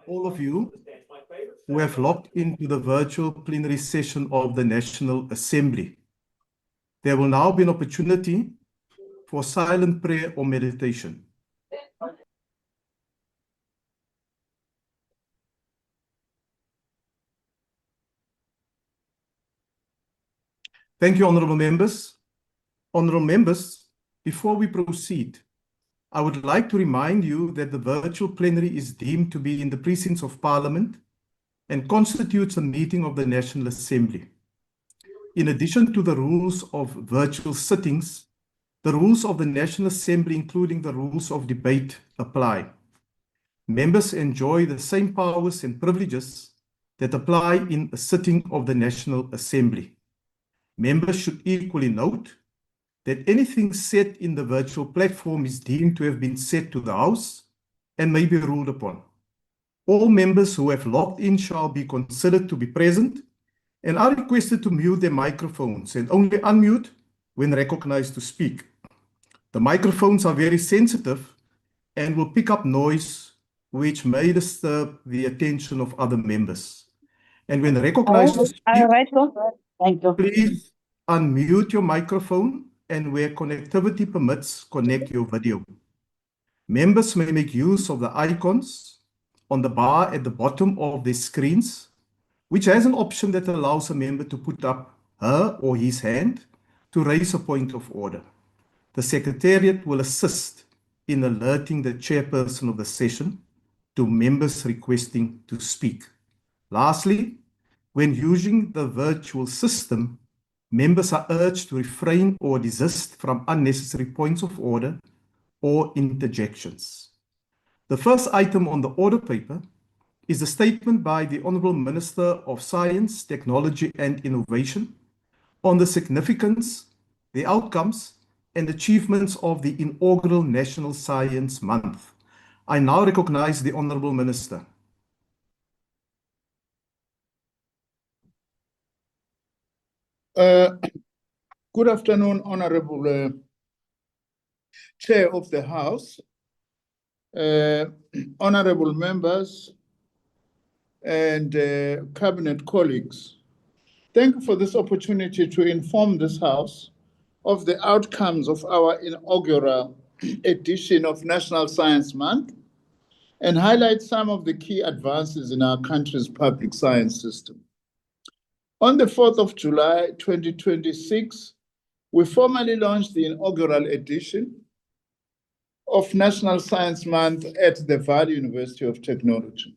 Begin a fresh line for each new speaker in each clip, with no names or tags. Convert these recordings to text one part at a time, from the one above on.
All of you who have logged into the virtual plenary session of the National Assembly. There will now be an opportunity for silent prayer or meditation. Thank you, honorable members. Honorable members, before we proceed, I would like to remind you that the virtual plenary is deemed to be in the precincts of Parliament and constitutes a meeting of the National Assembly. In addition to the rules of virtual sittings, the rules of the National Assembly, including the rules of debate, apply. Members enjoy the same powers and privileges that apply in a sitting of the National Assembly. Members should equally note that anything said in the virtual platform is deemed to have been said to the House and may be ruled upon. All members who have logged in shall be considered to be present and are requested to mute their microphones and only unmute when recognized to speak. The microphones are very sensitive and will pick up noise which may disturb the attention of other members. And when recognized to speak, please unmute your microphone and where connectivity permits, connect your video. Members may make use of the icons on the bar at the bottom of their screens, which has an option that allows a member to put up her or his hand to raise a point of order. The Secretariat will assist in alerting the chairperson of the session to members requesting to speak. Lastly, when using the virtual system, members are urged to refrain or desist from unnecessary points of order or interjections. The first item on the order paper is a statement by the Honourable Minister of Science, Technology and Innovation on the significance, the outcomes and achievements of the inaugural National Science Month. I now recognize the Honourable Minister.
Good afternoon, Honourable Chair of the House, Honourable members and Cabinet colleagues. Thank you for this opportunity to inform this House of the outcomes of our inaugural edition of National Science Month and highlight some of the key advances in our country's public science system. On the 4th of July, 2026, we formally launched the inaugural edition of National Science Month at the Valley University of Technology.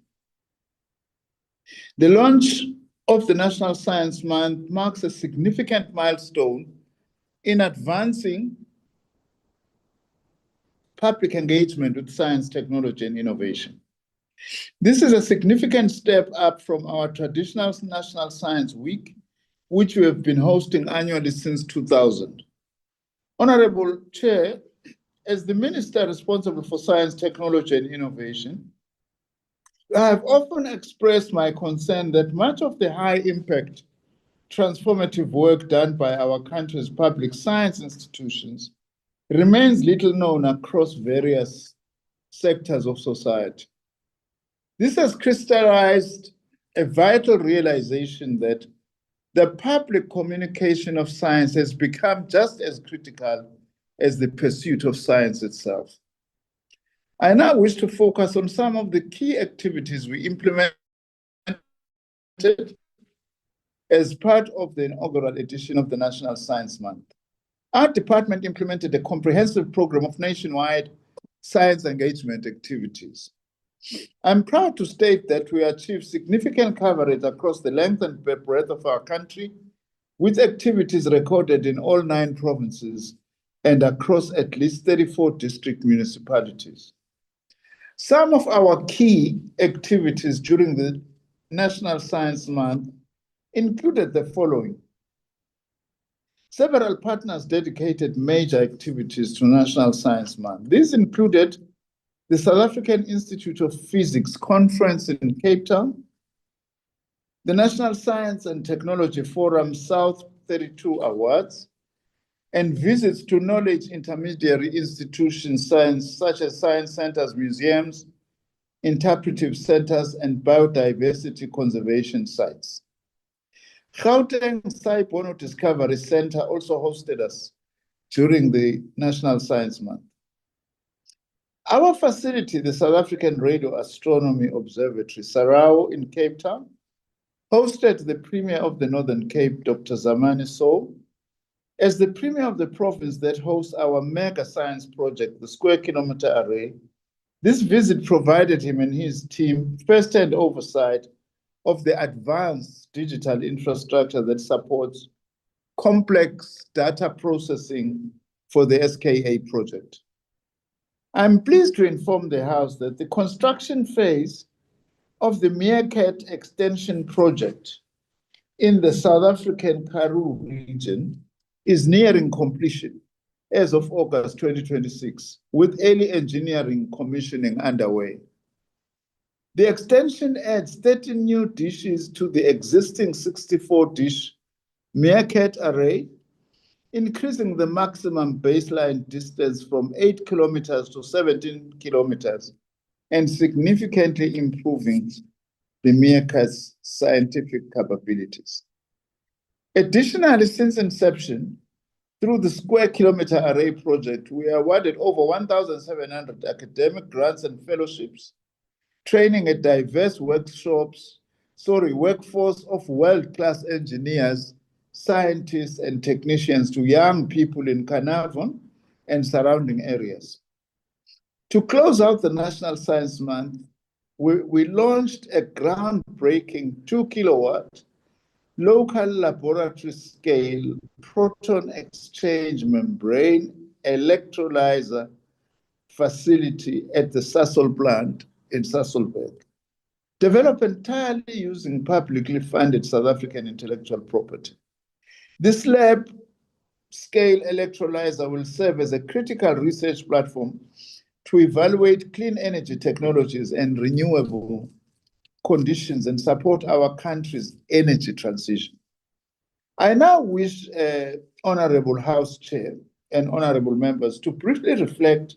The launch of the National Science Month marks a significant milestone in advancing public engagement with science, technology, and innovation. This is a significant step up from our traditional National Science Week, which we have been hosting annually since 2000. Honourable Chair, as the Minister responsible for science, technology, and innovation, I have often expressed my concern that much of the high-impact, transformative work done by our country's public science institutions remains little known across various sectors of society. This has crystallized a vital realization that the public communication of science has become just as critical as the pursuit of science itself. I now wish to focus on some of the key activities we implemented as part of the inaugural edition of the National Science Month. Our department implemented a comprehensive program of nationwide science engagement activities. I'm proud to state that we achieved significant coverage across the length and breadth of our country, with activities recorded in all 9 provinces and across at least 34 district municipalities. Some of our key activities during the National Science Month included the following. Several partners dedicated major activities to National Science Month. These included the South African Institute of Physics Conference in Cape Town, the National Science and Technology Forum South 32 Awards, and visits to knowledge intermediary institutions, such as science centers, museums, interpretive centers, and biodiversity conservation sites. Gauteng Saibono Discovery Center also hosted us during the National Science Month. Our facility, the South African Radio Astronomy Observatory, Sarau in Cape Town, hosted the Premier of the Northern Cape, Dr. Zamani Sow, as the Premier of the province that hosts our mega science project, the Square Kilometre Array. This visit provided him and his team first-hand oversight of the advanced digital infrastructure that supports complex data processing for the SKA project. I'm pleased to inform the House that the construction phase of the Meerkat Extension Project in the South African Karoo region is nearing completion as of August 2026, with early engineering commissioning underway. The extension adds 13 new dishes to the existing 64-dish Meerkat array, increasing the maximum baseline distance from 8 kilometers to 17 kilometers, and significantly improving the Meerkat's scientific capabilities. Additionally, since inception, through the Square Kilometre Array project, we awarded over 1,700 academic grants and fellowships, training a diverse workforce of world-class engineers, scientists, and technicians to young people in Carnarvon and surrounding areas. To close out the National Science Month, we launched a groundbreaking 2-kilowatt local laboratory scale proton exchange membrane electrolyzer facility at the Sasol plant in Sasolburg, developed entirely using publicly funded South African intellectual property. This lab-scale electrolyzer will serve as a critical research platform to evaluate clean energy technologies and renewable conditions and support our country's energy transition. I now wish Honorable House Chair and honorable members to briefly reflect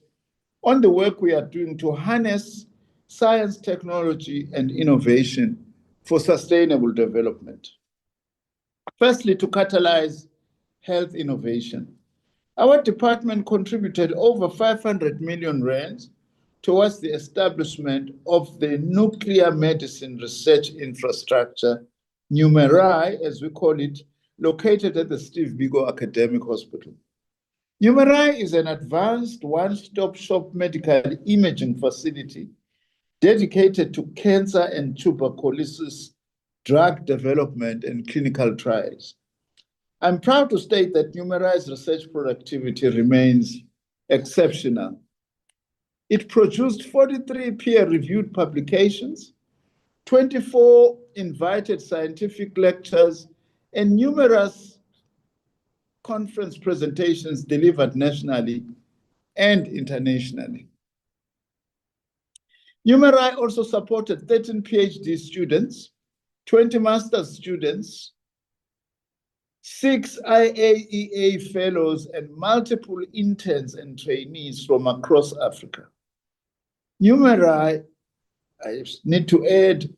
on the work we are doing to harness science, technology, and innovation for sustainable development. Firstly, to catalyze health innovation. Our department contributed over 500 million rands towards the establishment of the nuclear medicine research infrastructure, NUMERI, as we call it, located at the Steve Biko Academic Hospital. NUMERI is an advanced one-stop shop medical imaging facility dedicated to cancer and tuberculosis drug development and clinical trials. I'm proud to state that NUMERI's research productivity remains exceptional. It produced 43 peer-reviewed publications, 24 invited scientific lectures, and numerous conference presentations delivered nationally and internationally. NUMERI also supported 13 PhD students, 20 master's students, 6 IAEA fellows, and multiple interns and trainees from across Africa. NUMERI, I need to add,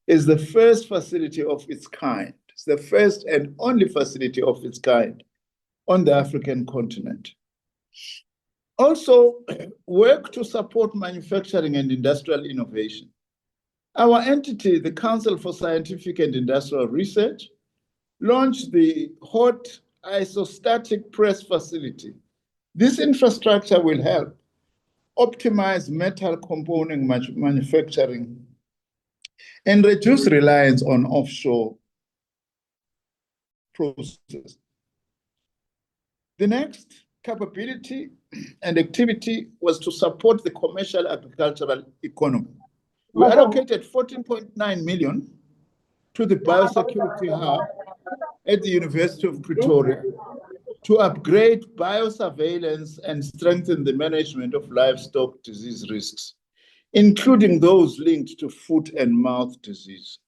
is the first facility of its kind. It's the first and only facility of its kind on the African continent. Also, work to support manufacturing and industrial innovation. Our entity, the Council for Scientific and Industrial Research, launched the hot isostatic press facility. This infrastructure will help optimize metal component manufacturing and reduce reliance on offshore processes. The next capability and activity was to support the commercial agricultural economy. We allocated 14.9 million to the biosecurity hub at the University of Pretoria to upgrade biosurveillance and strengthen the management of livestock disease risks, including those linked to foot and mouth disease.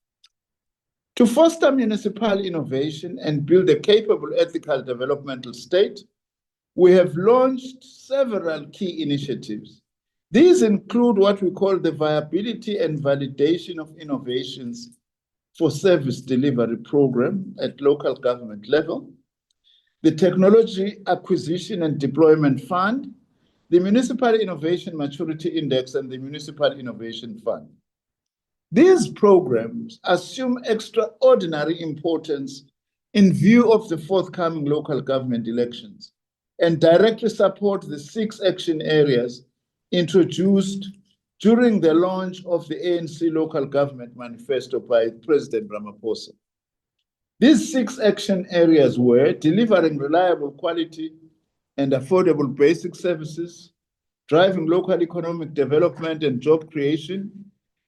To foster municipal innovation and build a capable ethical developmental state, we have launched several key initiatives. These include what we call the viability and validation of innovations for service delivery program at local government level, the Technology Acquisition and Deployment Fund, the Municipal Innovation Maturity Index, and the Municipal Innovation Fund. These programs assume extraordinary importance in view of the forthcoming local government elections and directly support the 6 action areas introduced during the launch of the ANC Local Government Manifesto by President Ramaphosa. These 6 action areas were delivering reliable quality and affordable basic services, driving local economic development and job creation,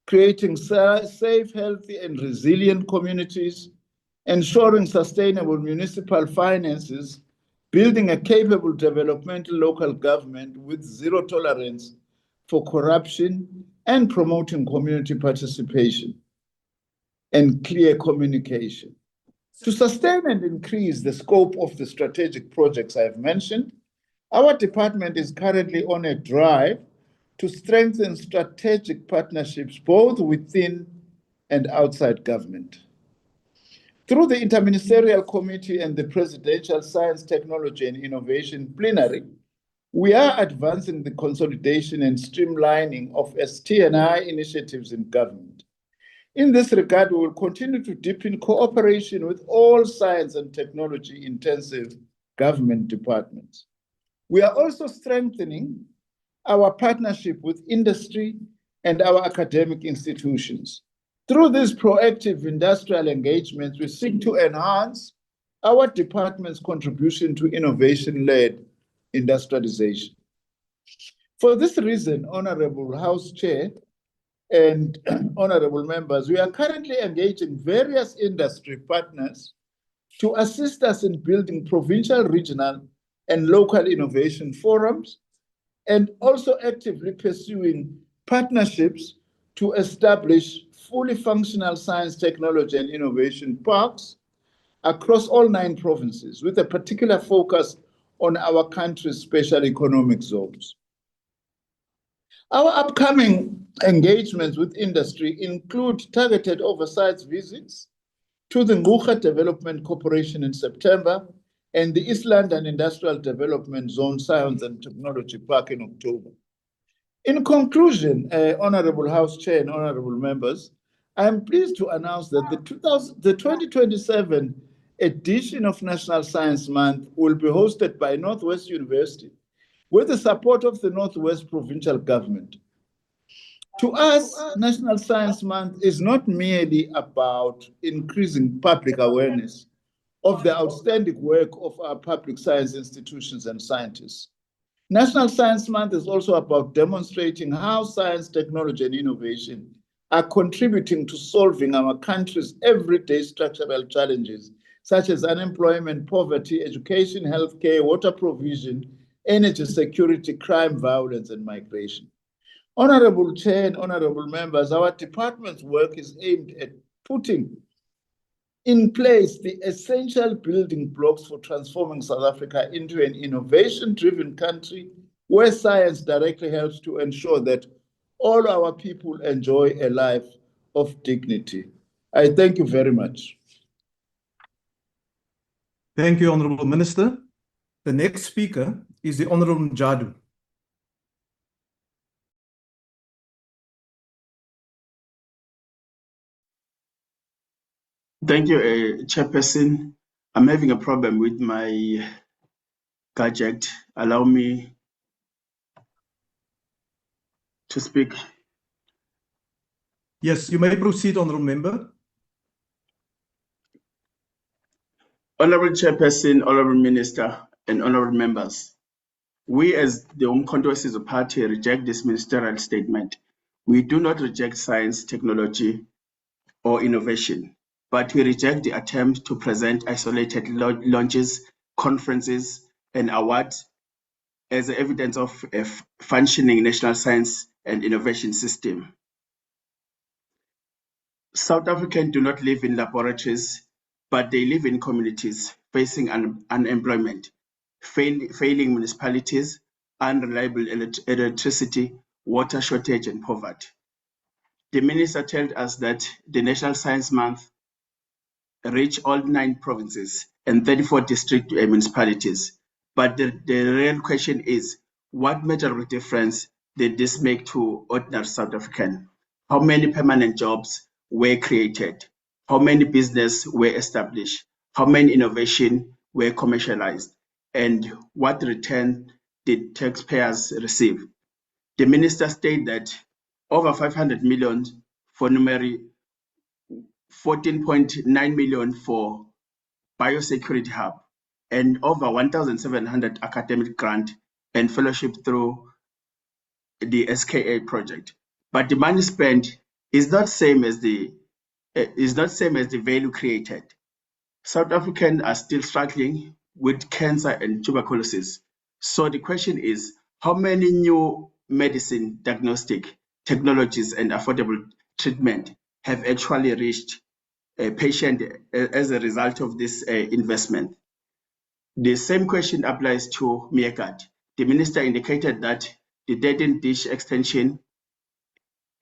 creating safe, healthy, and resilient communities, ensuring sustainable municipal finances, building a capable developmental local government with zero tolerance for corruption, and promoting community participation and clear communication. To sustain and increase the scope of the strategic projects I have mentioned, our department is currently on a drive to strengthen strategic partnerships both within and outside government. Through the Interministerial Committee and the Presidential Science, Technology and Innovation Plenary, we are advancing the consolidation and streamlining of ST&I initiatives in government. In this regard, we will continue to deepen cooperation with all science and technology-intensive government departments. We are also strengthening our partnership with industry and our academic institutions. Through these proactive industrial engagements, we seek to enhance our department's contribution to innovation-led industrialization. For this reason, Honorable House Chair and honorable members, we are currently engaging various industry partners to assist us in building provincial, regional, and local innovation forums, and also actively pursuing partnerships to establish fully functional science, technology, and innovation parks across all 9 provinces, with a particular focus on our country's special economic zones. Our upcoming engagements with industry include targeted oversight visits to the Ngukha Development Corporation in September and the East London Industrial Development Zone Science and Technology Park in October. In conclusion, Honorable House Chair and honorable members, I am pleased to announce that the 2027 edition of National Science Month will be hosted by Northwest University with the support of the Northwest Provincial Government. To us, National Science Month is not merely about increasing public awareness of the outstanding work of our public science institutions and scientists. National Science Month is also about demonstrating how science, technology, and innovation are contributing to solving our country's everyday structural challenges, such as unemployment, poverty, education, healthcare, water provision, energy security, crime, violence, and migration. Honorable Chair and honorable members, our department's work is aimed at putting in place the essential building blocks for transforming South Africa into an innovation-driven country where science directly helps to ensure that all our people enjoy a life of dignity. I thank you very much.
Thank you, Honorable Minister. The next speaker is the Honorable Njadu.
Thank you, Chairperson. I'm having a problem with my gadget. Allow me to speak.
Yes, you may proceed, Honorable Member.
Honorable Chairperson, Honorable Minister, and Honorable Members, we as the Umkhonto weSizwe Party reject this ministerial statement. We do not reject science, technology, or innovation, but we reject the attempt to present isolated launches, conferences, and awards as evidence of a functioning national science and innovation system. South Africans do not live in laboratories, but they live in communities facing unemployment, failing municipalities, unreliable electricity, water shortage, and poverty. The minister told us that the National Science Month reached all 9 provinces and 34 district municipalities. But the real question is, what measurable difference did this make to ordinary South African? How many permanent jobs were created? How many businesses were established? How many innovations were commercialized? And what return did taxpayers receive? The minister stated that over 500 million for Numeri, 14.9 million for biosecurity hub, and over 1,700 academic grant and fellowship through the SKA project. But the money spent is not same as the value created. South Africans are still struggling with cancer and tuberculosis. So the question is, how many new medicine, diagnostic technologies, and affordable treatment have actually reached a patient as a result of this investment? The same question applies to Meerkat. The minister indicated that the 13-dish extension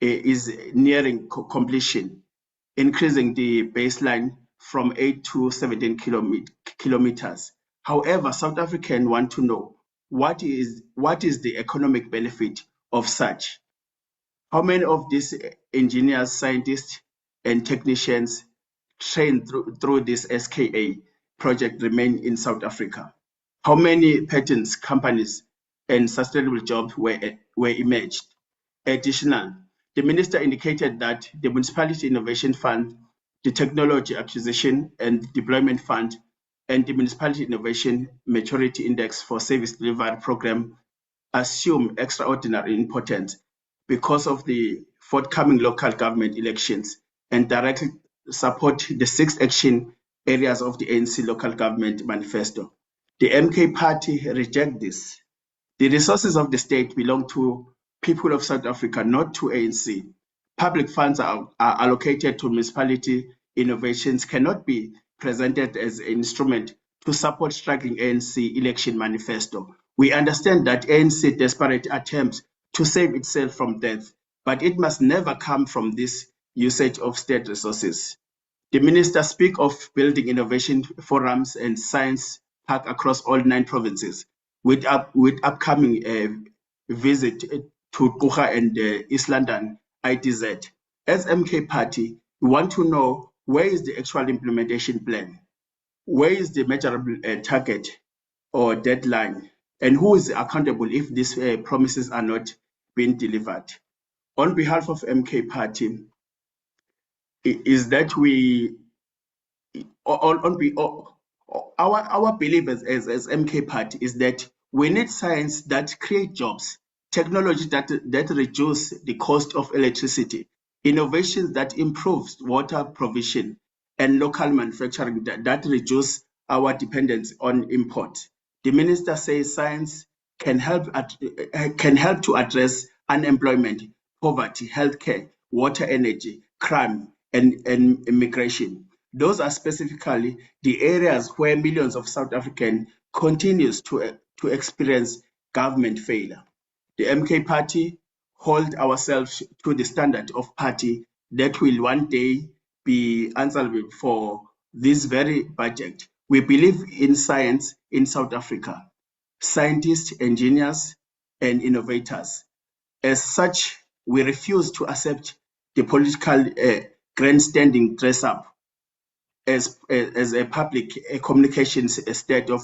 is nearing completion, increasing the baseline from 8 to 17 kilometers. However, South Africans want to know what is the economic benefit of such? How many of these engineers, scientists, and technicians trained through this SKA project remain in South Africa? How many patents, companies, and sustainable jobs were emerged? Additional, the minister indicated that the Municipality Innovation Fund, the Technology Acquisition and Deployment Fund, and the Municipality Innovation Maturity Index for Service Delivery Program assume extraordinary importance because of the forthcoming local government elections and directly support the 6 action areas of the ANC local government manifesto. The MK party reject this. The resources of the state belong to people of South Africa, not to ANC. Public funds are allocated to municipality innovations cannot be presented as an instrument to support struggling ANC election manifesto. We understand that ANC desperate attempts to save itself from death, but it must never come from this usage of state resources. The minister speak of building innovation forums and science park across all 9 provinces with upcoming visit to Kucha and East London ITZ. As MK party, we want to know where is the actual implementation plan? Where is the measurable target or deadline? And who is accountable if these promises are not being delivered? On behalf of MK party, is that our belief as MK party is that we need science that create jobs, technology that reduce the cost of electricity, innovations that improves water provision, and local manufacturing that reduce our dependence on import. The minister says science can help to address unemployment, poverty, healthcare, water, energy, crime, and immigration. Those are specifically the areas where millions of South Africans continues to experience government failure. The MK party hold ourselves to the standard of party that will one day be answerable for this very budget. We believe in science in South Africa, scientists, engineers, and innovators. As such, we refuse to accept the political grandstanding dress-up as a public communications state of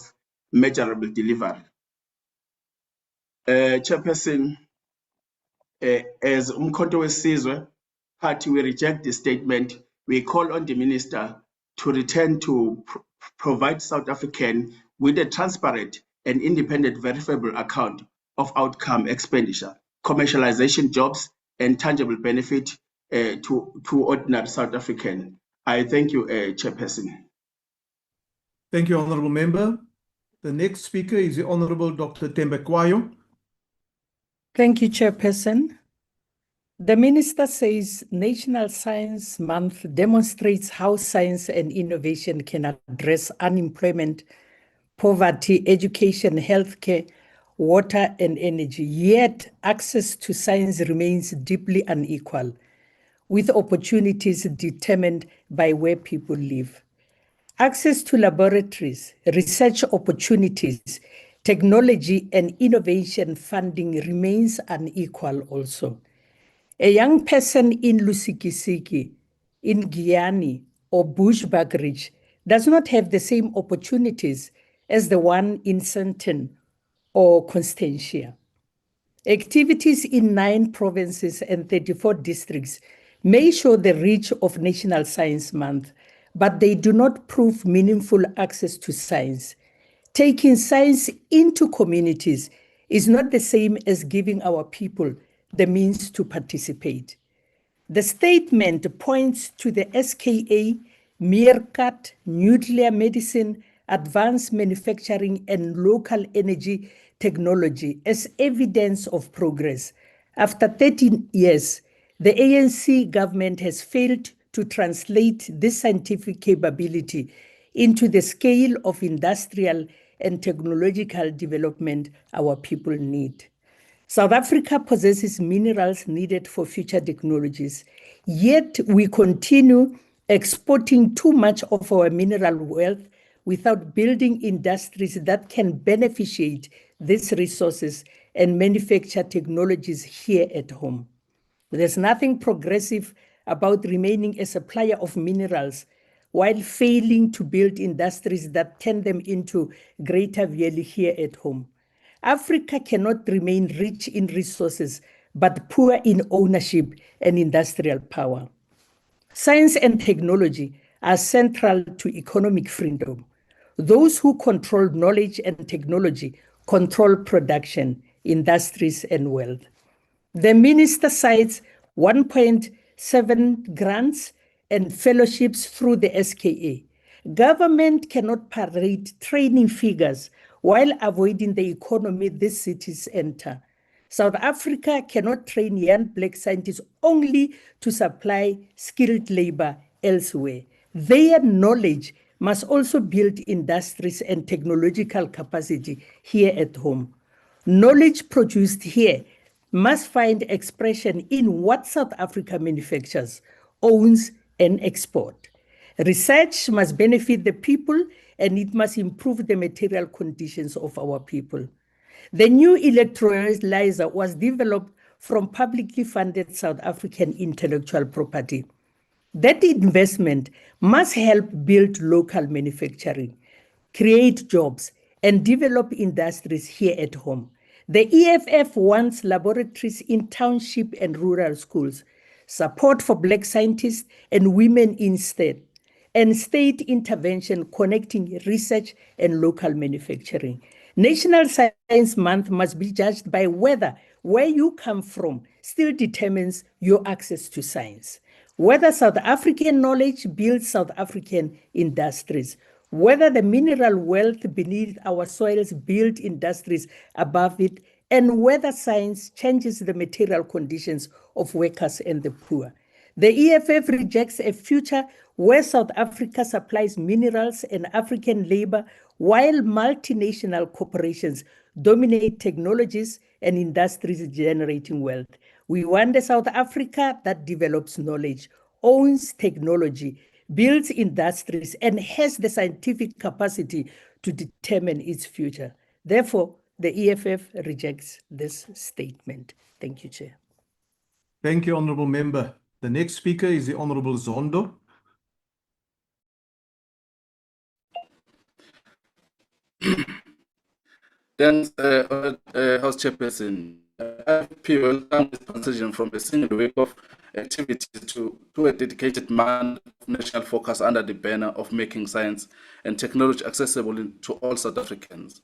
measurable delivery. Chairperson, as Umkhonto weSizwe party, we reject this statement. We call on the minister to return to provide South African with a transparent and independent verifiable account of outcome expenditure, commercialization jobs, and tangible benefit to ordinary South African. I thank you, Chairperson.
Thank you, Honourable Member. The next speaker is the Honourable Dr. Tembe Kwayo.
Thank you, Chairperson. The Minister says National Science Month demonstrates how science and innovation can address unemployment, poverty, education, healthcare, water, and energy. Yet, access to science remains deeply unequal, with opportunities determined by where people live. Access to laboratories, research opportunities, technology, and innovation funding remains unequal also. A young person in Lusaka, in Guyana, or Bushbuckridge does not have the same opportunities as the one in Sandton or Constantia. Activities in 9 provinces and 34 districts may show the reach of National Science Month, but they do not prove meaningful access to science. Taking science into communities is not the same as giving our people the means to participate. The statement points to the SKA, Meerkat, nuclear medicine, advanced manufacturing, and local energy technology as evidence of progress. After 13 years, the ANC government has failed to translate this scientific capability into the scale of industrial and technological development our people need. South Africa possesses minerals needed for future technologies, yet we continue exporting too much of our mineral wealth without building industries that can beneficiate these resources and manufacture technologies here at home. There's nothing progressive about remaining a supplier of minerals while failing to build industries that turn them into greater value here at home. Africa cannot remain rich in resources, but poor in ownership and industrial power. Science and technology are central to economic freedom. Those who control knowledge and technology control production, industries, and wealth. The minister cites 1.7 grants and fellowships through the SKA. Government cannot parade training figures while avoiding the economy these cities enter. South Africa cannot train young black scientists only to supply skilled labor elsewhere. Their knowledge must also build industries and technological capacity here at home. Knowledge produced here must find expression in what South Africa manufactures, owns, and export. Research must benefit the people, and it must improve the material conditions of our people. The new electrolyzer was developed from publicly funded South African intellectual property. That investment must help build local manufacturing, create jobs, and develop industries here at home. The EFF wants laboratories in township and rural schools, support for black scientists and women instead, and state intervention connecting research and local manufacturing. National Science Month must be judged by whether where you come from still determines your access to science. Whether South African knowledge builds South African industries, whether the mineral wealth beneath our soils build industries above it, and whether science changes the material conditions of workers and the poor. The EFF rejects a future where South Africa supplies minerals and African labor while multinational corporations dominate technologies and industries generating wealth. We want a South Africa that develops knowledge, owns technology, builds industries, and has the scientific capacity to determine its future. Therefore, the EFF rejects this statement. Thank you, Chair.
Thank you, Honourable Member. The next speaker is the Honourable Zondo.
Thanks, House Chairperson. IFP welcomes this transition from a single week of activities to a dedicated month of national focus under the banner of making science and technology accessible to all South Africans.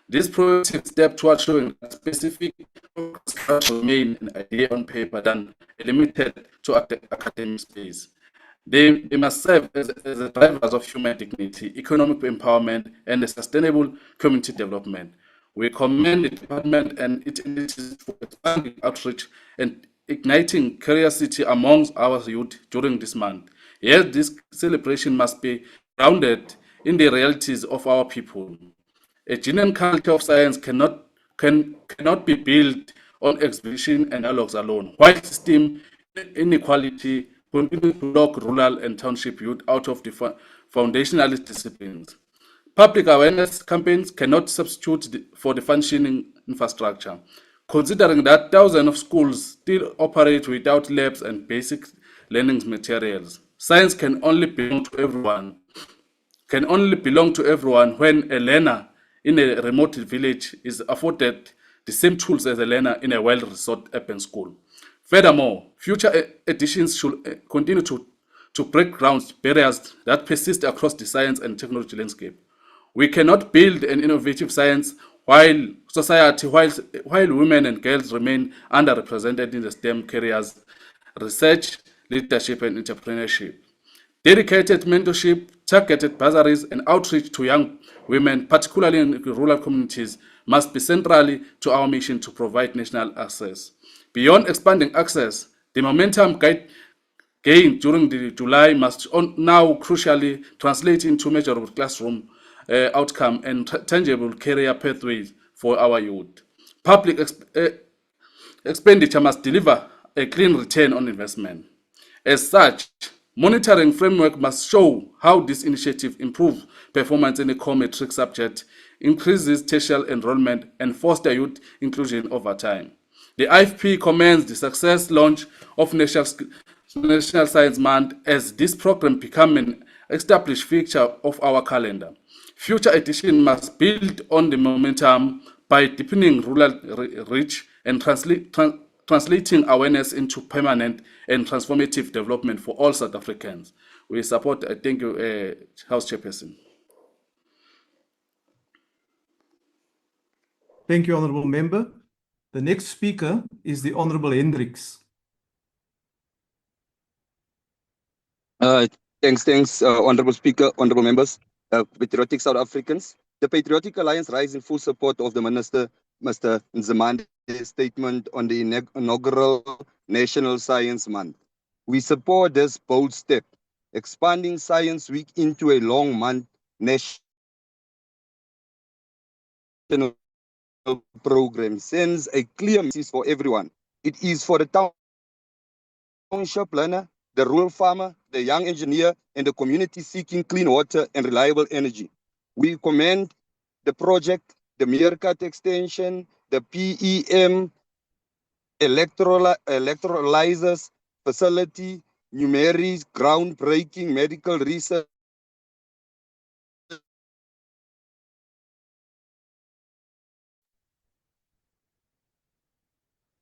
This proactive step towards showing that specific focus remain an idea on paper than limited to academic space. They must serve as the drivers of human dignity, economic empowerment, and a sustainable community development. We commend the department and its entities for expanding outreach and igniting curiosity amongst our youth during this month. Yet this celebration must be grounded in the realities of our people. A genuine culture of science cannot cannot be built on exhibition analogs alone, while system inequality continues to lock rural and township youth out of the foundationalist disciplines. Public awareness campaigns cannot substitute for the functioning infrastructure, considering that thousands of schools still operate without labs and basic learning materials. Science can only belong to everyone when a learner in a remote village is afforded the same tools as a learner in a well-resourced urban school. Furthermore, future editions should continue to break ground barriers that persist across the science and technology landscape. We cannot build an innovative science while women and girls remain underrepresented in the STEM careers, research, leadership, and entrepreneurship. Dedicated mentorship, targeted bursaries, and outreach to young women, particularly in rural communities, must be central to our mission to provide national access. Beyond expanding access, the momentum gained during the July must now crucially translate into measurable classroom outcome and tangible career pathways for our youth. Public expenditure must deliver a clean return on investment. As such, monitoring framework must show how this initiative improves performance in a core metric subject, increases tertiary enrollment, and foster youth inclusion over time. The IFP commends the success launch of National Science Month as this program becomes an established feature of our calendar. Future editions must build on the momentum by deepening rural reach and translating awareness into permanent and transformative development for all South Africans. We support, thank you, House Chairperson.
Thank you, Honourable Member. The next speaker is the Honourable Hendricks.
Thanks, Honourable Speaker, Honourable Members, patriotic South Africans. The Patriotic Alliance rise in full support of the Minister, Mr. Nzimande's statement on the inaugural National Science Month. We support this bold step, expanding Science Week into a long-month national program sends a clear message for everyone. It is for the township learner, the rural farmer, the young engineer, and the community seeking clean water and reliable energy. We commend the project, the Meerkat extension, the PEM electrolyzers facility, numerics, groundbreaking medical research,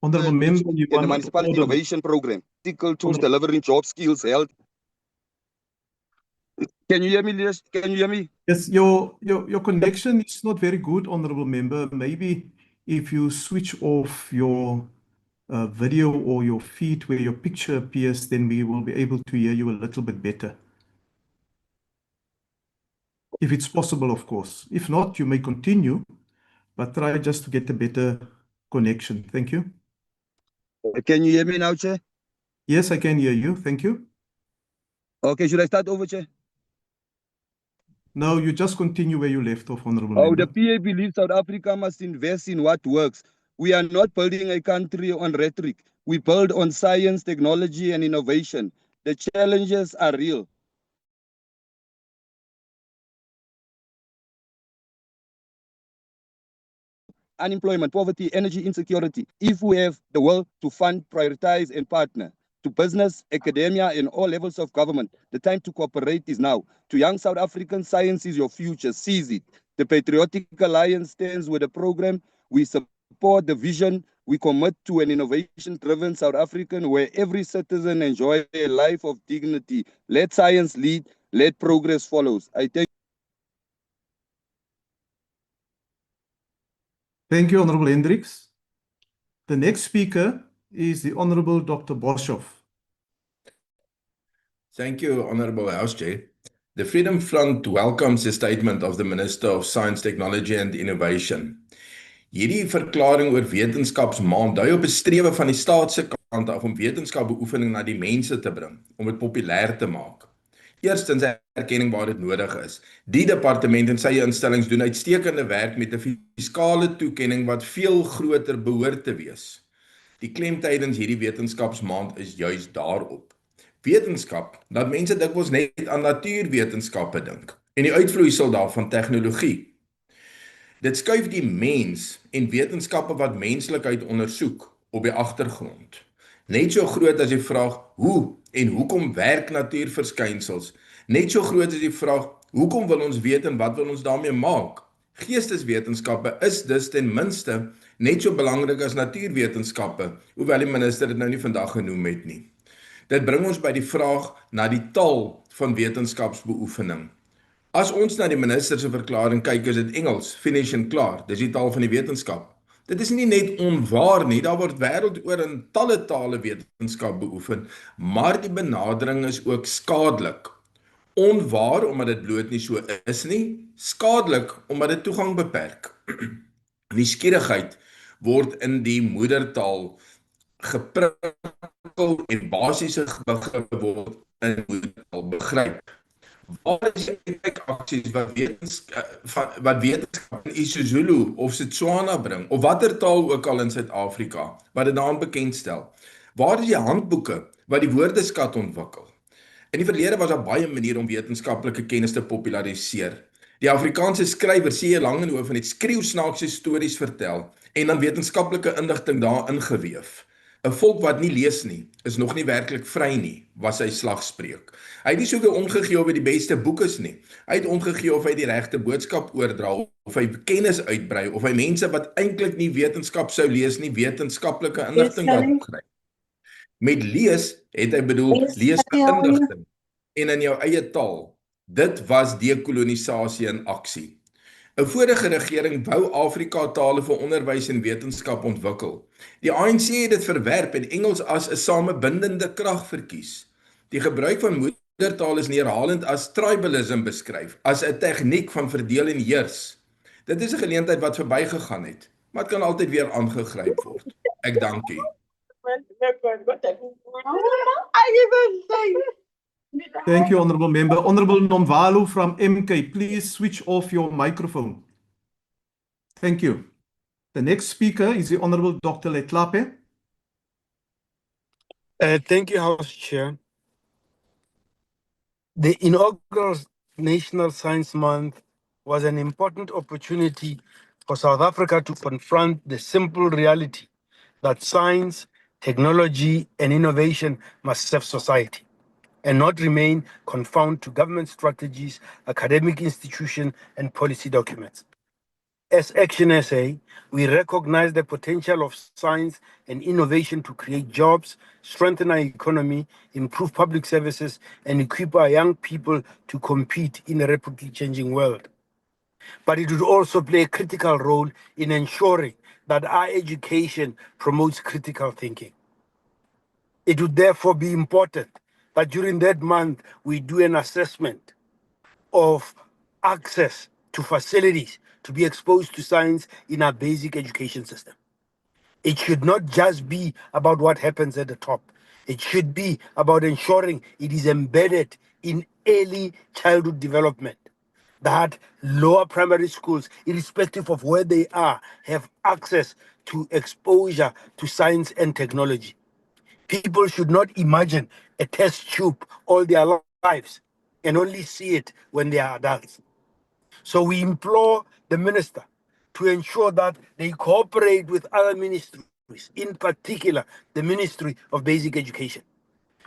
Honourable Member, you
and the
want
municipality
order.
innovation program, practical tools delivering job skills, health. Can you hear me, Liz? Can you hear me?
Yes, your connection is not very good, Honourable Member. Maybe if you switch off your video or your feed where your picture appears, then we will be able to hear you a little bit better. If it's possible, of course. If not, you may continue, but try just to get a better connection. Thank you.
Can you hear me now, Chair?
Yes, I can hear you. Thank you.
Okay, should I start over, Chair?
No, you just continue where you left off, Honourable
Oh,
Member.
the PA believes South Africa must invest in what works. We are not building a country on rhetoric. We build on science, technology, and innovation. The challenges are real. Unemployment, poverty, energy insecurity. If we have the will to fund, prioritize, and partner, to business, academia, and all levels of government, the time to cooperate is now. To young South Africans, science is your future. Seize it. The Patriotic Alliance stands with the program. We support the vision. We commit to an innovation-driven South African where every citizen enjoys a life of dignity. Let science lead. Let progress follows. I thank.
Thank you, Honourable Hendricks. The next speaker is the Honourable Dr. Boshoff.
Thank you, Honourable House Chair. The Freedom Front welcomes the statement of the Minister of Science, Technology and Innovation. Hierdie verklaring oor wetenskapsmaand dui op 'n strewe van die staat se kant af om wetenskapbeoefening na die mense te bring, om dit populêr te maak. Eerstens erkenning waar dit nodig is. Die departement en sy instellings doen uitstekende werk met 'n fiskale toekenning wat veel groter behoort te wees. Die klem tydens hierdie wetenskapsmaand is juis daarop. Wetenskap, dat mense dikwels net aan natuurwetenskappe dink en die uitvloeisel daarvan tegnologie. Dit skuif die mens en wetenskappe wat menslikheid ondersoek op die agtergrond. Net so groot as die vraag hoe en hoekom werk natuurverskynsels. Net so groot as die vraag hoekom wil ons weet en wat wil ons daarmee maak. Geesteswetenskappe is dus ten minste net so belangrik as natuurwetenskappe, hoewel die minister dit nou nie vandag genoem het nie. Dit bring ons by die vraag na die taal van wetenskapsbeoefening. As ons na die minister se verklaring kyk, is dit Engels, finish en klaar. Dis die taal van die wetenskap. Dit is nie net onwaar nie, daar word wêreldoor in talle tale wetenskap beoefen, maar die benadering is ook skadelik. Onwaar omdat dit bloot nie so is nie, skadelik omdat dit toegang beperk. Nuuskierigheid word in die moedertaal geprikkel en basiese begrippe word in moedertaal begryp. Waar is die aksies wat wetenskap in isiZulu of Tshwane bring, of watter taal ook al in Suid-Afrika, wat dit daarin bekendstel? Waar is die handboeke wat die woordeskat ontwikkel? In die verlede was daar baie maniere om wetenskaplike kennis te populariseer. Die Afrikaanse skrywer C.J. Langehoven het skreeusnaakse stories vertel en dan wetenskaplike inligting daarin geweef. 'n Volk wat nie lees nie, is nog nie werklik vry nie, was sy slagspreuk. Hy het nie soveel omgegee of hy die beste boek is nie. Hy het omgegee of hy die regte boodskap oordra, of hy kennis uitbrei, of hy mense wat eintlik nie wetenskap sou lees nie, wetenskaplike inligting laat kry. Met lees het hy bedoel lees inligting en in jou eie taal. Dit was dekolonisasie in aksie. 'n Vorige regering wou Afrika tale vir onderwys en wetenskap ontwikkel. Die ANC het dit verwerp en Engels as 'n samebindende krag verkies. Die gebruik van moedertaal is herhalend as tribalism beskryf, as 'n tegniek van verdeel en heers. Dit is 'n geleentheid wat verbygegaan het, maar dit kan altyd weer aangegryp word. Ek dank u.
Thank you, Honourable Member. Honourable Nomvalo from MK, please switch off your microphone. Thank you. The next speaker is the Honourable Dr. Letlape.
Thank you, House Chair. The inaugural National Science Month was an important opportunity for South Africa to confront the simple reality that science, technology, and innovation must serve society and not remain confined to government strategies, academic institutions, and policy documents. As Action SA, we recognize the potential of science and innovation to create jobs, strengthen our economy, improve public services, and equip our young people to compete in a rapidly changing world. But it would also play a critical role in ensuring that our education promotes critical thinking. It would therefore be important that during that month we do an assessment of access to facilities to be exposed to science in our basic education system. It should not just be about what happens at the top. It should be about ensuring it is embedded in early childhood development, that lower primary schools, irrespective of where they are, have access to exposure to science and technology. People should not imagine a test tube all their lives and only see it when they are adults. So we implore the minister to ensure that they cooperate with other ministries, in particular the Ministry of Basic Education,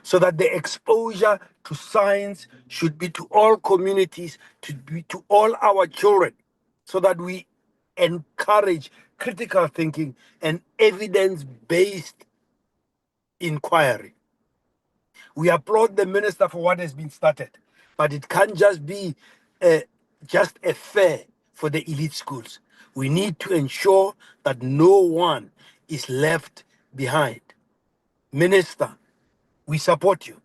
so that the exposure to science should be to all communities, to all our children, so that we encourage critical thinking and evidence-based inquiry. We applaud the minister for what has been started, but it can't just be just a fair for the elite schools. We need to ensure that no one is left behind. Minister, we support you,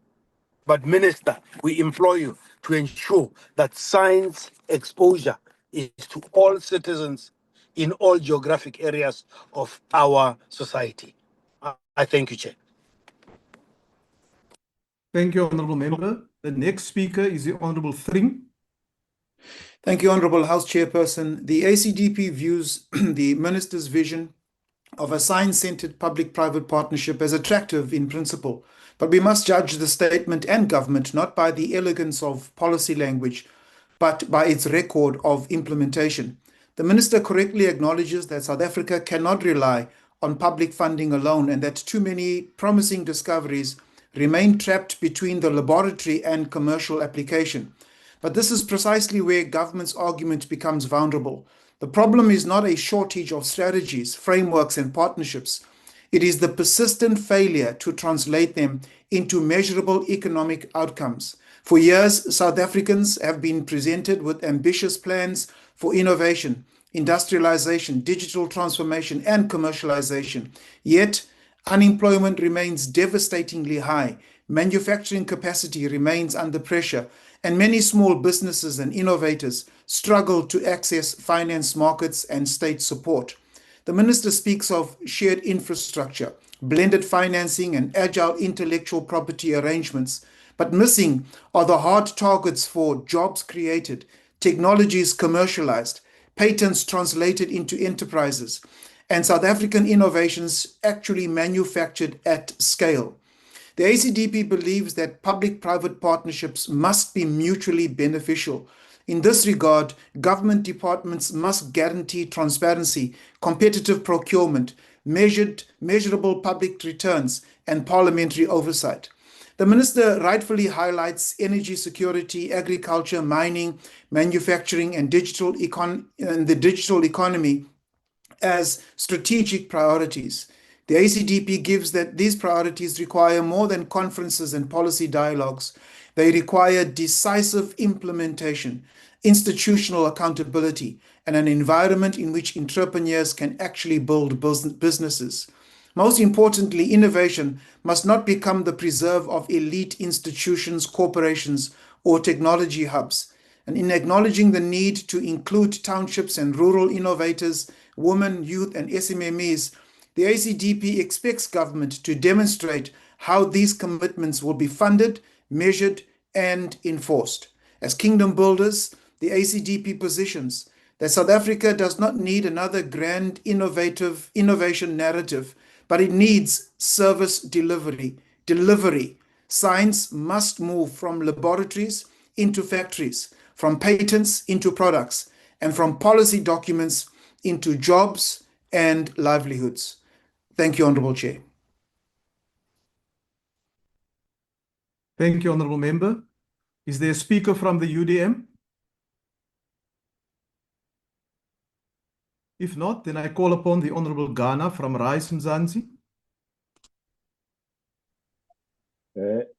but Minister, we implore you to ensure that science exposure is to all citizens in all geographic areas of our society. I thank you, Chair.
Thank you, Honourable Member. The next speaker is the Honorable Thring.
Thank you, Honorable House Chairperson. The ACDP views the Minister's vision of a science-centered public-private partnership as attractive in principle, but we must judge the statement and government not by the elegance of policy language, but by its record of implementation. The Minister correctly acknowledges that South Africa cannot rely on public funding alone and that too many promising discoveries remain trapped between the laboratory and commercial application. But this is precisely where government's argument becomes vulnerable. The problem is not a shortage of strategies, frameworks, and partnerships. It is the persistent failure to translate them into measurable economic outcomes. For years, South Africans have been presented with ambitious plans for innovation, industrialization, digital transformation, and commercialization. Yet, unemployment remains devastatingly high, manufacturing capacity remains under pressure, and many small businesses and innovators struggle to access finance markets and state support. The Minister speaks of shared infrastructure, blended financing, and agile intellectual property arrangements, but missing are the hard targets for jobs created, technologies commercialized, patents translated into enterprises, and South African innovations actually manufactured at scale. The ACDP believes that public-private partnerships must be mutually beneficial. In this regard, government departments must guarantee transparency, competitive procurement, measurable public returns, and parliamentary oversight. The Minister rightfully highlights energy security, agriculture, mining, manufacturing, and the digital economy as strategic priorities. The ACDP gives that these priorities require more than conferences and policy dialogues. They require decisive implementation, institutional accountability, and an environment in which entrepreneurs can actually build businesses. Most importantly, innovation must not become the preserve of elite institutions, corporations, or technology hubs. And in acknowledging the need to include townships and rural innovators, women, youth, and SMMEs, the ACDP expects government to demonstrate how these commitments will be funded, measured, and enforced. As kingdom builders, the ACDP positions that South Africa does not need another grand innovation narrative, but it needs service delivery. Science must move from laboratories into factories, from patents into products, and from policy documents into jobs and livelihoods. Thank you, Honourable Chair.
Thank you, Honourable Member. Is there a speaker from the UDM? If not, then I call upon the Honourable Ghana from Rise Mzansi.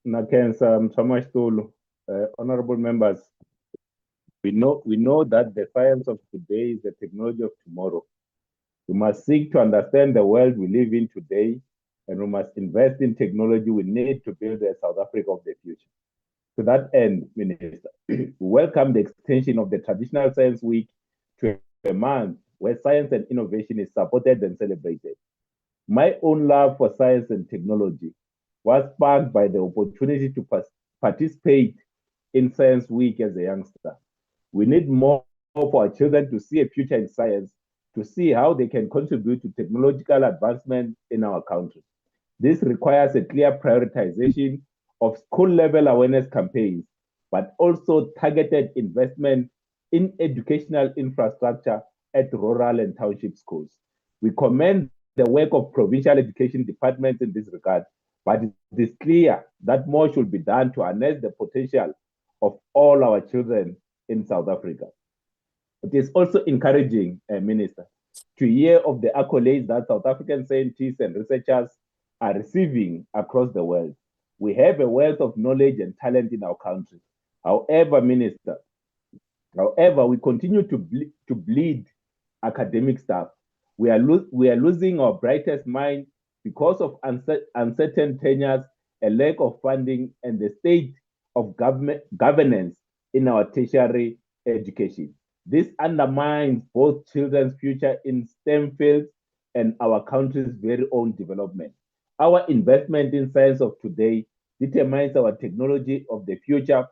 Nakensa Mthamashitulu, honourable members, we know that the science of today is the technology of tomorrow. We must seek to understand the world we live in today, and we must invest in technology we need to build the South Africa of the future. To that end, Minister, we welcome the extension of the Traditional Science Week to a month where science and innovation is supported and celebrated. My own love for science and technology was sparked by the opportunity to participate in Science Week as a youngster. We need more for our children to see a future in science, to see how they can contribute to technological advancement in our country. This requires a clear prioritization of school-level awareness campaigns, but also targeted investment in educational infrastructure at rural and township schools. We commend the work of provincial education departments in this regard, but it is clear that more should be done to harness the potential of all our children in South Africa. It is also encouraging, Minister, to hear of the accolades that South African scientists and researchers are receiving across the world. We have a wealth of knowledge and talent in our country. However, Minister, we continue to bleed academic staff. We are losing our brightest mind because of uncertain tenures, a lack of funding, and the state of governance in our tertiary education. This undermines both children's future in STEM fields and our country's very own development. Our investment in science of today determines our technology of the future,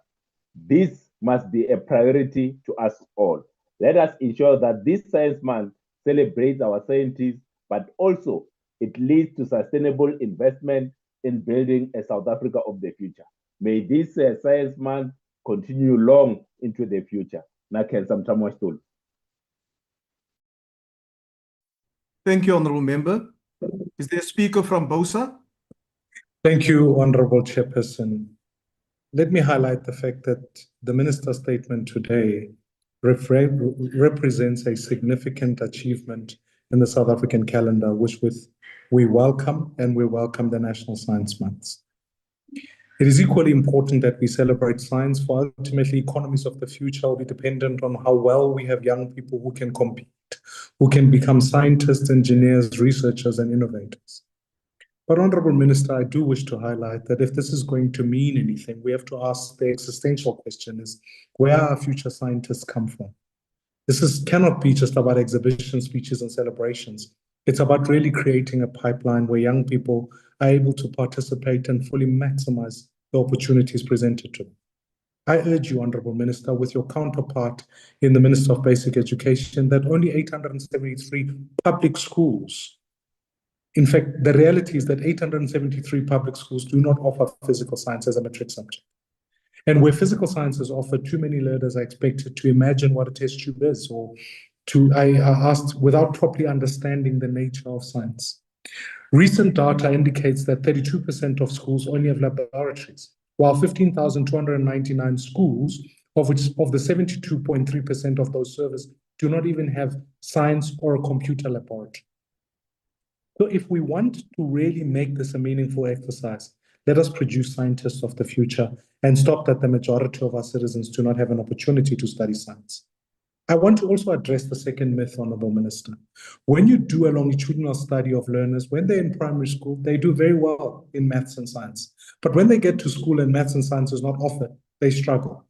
this must be a priority to us all. Let us ensure that this Science Month celebrates our scientists, but also it leads to sustainable investment in building a South Africa of the future. May this Science Month continue long into the future.
Thank you, Honourable Member. Is there a speaker from BOSA?
Thank you, Honourable Chairperson. Let me highlight the fact that the Minister's statement today represents a significant achievement in the South African calendar, which we welcome, and we welcome the National Science Months. It is equally important that we celebrate science, for ultimately economies of the future will be dependent on how well we have young people who can compete, who can become scientists, engineers, researchers, and innovators. But Honourable Minister, I do wish to highlight that if this is going to mean anything, we have to ask the existential question is, where our future scientists come from? This cannot be just about exhibition speeches and celebrations. It's about really creating a pipeline where young people are able to participate and fully maximize the opportunities presented to them. I urge you, Honourable Minister, with your counterpart in the Minister of Basic Education, that only 873 public schools, in fact, the reality is that 873 public schools do not offer physical science as a matric subject. And where physical science is offered, too many learners are expected to imagine what a test tube is, or I asked without properly understanding the nature of science. Recent data indicates that 32% of schools only have laboratories, while 15,299 schools, of the 72.3% of those servers, do not even have science or a computer laboratory. So if we want to really make this a meaningful exercise, let us produce scientists of the future and stop that the majority of our citizens do not have an opportunity to study science. I want to also address the second myth, Honourable Minister. When you do a longitudinal study of learners, when they're in primary school, they do very well in maths and science. But when they get to school and maths and science is not offered, they struggle.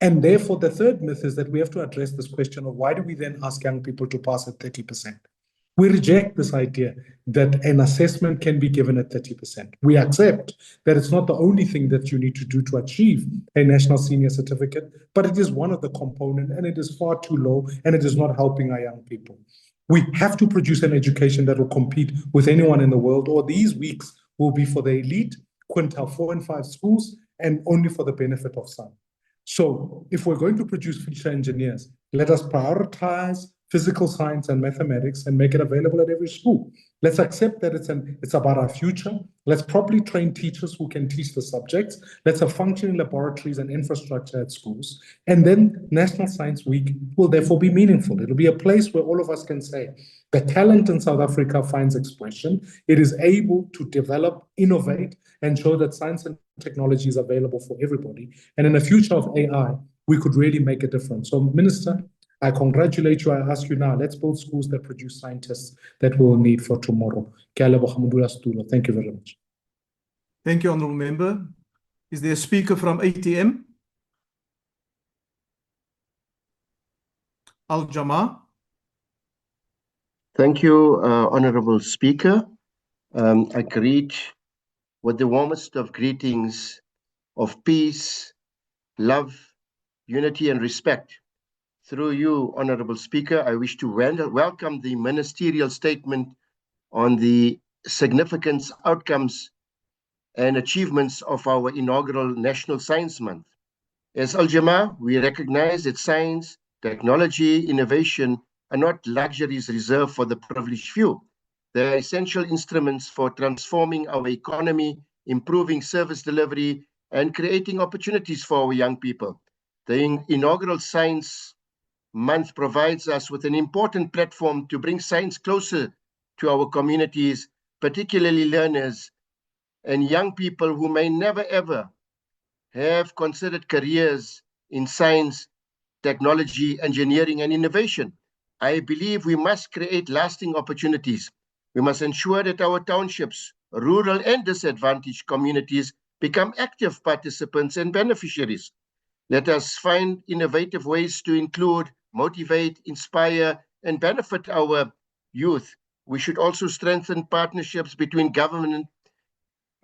And therefore, the third myth is that we have to address this question of why do we then ask young people to pass at 30%? We reject this idea that an assessment can be given at 30%. We accept that it's not the only thing that you need to do to achieve a national senior certificate, but it is one of the components, and it is far too low, and it is not helping our young people. We have to produce an education that will compete with anyone in the world, or these weeks will be for the elite, quintile 4 and 5 schools, and only for the benefit of some. So if we're going to produce future engineers, let us prioritize physical science and mathematics and make it available at every school. Let's accept that it's about our future. Let's properly train teachers who can teach the subjects. Let's have functioning laboratories and infrastructure at schools. And then National Science Week will therefore be meaningful. It'll be a place where all of us can say, the talent in South Africa finds expression. It is able to develop, innovate, and show that science and technology is available for everybody. And in the future of AI, we could really make a difference. So, Minister, I congratulate you. I ask you now, let's build schools that produce scientists that we'll need for tomorrow. Thank you very much.
Thank you, Honourable Member. Is there a speaker from ATM? Al-Jama.
Thank you, Honourable Speaker. I greet with the warmest of greetings of peace, love, unity, and respect. Through you, Honourable Speaker, I wish to welcome the ministerial statement on the significant outcomes and achievements of our inaugural National Science Month. As Al-Jama, we recognize that science, technology, innovation are not luxuries reserved for the privileged few. They are essential instruments for transforming our economy, improving service delivery, and creating opportunities for our young people. The inaugural Science Month provides us with an important platform to bring science closer to our communities, particularly learners and young people who may never ever have considered careers in science, technology, engineering, and innovation. I believe we must create lasting opportunities. We must ensure that our townships, rural and disadvantaged communities become active participants and beneficiaries. Let us find innovative ways to include, motivate, inspire, and benefit our youth. We should also strengthen partnerships between government,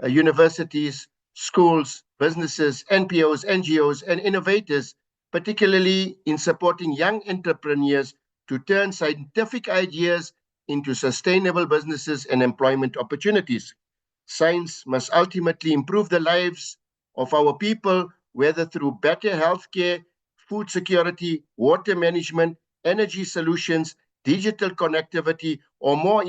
universities, schools, businesses, NPOs, NGOs, and innovators, particularly in supporting young entrepreneurs to turn scientific ideas into sustainable businesses and employment opportunities. Science must ultimately improve the lives of our people, whether through better healthcare, food security, water management, energy solutions, digital connectivity, or more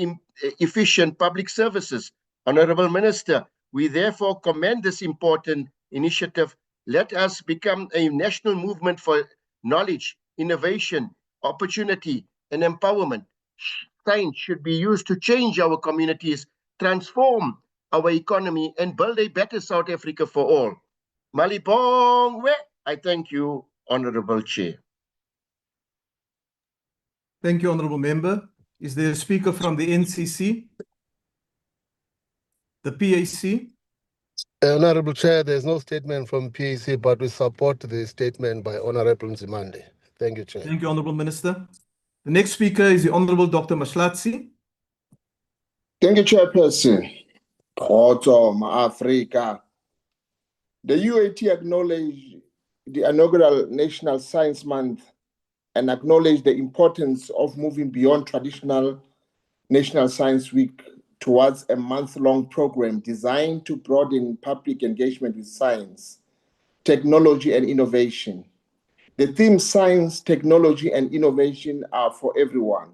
efficient public services. Honorable Minister, we therefore commend this important initiative. Let us become a national movement for knowledge, innovation, opportunity, and empowerment. Science should be used to change our communities, transform our economy, and build a better South Africa for all. Malibongwe, I thank you, Honorable Chair.
Thank you, Honorable Member. Is there a speaker from the NCC? The PAC?
Honorable Chair, there's no statement from PAC, but we support the statement by Honorable Nzimande. Thank you, Chair.
Thank you, Honorable Minister. The next speaker is the Honorable Dr. Mashlatsi.
Thank you, Chairperson. Autumn Africa. The UAT acknowledged the inaugural National Science Month and acknowledged the importance of moving beyond traditional National Science Week towards a month-long program designed to broaden public engagement with science, technology, and innovation. The theme Science, Technology, and Innovation are for everyone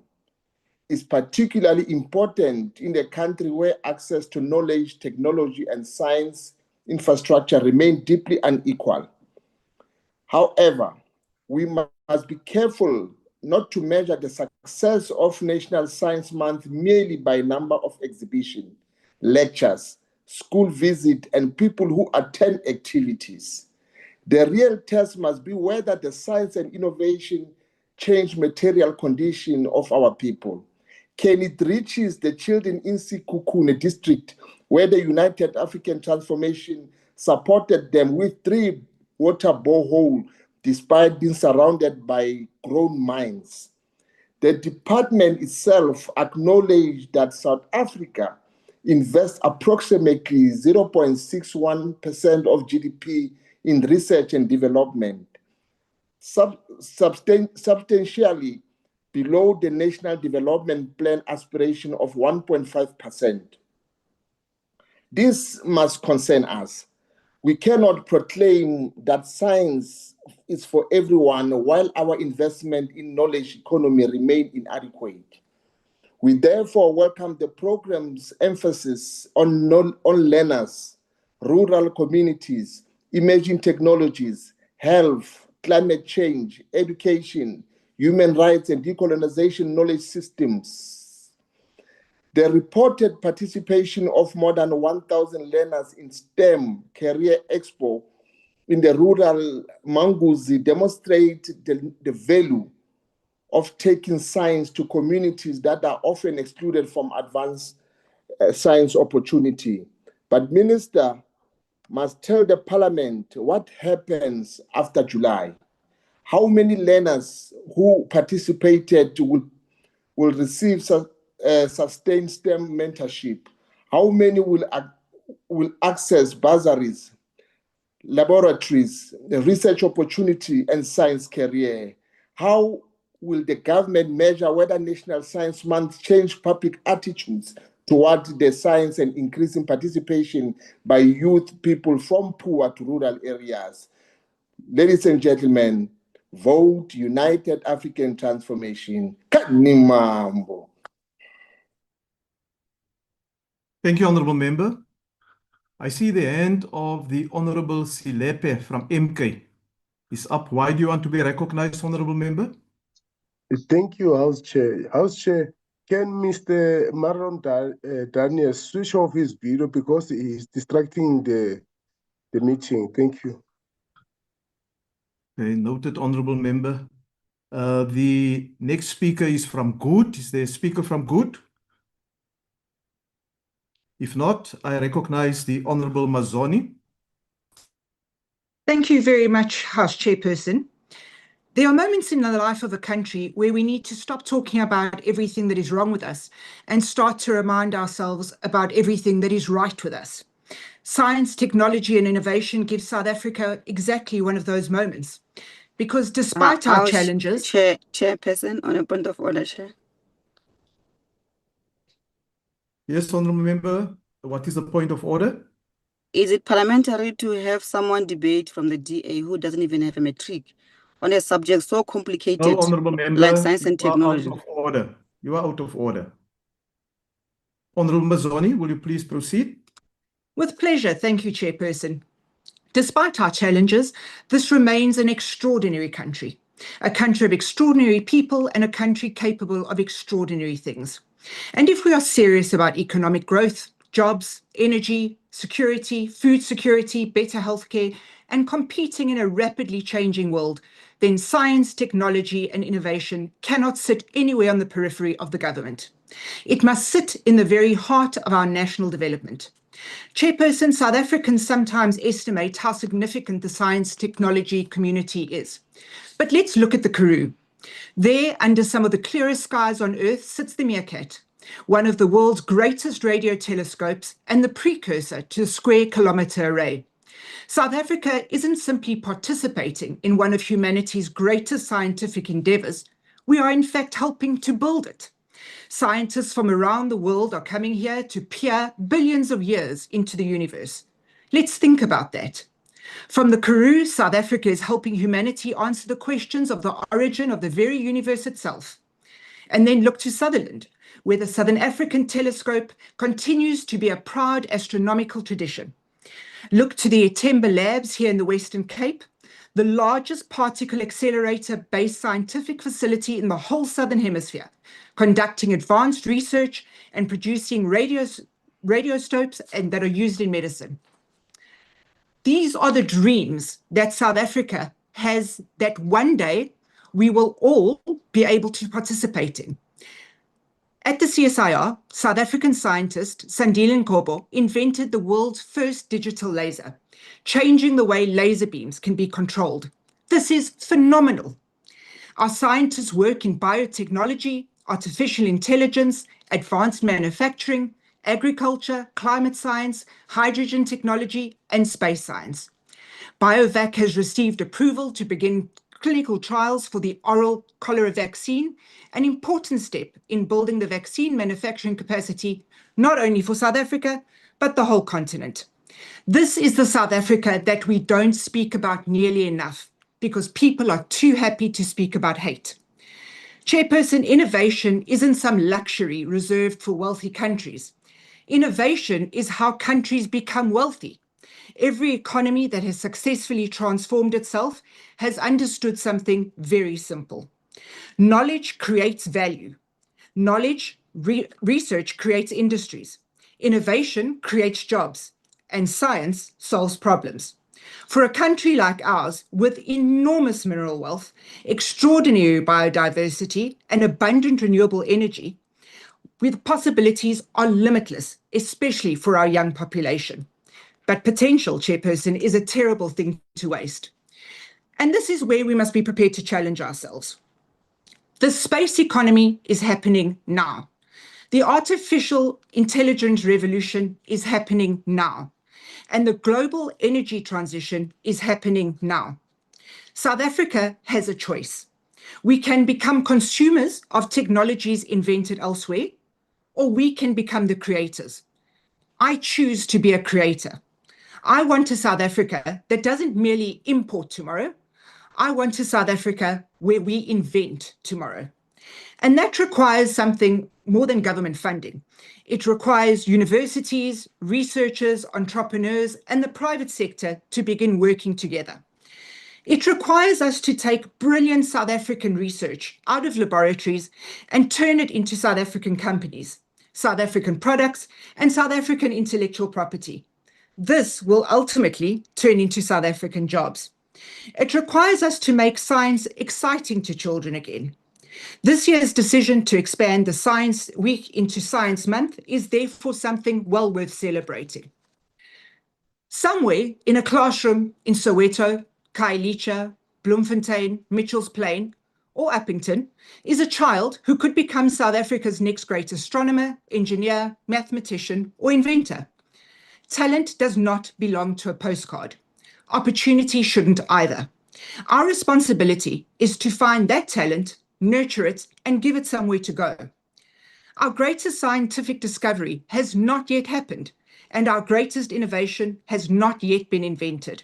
is particularly important in a country where access to knowledge, technology, and science infrastructure remain deeply unequal. However, we must be careful not to measure the success of National Science Month merely by number of exhibitions, lectures, school visits, and people who attend activities. The real test must be whether the science and innovation change material condition of our people. Can it reach the children in Sekhukhune district, where the United African Transformation supported them with 3 water boreholes despite being surrounded by grown mines? The department itself acknowledged that South Africa invests approximately 0.61% of GDP in research and development, substantially below the National Development Plan aspiration of 1.5%. This must concern us. We cannot proclaim that science is for everyone while our investment in knowledge economy remain inadequate. We therefore welcome the program's emphasis on learners, rural communities, emerging technologies, health, climate change, education, human rights, and decolonization knowledge systems. The reported participation of more than 1,000 learners in STEM Career Expo in the rural Manguzi demonstrate the value of taking science to communities that are often excluded from advanced science opportunity. But Minister must tell the Parliament what happens after July. How many learners who participated will receive sustained STEM mentorship? How many will access bursaries, laboratories, research opportunity, and science career? How will the government measure whether National Science Month change public attitudes toward the science and increasing participation by youth people from poor to rural areas? Ladies and gentlemen, vote United African Transformation. Kanimambo.
Thank you, Honorable Member. I see the hand of the Honorable Silepe from MK is up. Why do you want to be recognized, Honorable Member?
Thank you, House Chair. House Chair, can Mr. Maron Daniel switch off his video because he is distracting the meeting? Thank you.
Okay, noted, Honorable Member. The next speaker is from Good. Is there a speaker from Good? If not, I recognize the Honorable Mazoni.
Thank you very much, House Chairperson. There are moments in the life of a country where we need to stop talking about everything that is wrong with us and start to remind ourselves about everything that is right with us. Science, technology, and innovation give South Africa exactly one of those moments. Because despite our challenges...
Chairperson, on a point of order, Chair.
Yes, Honourable Member, what is the point of order?
Is it parliamentary to have someone debate from the DA who doesn't even have a matric on a subject so complicated
No, Honourable Member,
like science and
you are
technology?
out of order. You are out of order. Honourable Mazoni, will you please proceed?
With pleasure. Thank you, Chairperson. Despite our challenges, this remains an extraordinary country, a country of extraordinary people and a country capable of extraordinary things. And if we are serious about economic growth, jobs, energy, security, food security, better healthcare, and competing in a rapidly changing world, then science, technology, and innovation cannot sit anywhere on the periphery of the government. It must sit in the very heart of our national development. Chairperson, South Africans sometimes estimate how significant the science technology community is. But let's look at the Karoo. There, under some of the clearest skies on Earth, sits the meerkat, one of the world's greatest radio telescopes and the precursor to the Square Kilometre Array. South Africa isn't simply participating in one of humanity's greatest scientific endeavours. We are in fact helping to build it. Scientists from around the world are coming here to peer billions of years into the universe. Let's think about that. From the Karoo, South Africa is helping humanity answer the questions of the origin of the very universe itself. And then look to Sutherland, where the Southern African telescope continues to be a proud astronomical tradition. Look to the Etemba Labs here in the Western Cape, the largest particle accelerator-based scientific facility in the whole Southern Hemisphere, conducting advanced research and producing radioscopes that are used in medicine. These are the dreams that South Africa has that one day we will all be able to participate in. At the CSIR, South African scientist Sandile Nkobo invented the world's first digital laser, changing the way laser beams can be controlled. This is phenomenal. Our scientists work in biotechnology, artificial intelligence, advanced manufacturing, agriculture, climate science, hydrogen technology, and space science. BioVac has received approval to begin clinical trials for the oral cholera vaccine, an important step in building the vaccine manufacturing capacity, not only for South Africa, but the whole continent. This is the South Africa that we don't speak about nearly enough because people are too happy to speak about hate. Chairperson, innovation isn't some luxury reserved for wealthy countries. Innovation is how countries become wealthy. Every economy that has successfully transformed itself has understood something very simple. Knowledge creates value. Research creates industries. Innovation creates jobs. And science solves problems. For a country like ours, with enormous mineral wealth, extraordinary biodiversity, and abundant renewable energy, the possibilities are limitless, especially for our young population. But potential, Chairperson, is a terrible thing to waste. And this is where we must be prepared to challenge ourselves. The space economy is happening now. The artificial intelligence revolution is happening now. And the global energy transition is happening now. South Africa has a choice. We can become consumers of technologies invented elsewhere, or we can become the creators. I choose to be a creator. I want a South Africa that doesn't merely import tomorrow. I want a South Africa where we invent tomorrow. And that requires something more than government funding. It requires universities, researchers, entrepreneurs, and the private sector to begin working together. It requires us to take brilliant South African research out of laboratories and turn it into South African companies, South African products, and South African intellectual property. This will ultimately turn into South African jobs. It requires us to make science exciting to children again. This year's decision to expand the Science Week into Science Month is therefore something well worth celebrating. Somewhere in a classroom in Soweto, Khayelitsha, Bloemfontein, Mitchells Plain, or Uppington is a child who could become South Africa's next great astronomer, engineer, mathematician, or inventor. Talent does not belong to a postcard. Opportunity shouldn't either. Our responsibility is to find that talent, nurture it, and give it somewhere to go. Our greatest scientific discovery has not yet happened, and our greatest innovation has not yet been invented.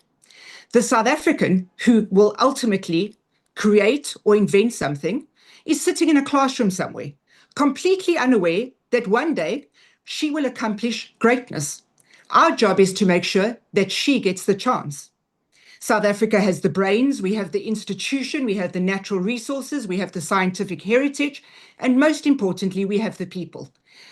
The South African who will ultimately create or invent something is sitting in a classroom somewhere, completely unaware that one day she will accomplish greatness. Our job is to make sure that she gets the chance. South Africa has the brains, we have the institution, we have the natural resources, we have the scientific heritage, and most importantly, we have the people.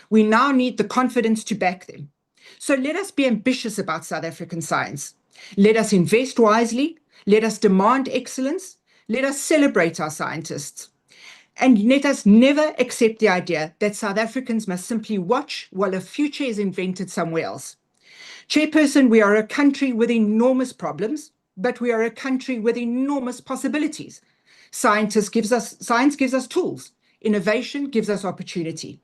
We now need the confidence to back them. So let us be ambitious about South African science. Let us invest wisely, let us demand excellence, let us celebrate our scientists. And let us never accept the idea that South Africans must simply watch while a future is invented somewhere else. Chairperson, we are a country with enormous problems, but we are a country with enormous possibilities. Science gives us tools. Innovation gives us opportunity.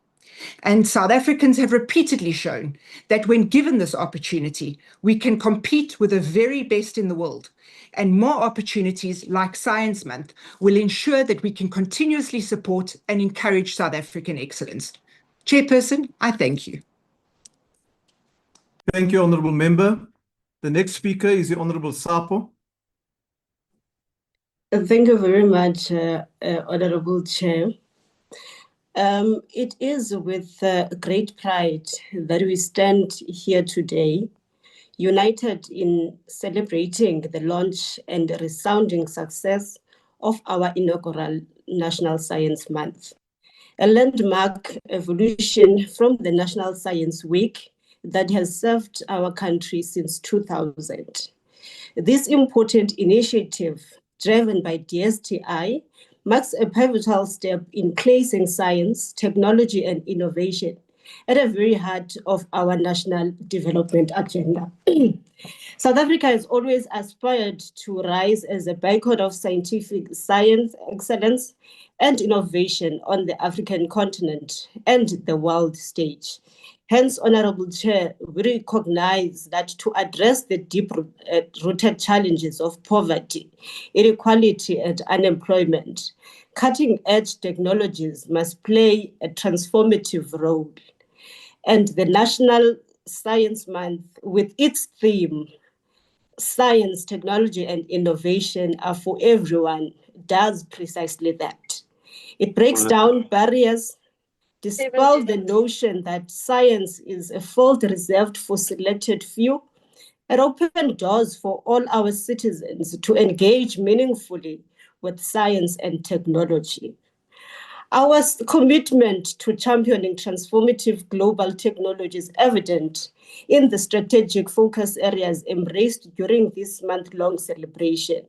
And South Africans have repeatedly shown that when given this opportunity, we can compete with the very best in the world. And more opportunities like Science Month will ensure that we can continuously support and encourage South African excellence. Chairperson, I thank you.
Thank you, Honourable Member. The next speaker is the Honourable Sapo.
Thank you very much, Honourable Chair. It is with great pride that we stand here today, united in celebrating the launch and resounding success of our inaugural National Science Month, a landmark evolution from the National Science Week that has served our country since 2000. This important initiative, driven by DSTI, marks a pivotal step in placing science, technology, and innovation at the very heart of our national development agenda. South Africa has always aspired to rise as a beacon of scientific science, excellence, and innovation on the African continent and the world stage. Hence, Honourable Chair, we recognize that to address the deep-rooted challenges of poverty, inequality, and unemployment, cutting-edge technologies must play a transformative role. And the National Science Month, with its theme, Science, Technology, and Innovation are for everyone, does precisely that. It breaks down barriers, dispel the notion that science is a field reserved for selected few, and open doors for all our citizens to engage meaningfully with science and technology. Our commitment to championing transformative global technology is evident in the strategic focus areas embraced during this month-long celebration.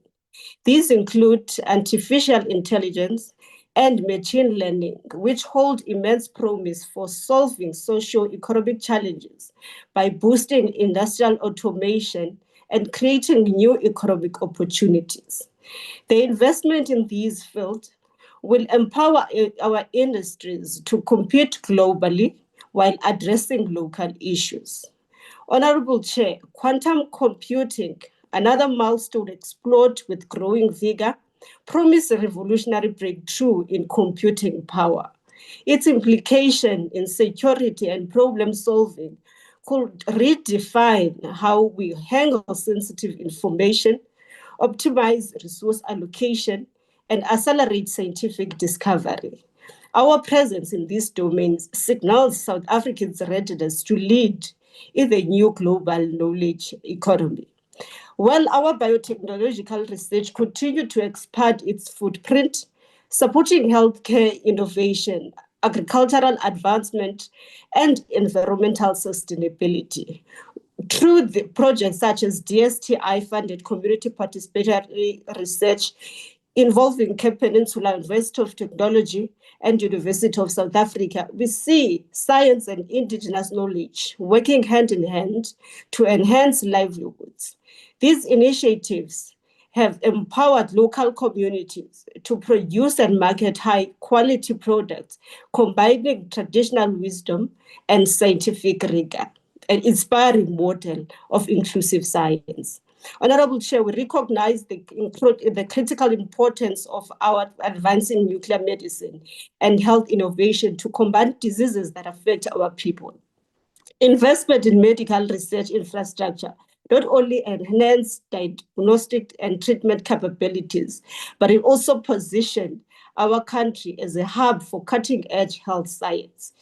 These include artificial intelligence and machine learning, which hold immense promise for solving socio-economic challenges by boosting industrial automation and creating new economic opportunities. The investment in these fields will empower our industries to compete globally while addressing local issues. Honourable Chair, quantum computing, another milestone explored with growing vigor, promise a revolutionary breakthrough in computing power. Its implication in security and problem solving could redefine how we handle sensitive information, optimize resource allocation, and accelerate scientific discovery. Our presence in these domains signals South Africans' readiness to lead in the new global knowledge economy. While our biotechnological research continues to expand its footprint, supporting healthcare innovation, agricultural advancement, and environmental sustainability. Through the projects such as DSTI-funded community participatory research involving Cape Peninsula University of Technology and University of South Africa, we see science and indigenous knowledge working hand in hand to enhance livelihoods. These initiatives have empowered local communities to produce and market high-quality products, combining traditional wisdom and scientific rigor. an inspiring model of inclusive science. Honorable Chair, we recognize the critical importance of our advancing nuclear medicine and health innovation to combat diseases that affect our people. Investment in medical research infrastructure not only enhance diagnostic and treatment capabilities, but it also positioned our country as a hub for cutting-edge health science.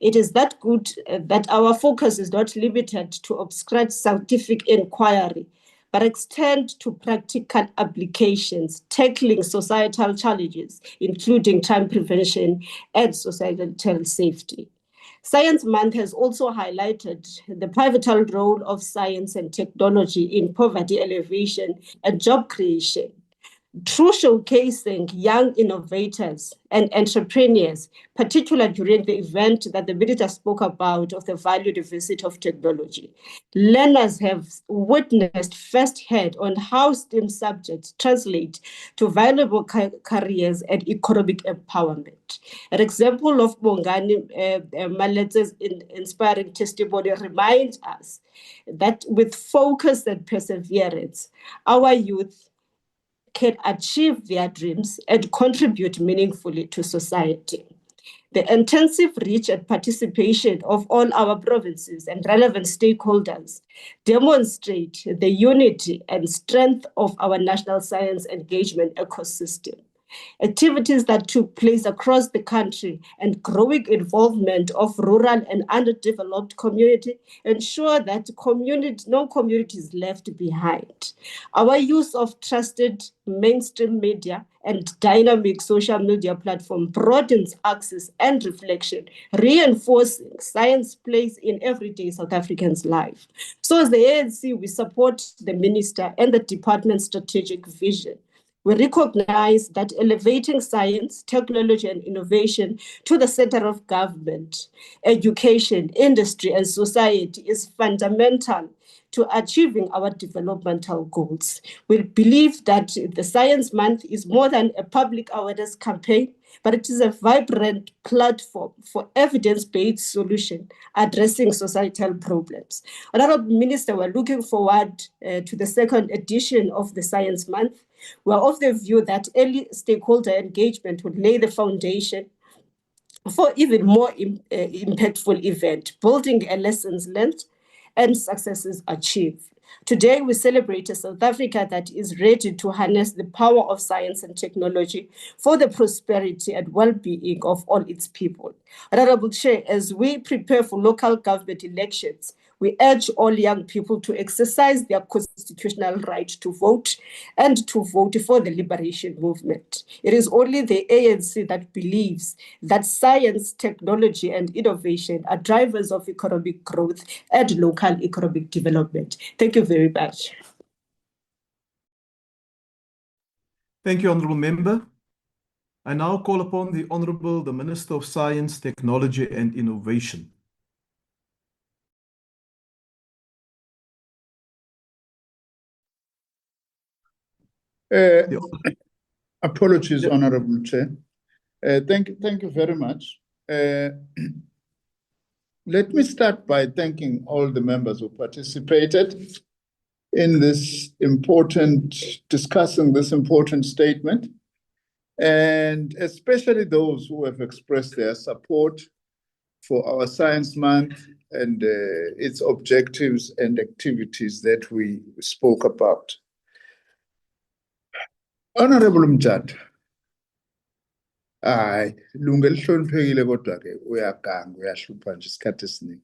It is that good that our focus is not limited to abstract scientific inquiry, but extend to practical applications, tackling societal challenges, including crime prevention and societal safety. Science Month has also highlighted the pivotal role of science and technology in poverty alleviation and job creation, through showcasing young innovators and entrepreneurs, particularly during the event that the minister spoke about of the value diversity of technology. Learners have witnessed firsthand on how STEM subjects translate to valuable careers and economic empowerment. An example of Bongani Maletse's inspiring testimony reminds us that with focus and perseverance, our youth can achieve their dreams and contribute meaningfully to society. The intensive reach and participation of all our provinces and relevant stakeholders demonstrate the unity and strength of our national science engagement ecosystem. Activities that took place across the country and growing involvement of rural and underdeveloped community ensure that no community is left behind. Our use of trusted mainstream media and dynamic social media platform broadens access and reflection, reinforcing science place in everyday South Africans' life. So as the ANC, we support the minister and the department's strategic vision. We recognize that elevating science, technology, and innovation to the center of government, education, industry, and society is fundamental to achieving our developmental goals. We believe that the Science Month is more than a public awareness campaign, but it is a vibrant platform for evidence-based solution addressing societal problems. Honorable Minister, we're looking forward to the second edition of the Science Month. We're of the view that early stakeholder engagement would lay the foundation for even more impactful event, building a lessons learned and successes achieved. Today, we celebrate a South Africa that is ready to harness the power of science and technology for the prosperity and well-being of all its people. Honorable Chair, as we prepare for local government elections, we urge all young people to exercise their constitutional right to vote and to vote for the liberation movement. It is only the ANC that believes that science, technology, and innovation are drivers of economic growth and local economic development. Thank you very much.
Thank you, Honourable Member. I now call upon the Minister of Science, Technology and Innovation.
Apologies, Honourable Chair. Thank you very much. Let me start by thanking all the members who participated in this discussing this important statement, and especially those who have expressed their support for our Science Month and its objectives and activities that we spoke about. Honorable Mjad, lunga lihloniphekile kodwa ke uyaganga uyahlupha nje isikhathi esiningi.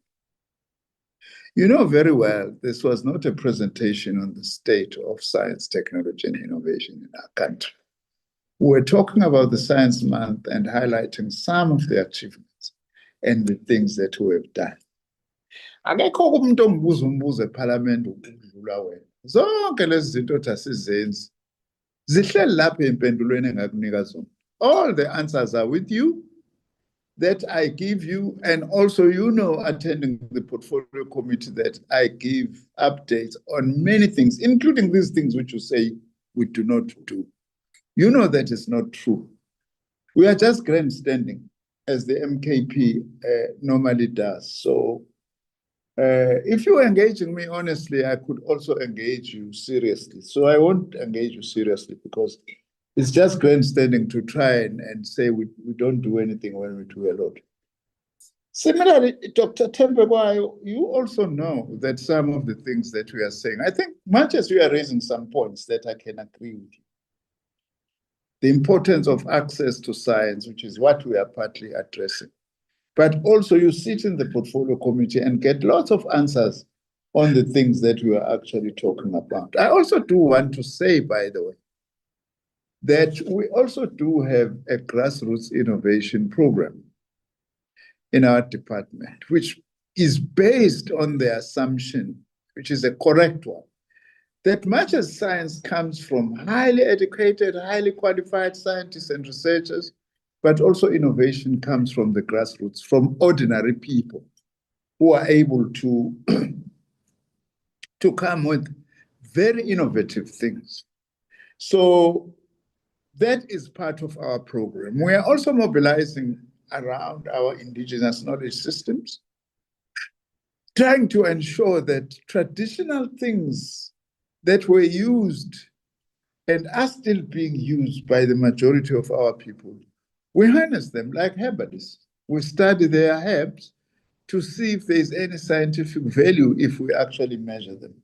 You know very well this was not a presentation on the state of science, technology and innovation in our country. We're talking about the Science Month and highlighting some of the achievements and the things that we have done. Akekho umuntu ombuza umbuzo eParliament ukudlula wena. Zonke lezi zinto thasizenzi zihleli lapha empendulweni engakunika zona. All the answers are with you that I give you, and also attending the portfolio committee that I give updates on many things, including these things which you say we do not do. You know that is not true. We are just grandstanding as the MKP normally does. So If you are engaging me honestly, I could also engage you seriously. So I won't engage you seriously because it's just grandstanding to try and say we don't do anything when we do a lot. Similarly, Dr. Tembekwayo, you also know that some of the things that we are saying, I think much as we are raising some points that I can agree with you. The importance of access to science, which is what we are partly addressing. But also you sit in the portfolio committee and get lots of answers on the things that we are actually talking about. I also do want to say, by the way, that we also do have a grassroots innovation program in our department, which is based on the assumption, which is a correct one, that much as science comes from highly educated, highly qualified scientists and researchers, but also innovation comes from the grassroots, from ordinary people who are able to, to come with very innovative things. So that is part of our program. We are also mobilizing around our indigenous knowledge systems, trying to ensure that traditional things that were used and are still being used by the majority of our people, we harness them like herbalists. We study their herbs to see if there is any scientific value if we actually measure them.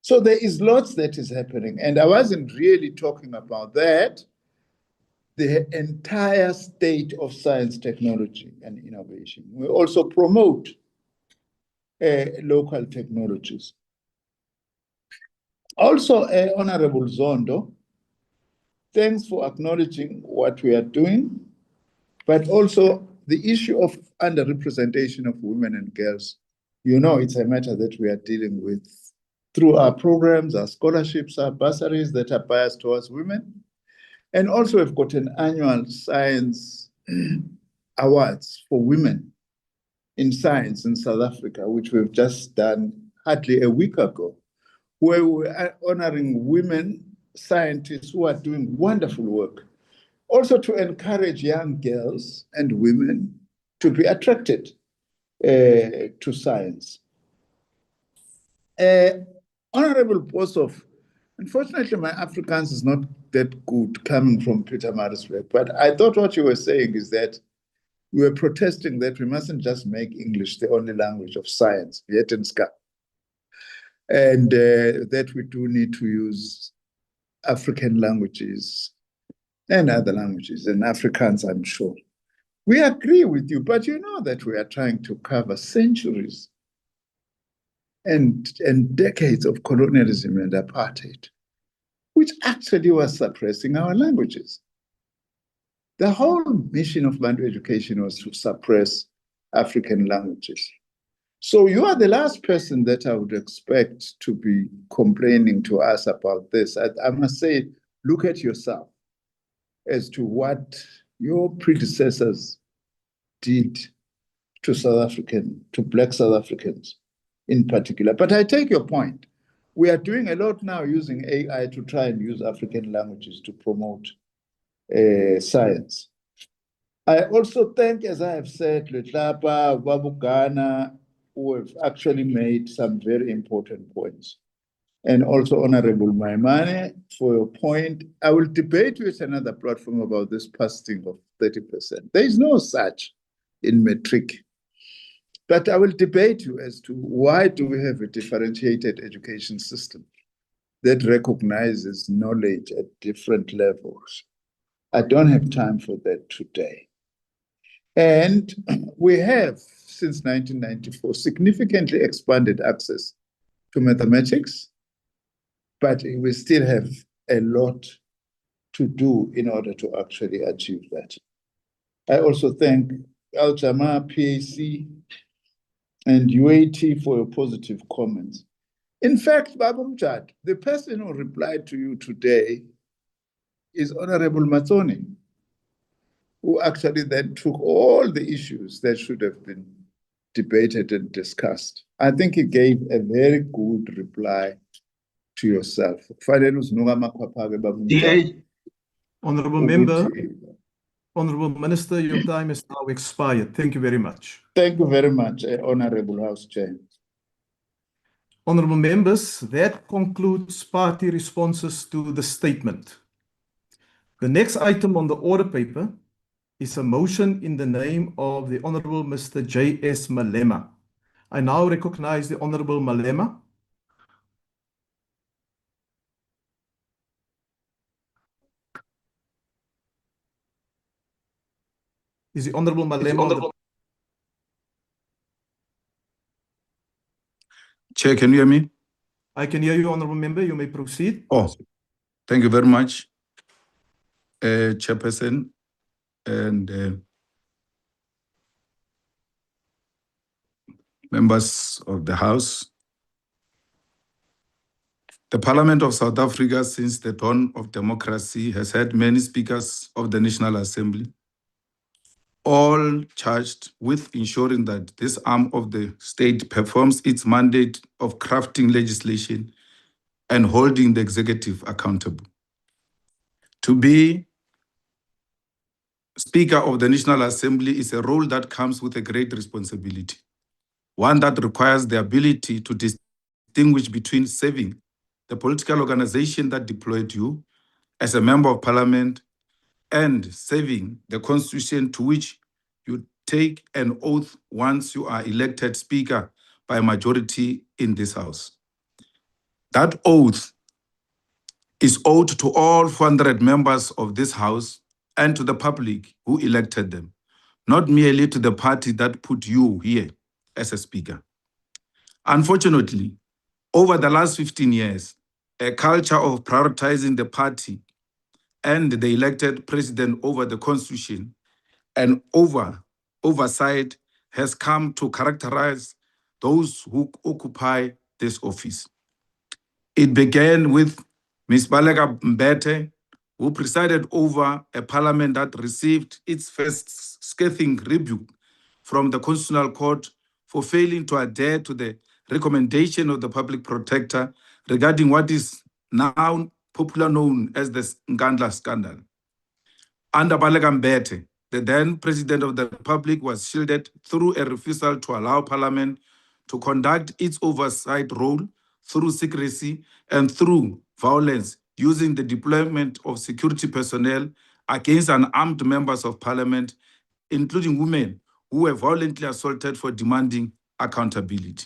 So there is lots that is happening. And I wasn't really talking about that, the entire state of science, technology, and innovation. We also promote local technologies. Also, Honorable Zondo, thanks for acknowledging what we are doing, but also the issue of underrepresentation of women and girls. You know, it's a matter that we are dealing with through our programs, our scholarships, our bursaries that are biased towards women. And also we've got an annual science awards for women in science in South Africa, which we've just done hardly a week ago, where we are honoring women scientists who are doing wonderful work. Also to encourage young girls and women to be attracted to science. Honorable Boshoff, unfortunately, my Afrikaans is not that good coming from Pietermaritzburg, but I thought what you were saying is that we were protesting that we mustn't just make English the only language of science, Wetenskap, and that we do need to use African languages and other languages, and Afrikaans, I'm sure. We agree with you, but you know that we are trying to cover centuries and decades of colonialism and apartheid, which actually was suppressing our languages. The whole mission of Bantu education was to suppress African languages. So you are the last person that I would expect to be complaining to us about this. I must say, look at yourself as to what your predecessors did to Black South Africans in particular. But I take your point. We are doing a lot now using AI to try and use African languages to promote science. I also thank, as I have said, Letlapa, Babugana, who have actually made some very important points. And also Honorable Maimane, for your point. I will debate with another platform about this passing of 30%. There is no such in metric. But I will debate you as to why do we have a differentiated education system that recognizes knowledge at different levels. I don't have time for that today. And we have, since 1994, significantly expanded access to mathematics, but we still have a lot to do in order to actually achieve that. I also thank Al-Jama, PAC, and UAT for your positive comments. In fact, Babu Mjad, the person who replied to you today is Honorable Matsoni, who actually then took all the issues that should have been debated and discussed. I think he gave a very good reply to yourself.
Honorable Member, Honorable Minister, your time is now expired. Thank you very much.
Thank you very much, Honorable House Chair.
Honorable members, that concludes party responses to the statement. The next item on the order paper is a motion in the name of the Honorable Mr. J.S. Malema. I now recognize the Honorable Malema. Is the Honorable Malema?
Chair, can you hear me?
I can hear you, Honorable Member. You may proceed.
Oh, thank you very much, Chairperson, and members of the House. The Parliament of South Africa, since the dawn of democracy, has had many speakers of the National Assembly, all charged with ensuring that this arm of the state performs its mandate of crafting legislation and holding the executive accountable. To be Speaker of the National Assembly is a role that comes with a great responsibility, one that requires the ability to distinguish between serving the political organization that deployed you as a member of parliament and serving the constitution to which you take an oath once you are elected speaker by a majority in this house. That oath is owed to all 400 members of this house and to the public who elected them, not merely to the party that put you here as a speaker. Unfortunately, over the last 15 years, a culture of prioritizing the party and the elected president over the constitution and oversight has come to characterize those who occupy this office. It began with Ms. Baleka Mbete, who presided over a parliament that received its first scathing rebuke from the Constitutional Court for failing to adhere to the recommendation of the public protector regarding what is now popularly known as the Ngandla scandal. Under Baleka Mbete, the then President of the Republic was shielded through a refusal to allow Parliament to conduct its oversight role through secrecy and through violence, using the deployment of security personnel against unarmed members of Parliament, including women who were violently assaulted for demanding accountability.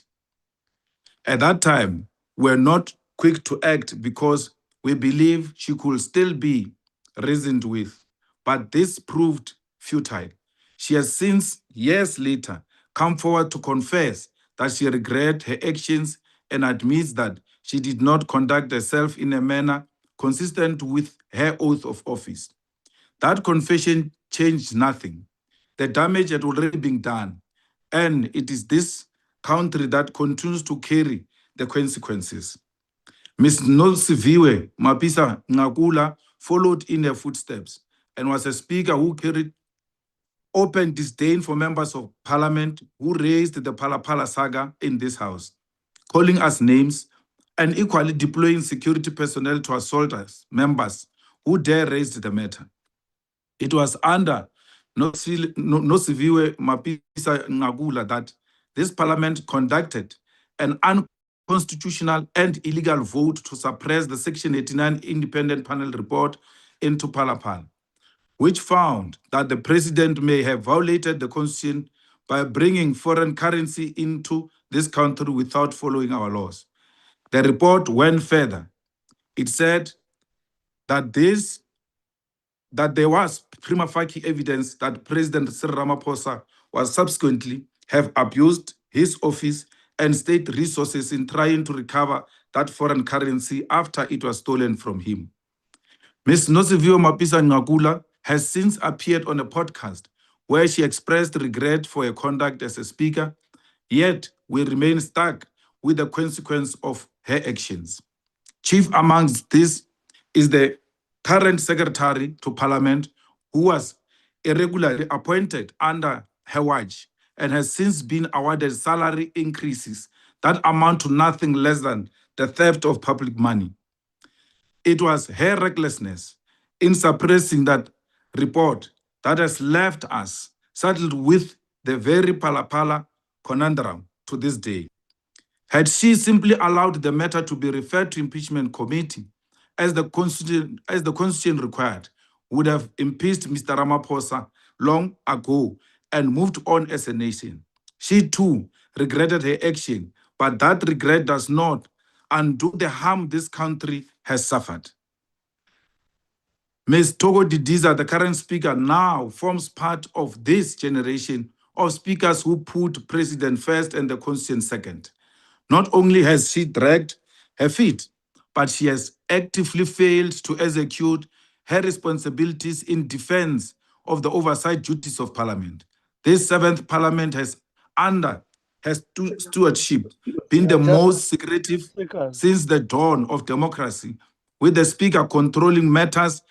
At that time, we were not quick to act because we believe she could still be reasoned with, but this proved futile. She has since, years later, come forward to confess that she regrets her actions and admits that she did not conduct herself in a manner consistent with her oath of office. That confession changed nothing. The damage had already been done, and it is this country that continues to carry the consequences. Ms. Nosiviwe Mapisa Ngakula followed in her footsteps and was a speaker who carried open disdain for members of parliament who raised the Phala saga in this house, calling us names and equally deploying security personnel to assault us, members who dare raise the matter. It was under Nosiviwe Mapisa Ngakula that this parliament conducted an unconstitutional and illegal vote to suppress the Section 89 independent panel report into Phala, which found that the president may have violated the constitution by bringing foreign currency into this country without following our laws. The report went further. It said that there was prima facie evidence that President Cyril Ramaphosa was subsequently have abused his office and state resources in trying to recover that foreign currency after it was stolen from him. Ms. Nosiviwe Mapisa Ngakula has since appeared on a podcast where she expressed regret for her conduct as a speaker, yet we remain stuck with the consequence of her actions. Chief amongst this is the current Secretary to Parliament, who was irregularly appointed under her watch and has since been awarded salary increases that amount to nothing less than the theft of public money. It was her recklessness in suppressing that report that has left us saddled with the very Phala conundrum to this day. Had she simply allowed the matter to be referred to impeachment committee, as the constitution required, would have impeached Mr. Ramaphosa long ago and moved on as a nation. She too regretted her action, but that regret does not undo the harm this country has suffered. Ms. Togo Didiza, the current speaker, now forms part of this generation of speakers who put president first and the constitution second. Not only has she dragged her feet, but she has actively failed to execute her responsibilities in defense of the oversight duties of Parliament. This seventh Parliament has, under her stewardship, been the most secretive since the dawn of democracy, with the Speaker controlling matters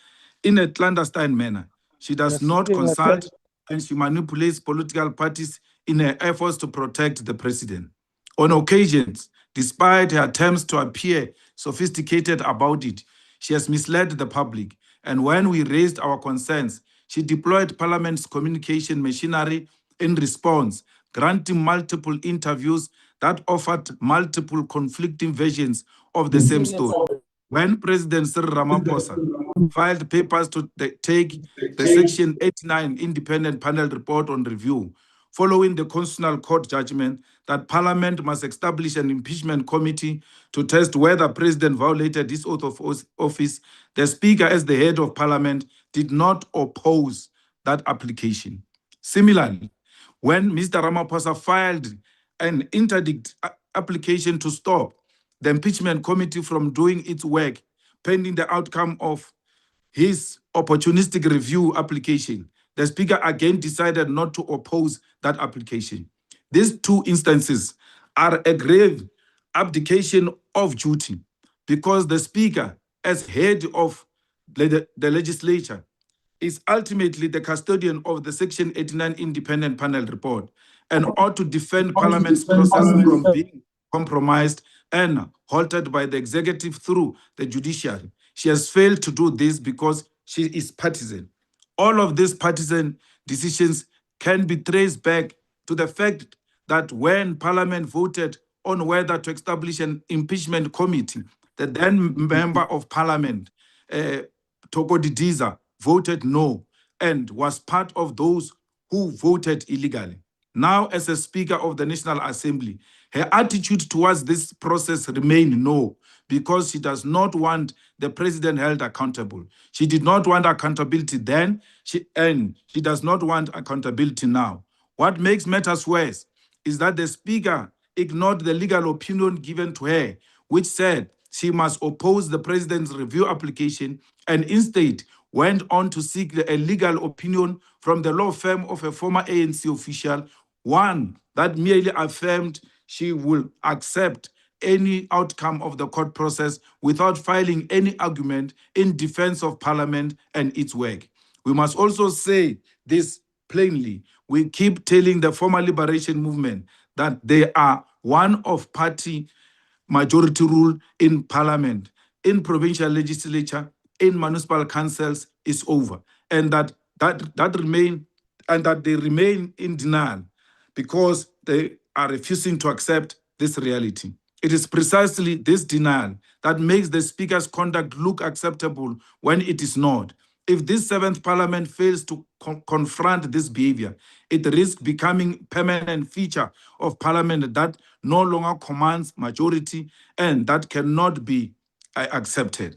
in a clandestine manner. She does not consult and she manipulates political parties in her efforts to protect the president. On occasions, despite her attempts to appear sophisticated about it, she has misled the public. And when we raised our concerns, she deployed Parliament's communication machinery in response, granting multiple interviews that offered multiple conflicting versions of the same story. When President Cyril Ramaphosa filed papers to take the Section 89 Independent Panel Report on review, following the Constitutional Court judgment that Parliament must establish an impeachment committee to test whether President violated his oath of office, the Speaker, as the head of Parliament, did not oppose that application. Similarly, when Mr. Ramaphosa filed an interdict application to stop the impeachment committee from doing its work pending the outcome of his opportunistic review application, the Speaker again decided not to oppose that application. These two instances are a grave abdication of duty because the Speaker, as head of the legislature, is ultimately the custodian of the Section 89 Independent Panel Report and ought to defend Parliament's process from being compromised and halted by the executive through the judiciary. She has failed to do this because she is partisan. All of these partisan decisions can be traced back to the fact that when Parliament voted on whether to establish an impeachment committee, the then Member of Parliament, Togo Didiza, voted no and was part of those who voted illegally. Now, as a Speaker of the National Assembly, her attitude towards this process remains no, because she does not want the president held accountable. She did not want accountability then, and she does not want accountability now. What makes matters worse is that the Speaker ignored the legal opinion given to her, which said she must oppose the president's review application and instead went on to seek a legal opinion from the law firm of a former ANC official, one that merely affirmed she will accept any outcome of the court process without filing any argument in defense of Parliament and its work. We must also say this plainly. We keep telling the former liberation movement that they are one of party majority rule in Parliament, in provincial legislature, in municipal councils is over, and that they remain in denial because they are refusing to accept this reality. It is precisely this denial that makes the Speaker's conduct look acceptable when it is not. If this seventh Parliament fails to confront this behavior, it risks becoming a permanent feature of Parliament that no longer commands majority and that cannot be accepted.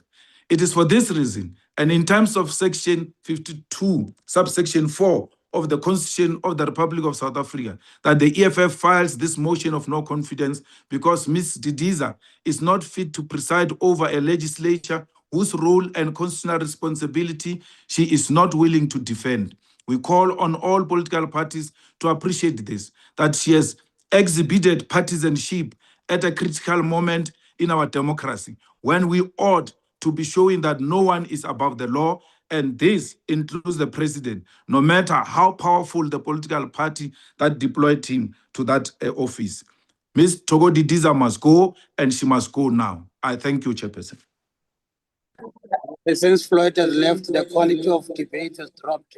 It is for this reason, and in terms of Section 52, subsection 4 of the Constitution of the Republic of South Africa, that the EFF files this motion of no confidence because Ms. Didiza is not fit to preside over a legislature whose role and constitutional responsibility she is not willing to defend. We call on all political parties to appreciate this, that she has exhibited partisanship at a critical moment in our democracy, when we ought to be showing that no one is above the law, and this includes the president, no matter how powerful the political party that deployed him to that office. Ms. Togo Didiza must go, and she must go now. I thank you, Chairperson.
Since Floyd has left, the quality of debate has dropped.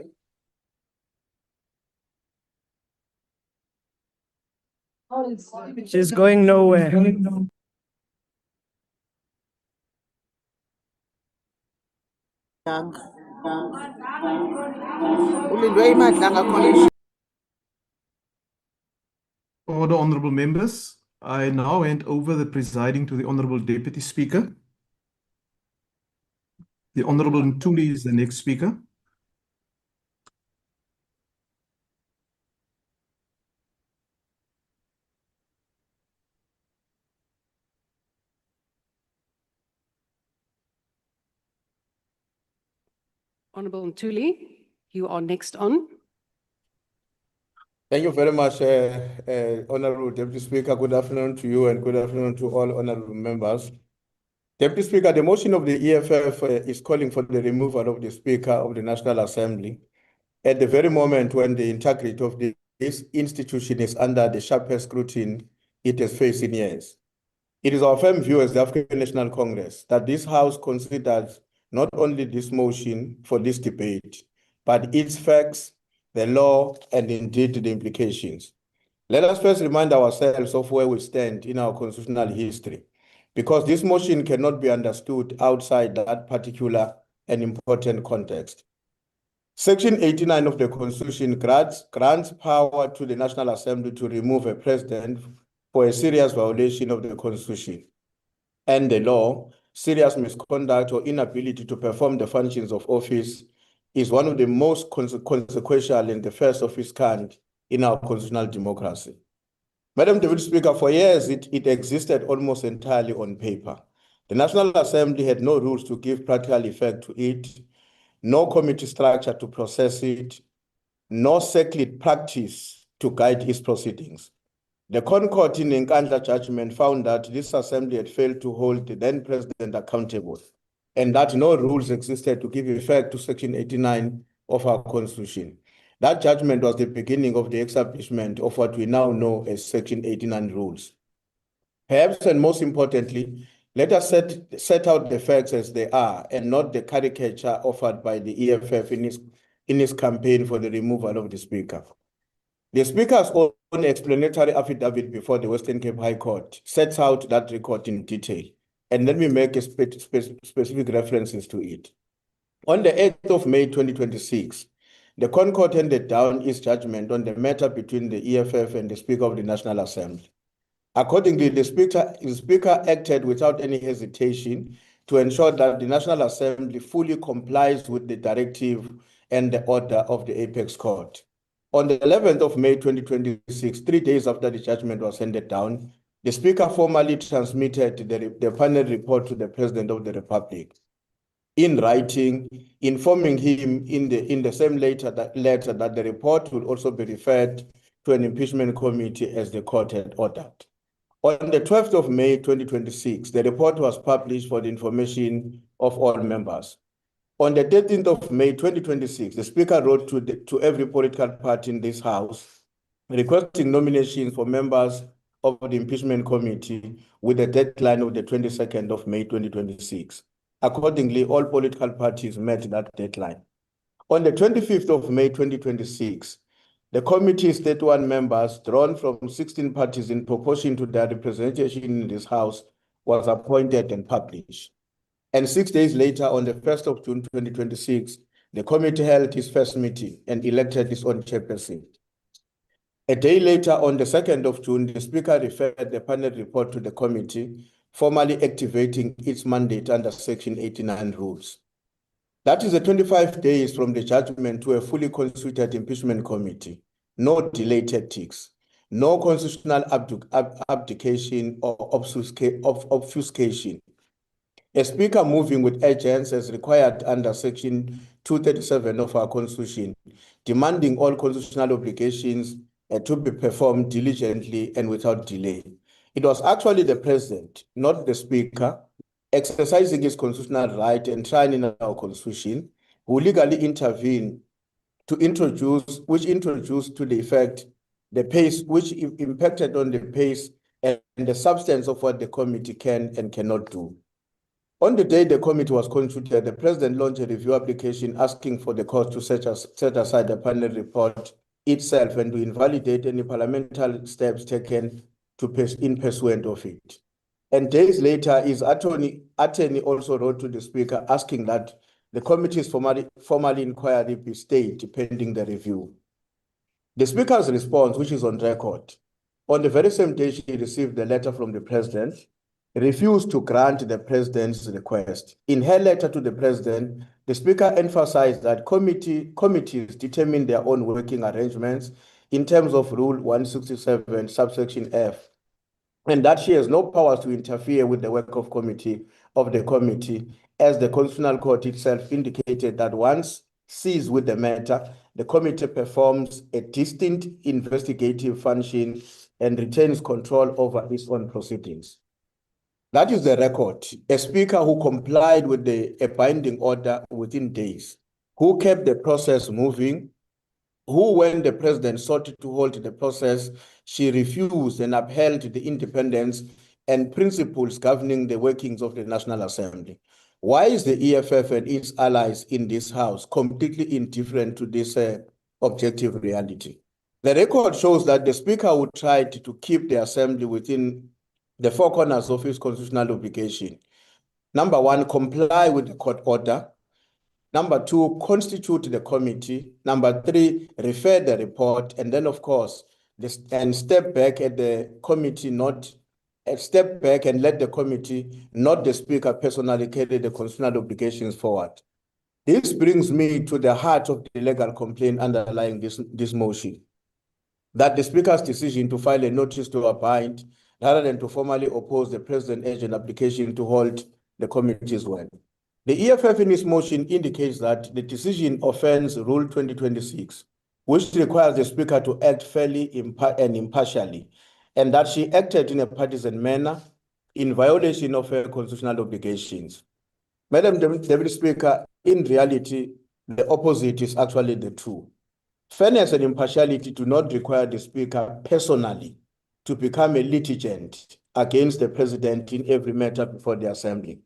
She's going nowhere.
Order, honorable members. I now hand over the presiding to the Honorable Deputy Speaker. The Honorable Ntuli is the next speaker.
Honorable Ntuli, you are next on.
Thank you very much, Honorable Deputy Speaker. Good afternoon to you and good afternoon to all honorable members. Deputy Speaker, the motion of the EFF is calling for the removal of the Speaker of the National Assembly at the very moment when the integrity of this institution is under the sharpest scrutiny it has faced in years. It is our firm view as the African National Congress that this House considers not only this motion for this debate, but its facts, the law, and indeed the implications. Let us first remind ourselves of where we stand in our constitutional history, because this motion cannot be understood outside that particular and important context. Section 89 of the Constitution grants power to the National Assembly to remove a president for a serious violation of the Constitution and the law. Serious misconduct or inability to perform the functions of office is one of the most consequential and the first of its kind in our constitutional democracy. Madam Deputy Speaker, for years it existed almost entirely on paper. The National Assembly had no rules to give practical effect to it, no committee structure to process it, no circuit practice to guide its proceedings. The Concord in Nkandla judgment found that this assembly had failed to hold the then president accountable and that no rules existed to give effect to Section 89 of our Constitution. That judgment was the beginning of the establishment of what we now know as Section 89 rules. Perhaps and most importantly, let us set out the facts as they are and not the caricature offered by the EFF in its campaign for the removal of the Speaker. The Speaker's own explanatory affidavit before the Western Cape High Court sets out that record in detail, and let me make a specific references to it. On the 8th of May 2026, the Concord handed down its judgment on the matter between the EFF and the Speaker of the National Assembly. Accordingly, the Speaker acted without any hesitation to ensure that the National Assembly fully complies with the directive and the order of the Apex Court. On the 11th of May 2026, 3 days after the judgment was handed down, the Speaker formally transmitted the panel report to the President of the Republic in writing, informing him in the same letter that the report will also be referred to an impeachment committee as the court had ordered. On the 12th of May 2026, the report was published for the information of all members. On the 13th of May 2026, the Speaker wrote to every political party in this House requesting nominations for members of the impeachment committee with a deadline of the 22nd of May 2026. Accordingly, all political parties met that deadline. On the 25th of May 2026, the committee's 31 members, drawn from 16 parties in proportion to their representation in this House, was appointed and published. And 6 days later, on the 1st of June 2026, the committee held its first meeting and elected its own chairperson. A day later, on the 2nd of June, the Speaker referred the panel report to the committee, formally activating its mandate under Section 89 rules. That is 25 days from the judgment to a fully constituted impeachment committee. No delay tactics, no constitutional abdication or obfuscation. A Speaker moving with urgency as required under Section 237 of our Constitution, demanding all constitutional obligations to be performed diligently and without delay. It was actually the President, not the Speaker, exercising his constitutional right and enshrined in our Constitution, who legally intervened which introduced to the effect the pace, which impacted on the pace and the substance of what the committee can and cannot do. On the day the committee was constituted, the President launched a review application asking for the court to set aside the panel report itself and to invalidate any parliamentary steps taken in pursuant of it. And days later, his attorney also wrote to the Speaker asking that the committee's formal inquiry be stayed pending the review. The Speaker's response, which is on record, on the very same day she received the letter from the President, refused to grant the President's request. In her letter to the President, the Speaker emphasized that committees determine their own working arrangements in terms of Rule 167, subsection F, and that she has no powers to interfere with the work of the committee, as the Constitutional Court itself indicated that once seized with the matter, the committee performs a distinct investigative function and retains control over its own proceedings. That is the record. A Speaker who complied with a binding order within days, who kept the process moving, who, when the President sought to halt the process, she refused and upheld the independence and principles governing the workings of the National Assembly. Why is the EFF and its allies in this House completely indifferent to this objective reality? The record shows that the Speaker would try to keep the Assembly within the four corners of his constitutional obligation. Number one, comply with the court order. Number two, constitute the committee. Number three, refer the report. And then, of course, step back and let the committee, not the Speaker, personally carry the constitutional obligations forward. This brings me to the heart of the legal complaint underlying this motion, that the Speaker's decision to file a notice to abide rather than to formally oppose the President's urgent application to halt the committee's work. The EFF in its motion indicates that the decision offends Rule 2026, which requires the Speaker to act fairly and impartially, and that she acted in a partisan manner in violation of her constitutional obligations. Madam Deputy Speaker, in reality, the opposite is actually the truth. Fairness and impartiality do not require the Speaker personally to become a litigant against the President in every matter before the Assembly.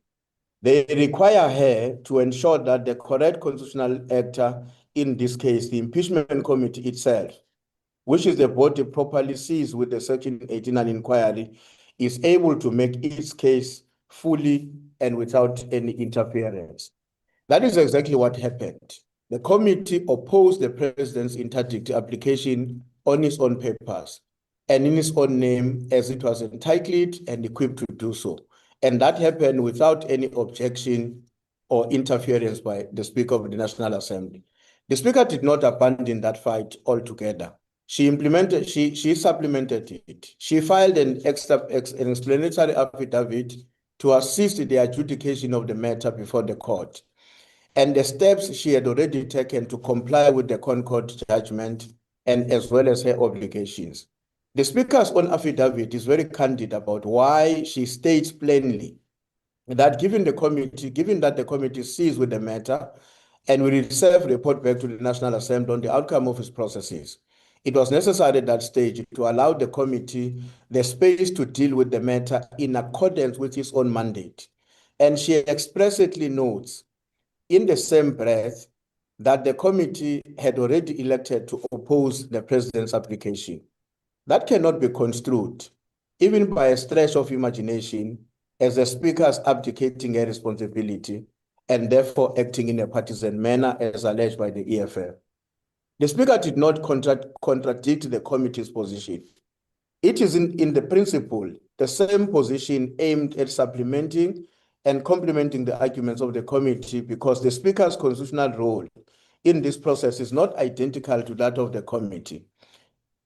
They require her to ensure that the correct constitutional actor, in this case, the impeachment committee itself, which is the body properly seized with the Section 89 inquiry, is able to make its case fully and without any interference. That is exactly what happened. The committee opposed the President's interdict application on its own papers and in its own name, as it was entitled and equipped to do so. And that happened without any objection or interference by the Speaker of the National Assembly. The Speaker did not abandon that fight altogether. She supplemented it. She filed an explanatory affidavit to assist the adjudication of the matter before the court, and the steps she had already taken to comply with the Concord judgment and as well as her obligations. The Speaker's own affidavit is very candid about why she states plainly that given that the committee sees with the matter and will itself report back to the National Assembly on the outcome of its processes, it was necessary at that stage to allow the committee the space to deal with the matter in accordance with its own mandate. And she expressly notes in the same breath that the committee had already elected to oppose the President's application. That cannot be construed, even by a stretch of imagination, as the Speaker's abdicating her responsibility and therefore acting in a partisan manner as alleged by the EFF. The Speaker did not contradict the committee's position. It is in the principle the same position aimed at supplementing and complementing the arguments of the committee, because the Speaker's constitutional role in this process is not identical to that of the committee,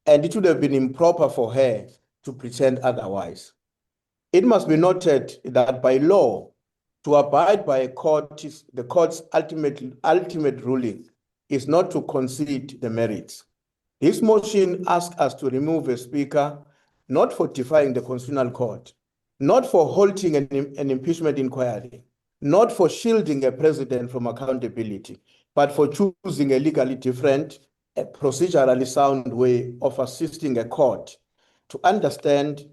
and it would have been improper for her to pretend otherwise. It must be noted that by law, to abide by the court's ultimate ruling is not to concede the merits. This motion asks us to remove a Speaker not for defying the Constitutional Court, not for halting an impeachment inquiry, not for shielding a president from accountability, but for choosing a legally different, a procedurally sound way of assisting a court to understand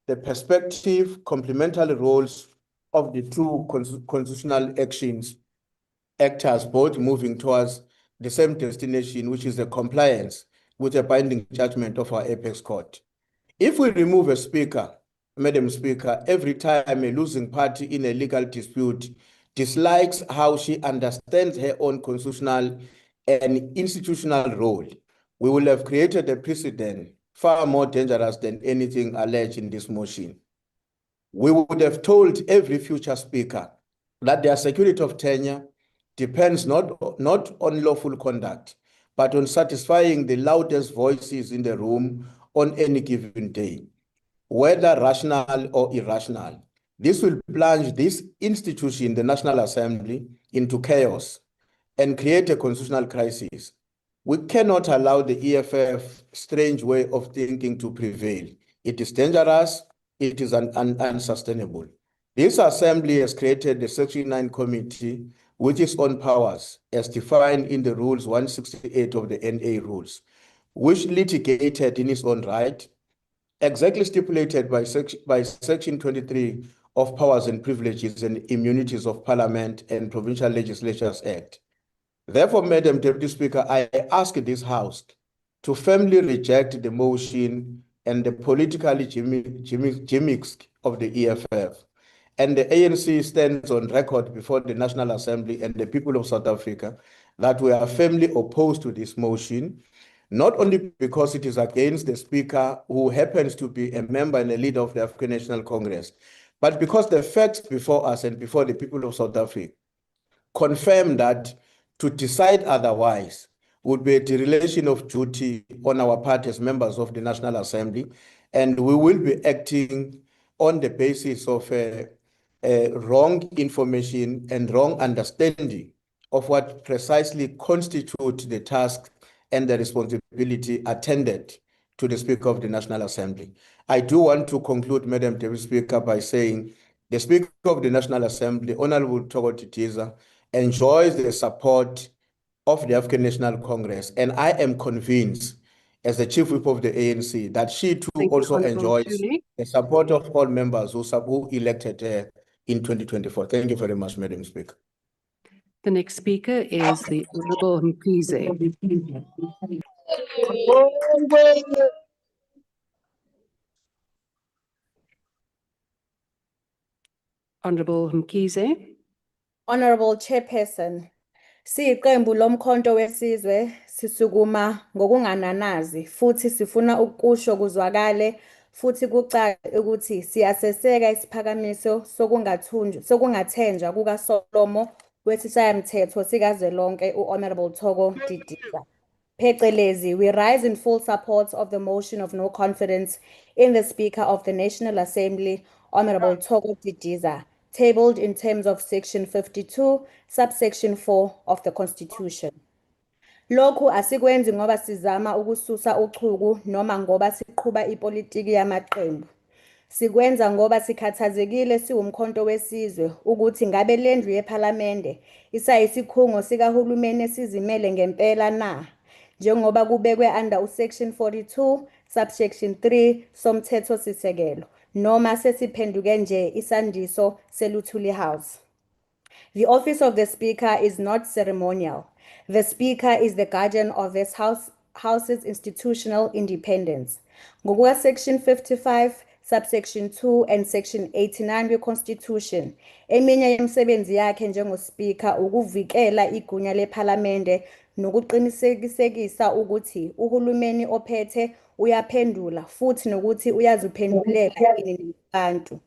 the perspective, complementary roles of the two constitutional actors, both moving towards the same destination, which is the compliance with a binding judgment of our apex court. If we remove a speaker, Madam Speaker, every time a losing party in a legal dispute dislikes how she understands her own constitutional and institutional role, we will have created a precedent far more dangerous than anything alleged in this motion. We would have told every future speaker that their security of tenure depends not on lawful conduct, but on satisfying the loudest voices in the room on any given day, whether rational or irrational. This will plunge this institution, the National Assembly, into chaos and create a constitutional crisis. We cannot allow the EFF strange way of thinking to prevail. It is dangerous, it is unsustainable. This assembly has created the Section 9 committee with its own powers as defined in the rules 168 of the NA rules, which litigated in its own right, exactly stipulated by Section 23 of Powers and Privileges and Immunities of Parliament and Provincial Legislatures Act. Therefore, Madam Deputy Speaker, I ask this House to firmly reject the motion and the politically gimmicks of the EFF. And the ANC stands on record before the National Assembly and the people of South Africa that we are firmly opposed to this motion, not only because it is against the Speaker, who happens to be a member and a leader of the African National Congress, but because the facts before us and before the people of South Africa confirm that to decide otherwise would be a dereliction of duty on our part as members of the National Assembly, and we will be acting on the basis of wrong information and wrong understanding of what precisely constitutes the task and the responsibility attended to the Speaker of the National Assembly. I do want to conclude, Madam Deputy Speaker, by saying the Speaker of the National Assembly, Honorable Thoko Didiza, enjoys the support of the African National Congress, and I am convinced, as the Chief Whip of the ANC, that she too also enjoys the support of all members who elected her in 2024. Thank you very much, Madam Speaker.
The next speaker is the Honorable Mkhize. Honorable Mkhize.
Honorable Chairperson, siyiqembu lomkhonto wesizwe sisukuma ngokungananazi futhi sifuna ukusho kuzwakale futhi kucace ukuthi siyaseseka isiphakamiso sokungathenjwa kukaSolomo wesishayamthetho sikazwelonke u-Honorable Thoko Didiza. Phecelezi, we rise in full support of the motion of no confidence in the Speaker of the National Assembly, Honorable Thoko Didiza, tabled in terms of Section 52, subsection 4 of the Constitution. Lokhu asikwenzi ngoba sizama ukususa uchuku noma ngoba siqhuba ipolitiki yamaqembu. Sikwenza ngoba sikhathazekile siwumkhonto wesizwe ukuthi ngabe lendlu yePhalamende isayisikhungo sikahulumeni esizimele ngempela na, njengoba kubekwe under Section 42, subsection 3 somthetho sisekelo, noma sesiphenduke nje isandiso seLuthuli House. The office of the Speaker is not ceremonial. The Speaker is the guardian of this House's institutional independence. Ngokuka Section 55, subsection 2 and Section 89 kwe-Constitution, eminye yemisebenzi yakhe njengoSpeaker ukuvikela igunya lePhalamende nokuqinisekisa ukuthi uhulumeni ophethe uyaphendula futhi nokuthi uyaziphendulela iningi labantu.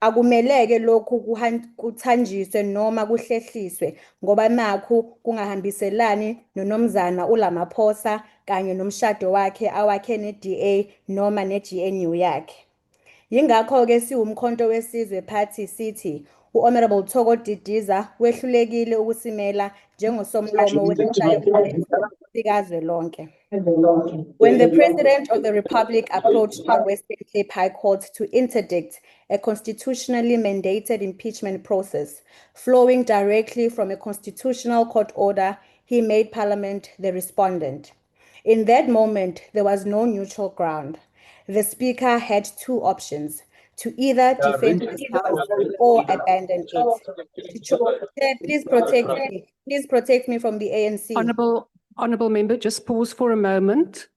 Akumeleke lokhu kuthanjiswe noma kuhlehliswe ngoba nakhu kungahambiselani noNomzana uLamaphosa kanye nomshado wakhe awakhe ne-DA noma ne-GNU yakhe. Yingakho-ke siwumkhonto wesizwe party sithi u-Honorable Thoko Didiza wehlulekile ukusimela njengosomlomo wesishayamthetho sikazwelonke. When the President of the Republic approached the Western Cape High Court to interdict a constitutionally mandated impeachment process flowing directly from a constitutional court order, he made Parliament the respondent. In that moment, there was no neutral ground. The Speaker had two options: to either defend his house or abandon it. Please protect me. Please protect me from the ANC.
Honorable Honourable Member, just pause for a moment.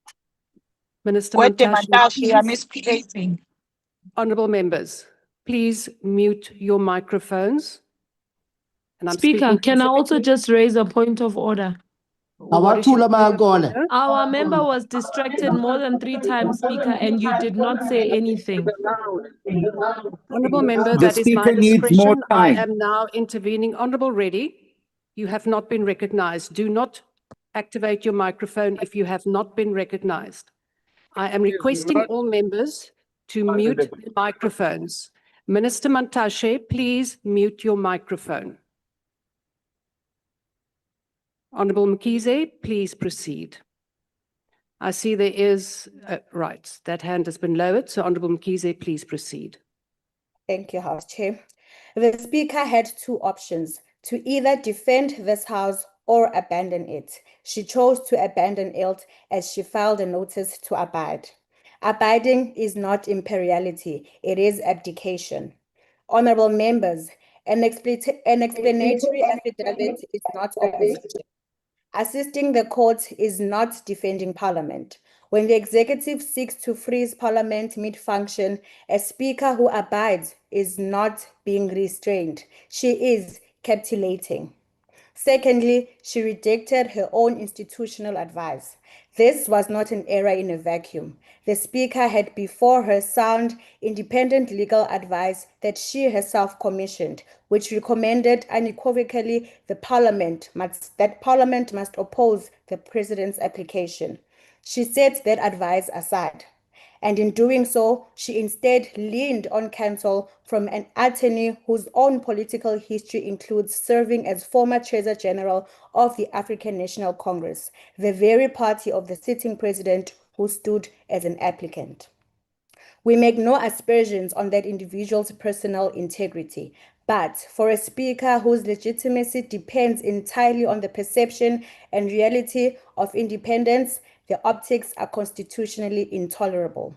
Minister
Kwete
Mantashe,
Mantashe, I'm
please.
misbehaving.
Honourable members, please mute your microphones. And I'm
Speaker,
speaking
can I also
specifically-
just raise a point of order?
What is your point of order?
Our member was distracted more than 3 times, Speaker, and you did not say anything.
Honourable Member,
The
that is my
Speaker needs more
discretion. I
time.
am now intervening. Honourable Reddy, you have not been recognised. Do not activate your microphone if you have not been recognised. I am requesting all members to mute their microphones. Minister Mantashe, please mute your microphone. Honourable Mkhize, please proceed. I see there is, right, that hand has been lowered. So Honourable Mkhize, please proceed.
Thank you, House Chair. The Speaker had 2 options: to either defend this House or abandon it. She chose to abandon it as she filed a notice to abide. Abiding is not imperiality, it is abdication. Honourable members, an explanatory affidavit is not opposition. Assisting the court is not defending Parliament. When the executive seeks to freeze Parliament mid-function, a speaker who abides is not being restrained. She is capitulating. Secondly, she rejected her own institutional advice. This was not an error in a vacuum. The Speaker had before her sound, independent legal advice that she herself commissioned, which recommended unequivocally that Parliament must oppose the President's application. She set that advice aside. And in doing so, she instead leaned on counsel from an attorney whose own political history includes serving as former Treasurer General of the African National Congress, the very party of the sitting president who stood as an applicant. We make no aspersions on that individual's personal integrity, but for a speaker whose legitimacy depends entirely on the perception and reality of independence, the optics are constitutionally intolerable.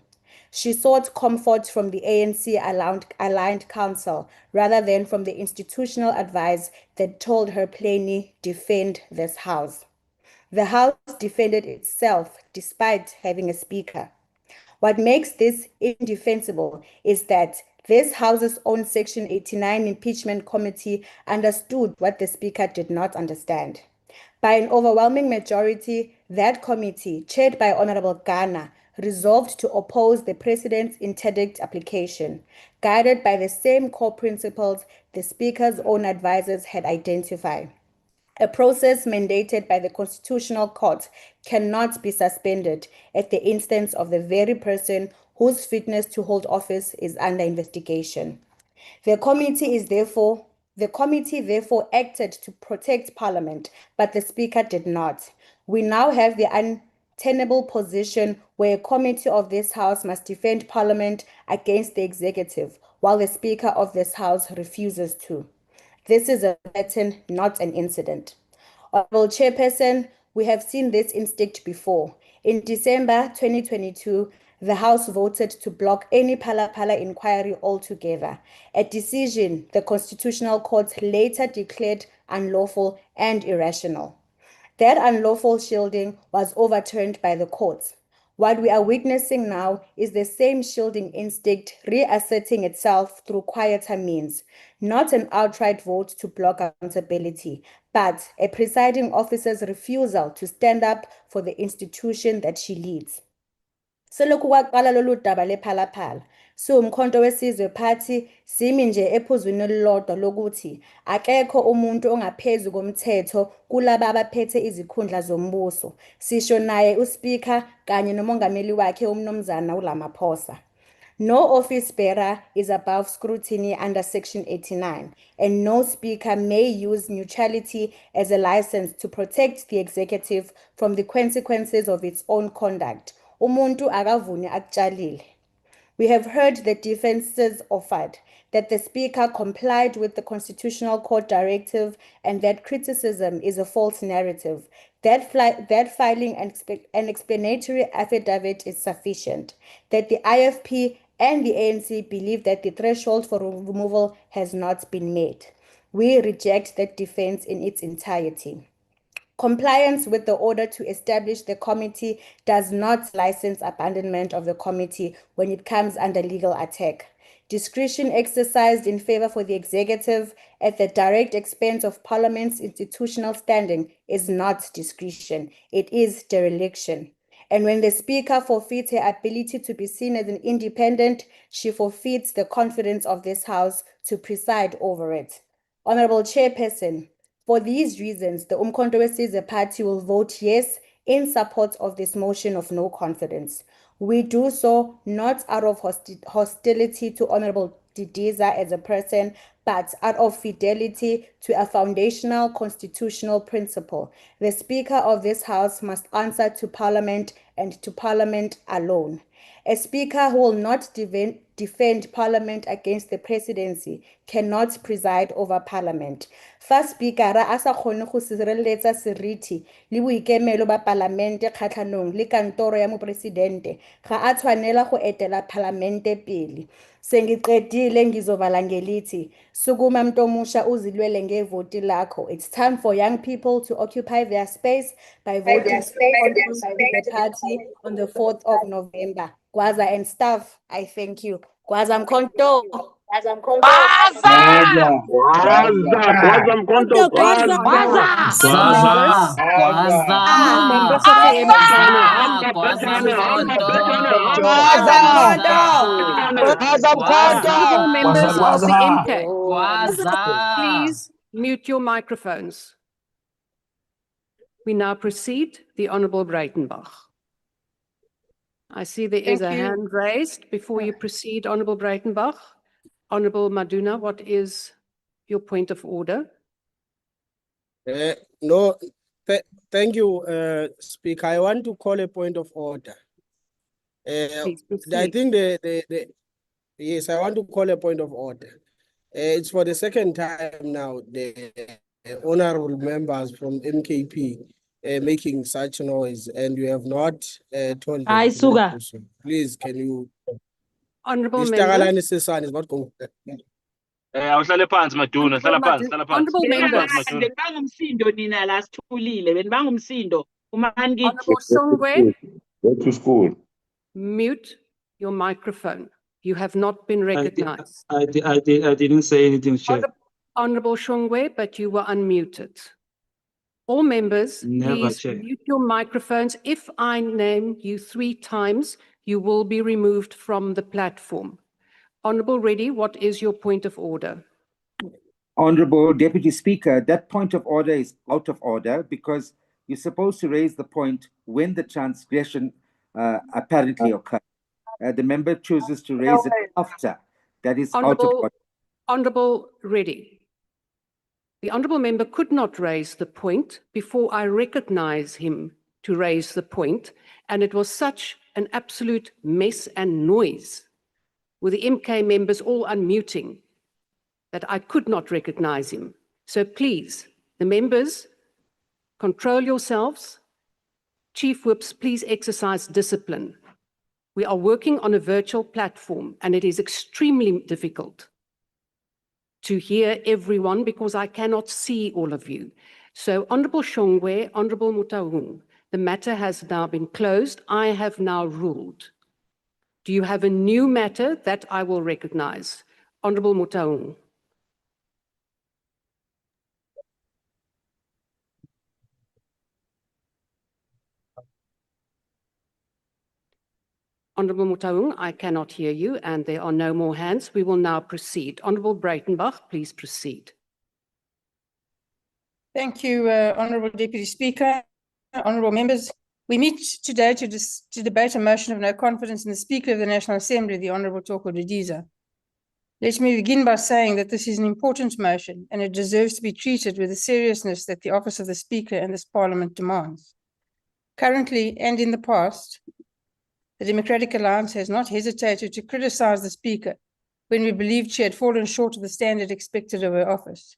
She sought comfort from the ANC-aligned council rather than from the institutional advice that told her plainly, defend this House. The House defended itself despite having a speaker. What makes this indefensible is that this House's own Section 89 impeachment committee understood what the Speaker did not understand. By an overwhelming majority, that committee, chaired by Honourable Ghana, resolved to oppose the President's interdict application, guided by the same core principles the Speaker's own advisers had identified. A process mandated by the Constitutional Court cannot be suspended at the instance of the very person whose fitness to hold office is under investigation. The committee therefore acted to protect Parliament, but the Speaker did not. We now have the untenable position where a committee of this House must defend Parliament against the executive, while the Speaker of this House refuses to. This is a pattern, not an incident. Honourable Chairperson, we have seen this instinct before. In December 2022, the House voted to block any Phala inquiry altogether, a decision the Constitutional Court later declared unlawful and irrational. That unlawful shielding was overturned by the courts. What we are witnessing now is the same shielding instinct reasserting itself through quieter means, not an outright vote to block accountability, but a presiding officer's refusal to stand up for the institution that she leads. Selokhu kwaqala lolu daba lePhalaphala, siwumkhonto wesizwe phathi simi nje ephuzwini olulodwa lokuthi akekho umuntu ongaphezu komthetho kulabo abaphethe izikhundla zombuso, sisho naye uSpeaker kanye nomongameli wakhe uMnumzana uRamaphosa. No office bearer is above scrutiny under Section 89, and no speaker may use neutrality as a license to protect the executive from the consequences of its own conduct. Umuntu akavuni akutshalile. We have heard the defenses offered, that the Speaker complied with the Constitutional Court directive and that criticism is a false narrative. That filing an explanatory affidavit is sufficient. That the IFP and the ANC believe that the threshold for removal has not been met. We reject that defense in its entirety. Compliance with the order to establish the committee does not license abandonment of the committee when it comes under legal attack. Discretion exercised in favor for the executive at the direct expense of Parliament's institutional standing is not discretion, it is dereliction. And when the Speaker forfeits her ability to be seen as an independent, she forfeits the confidence of this House to preside over it. Honorable Chairperson, for these reasons, the Umkhonto weSizwe Party will vote yes in support of this motion of no confidence. We do so not out of hostility to Honorable Didiza as a person, but out of fidelity to a foundational constitutional principle. The Speaker of this House must answer to Parliament and to Parliament alone. A Speaker who will not defend Parliament against the presidency cannot preside over Parliament. Fa Speaker a sa kgone go sireletsa seriti le boikemelo ba Parlamente kgatlhanong le kantoro ya mopresidente ga a tshwanela go etela Parlamente pele. Sengiqedile ngizovala ngelithi sukuma mntomusha uzilwele ngevoti lakho. It's time for young people to occupy their space by voting for the party on the 4th of November. Gwaza and staff, I thank you. Gwaza Mkhonto.
Members of the Honorable members of the MK, please mute your microphones. We now proceed. The Honorable Breitenbach. I see there is a hand raised. Before you proceed, Honorable Breitenbach, Honorable Maduna, what is your point of order?
Thank you, Speaker. I want to call a point of order. I think yes, I want to call a point of order. It's for the second time now, the honorable members from MKP making such noise, and you have not told them.
Suga.
Please, can you?
Honorable
Mr.
members.
Galanis' son is not going.
Honorable members. Honorable Shongwe.
Go to school.
Mute your microphone. You have not been recognized.
I didn't say anything, Chair.
Honorable Shongwe, but you were unmuted. All members, please mute your microphones. If I name you 3 times, you will be removed from the platform. Honorable Reddy, what is your point of order?
Honorable Deputy Speaker, that point of order is out of order because you're supposed to raise the point when the transgression apparently occurred. The member chooses to raise it after. That is out of order.
Honorable Reddy, the honorable member could not raise the point before I recognize him to raise the point, and it was such an absolute mess and noise with the MK members all unmuting that I could not recognize him. So please, the members, control yourselves. Chief Whips, please exercise discipline. We are working on a virtual platform, and it is extremely difficult to hear everyone because I cannot see all of you. So, Honorable Shongwe, Honorable Mutaung, the matter has now been closed. I have now ruled. Do you have a new matter that I will recognize? Honorable Mutaung. Honorable Mutaung, I cannot hear you, and there are no more hands. We will now proceed. Honorable Breitenbach, please proceed.
Thank you, Honorable Deputy Speaker. Honorable members, we meet today to debate a motion of no confidence in the Speaker of the National Assembly, the Honorable Toko Didiza. Let me begin by saying that this is an important motion, and it deserves to be treated with the seriousness that the office of the Speaker and this Parliament demands. Currently, and in the past, the Democratic Alliance has not hesitated to criticize the Speaker when we believed she had fallen short of the standard expected of her office.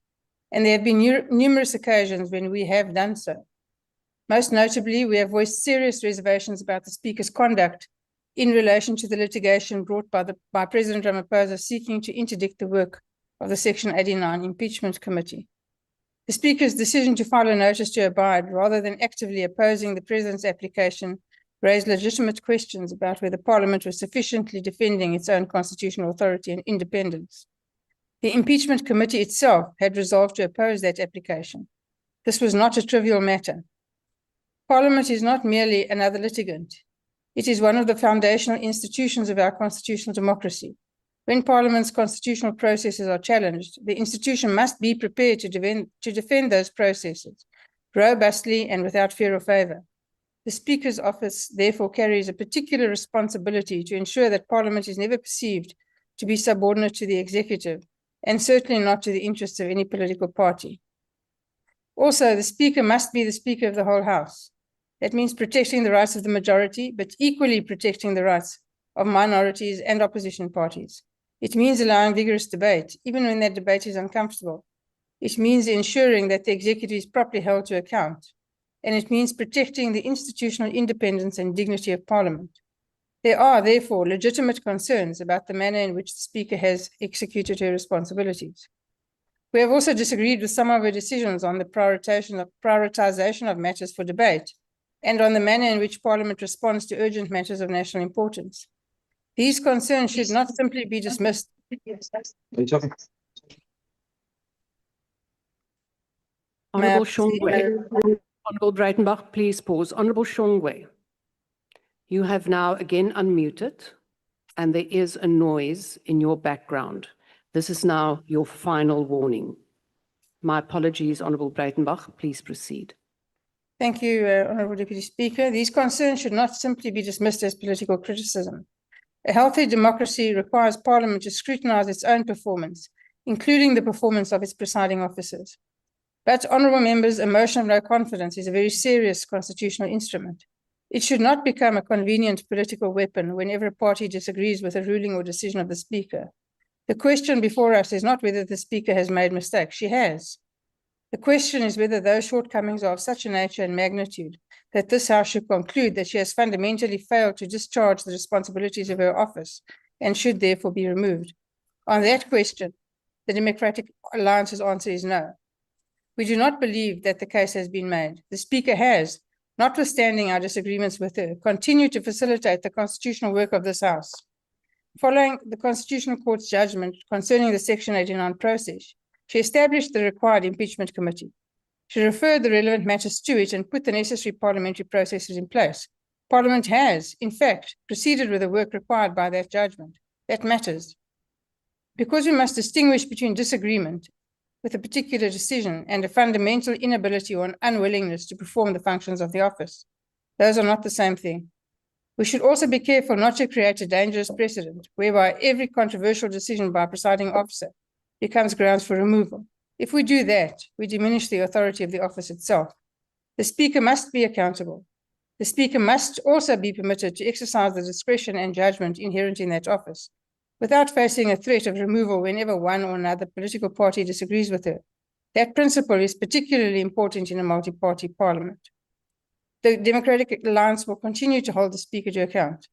And there have been numerous occasions when we have done so. Most notably, we have voiced serious reservations about the Speaker's conduct in relation to the litigation brought by President Ramaphosa seeking to interdict the work of the Section 89 Impeachment Committee. The Speaker's decision to file a notice to abide rather than actively opposing the President's application raised legitimate questions about whether Parliament was sufficiently defending its own constitutional authority and independence. The impeachment committee itself had resolved to oppose that application. This was not a trivial matter. Parliament is not merely another litigant. It is one of the foundational institutions of our constitutional democracy. When Parliament's constitutional processes are challenged, the institution must be prepared to defend those processes robustly and without fear or favor. The Speaker's office therefore carries a particular responsibility to ensure that Parliament is never perceived to be subordinate to the executive, and certainly not to the interests of any political party. Also, the Speaker must be the Speaker of the whole House. That means protecting the rights of the majority, but equally protecting the rights of minorities and opposition parties. It means allowing vigorous debate, even when that debate is uncomfortable. It means ensuring that the executive is properly held to account. And it means protecting the institutional independence and dignity of Parliament. There are, therefore, legitimate concerns about the manner in which the Speaker has executed her responsibilities. We have also disagreed with some of her decisions on the prioritization of matters for debate and on the manner in which Parliament responds to urgent matters of national importance. These concerns should not simply be dismissed.
Honorable Shongwe. Honorable Breitenbach, please pause. Honorable Shongwe. You have now again unmuted, and there is a noise in your background. This is now your final warning. My apologies, Honorable Breitenbach. Please proceed.
Thank you, Honorable Deputy Speaker. These concerns should not simply be dismissed as political criticism. A healthy democracy requires Parliament to scrutinize its own performance, including the performance of its presiding officers. But, honourable members, a motion of no confidence is a very serious constitutional instrument. It should not become a convenient political weapon whenever a party disagrees with a ruling or decision of the Speaker. The question before us is not whether the Speaker has made mistakes. She has. The question is whether those shortcomings are of such a nature and magnitude that this House should conclude that she has fundamentally failed to discharge the responsibilities of her office and should therefore be removed. On that question, the Democratic Alliance's answer is no. We do not believe that the case has been made. The Speaker has, notwithstanding our disagreements with her, continued to facilitate the constitutional work of this House. Following the Constitutional Court's judgment concerning the Section 89 process, she established the required impeachment committee. She referred the relevant matters to it and put the necessary parliamentary processes in place. Parliament has, in fact, proceeded with the work required by that judgment. That matters. Because we must distinguish between disagreement with a particular decision and a fundamental inability or an unwillingness to perform the functions of the office, those are not the same thing. We should also be careful not to create a dangerous precedent whereby every controversial decision by a presiding officer becomes grounds for removal. If we do that, we diminish the authority of the office itself. The Speaker must be accountable. The Speaker must also be permitted to exercise the discretion and judgment inherent in that office, without facing a threat of removal whenever one or another political party disagrees with her. That principle is particularly important in a multi-party parliament. The Democratic Alliance will continue to hold the Speaker to account.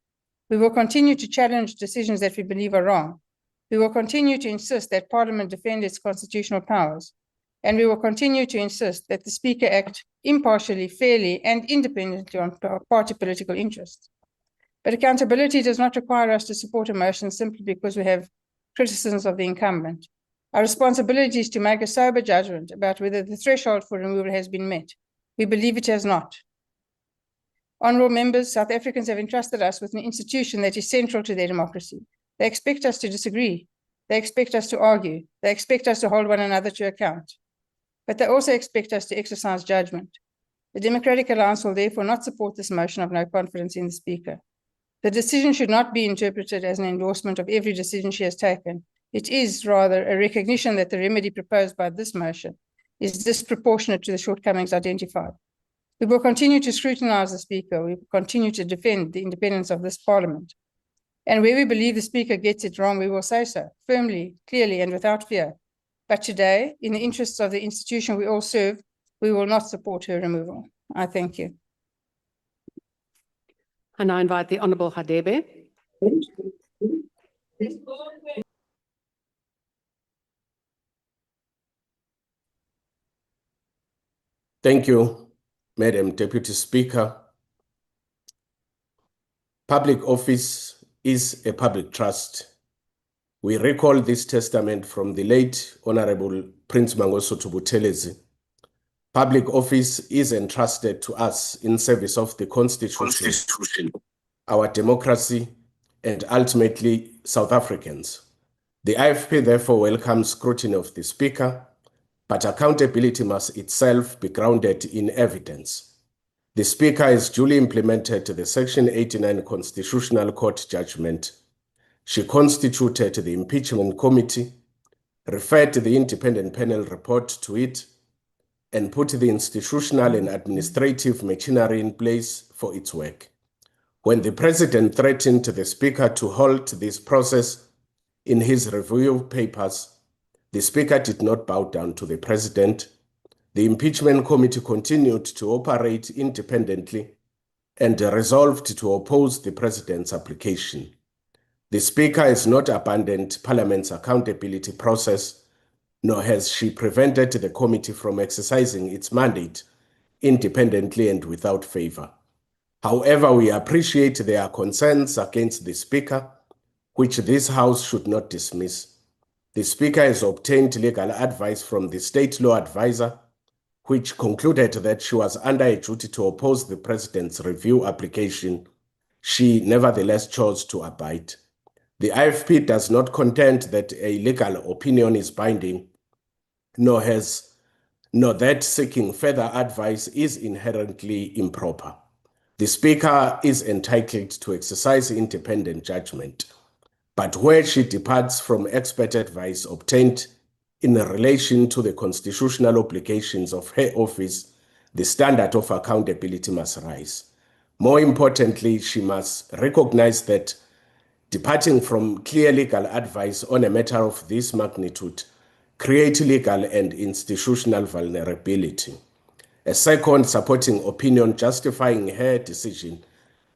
We will continue to challenge decisions that we believe are wrong. We will continue to insist that Parliament defend its constitutional powers. And we will continue to insist that the Speaker act impartially, fairly, and independently on party political interests. But accountability does not require us to support a motion simply because we have criticisms of the incumbent. Our responsibility is to make a sober judgment about whether the threshold for removal has been met. We believe it has not. Honourable members, South Africans have entrusted us with an institution that is central to their democracy. They expect us to disagree. They expect us to argue. They expect us to hold one another to account. But they also expect us to exercise judgment. The Democratic Alliance will therefore not support this motion of no confidence in the Speaker. The decision should not be interpreted as an endorsement of every decision she has taken. It is rather a recognition that the remedy proposed by this motion is disproportionate to the shortcomings identified. We will continue to scrutinize the Speaker. We will continue to defend the independence of this Parliament. And where we believe the Speaker gets it wrong, we will say so, firmly, clearly, and without fear. But today, in the interests of the institution we all serve, we will not support her removal. I thank you.
And I invite the Honourable Hadebe.
Thank you, Madam Deputy Speaker. Public office is a public trust. We recall this testament from the late Honorable Prince Mangosuthu Buthelezi. Public office is entrusted to us in service of the Constitution, our democracy, and ultimately South Africans. The IFP therefore welcomes scrutiny of the Speaker, but accountability must itself be grounded in evidence. The Speaker has duly implemented the Section 89 Constitutional Court judgment. She constituted the impeachment committee, referred the independent panel report to it, and put the institutional and administrative machinery in place for its work. When the President threatened the Speaker to halt this process in his review papers, the Speaker did not bow down to the President. The impeachment committee continued to operate independently and resolved to oppose the President's application. The Speaker has not abandoned Parliament's accountability process, nor has she prevented the committee from exercising its mandate independently and without favor. However, we appreciate there are concerns against the Speaker, which this House should not dismiss. The Speaker has obtained legal advice from the State Law Advisor, which concluded that she was under a duty to oppose the President's review application. She nevertheless chose to abide. The IFP does not contend that a legal opinion is binding, nor that seeking further advice is inherently improper. The Speaker is entitled to exercise independent judgment, but where she departs from expert advice obtained in relation to the constitutional obligations of her office, the standard of accountability must rise. More importantly, she must recognize that departing from clear legal advice on a matter of this magnitude creates legal and institutional vulnerability. A second supporting opinion justifying her decision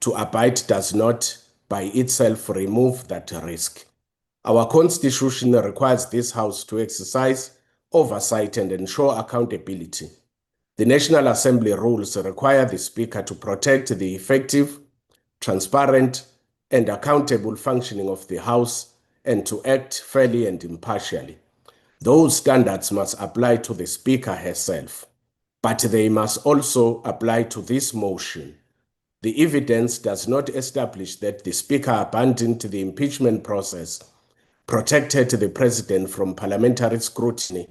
to abide does not by itself remove that risk. Our Constitution requires this House to exercise oversight and ensure accountability. The National Assembly rules require the Speaker to protect the effective, transparent, and accountable functioning of the House and to act fairly and impartially. Those standards must apply to the Speaker herself, but they must also apply to this motion. The evidence does not establish that the Speaker abandoned the impeachment process, protected the President from parliamentary scrutiny,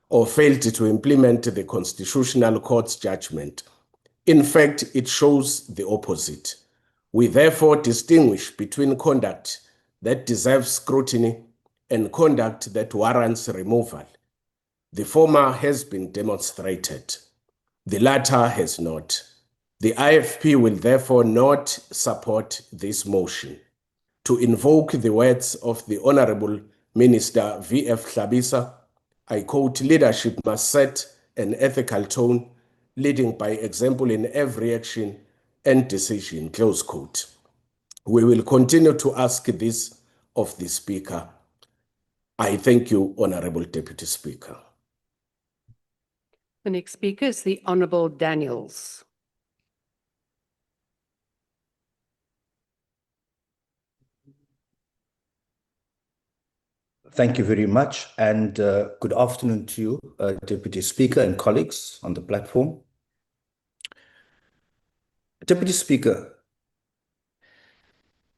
or failed to implement the Constitutional Court's judgment. In fact, it shows the opposite. We therefore distinguish between conduct that deserves scrutiny and conduct that warrants removal. The former has been demonstrated. The latter has not. The IFP will therefore not support this motion. To invoke the words of the Honorable Minister V.F. Hlabisa, I quote, "Leadership must set an ethical tone, leading by example in every action and decision," close quote. We will continue to ask this of the Speaker. I thank you, Honorable Deputy Speaker.
The next speaker is the Honorable Daniels.
Thank you very much, and good afternoon to you, Deputy Speaker and colleagues on the platform. Deputy Speaker,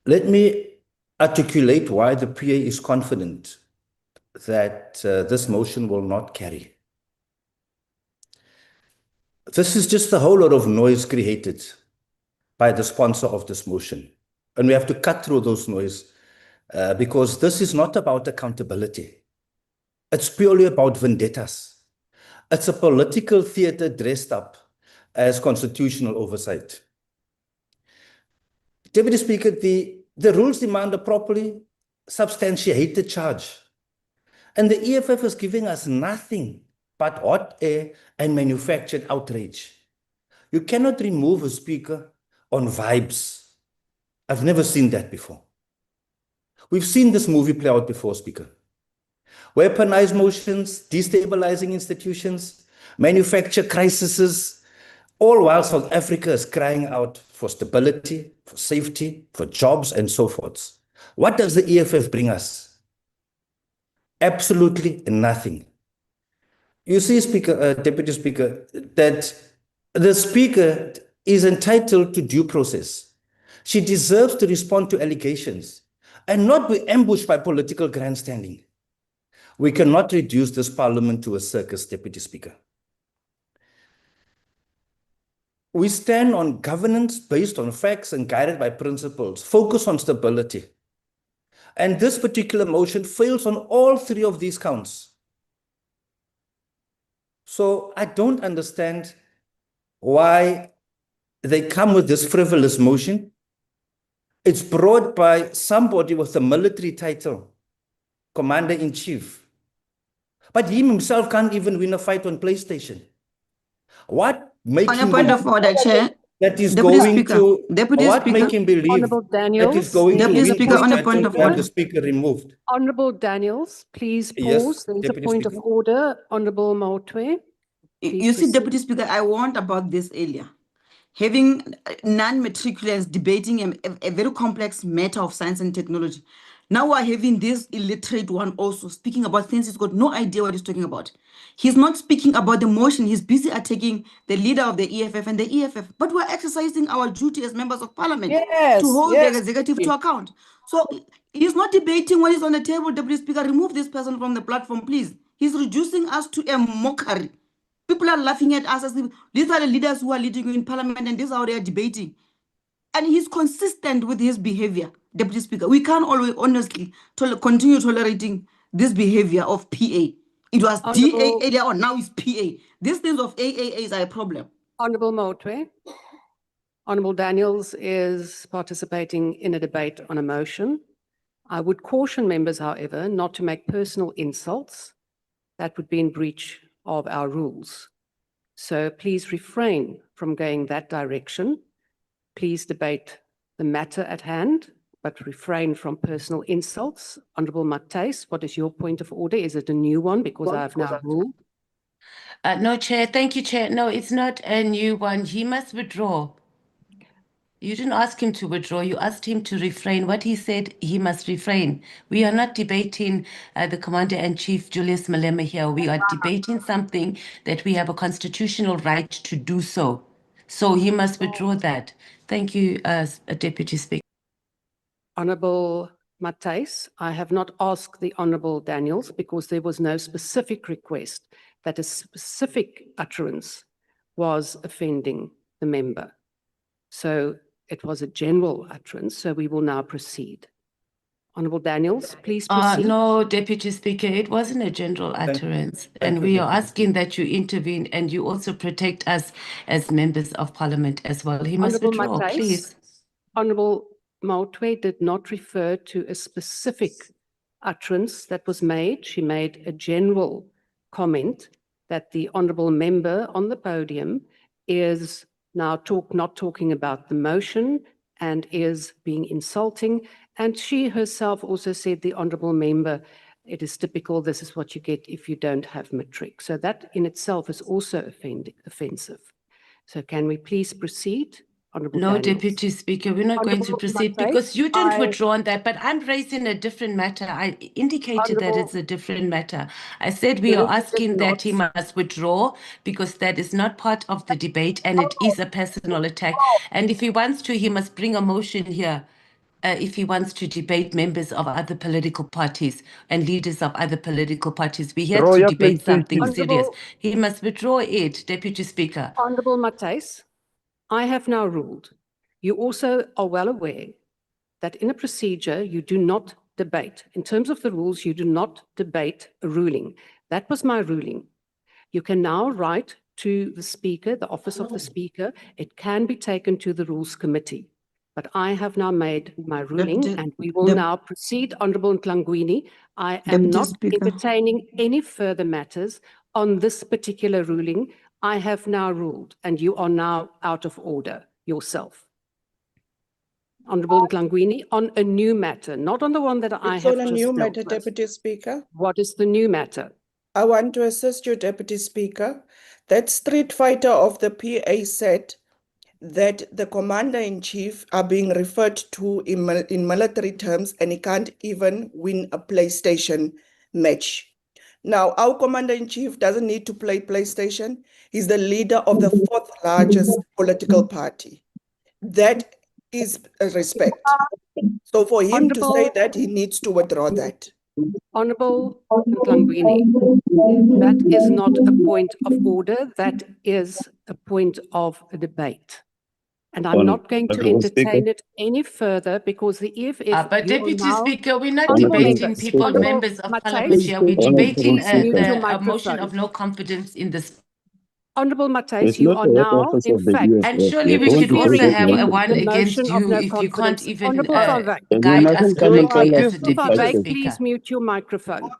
let me articulate why the PA is confident that this motion will not carry. This is just a whole lot of noise created by the sponsor of this motion, and we have to cut through those noise because this is not about accountability. It's purely about vendettas. It's a political theater dressed up as constitutional oversight. Deputy Speaker, the rules demand a properly substantiated charge. And the EFF is giving us nothing but hot air and manufactured outrage. You cannot remove a speaker on vibes. I've never seen that before. We've seen this movie play out before, Speaker. Weaponized motions, destabilizing institutions, manufacture crises, all while South Africa is crying out for stability, for safety, for jobs, and so forth. What does the EFF bring us? Absolutely nothing. You see, Deputy Speaker, that the Speaker is entitled to due process. She deserves to respond to allegations and not be ambushed by political grandstanding. We cannot reduce this parliament to a circus, Deputy Speaker. We stand on governance based on facts and guided by principles, focus on stability. And this particular motion fails on all three of these counts. So I don't understand why they come with this frivolous motion. It's brought by somebody with a military title, Commander-in-Chief. But he himself can't even win a fight on PlayStation. What makes
On a point of order, Chair.
that is
Deputy
going
Speaker,
to
Deputy
what
Speaker,
make him believe
Honourable Daniels,
that is going
Deputy
to win
Speaker,
this
on a
battle
point of
to have
order.
the speaker removed?
Honourable Daniels, please
Yes,
pause. There's a
Deputy
point
Speaker.
of order. Honourable Motwe.
You see, Deputy Speaker, I warned about this earlier. Having non-matriculants debating a very complex matter of science and technology. Now we're having this illiterate one also speaking about things he's got no idea what he's talking about. He's not speaking about the motion. He's busy attacking the leader of the EFF and the EFF. But we're exercising our duty as members of parliament
Yes,
to hold
yes.
the executive to account. So he's not debating what is on the table, Deputy Speaker. Remove this person from the platform, please. He's reducing us to a mockery. People are laughing at us as if these are the leaders who are leading you in parliament and this is how they are debating. And he's consistent with his behavior, Deputy Speaker. We can't always honestly continue tolerating this behavior of PA. It was DA earlier on, now it's PA. These things of AAAs are a problem.
Honourable Motwe. Honourable Daniels is participating in a debate on a motion. I would caution members, however, not to make personal insults. That would be in breach of our rules. So please refrain from going that direction. Please debate the matter at hand, but refrain from personal insults. Honourable Matthys, what is your point of order? Is it a new one? Because I have now ruled.
No, Chair. Thank you, Chair. No, it's not a new one. He must withdraw. You didn't ask him to withdraw. You asked him to refrain. What he said, he must refrain. We are not debating the Commander-in-Chief, Julius Malema, here. We are debating something that we have a constitutional right to do so. So he must withdraw that. Thank you, Deputy Speaker.
Honourable Matthys, I have not asked the Honourable Daniels because there was no specific request that a specific utterance was offending the member. So it was a general utterance, so we will now proceed. Honourable Daniels, please proceed.
No, Deputy Speaker, it wasn't a general utterance. And we are asking that you intervene and you also protect us as members of Parliament as well. He must
Honourable
withdraw,
Matthys,
please.
Honourable Motwe did not refer to a specific utterance that was made. She made a general comment that the Honourable Member on the podium is now not talking about the motion and is being insulting. And she herself also said, the Honourable Member, it is typical, this is what you get if you don't have matric. So that in itself is also offensive. So can we please proceed? Honourable
No,
Daniels.
Deputy Speaker, we're not going to
Honourable
proceed
Matthys,
because you didn't withdraw on that, but I'm raising a different matter. I indicated that it's a different matter. I said we are asking that he must withdraw because that is not part of the debate and it is a personal attack. And if he wants to, he must bring a motion here. If he wants to debate members of other political parties and leaders of other political parties. We have to debate something serious. He must withdraw it, Deputy Speaker.
Honourable Matthys, I have now ruled. You also are well aware that in a procedure, you do not debate. In terms of the rules, you do not debate a ruling. That was my ruling. You can now write to the Speaker, the Office of the Speaker. It can be taken to the Rules Committee. But I have now made my ruling and we will now proceed. Honourable Ntlangwini, I am not entertaining any further matters on this particular ruling. I have now ruled and you are now out of order yourself. Honourable Ntlangwini, on a new matter, not on the one that I have just
on a new
dealt
matter,
with.
Deputy Speaker.
What is the new matter?
I want to assist you, Deputy Speaker. That street fighter of the PA said that the commander-in-chief are being referred to in military terms and he can't even win a PlayStation match. Now, our commander-in-chief doesn't need to play PlayStation. He's the leader of the fourth largest political party. That is a respect. So for him to say that, he needs to withdraw that.
Honorable Mhlangwini, that is not a point of order. That is a point of a debate. And I'm not going to entertain it any further because the EFF...
But Deputy Speaker, we're not
Honourable
debating
members,
people,
Honourable
members of
Matthys,
Parliament here. We're debating
please mute your
a motion
microphone.
of no confidence in this.
Honourable Matthys, you are now, in fact...
And surely we should also have a one
the
against
motion of
you
no
if you can't
confidence.
even
Honourable Van Wyk,
guide us correctly as a
Honourable Van
Deputy
Wyk,
Speaker.
please mute your microphone.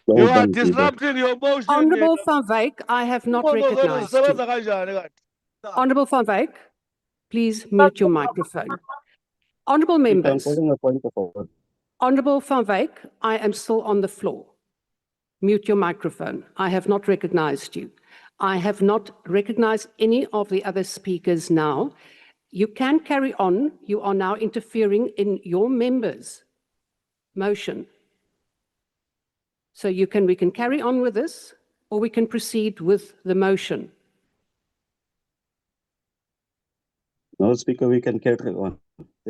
You are disrupting your motion.
Honourable Van Wyk, I have not recognized you. Honourable Van Wyk, please mute your microphone. Honourable members, Honourable Van Wyk, I am still on the floor. Mute your microphone. I have not recognized you. I have not recognized any of the other speakers now. You can carry on. You are now interfering in your members' motion. So we can carry on with this, or we can proceed with the motion.
No, Speaker, we can carry on.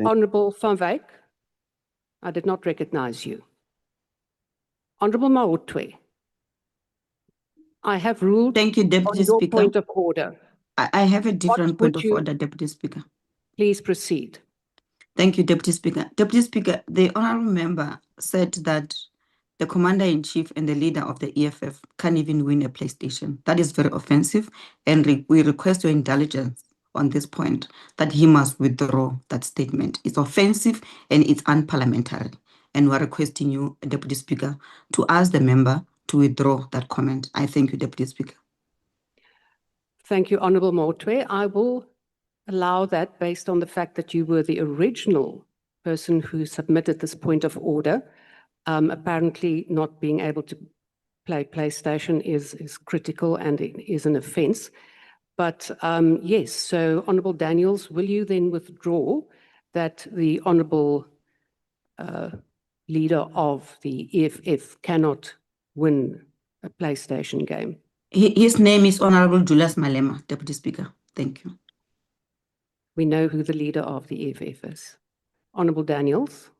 Honourable Van Wyk, I did not recognize you. Honourable Mahotwe, I have ruled
Thank you, Deputy
on your
Speaker.
point of order.
I have a different point of
you-
order, Deputy Speaker.
Please proceed.
Thank you, Deputy Speaker. Deputy Speaker, the honourable member said that the commander-in-chief and the leader of the EFF can't even win a PlayStation. That is very offensive, and we request your indulgence on this point, that he must withdraw that statement. It's offensive and it's unparliamentary. And we're requesting you, Deputy Speaker, to ask the member to withdraw that comment. I thank you, Deputy Speaker.
Thank you, Honourable Mahotwe. I will allow that based on the fact that you were the original person who submitted this point of order. Apparently not being able to play PlayStation is critical and it is an offence. But yes, so Honourable Daniels, will you then withdraw that the Honourable leader of the EFF cannot win a PlayStation game?
His name is Honourable Julius Malema, Deputy Speaker. Thank you.
We know who the leader of the EFF is. Honourable Daniels.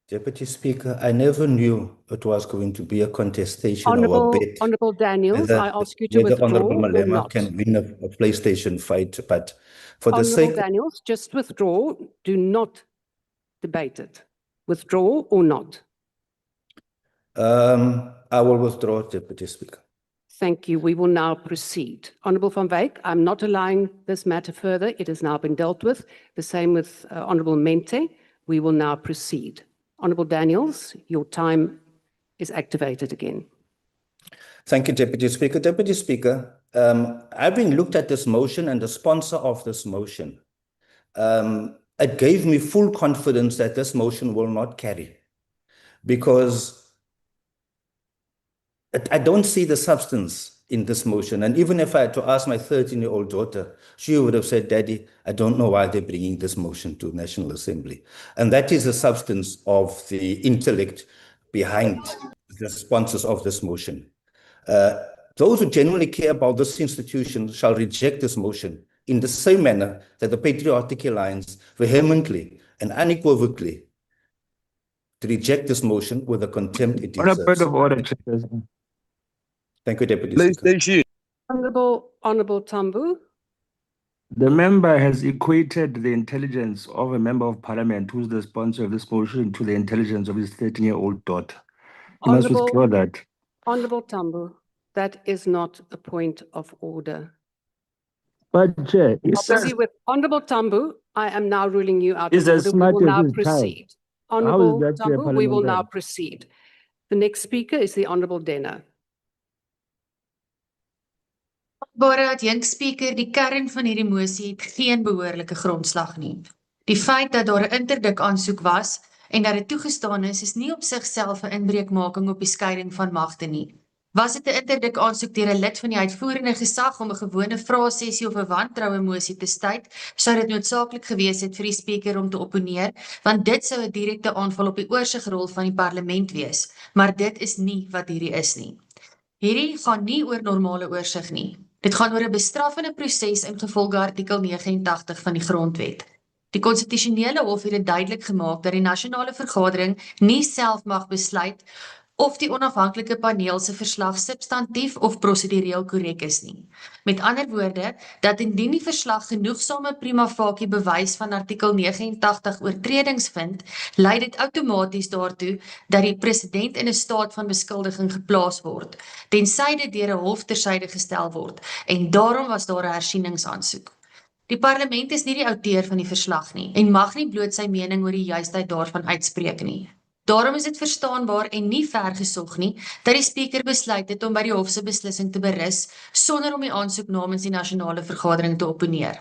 Deputy Speaker, I never knew it was going to be a contestation or a bet.
Honourable Daniels, I ask you to
whether
withdraw
Honourable
or
Malema
not.
can win a PlayStation fight, but for the
Honourable
sake
Daniels, just withdraw. Do not debate it. Withdraw or not.
I will withdraw, Deputy Speaker.
Thank you. We will now proceed. Honourable Van Wyk, I'm not allowing this matter further. It has now been dealt with. The same with Honourable Mente. We will now proceed. Honourable Daniels, your time is activated again.
Thank you, Deputy Speaker. Deputy Speaker, having looked at this motion and the sponsor of this motion, it gave me full confidence that this motion will not carry, because I don't see the substance in this motion. And even if I had to ask my 13-year-old daughter, she would have said, Daddy, I don't know why they're bringing this motion to National Assembly. And that is the substance of the intellect behind the sponsors of this motion. Those who genuinely care about this institution shall reject this motion in the same manner that the Patriotic Alliance vehemently and unequivocally to reject this motion with the contempt it
On a
deserves.
point of order, Chairperson.
Thank you, Deputy Speaker.
Honourable Tambu.
The member has equated the intelligence of a member of parliament who's the sponsor of this motion to the intelligence of his 13-year-old daughter. He must withdraw that.
Honourable Tambu, that is not a point of order.
But Chair, it's
Busy with Honourable Tambu, I am now ruling you out
He's
of
as
order. We
smart
will
as
now
his child.
proceed.
How is
Honourable
that, Chair,
Tambu, we will now
parliamentary?
proceed. The next speaker is the Honourable Dena.
Speaker, die kern van hierdie mosie het geen behoorlike grondslag nie. Die feit dat daar 'n interdik aansoek was en dat dit toegestaan is nie op sigself 'n inbreukmaking op die skeiding van magte nie. Was dit 'n interdik aansoek deur 'n lid van die uitvoerende gesag om 'n gewone vraesessie of 'n wantroue mosie te stuit, sou dit noodsaaklik gewees het vir die spreker om te opponeer, want dit sou 'n direkte aanval op die oorsigrol van die parlement wees, maar dit is nie wat hierdie is nie. Hierdie gaan nie oor normale oorsig nie. Dit gaan oor 'n bestraffende proses ingevolge artikel 89 van die Grondwet. Die konstitusionele hof het dit duidelik gemaak dat die nasionale vergadering nie self mag besluit of die onafhanklike paneel se verslag substantief of prosedureel korrek is nie. Met ander woorde, dat indien die verslag genoegsame prima facie bewys van artikel 89 oortredings vind, lei dit outomaties daartoe dat die president in 'n staat van beskuldiging geplaas word, tensy dit deur 'n hof tersyde gestel word, en daarom was daar 'n hersieningsaansoek. Die parlement is nie die outeur van die verslag nie en mag nie bloot sy mening oor die juistheid daarvan uitspreek nie. Daarom is dit verstaanbaar en nie vergesog nie dat die spreker besluit het om by die hof se beslissing te berus sonder om die aansoek namens die nasionale vergadering te opponeer.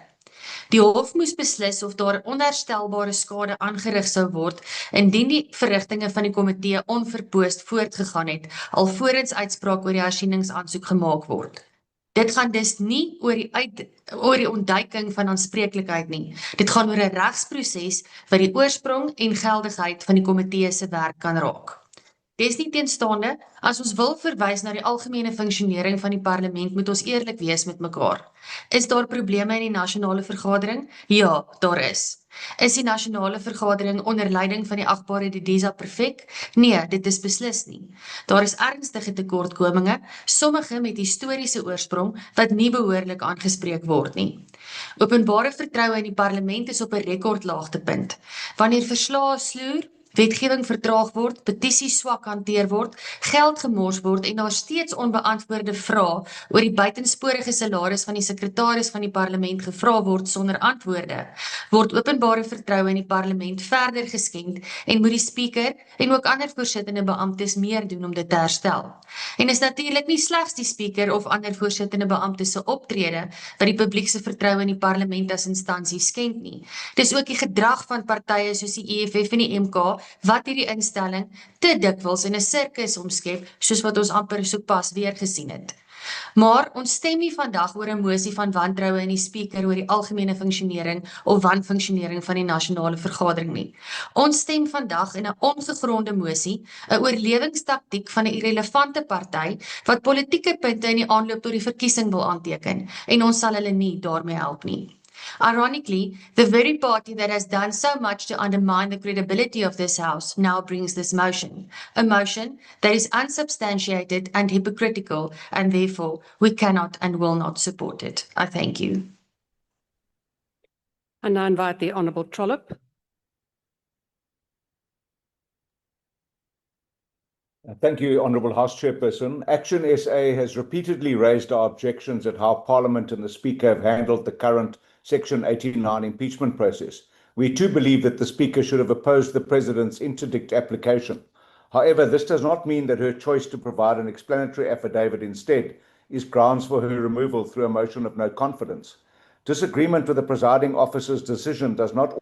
Die hof moes beslis of daar onherstelbare skade aangerig sou word indien die verrigtinge van die komitee onverpoost voortgegaan het alvorens uitspraak oor die hersieningsaansoek gemaak word. Dit gaan dus nie oor die ontduiking van aanspreeklikheid nie. Dit gaan oor 'n regsproses wat die oorsprong en geldigheid van die komitee se werk kan raak. Desnieteenstaande, as ons wil verwys na die algemene funksionering van die parlement, moet ons eerlik wees met mekaar. Is daar probleme in die nasionale vergadering? Ja, daar is. Is die nasionale vergadering onder leiding van die agbare Didiza perfek? Nee, dit is beslis nie. Daar is ernstige tekortkominge, sommige met historiese oorsprong wat nie behoorlik aangespreek word nie. Openbare vertroue in die parlement is op 'n rekordlaagtepunt. Wanneer verslae sloer, wetgewing vertraag word, petisies swak hanteer word, geld gemors word en daar steeds onbeantwoorde vrae oor die buitensporige salaris van die sekretaris van die parlement gevra word sonder antwoorde, word openbare vertroue in die parlement verder geskend en moet die spreker en ook ander voorsittende beamptes meer doen om dit te herstel. En is natuurlik nie slegs die spreker of ander voorsittende beamptes se optrede wat die publiek se vertroue in die parlement as instansie skend nie. Dis ook die gedrag van partye soos die EFF en die MK wat hierdie instelling te dikwels in 'n sirkus omskep, soos wat ons amper sopas weer gesien het. Maar ons stem nie vandag oor 'n mosie van wantroue in die spreker oor die algemene funksionering of wanfunksionering van die nasionale vergadering nie. Ons stem vandag in 'n ongegronde mosie, 'n oorlewingstaktiek van 'n irrelevante party wat politieke punte in die aanloop tot die verkiesing wil aanteken, en ons sal hulle nie daarmee help nie. Ironically, the very party that has done so much to undermine the credibility of this House now brings this motion, a motion that is unsubstantiated and hypocritical, and therefore we cannot and will not support it. I thank you.
And I invite the Honourable Trollope.
Thank you, Honourable House Chairperson. Action SA has repeatedly raised our objections at how Parliament and the Speaker have handled the current Section 89 impeachment process. We too believe that the Speaker should have opposed the President's interdict application. However, this does not mean that her choice to provide an explanatory affidavit instead is grounds for her removal through a motion of no confidence. Disagreement with the presiding officer's decision does not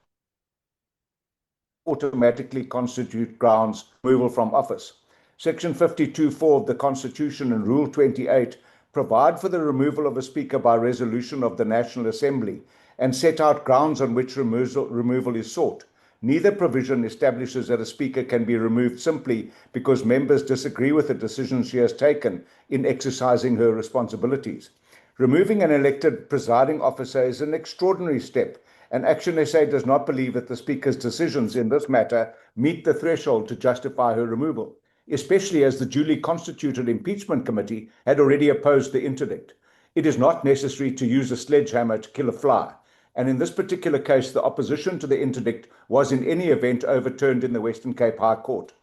automatically constitute grounds for removal from office. Section 52(4) of the Constitution and Rule 28 provide for the removal of a speaker by resolution of the National Assembly and set out grounds on which removal is sought. Neither provision establishes that a speaker can be removed simply because members disagree with the decision she has taken in exercising her responsibilities. Removing an elected presiding officer is an extraordinary step, and Action SA does not believe that the Speaker's decisions in this matter meet the threshold to justify her removal, especially as the duly constituted impeachment committee had already opposed the interdict. It is not necessary to use a sledgehammer to kill a fly, and in this particular case, the opposition to the interdict was in any event overturned in the Western Cape High Court.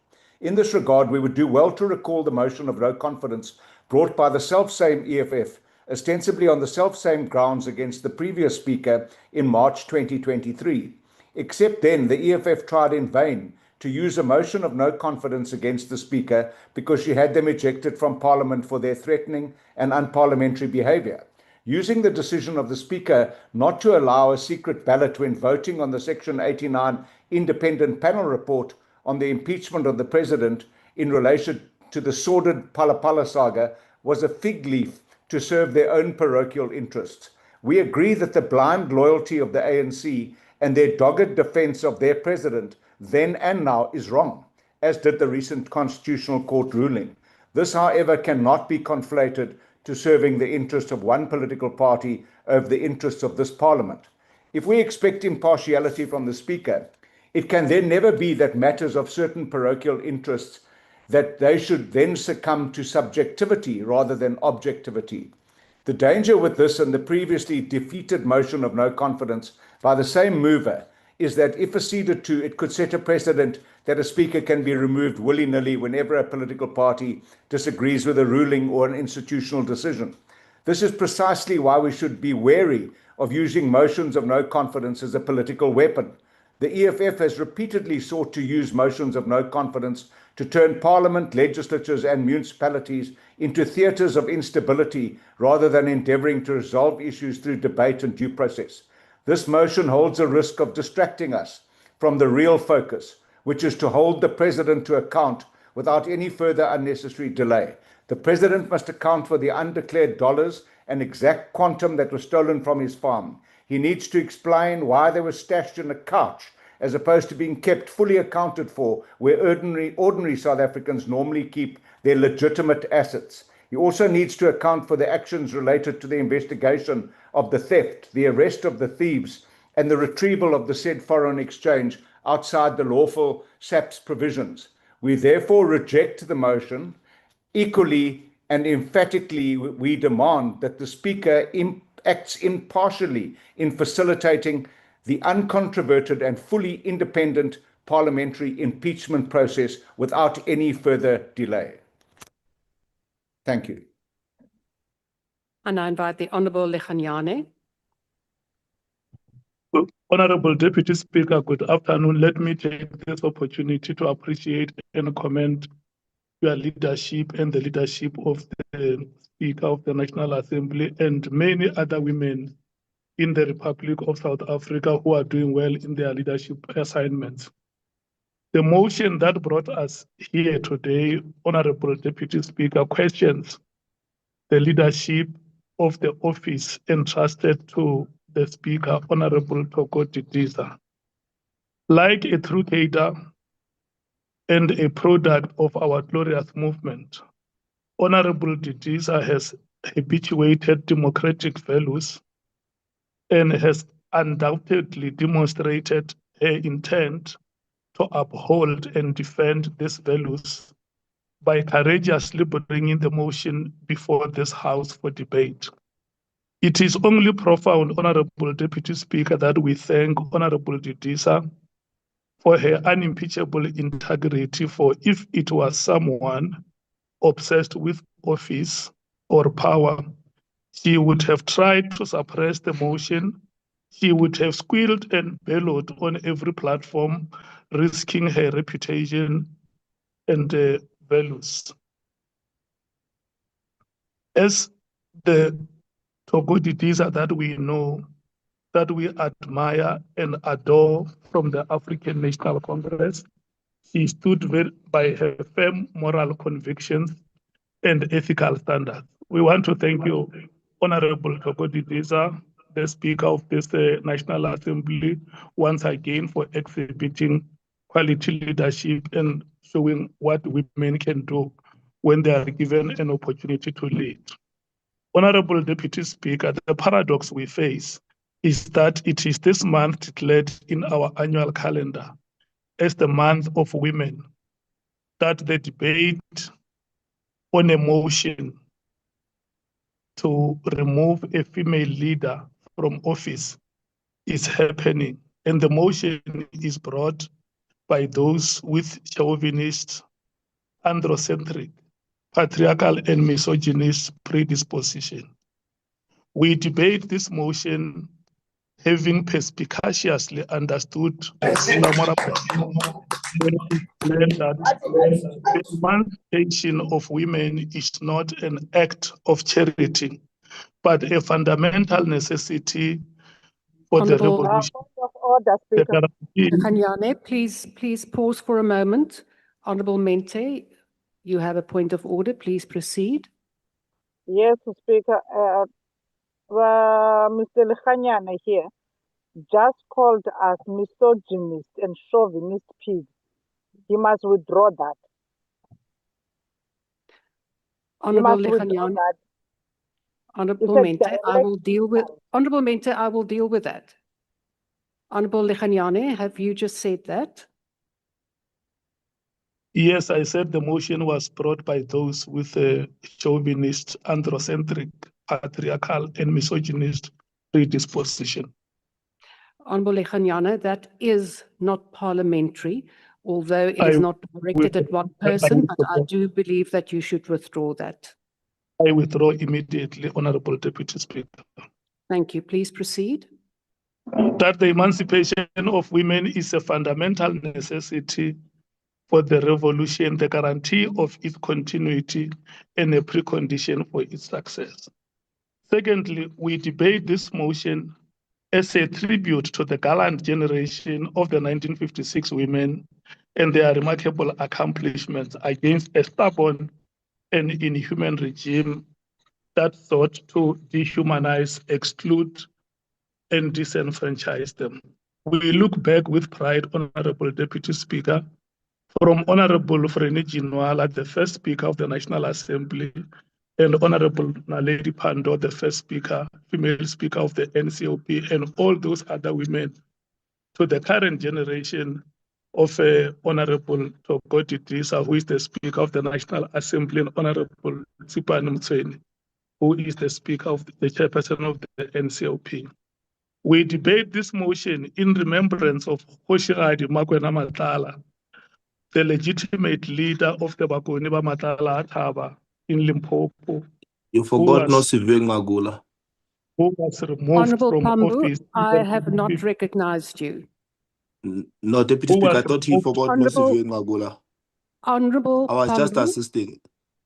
In this regard, we would do well to recall the motion of no confidence brought by the selfsame EFF, ostensibly on the selfsame grounds against the previous Speaker in March 2023. Except then, the EFF tried in vain to use a motion of no confidence against the Speaker because she had them ejected from Parliament for their threatening and unparliamentary behaviour. Using the decision of the Speaker not to allow a secret ballot when voting on the Section 89 independent panel report on the impeachment of the President in relation to the sordid Palapala saga was a fig leaf to serve their own parochial interests. We agree that the blind loyalty of the ANC and their dogged defense of their president then and now is wrong, as did the recent Constitutional Court ruling. This, however, cannot be conflated to serving the interests of one political party over the interests of this parliament. If we expect impartiality from the Speaker, it can then never be that matters of certain parochial interests that they should then succumb to subjectivity rather than objectivity. The danger with this and the previously defeated motion of no confidence by the same mover is that if acceded to, it could set a precedent that a speaker can be removed willy-nilly whenever a political party disagrees with a ruling or an institutional decision. This is precisely why we should be wary of using motions of no confidence as a political weapon. The EFF has repeatedly sought to use motions of no confidence to turn parliament, legislatures and municipalities into theatres of instability rather than endeavouring to resolve issues through debate and due process. This motion holds a risk of distracting us from the real focus, which is to hold the President to account without any further unnecessary delay. The President must account for the undeclared dollars and exact quantum that was stolen from his farm. He needs to explain why they were stashed in a couch as opposed to being kept fully accounted for where ordinary South Africans normally keep their legitimate assets. He also needs to account for the actions related to the investigation of the theft, the arrest of the thieves, and the retrieval of the said foreign exchange outside the lawful SAPS provisions. We therefore reject the motion. Equally and emphatically, we demand that the Speaker acts impartially in facilitating the uncontroverted and fully independent parliamentary impeachment process without any further delay. Thank you.
And I invite the Honourable Lekganyane.
Honourable Deputy Speaker, good afternoon. Let me take this opportunity to appreciate and commend your leadership and the leadership of the Speaker of the National Assembly and many other women in the Republic of South Africa who are doing well in their leadership assignments. The motion that brought us here today, Honourable Deputy Speaker, questions the leadership of the office entrusted to the Speaker, Honourable Thoko Didiza. Like a true cadre and a product of our glorious movement, Honourable Didiza has habituated democratic values and has undoubtedly demonstrated her intent to uphold and defend these values by courageously bringing the motion before this House for debate. It is only profound, Honourable Deputy Speaker, that we thank Honourable Didiza for her unimpeachable integrity, for if it was someone obsessed with office or power, she would have tried to suppress the motion. She would have squealed and bellowed on every platform, risking her reputation and values. As the Thoko Didiza that we know, that we admire and adore from the African National Congress, she stood by her firm moral convictions and ethical standards. We want to thank you, Honourable Thoko Didiza, the Speaker of this National Assembly, once again for exhibiting quality leadership and showing what women can do when they are given an opportunity to lead. Honourable Deputy Speaker, the paradox we face is that it is this month declared in our annual calendar as the month of women, that the debate on a motion to remove a female leader from office is happening. And the motion is brought by those with chauvinist, androcentric, patriarchal and misogynist predisposition. We debate this motion having perspicaciously understood the emancipation of women is not an act of charity, but a fundamental necessity for the revolution.
Lekganyane, please pause for a moment. Honourable Mente, You have a point of order. Please proceed.
Yes, Speaker. Mr. Lekanyana here just called us misogynist and chauvinist pigs. He must withdraw that.
Honorable
must withdraw
Lekanyana.
that.
Honorable
It's a
Mente, I will
direct
deal with Honorable Mente, I will deal with that. Honorable Lekanyane, have you just said that?
Yes, I said the motion was brought by those with a chauvinist, androcentric, patriarchal, and misogynist predisposition.
Honorable Lekanyane, that is not parliamentary, although it is not directed at one person, but I do believe that you should withdraw that.
I withdraw immediately, Honorable Deputy Speaker.
Thank you. Please proceed.
That the emancipation of women is a fundamental necessity for the revolution, the guarantee of its continuity, and a precondition for its success. Secondly, we debate this motion as a tribute to the gallant generation of the 1956 women and their remarkable accomplishments against a stubborn and inhuman regime that sought to dehumanize, exclude, and disenfranchise them. We look back with pride, Honorable Deputy Speaker, from Honorable Frene Ginwala, the first Speaker of the National Assembly, and Honorable Naledi Pandor, the first Speaker, female Speaker of the NCOP, and all those other women, to the current generation of Honorable Tokoti Disa, who is the Speaker of the National Assembly, and Honorable Tsipane Mtsweni, who is the Speaker of the Chairperson of the NCOP. We debate this motion in remembrance of Kgoshigadi Makwena Matlala, the legitimate leader of the Bakoni ba Matlala Thaba in Limpopo.
You forgot Nosiviwe Ngagula.
Who was removed
Honorable
from
Pambu,
office.
I have not recognized you.
No, Deputy Speaker, I thought he forgot Nosiviwe Ngagula.
Honorable
I was just
Pambu,
assisting.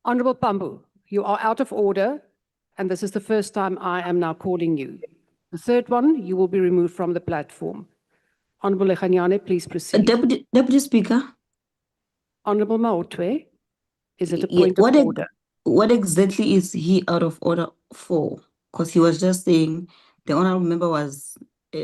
Honorable Pambu, you are out of order, and this is the first time I am now calling you. The third one, you will be removed from the platform. Honorable Lekanyane, please proceed.
Deputy Speaker.
Honorable Maotwe, is it a point of order?
What exactly is he out of order for? Because he was just saying the honorable member was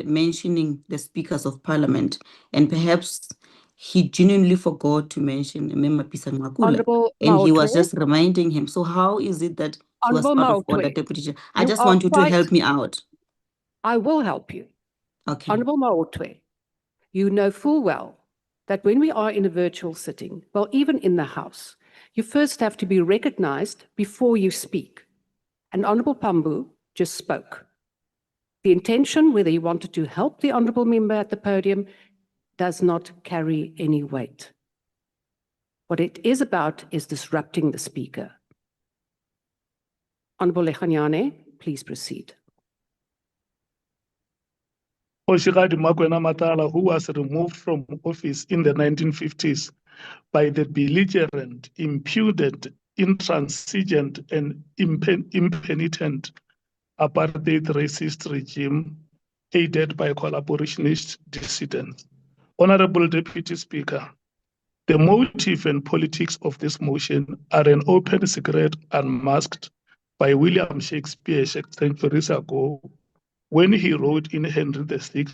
mentioning the speakers of parliament, and perhaps he genuinely forgot to mention Member Pisa Ngakula, and he was just reminding him. So how is it that he was out of order, Deputy Chair? I just want you to help me out.
I will help you.
Okay.
Honorable Maotwe, you know full well that when we are in a virtual sitting, well, even in the House, you first have to be recognized before you speak. And Honorable Pambu just spoke. The intention, whether he wanted to help the honorable member at the podium, does not carry any weight. What it is about is disrupting the speaker. Honorable Lekanyane, please proceed.
Kgoshigadi Makwena Matlala, who was removed from office in the 1950s by the belligerent, impudent, intransigent, and impenitent apartheid racist regime aided by collaborationist dissidents. Honorable Deputy Speaker, the motive and politics of this motion are an open secret unmasked by William Shakespeare centuries ago, when he wrote in Henry VI,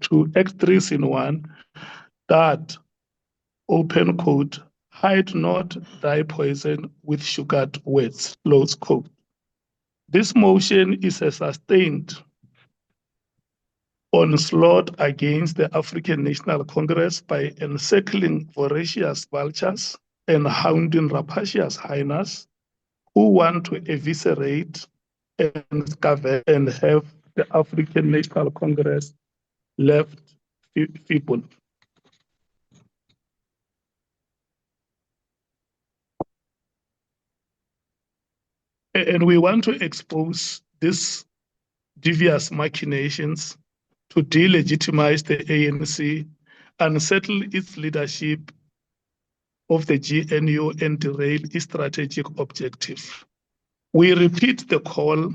to Act 3 Scene 1, that, open quote, hide not thy poison with sugared words, close quote. This motion is a sustained onslaught against the African National Congress by encircling voracious vultures and hounding rapacious hyenas who want to eviscerate and scavenge and have the African National Congress left feeble. And we want to expose these devious machinations to delegitimize the ANC, unsettle its leadership of the GNU, and derail its strategic objective. We repeat the call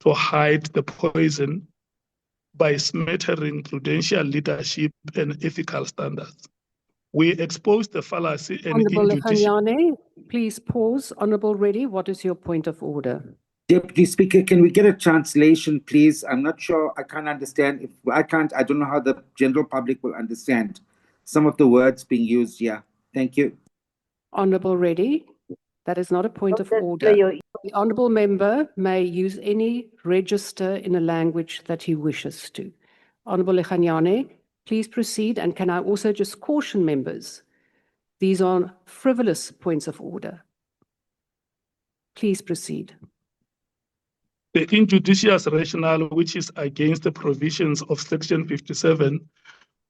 to hide the poison by smattering prudential leadership and ethical standards. We expose the fallacy and
Honorable
injustice.
Khanyane, please pause. Honorable Reddy, what is your point of order?
Deputy Speaker, can we get a translation, please? I'm not sure. I can't understand. If I can't, I don't know how the general public will understand some of the words being used here. Thank you.
Honorable Reddy, that is not a point of order. The honorable member may use any register in a language that he wishes to. Honorable Khanyane, please proceed. And can I also just caution members, these are frivolous points of order. Please proceed.
The injudicious rationale, which is against the provisions of Section 57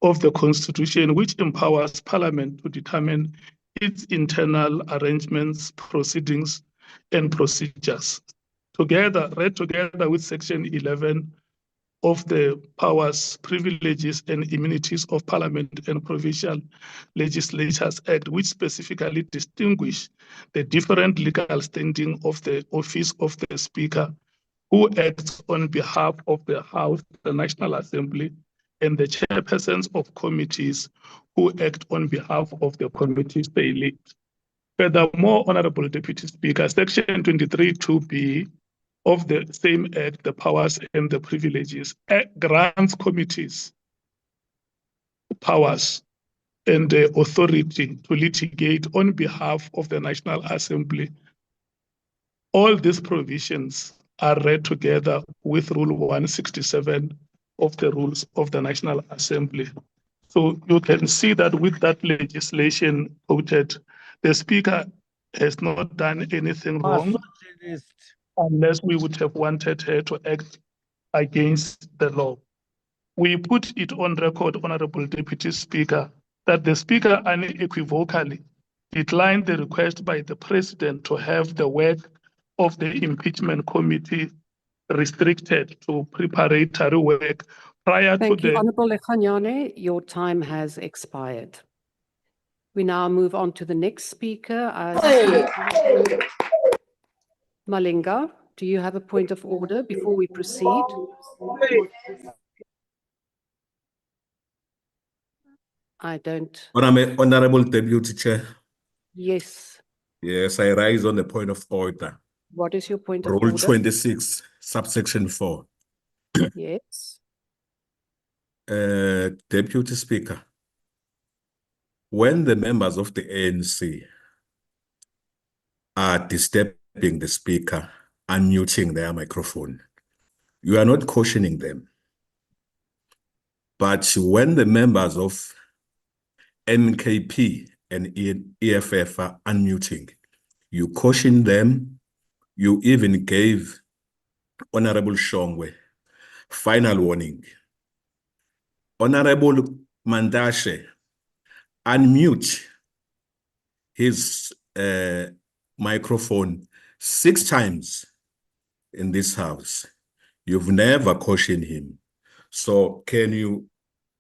of the Constitution, which empowers Parliament to determine its internal arrangements, proceedings, and procedures. Read together with Section 11 of the powers, privileges, and immunities of Parliament and Provincial Legislatures Act, which specifically distinguish the different legal standing of the office of the Speaker, who acts on behalf of the House, the National Assembly, and the chairpersons of committees who act on behalf of the committees they lead. Furthermore, Honorable Deputy Speaker, Section 23(2)(b) of the same Act, the powers and the privileges, grants committees powers and the authority to litigate on behalf of the National Assembly. All these provisions are read together with Rule 167 of the Rules of the National Assembly. So you can see that with that legislation quoted, the Speaker has not done anything wrong unless we would have wanted her to act against the law. We put it on record, Honorable Deputy Speaker, that the Speaker unequivocally declined the request by the President to have the work of the impeachment committee restricted to preparatory work prior
Thank
to
you,
the...
Honorable Khanyane. Your time has expired. We now move on to the next speaker. Malinga, do you have a point of order before we proceed? I don't.
Honorable Deputy Chair.
Yes.
Yes, I rise on the point of order.
What is your point of
Rule
order?
26, subsection 4.
Yes.
Deputy Speaker, when the members of the ANC are disturbing the Speaker, unmuting their microphone, you are not cautioning them. But when the members of NKP and EFF are unmuting, you caution them. You even gave Honorable Tshwane final warning. Honorable Mandashe, unmute his microphone 6 times in this house. You've never cautioned him. So can you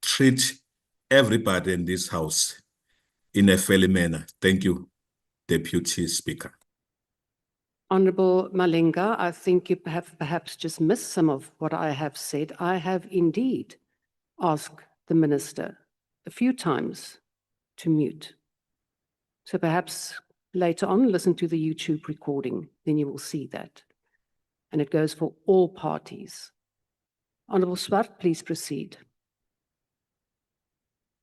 treat everybody in this house in a fair manner? Thank you, Deputy Speaker.
Honorable Malinga, I think you have perhaps just missed some of what I have said. I have indeed asked the minister a few times to mute. So perhaps later on, listen to the YouTube recording, then you will see that. And it goes for all parties. Honorable Swart, please proceed.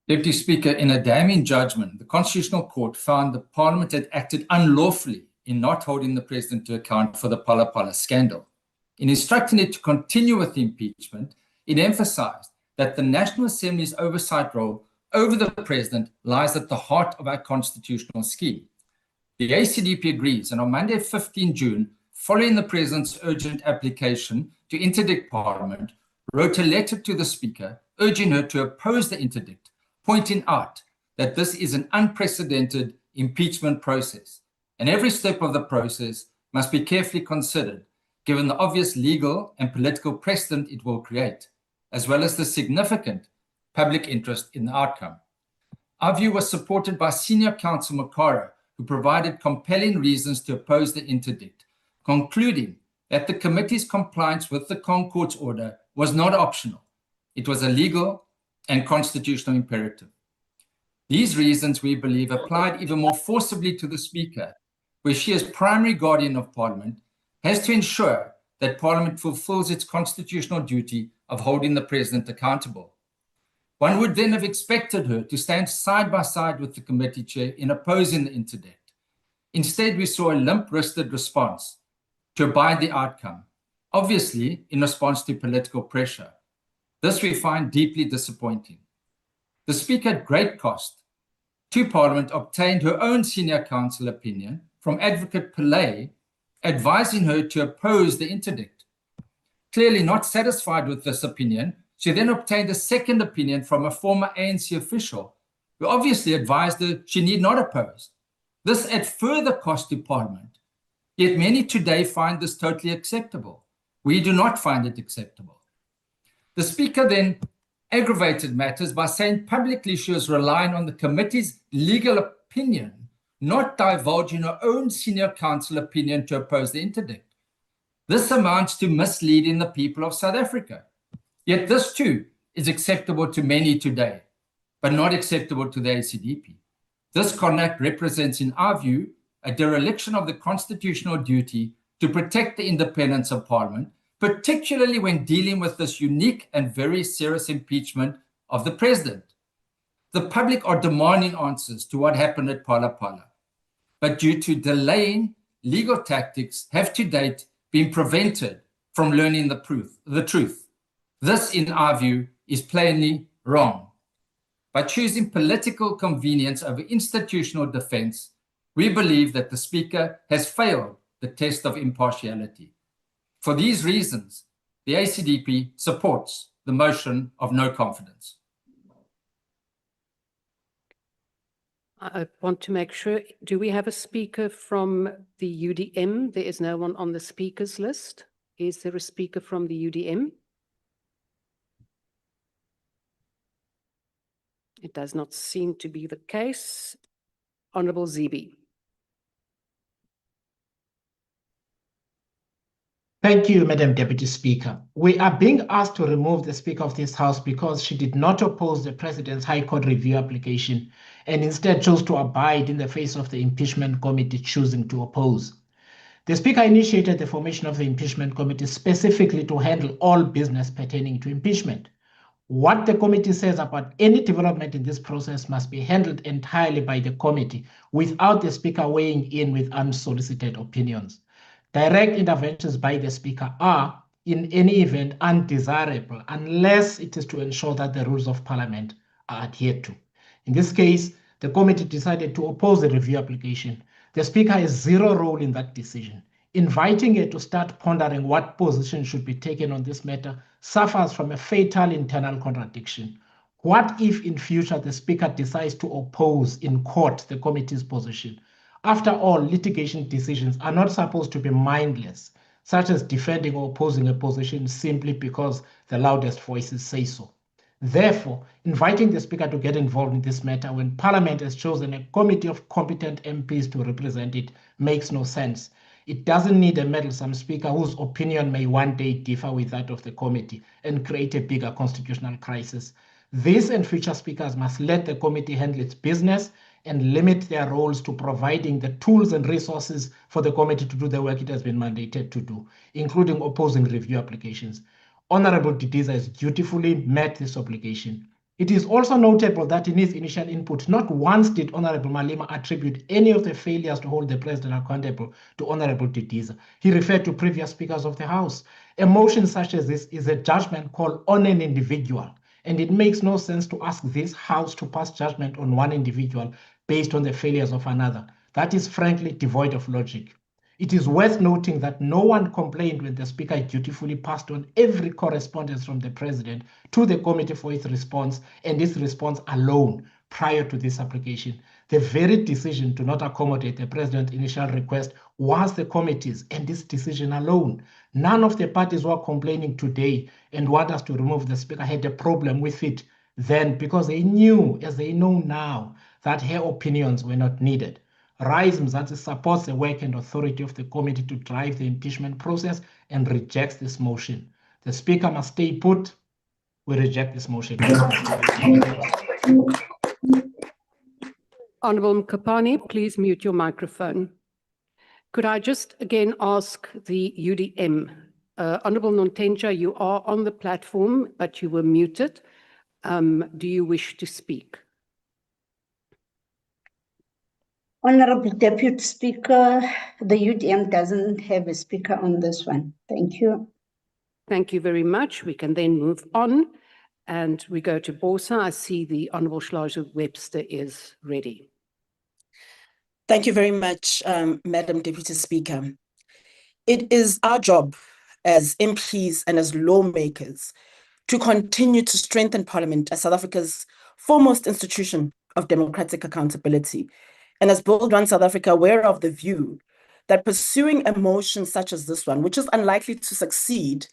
Deputy Speaker, in a damning judgment, the Constitutional Court found the Parliament had acted unlawfully in not holding the President to account for the Phala Phala scandal. In instructing it to continue with the impeachment, it emphasized that the National Assembly's oversight role over the President lies at the heart of our constitutional scheme. The ACDP agrees, and on Monday, 15 June, following the President's urgent application to interdict Parliament, wrote a letter to the Speaker urging her to oppose the interdict, pointing out that this is an unprecedented impeachment process, and every step of the process must be carefully considered, given the obvious legal and political precedent it will create, as well as the significant public interest in the outcome. Our view was supported by Senior Counsel Makara, who provided compelling reasons to oppose the interdict, concluding that the committee's compliance with the Concord's order was not optional. It was a legal and constitutional imperative. These reasons, we believe, applied even more forcibly to the Speaker, where she, as primary guardian of Parliament, has to ensure that Parliament fulfills its constitutional duty of holding the President accountable. One would then have expected her to stand side by side with the committee chair in opposing the interdict. Instead, we saw a limp-wristed response to abide the outcome, obviously in response to political pressure. This we find deeply disappointing. The Speaker, at great cost to Parliament, obtained her own senior counsel opinion from Advocate Pillay, advising her to oppose the interdict. Clearly not satisfied with this opinion, she then obtained a second opinion from a former ANC official, who obviously advised her she need not oppose. This at further cost to Parliament. Yet many today find this totally acceptable. We do not find it acceptable. The Speaker then aggravated matters by saying publicly she was relying on the committee's legal opinion, not divulging her own senior counsel opinion to oppose the interdict. This amounts to misleading the people of South Africa. Yet this too is acceptable to many today, but not acceptable to the ACDP. This conduct represents, in our view, a dereliction of the constitutional duty to protect the independence of Parliament, particularly when dealing with this unique and very serious impeachment of the President. The public are demanding answers to what happened at Phala Phala, but due to delaying, legal tactics have to date been prevented from learning the truth. This, in our view, is plainly wrong. By choosing political convenience over institutional defense, we believe that the Speaker has failed the test of impartiality. For these reasons, the ACDP supports the motion of no confidence.
I want to make sure, do we have a speaker from the UDM? There is no one on the speakers list. Is there a speaker from the UDM? It does not seem to be the case. Honourable Zibi.
Thank you, Madam Deputy Speaker. We are being asked to remove the Speaker of this House because she did not oppose the President's High Court review application and instead chose to abide in the face of the impeachment committee choosing to oppose. The Speaker initiated the formation of the impeachment committee specifically to handle all business pertaining to impeachment. What the committee says about any development in this process must be handled entirely by the committee without the Speaker weighing in with unsolicited opinions. Direct interventions by the Speaker are, in any event, undesirable unless it is to ensure that the rules of Parliament are adhered to. In this case, the committee decided to oppose the review application. The Speaker has zero role in that decision. Inviting her to start pondering what position should be taken on this matter suffers from a fatal internal contradiction. What if in future the Speaker decides to oppose in court the committee's position? After all, litigation decisions are not supposed to be mindless, such as defending or opposing a position simply because the loudest voices say so. Therefore, inviting the Speaker to get involved in this matter when Parliament has chosen a committee of competent MPs to represent it makes no sense. It doesn't need a meddlesome Speaker whose opinion may one day differ with that of the committee and create a bigger constitutional crisis. This and future Speakers must let the committee handle its business and limit their roles to providing the tools and resources for the committee to do the work it has been mandated to do, including opposing review applications. Honourable Didiza has dutifully met this obligation. It is also notable that in his initial input, not once did Honourable Malema attribute any of the failures to hold the President accountable to Honourable Didiza. He referred to previous Speakers of the House. A motion such as this is a judgment call on an individual, and it makes no sense to ask this House to pass judgment on one individual based on the failures of another. That is frankly devoid of logic. It is worth noting that no one complained when the Speaker dutifully passed on every correspondence from the President to the committee for its response, and its response alone prior to this application. The very decision to not accommodate the President's initial request was the committee's, and this decision alone. None of the parties who are complaining today and want us to remove the Speaker had a problem with it then, because they knew, as they know now, that her opinions were not needed. Rise Mzansi supports the work and authority of the committee to drive the impeachment process and rejects this motion. The Speaker must stay put. We reject this motion.
Honourable Mkapani, please mute your microphone. Could I just again ask the UDM, Honourable Nontenja, you are on the platform, but you were muted. Do you wish to speak?
Honourable Deputy Speaker, the UDM doesn't have a speaker on this one. Thank you.
Thank you very much. We can then move on and we go to Bosa. I see the Honourable Schlager Webster is ready.
Thank you very much, Madam Deputy Speaker. It is our job as MPs and as lawmakers to continue to strengthen Parliament as South Africa's foremost institution of democratic accountability. And as Build One South Africa, we're of the view that pursuing a motion such as this one, which is unlikely to succeed,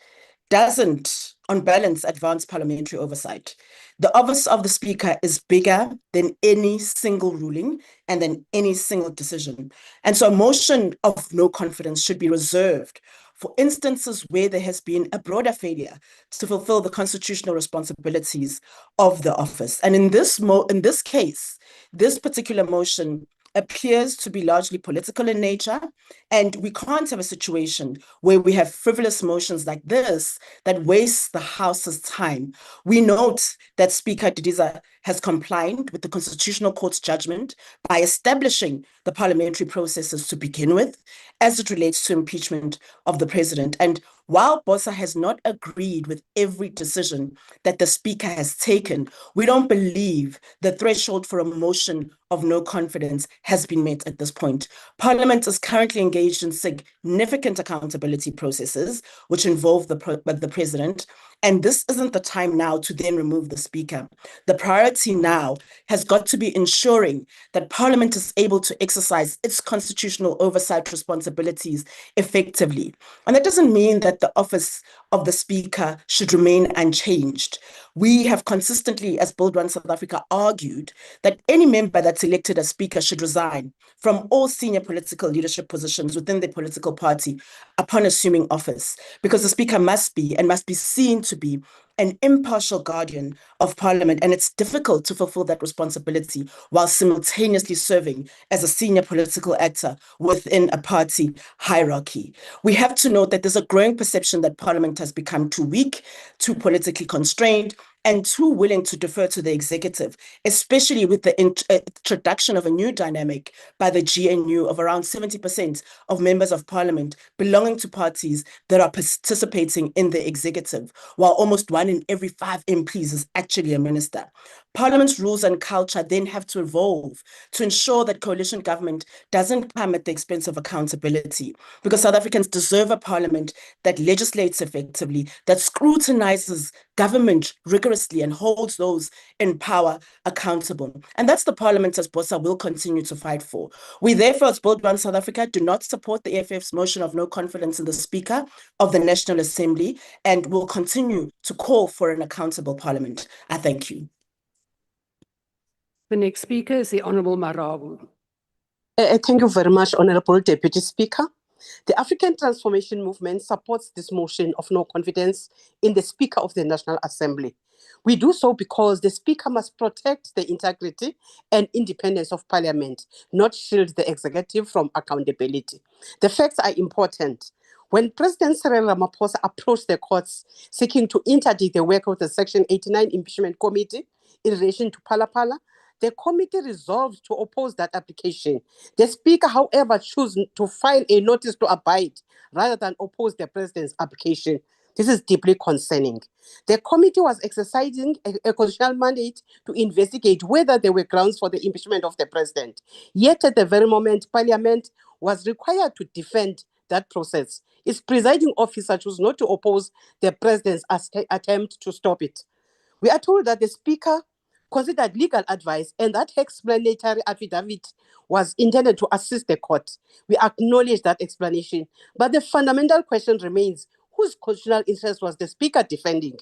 doesn't, on balance, advance parliamentary oversight. The office of the Speaker is bigger than any single ruling and than any single decision. And so a motion of no confidence should be reserved for instances where there has been a broader failure to fulfill the constitutional responsibilities of the office. And in this case, this particular motion appears to be largely political in nature, and we can't have a situation where we have frivolous motions like this that waste the House's time. We note that Speaker Didiza has complied with the Constitutional Court's judgment by establishing the parliamentary processes to begin with, as it relates to impeachment of the president. And while Bosa has not agreed with every decision that the Speaker has taken, we don't believe the threshold for a motion of no confidence has been met at this point. Parliament is currently engaged in significant accountability processes, which involve the president, and this isn't the time now to then remove the Speaker. The priority now has got to be ensuring that Parliament is able to exercise its constitutional oversight responsibilities effectively. And that doesn't mean that the office of the Speaker should remain unchanged. We have consistently, as Build One South Africa, argued that any member that's elected as Speaker should resign from all senior political leadership positions within the political party upon assuming office, because the Speaker must be seen to be an impartial guardian of Parliament, and it's difficult to fulfill that responsibility while simultaneously serving as a senior political actor within a party hierarchy. We have to note that there's a growing perception that Parliament has become too weak, too politically constrained, and too willing to defer to the executive, especially with the introduction of a new dynamic by the GNU of around 70% of members of Parliament belonging to parties that are participating in the executive, while almost 1 in every 5 MPs is actually a minister. Parliament's rules and culture then have to evolve to ensure that coalition government doesn't come at the expense of accountability, because South Africans deserve a Parliament that legislates effectively, that scrutinizes government rigorously and holds those in power accountable. And that's the Parliament as Bosa will continue to fight for. We therefore, as Build One South Africa, do not support the EFF's motion of no confidence in the Speaker of the National Assembly, and will continue to call for an accountable Parliament. I thank you.
The next speaker is the Honourable Marabu.
Thank you very much, Honourable Deputy Speaker. The African Transformation Movement supports this motion of no confidence in the Speaker of the National Assembly. We do so because the Speaker must protect the integrity and independence of Parliament, not shield the executive from accountability. The facts are important. When President Cyril Ramaphosa approached the courts seeking to interdict the work of the Section 89 Impeachment Committee in relation to Phala, the committee resolved to oppose that application. The Speaker, however, chose to file a notice to abide rather than oppose the President's application. This is deeply concerning. The committee was exercising a constitutional mandate to investigate whether there were grounds for the impeachment of the President. Yet at the very moment, Parliament was required to defend that process. Its presiding officer chose not to oppose the President's attempt to stop it. We are told that the Speaker considered legal advice and that explanatory affidavit was intended to assist the court. We acknowledge that explanation, but the fundamental question remains, whose constitutional interest was the Speaker defending?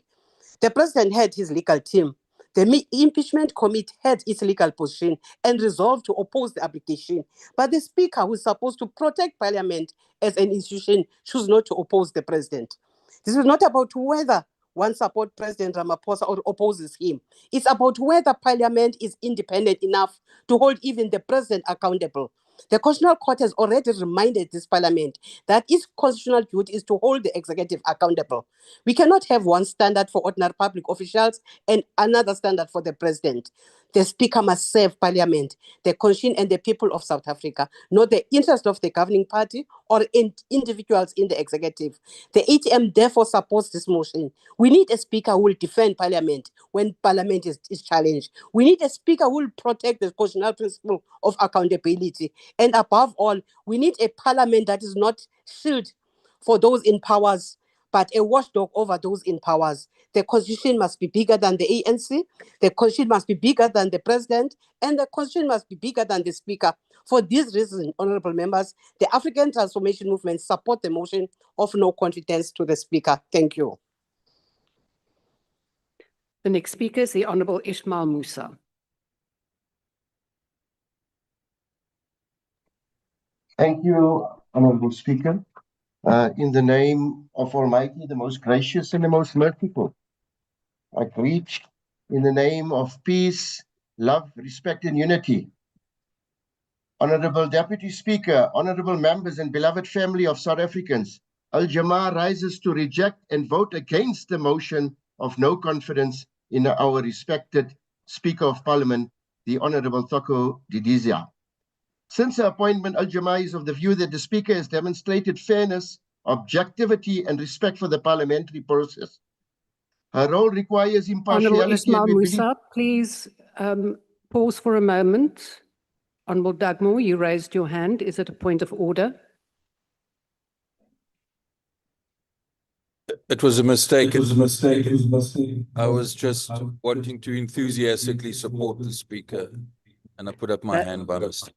The President had his legal team. The impeachment committee had its legal position and resolved to oppose the application. But the Speaker, who is supposed to protect Parliament as an institution, chose not to oppose the President. This is not about whether one supports President Ramaphosa or opposes him. It's about whether Parliament is independent enough to hold even the President accountable. The Constitutional Court has already reminded this Parliament that its constitutional duty is to hold the executive accountable. We cannot have one standard for ordinary public officials and another standard for the President. The Speaker must serve Parliament, the Constitution and the people of South Africa, not the interest of the governing party or individuals in the executive. The ATM therefore supports this motion. We need a Speaker who will defend Parliament when Parliament is challenged. We need a Speaker who will protect the constitutional principle of accountability. And above all, we need a Parliament that is not shield for those in powers, but a watchdog over those in powers. The Constitution must be bigger than the ANC, the Constitution must be bigger than the President, and the Constitution must be bigger than the Speaker. For this reason, honorable members, the African Transformation Movement support the motion of no confidence to the Speaker. Thank you.
The next speaker is the Honorable Ishmael Musa.
Thank you, Honorable Speaker. In the name of Almighty, the most gracious and the most merciful, I greet in the name of peace, love, respect, and unity. Honorable Deputy Speaker, honorable members and beloved family of South Africans, Al-Jamaa rises to reject and vote against the motion of no confidence in our respected Speaker of Parliament, the Honorable Thoko Didiza. Since her appointment, Al-Jamaa is of the view that the Speaker has demonstrated fairness, objectivity, and respect for the parliamentary process. Her role requires impartiality.
Honorable Ishmael Musa, please pause for a moment. Honorable Dagmore, you raised your hand. Is it a point of order?
It was a mistake. It was a mistake. It was a mistake. I was just wanting to enthusiastically support the Speaker, and I put up my hand by mistake.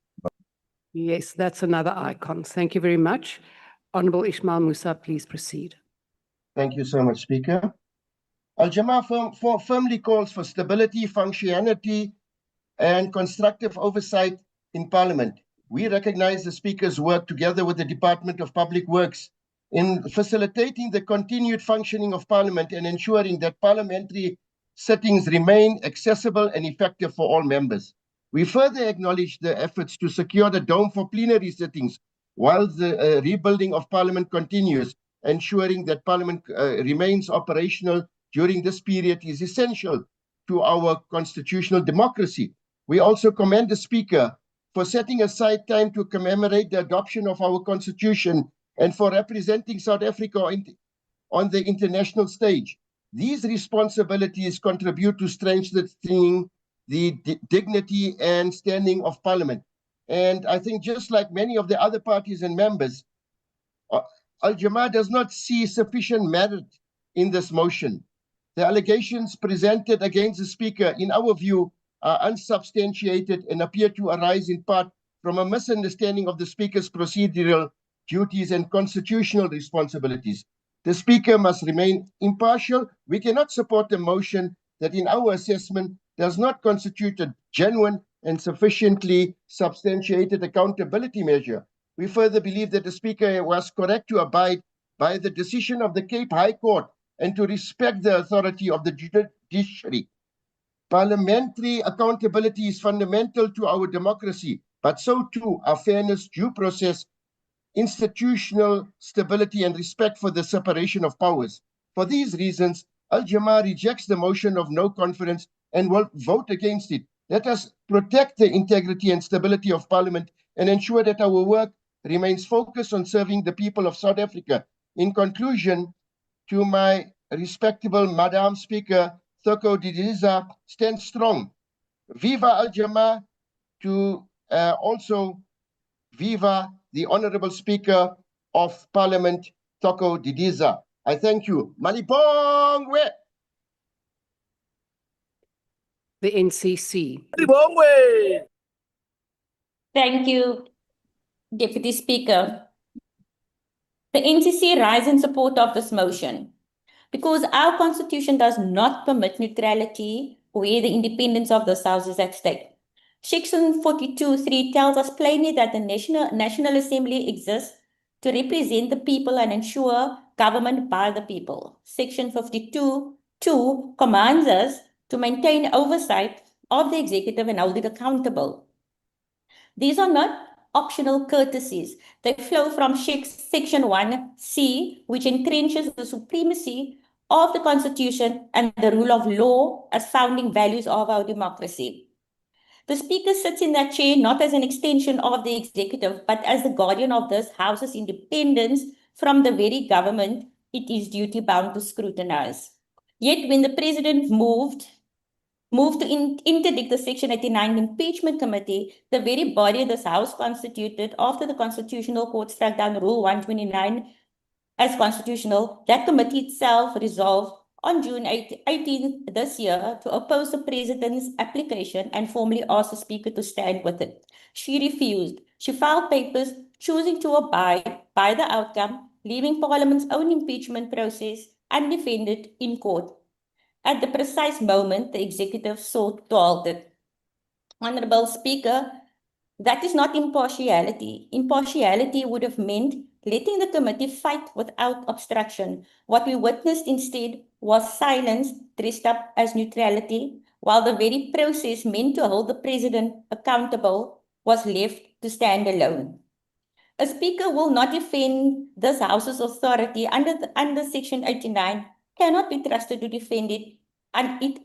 Yes, that's another icon. Thank you very much. Honorable Ishmael Musa, please proceed.
Thank you so much, Speaker. Al-Jamaa firmly calls for stability, functionality, and constructive oversight in Parliament. We recognize the Speaker's work together with the Department of Public Works in facilitating the continued functioning of Parliament and ensuring that parliamentary sittings remain accessible and effective for all members. We further acknowledge the efforts to secure the dome for plenary sittings while the rebuilding of Parliament continues. Ensuring that Parliament remains operational during this period is essential to our constitutional democracy. We also commend the Speaker for setting aside time to commemorate the adoption of our Constitution and for representing South Africa on the international stage. These responsibilities contribute to strengthening the dignity and standing of Parliament. And I think just like many of the other parties and members, Al-Jamaa does not see sufficient merit in this motion. The allegations presented against the Speaker, in our view, are unsubstantiated and appear to arise in part from a misunderstanding of the Speaker's procedural duties and constitutional responsibilities. The Speaker must remain impartial. We cannot support a motion that, in our assessment, does not constitute a genuine and sufficiently substantiated accountability measure. We further believe that the Speaker was correct to abide by the decision of the Cape High Court and to respect the authority of the judiciary. Parliamentary accountability is fundamental to our democracy, but so too are fairness, due process, institutional stability, and respect for the separation of powers. For these reasons, Al-Jamaa rejects the motion of no confidence and will vote against it. Let us protect the integrity and stability of Parliament and ensure that our work remains focused on serving the people of South Africa. In conclusion, to my respectable Madam Speaker, Thoko Didiza, stand strong. Viva Al-Jamaa, to also viva the Honorable Speaker of Parliament, Thoko Didiza. I thank you. Malibongwe!
The NCC.
Thank you, Deputy Speaker. The NCC rise in support of this motion because our Constitution does not permit neutrality where the independence of this House is at stake. Section 42(3) tells us plainly that the National Assembly exists to represent the people and ensure government by the people. Section 52(2) commands us to maintain oversight of the executive and hold it accountable. These are not optional courtesies. They flow from Section 1(c), which entrenches the supremacy of the Constitution and the rule of law as founding values of our democracy. The Speaker sits in that chair not as an extension of the executive, but as the guardian of this House's independence from the very government it is duty-bound to scrutinize. Yet when the President moved to interdict the Section 89 impeachment committee, the very body of this House constituted after the Constitutional Court struck down Rule 129 as constitutional, that committee itself resolved on June 18 this year to oppose the President's application and formally asked the Speaker to stand with it. She refused. She filed papers choosing to abide by the outcome, leaving Parliament's own impeachment process undefended in court. At the precise moment, the executive sought to halt it. Honourable Speaker, that is not impartiality. Impartiality would have meant letting the committee fight without obstruction. What we witnessed instead was silence dressed up as neutrality, while the very process meant to hold the President accountable was left to stand alone. A Speaker will not defend this House's authority under Section 89, cannot be trusted to defend it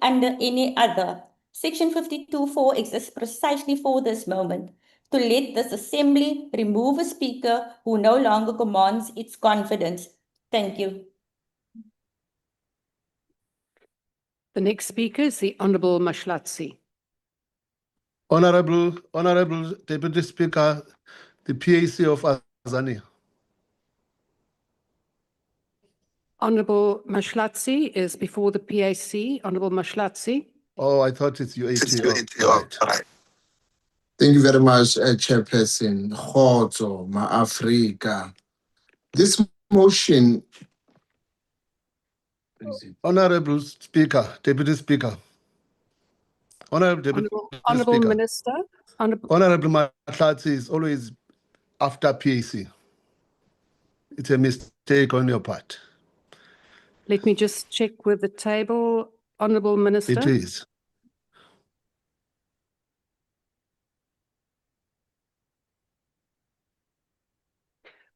under any other. Section 52(4) exists precisely for this moment, to let this Assembly remove a Speaker who no longer commands its confidence. Thank you.
The next speaker is the Honourable Mashlatsi.
Honourable Deputy Speaker, the PAC of Azania.
Honourable Mashlatsi is before the PAC. Honourable Mashlatsi.
Oh, I thought it's UAT. Right.
Thank you very much, Chairperson. Khotso, Ma-Africa. This motion...
Honourable Speaker, Deputy Speaker.
Honourable Minister.
Honourable Mahlatsi is always after PAC. It's a mistake on your part.
Let me just check with the table. Honourable Minister.
It is.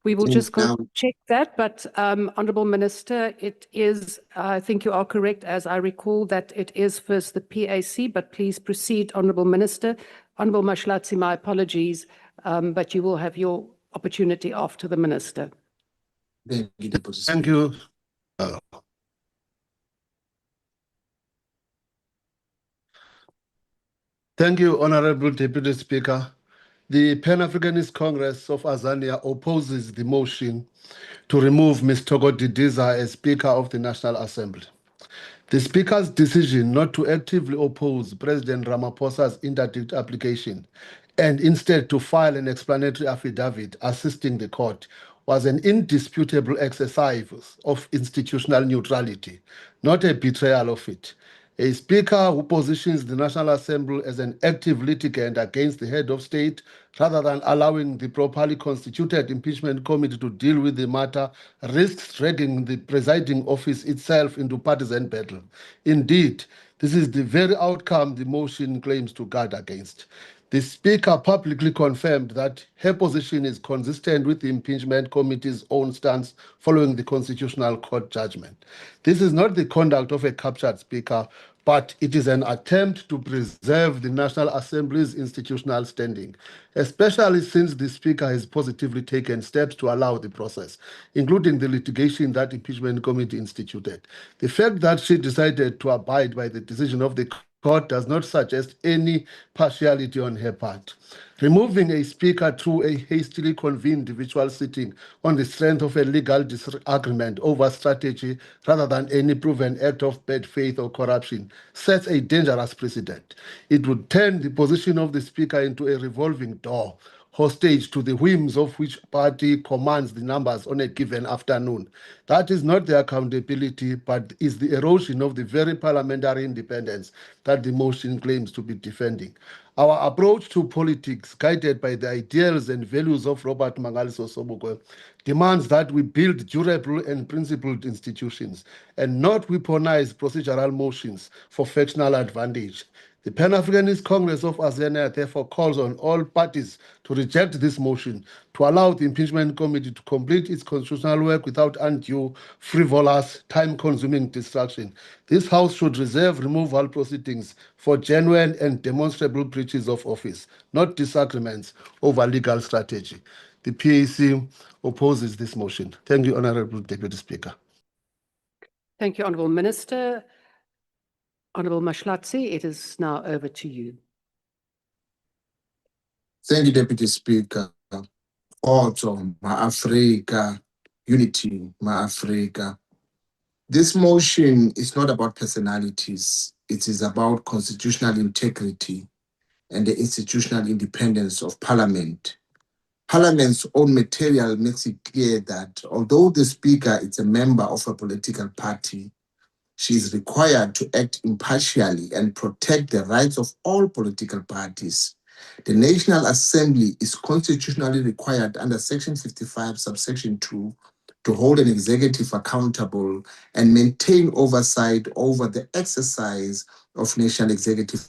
We will just check that, but Honourable Minister, it is, I think you are correct, as I recall that it is first the PAC, but please proceed, Honourable Minister. Honourable Mashlatsi, my apologies, but you will have your opportunity after the Minister.
Thank you. Thank you, Honourable Deputy Speaker. The Pan-Africanist Congress of Azania opposes the motion to remove Ms. Togo Didiza as Speaker of the National Assembly. The Speaker's decision not to actively oppose President Ramaphosa's interdict application and instead to file an explanatory affidavit assisting the court was an indisputable exercise of institutional neutrality, not a betrayal of it. A Speaker who positions the National Assembly as an active litigant against the head of state rather than allowing the properly constituted impeachment committee to deal with the matter risks dragging the presiding office itself into partisan battle. Indeed, this is the very outcome the motion claims to guard against. The Speaker publicly confirmed that her position is consistent with the impeachment committee's own stance following the Constitutional Court judgment. This is not the conduct of a captured Speaker, but it is an attempt to preserve the National Assembly's institutional standing, especially since the Speaker has positively taken steps to allow the process, including the litigation that impeachment committee instituted. The fact that she decided to abide by the decision of the court does not suggest any partiality on her part. Removing a speaker through a hastily convened virtual sitting on the strength of a legal disagreement over strategy rather than any proven act of bad faith or corruption sets a dangerous precedent. It would turn the position of the speaker into a revolving door, hostage to the whims of which party commands the numbers on a given afternoon. That is not the accountability, but is the erosion of the very parliamentary independence that the motion claims to be defending. Our approach to politics, guided by the ideals and values of Robert Mangaliso Sobukwe, demands that we build durable and principled institutions and not weaponize procedural motions for factional advantage. The Pan-Africanist Congress of Azania therefore calls on all parties to reject this motion to allow the impeachment committee to complete its constitutional work without undue, frivolous, time-consuming distraction. This House should reserve removal proceedings for genuine and demonstrable breaches of office, not disagreements over legal strategy. The PAC opposes this motion. Thank you, Honorable Deputy Speaker.
Thank you, Honourable Minister. Honourable Mashlatsi, it is now over to you.
Thank you, Deputy Speaker. Also, Ma-Africa, unity, Ma-Africa. This motion is not about personalities. It is about constitutional integrity and the institutional independence of Parliament. Parliament's own material makes it clear that although the Speaker is a member of a political party, she is required to act impartially and protect the rights of all political parties. The National Assembly is constitutionally required under Section 55, subsection 2, to hold an executive accountable and maintain oversight over the exercise of national executive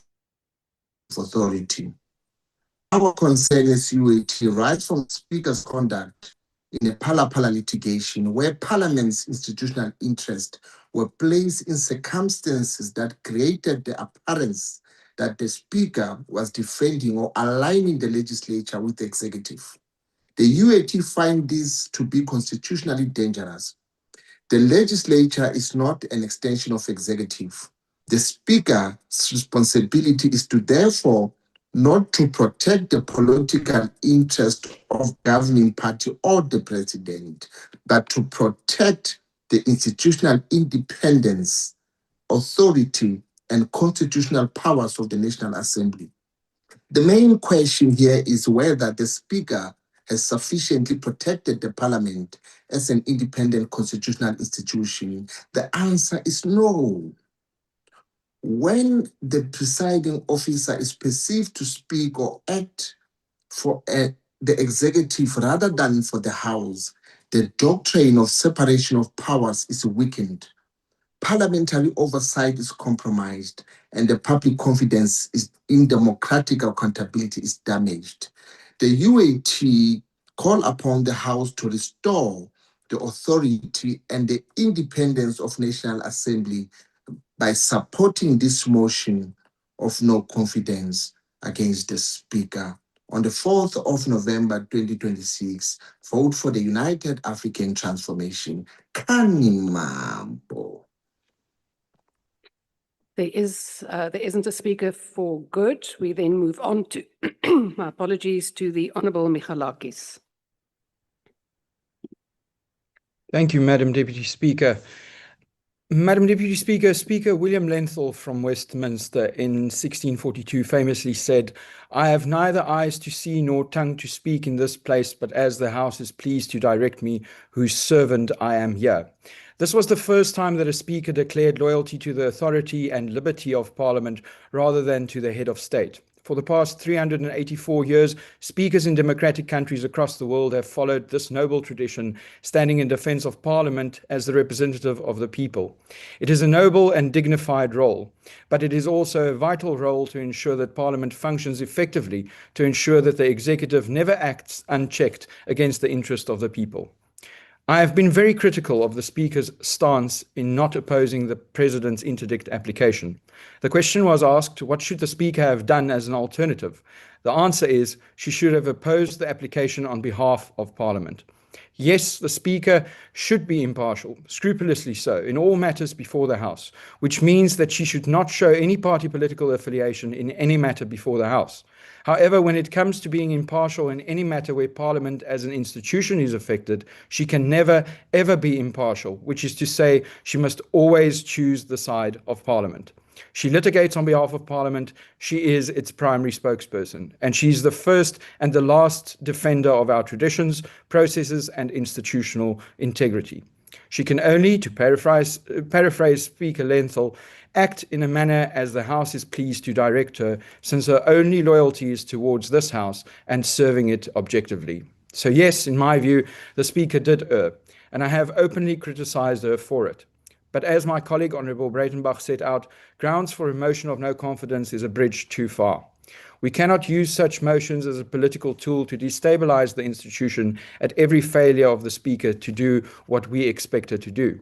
authority. Our concern as UAT rights from Speaker's conduct in a Pala-Pala litigation where Parliament's institutional interest were placed in circumstances that created the appearance that the Speaker was defending or aligning the legislature with the executive. The UAT find this to be constitutionally dangerous. The legislature is not an extension of executive. The Speaker's responsibility is to therefore not to protect the political interest of governing party or the president, but to protect the institutional independence, authority, and constitutional powers of the National Assembly. The main question here is whether the Speaker has sufficiently protected the Parliament as an independent constitutional institution. The answer is no. When the presiding officer is perceived to speak or act for the executive rather than for the House, the doctrine of separation of powers is weakened. Parliamentary oversight is compromised, and the public confidence in democratic accountability is damaged. The UAT call upon the House to restore the authority and the independence of National Assembly by supporting this motion of no confidence against the Speaker. On the 4th of November 2026, vote for the United African Transformation. Kanimambo.
There isn't a speaker for good. We then move on to, my apologies, to the Honourable Michalakis.
Thank you, Madam Deputy Speaker. Madam Deputy Speaker, Speaker William Lenthal from Westminster in 1642 famously said, "I have neither eyes to see nor tongue to speak in this place, but as the House is pleased to direct me, whose servant I am here." This was the first time that a Speaker declared loyalty to the authority and liberty of Parliament rather than to the head of state. For the past 384 years, speakers in democratic countries across the world have followed this noble tradition, standing in defense of Parliament as the representative of the people. It is a noble and dignified role, but it is also a vital role to ensure that Parliament functions effectively, to ensure that the executive never acts unchecked against the interest of the people. I have been very critical of the Speaker's stance in not opposing the President's interdict application. The question was asked, what should the Speaker have done as an alternative? The answer is, she should have opposed the application on behalf of Parliament. Yes, the Speaker should be impartial, scrupulously so, in all matters before the House, which means that she should not show any party political affiliation in any matter before the House. However, when it comes to being impartial in any matter where Parliament as an institution is affected, she can never, ever be impartial, which is to say, she must always choose the side of Parliament. She litigates on behalf of Parliament. She is its primary spokesperson, and she's the first and the last defender of our traditions, processes, and institutional integrity. She can only, to paraphrase Speaker Lenthal, act in a manner as the House is pleased to direct her, since her only loyalty is towards this House and serving it objectively. So yes, in my view, the Speaker did err, and I have openly criticized her for it. But as my colleague Honourable Breitenbach set out, grounds for a motion of no confidence is a bridge too far. We cannot use such motions as a political tool to destabilize the institution at every failure of the Speaker to do what we expect her to do.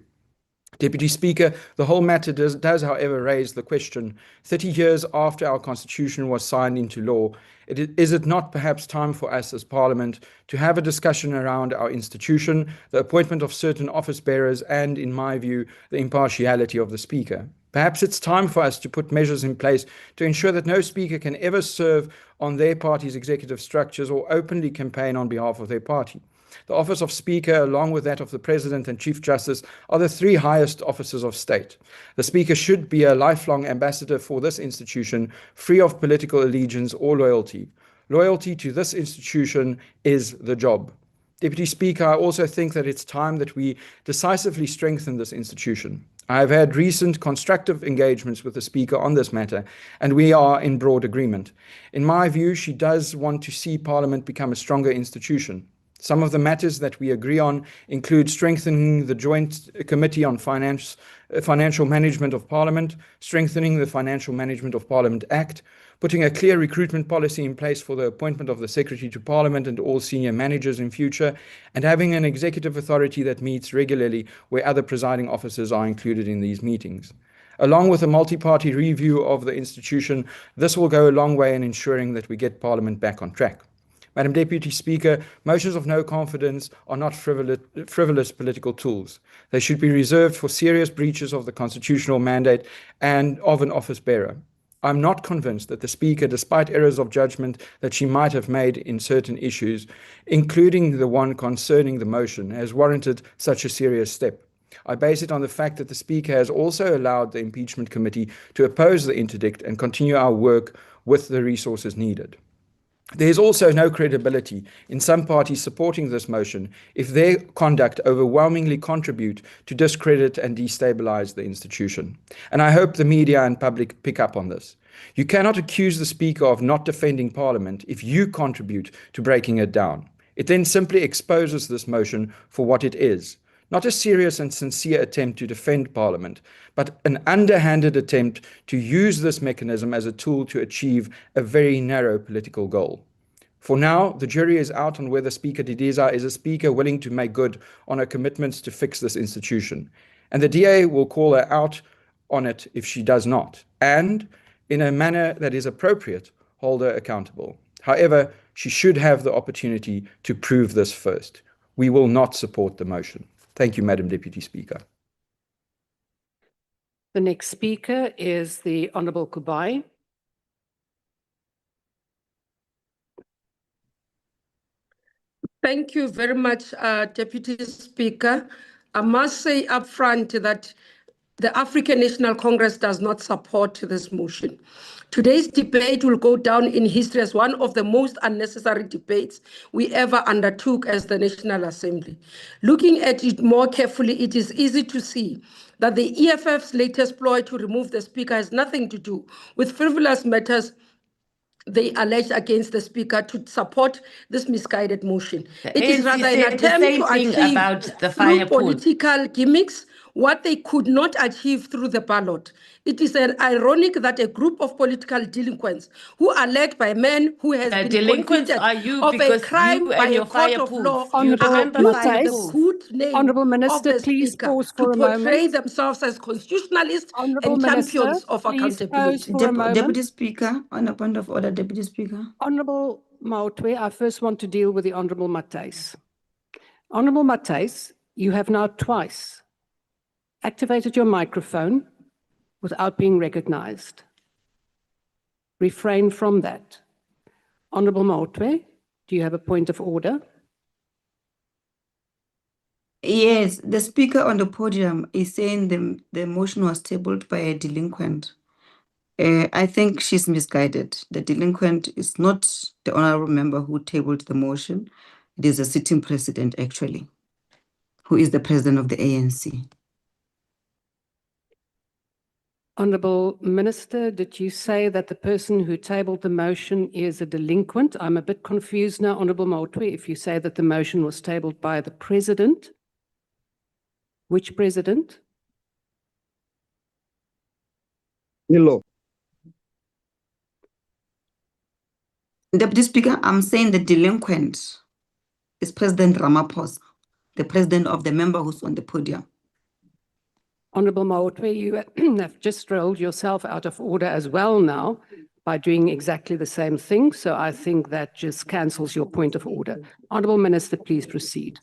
Deputy Speaker, the whole matter does, however, raise the question, 30 years after our Constitution was signed into law, is it not perhaps time for us as Parliament to have a discussion around our institution, the appointment of certain office bearers, and, in my view, the impartiality of the Speaker? Perhaps it's time for us to put measures in place to ensure that no Speaker can ever serve on their party's executive structures or openly campaign on behalf of their party. The office of Speaker, along with that of the President and Chief Justice, are the three highest offices of state. The Speaker should be a lifelong ambassador for this institution, free of political allegiance or loyalty. Loyalty to this institution is the job. Deputy Speaker, I also think that it's time that we decisively strengthen this institution. I have had recent constructive engagements with the Speaker on this matter, and we are in broad agreement. In my view, she does want to see Parliament become a stronger institution. Some of the matters that we agree on include strengthening the Joint Committee on Financial Management of Parliament, strengthening the Financial Management of Parliament Act, putting a clear recruitment policy in place for the appointment of the Secretary to Parliament and all senior managers in future, and having an executive authority that meets regularly where other presiding officers are included in these meetings. Along with a multi-party review of the institution, this will go a long way in ensuring that we get Parliament back on track. Madam Deputy Speaker, motions of no confidence are not frivolous political tools. They should be reserved for serious breaches of the constitutional mandate and of an office bearer. I'm not convinced that the Speaker, despite errors of judgment that she might have made in certain issues, including the one concerning the motion, has warranted such a serious step. I base it on the fact that the Speaker has also allowed the Impeachment Committee to oppose the interdict and continue our work with the resources needed. There is also no credibility in some parties supporting this motion if their conduct overwhelmingly contribute to discredit and destabilize the institution. And I hope the media and public pick up on this. You cannot accuse the Speaker of not defending Parliament if you contribute to breaking it down. It then simply exposes this motion for what it is. Not a serious and sincere attempt to defend Parliament, but an underhanded attempt to use this mechanism as a tool to achieve a very narrow political goal. For now, the jury is out on whether Speaker Didiza is a Speaker willing to make good on her commitments to fix this institution. And the DA will call her out on it if she does not, and, in a manner that is appropriate, hold her accountable. However, she should have the opportunity to prove this first. We will not support the motion. Thank you, Madam Deputy Speaker.
The next speaker is the Honourable Kubai.
Thank you very much, Deputy Speaker. I must say up front that the African National Congress does not support this motion. Today's debate will go down in history as one of the most unnecessary debates we ever undertook as the National Assembly. Looking at it more carefully, it is easy to see that the EFF's latest ploy to remove the Speaker has nothing to do with frivolous matters they allege against the Speaker to support this misguided motion. It is rather an attempt to achieve
about the
through
fire pool.
political gimmicks what they could not achieve through the ballot. It is ironic that a group of political delinquents who are led by men who has been
delinquents
convicted
are you
of a
because
crime
you
by
and
a
your
court
fire
of
pools.
law
You
are
remember
using
fire
the
pools.
good name
Honourable
of
Minister,
the
please
Speaker
pause
to
for a
portray
moment.
themselves as constitutionalists
Honourable
and
Minister,
champions of
please pause
accountability.
for a moment.
Deputy Speaker, on a point of order, Deputy Speaker.
Honourable Mautwe, I first want to deal with the Honourable Matthys. Honourable Matthys, you have now twice activated your microphone without being recognised. Refrain from that. Honourable Mautwe, do you have a point of order?
Yes, the Speaker on the podium is saying the motion was tabled by a delinquent. I think she's misguided. The delinquent is not the honourable member who tabled the motion. It is a sitting president, actually, who is the president of the ANC.
Honourable Minister, did you say that the person who tabled the motion is a delinquent? I'm a bit confused now, Honourable Mautwe, if you say that the motion was tabled by the President. Which President?
Hello.
Deputy Speaker, I'm saying the delinquent is President Ramaphosa, the president of the member who's on the podium.
Honourable Mautwe, you have just rolled yourself out of order as well now by doing exactly the same thing. So I think that just cancels your point of order. Honourable Minister, please proceed.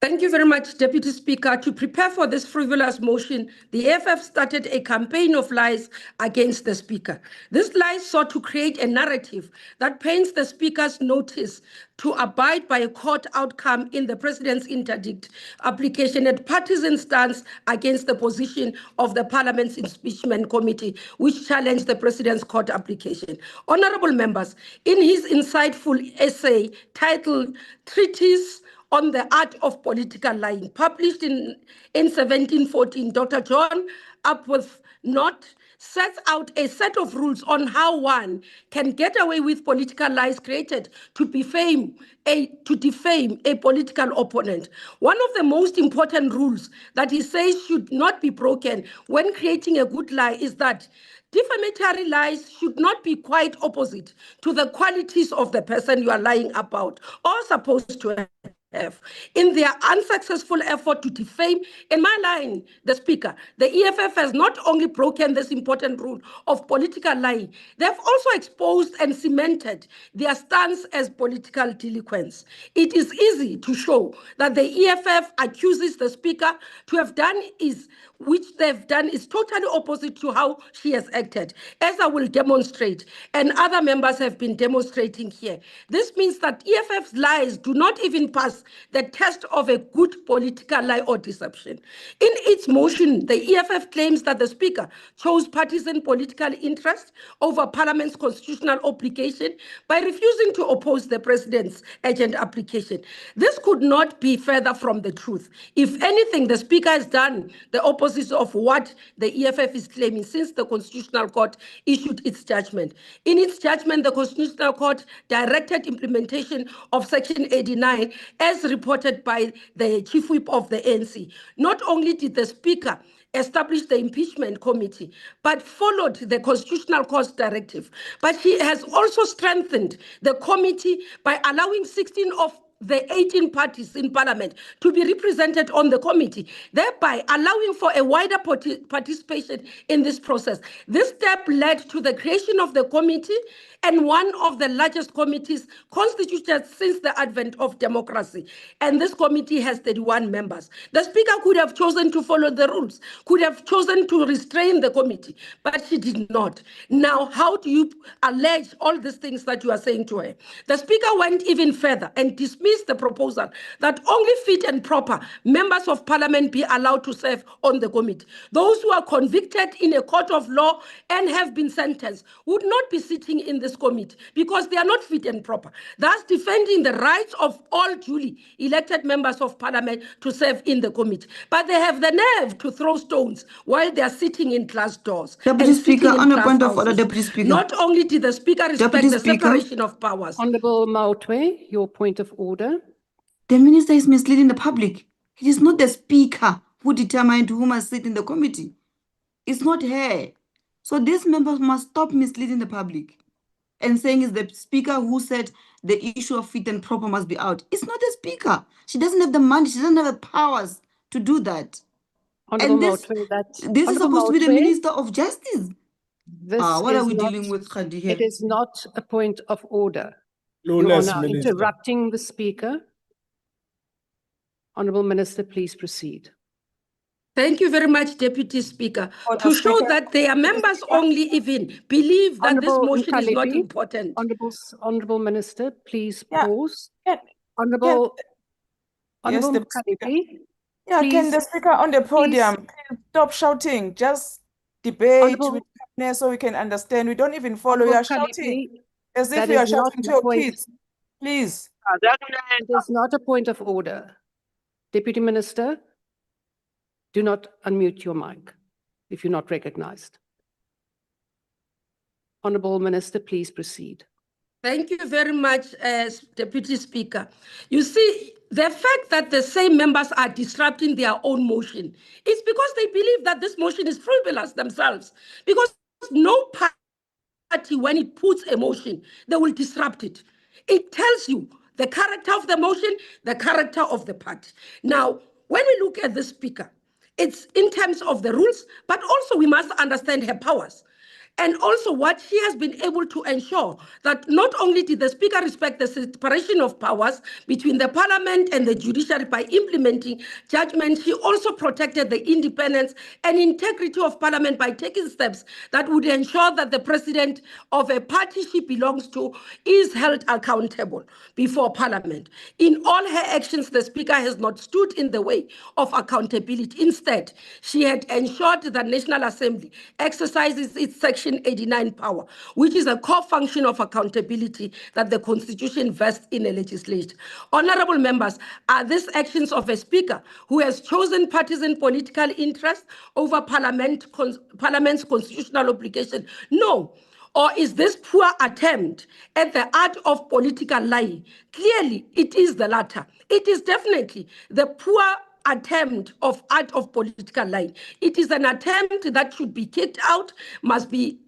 Thank you very much, Deputy Speaker. To prepare for this frivolous motion, the EFF started a campaign of lies against the Speaker. This lies sought to create a narrative that paints the Speaker's notice to abide by a court outcome in the President's interdict application a partisan stance against the position of the Parliament's Impeachment Committee, which challenged the President's court application. Honourable members, in his insightful essay titled Treatise on the Art of Political Lying, published in 1714, Dr. John Upworth-Knott sets out a set of rules on how one can get away with political lies created to defame a political opponent. One of the most important rules that he says should not be broken when creating a good lie is that defamatory lies should not be quite opposite to the qualities of the person you are lying about or supposed to have. In their unsuccessful effort to defame, in my line, the Speaker, the EFF has not only broken this important rule of political lying, they have also exposed and cemented their stance as political delinquents. It is easy to show that the EFF accuses the Speaker to have done which they've done is totally opposite to how she has acted, as I will demonstrate, and other members have been demonstrating here. This means that EFF's lies do not even pass the test of a good political lie or deception. In its motion, the EFF claims that the Speaker chose partisan political interest over Parliament's constitutional obligation by refusing to oppose the President's urgent application. This could not be further from the truth. If anything, the Speaker has done the opposite of what the EFF is claiming since the Constitutional Court issued its judgment. In its judgment, the Constitutional Court directed implementation of Section 89 as reported by the Chief Whip of the ANC. Not only did the Speaker establish the impeachment committee, but followed the Constitutional Court's directive. But he has also strengthened the committee by allowing 16 of the 18 parties in Parliament to be represented on the committee, thereby allowing for a wider participation in this process. This step led to the creation of the committee and one of the largest committees constituted since the advent of democracy. And this committee has 31 members. The Speaker could have chosen to follow the rules, could have chosen to restrain the committee, but she did not. Now, how do you allege all these things that you are saying to her? The Speaker went even further and dismissed the proposal that only fit and proper members of Parliament be allowed to serve on the committee. Those who are convicted in a court of law and have been sentenced would not be sitting in this committee because they are not fit and proper, thus defending the rights of all duly elected members of Parliament to serve in the committee. But they have the nerve to throw stones while they are sitting in class doors.
Deputy Speaker, on a point of order, Deputy Speaker.
Not
only did the Speaker respect the separation of powers.
Honourable Mautwe, your point of order.
The Minister is misleading the public. It is not the Speaker who determined who must sit in the committee. It's not her. So these members must stop misleading the public and saying it's the Speaker who said the issue of fit and proper must be out. It's not the Speaker. She doesn't have the money. She doesn't have the powers to do that.
Honourable
Mautwe, this is supposed to be the Minister of Justice. What are we dealing with, Khadi here?
It is not a point of order.
Lawless
You are now
Minister.
interrupting the Speaker. Honourable Minister, please proceed.
Thank you very much, Deputy Speaker. To show that their members only even believe that this motion is not important.
Honourable Minister, please pause. Honourable Mkhalipi,
can the Speaker on the podium please stop shouting? Just debate with kindness so we can understand. We don't even follow. You are shouting as if you are shouting to your kids. Please.
It is not a point of order. Deputy Minister, do not unmute your mic. if you're not recognized. Honorable Minister, please proceed.
Thank you very much, Deputy Speaker. You see, the fact that the same members are disrupting their own motion is because they believe that this motion is frivolous themselves. Because no party, when it puts a motion, they will disrupt it. It tells you the character of the motion, the character of the party. Now, when we look at the Speaker, it's in terms of the rules, but also we must understand her powers. And also what she has been able to ensure that not only did the Speaker respect the separation of powers between the Parliament and the judiciary by implementing judgment, she also protected the independence and integrity of Parliament by taking steps that would ensure that the president of a party she belongs to is held accountable before Parliament. In all her actions, the Speaker has not stood in the way of accountability. Instead, she had ensured that the National Assembly exercises its Section 89 power, which is a core function of accountability that the Constitution vests in a legislature. Honorable members, are these actions of a Speaker who has chosen partisan political interest over Parliament's constitutional obligation? No. Or is this poor attempt at the art of political lying? Clearly, it is the latter. It is definitely the poor attempt of art of political lying. It is an attempt that should be kicked out, must be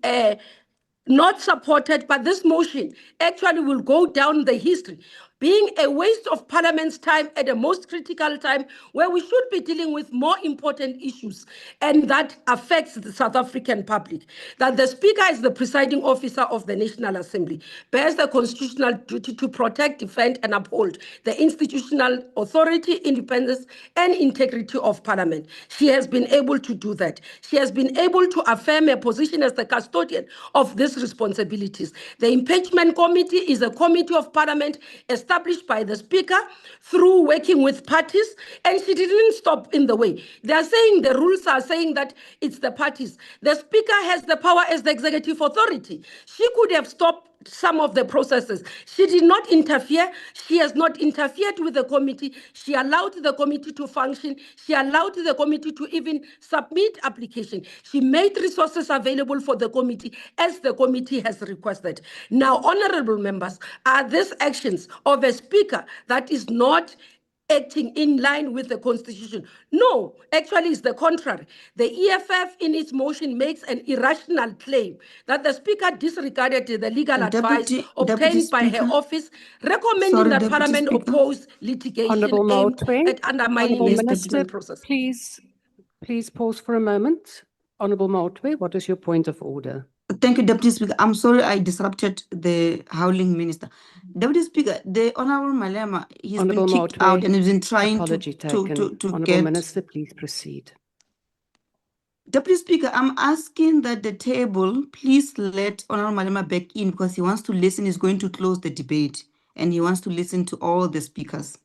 not supported, but this motion actually will go down the history, being a waste of Parliament's time at the most critical time where we should be dealing with more important issues and that affects the South African public. That the Speaker is the presiding officer of the National Assembly, bears the constitutional duty to protect, defend, and uphold the institutional authority, independence, and integrity of Parliament. She has been able to do that. She has been able to affirm her position as the custodian of these responsibilities. The Impeachment Committee is a committee of Parliament established by the Speaker through working with parties, and she didn't stop in the way. They are saying the rules are saying that it's the parties. The Speaker has the power as the executive authority. She could have stopped some of the processes. She did not interfere. She has not interfered with the committee. She allowed the committee to function. She allowed the committee to even submit application. She made resources available for the committee as the committee has requested. Now, honorable members, are these actions of a Speaker that is not acting in line with the Constitution? No, actually it's the contrary. The EFF in its motion makes an irrational claim that the Speaker disregarded the legal advice obtained by her office, recommending that Parliament oppose litigation aimed at undermining the impeachment process.
Please pause for a moment. Honorable Motwe, what is your point of order?
Thank you, Deputy Speaker. I'm sorry I disrupted the howling minister. Deputy Speaker, the Honorable Malema, he's been kicked out and he's been trying to
Honorable Minister, please proceed.
Deputy Speaker, I'm asking that the table please let Honorable Malema back in because he wants to listen. He's going to close the debate and he wants to listen to all the speakers.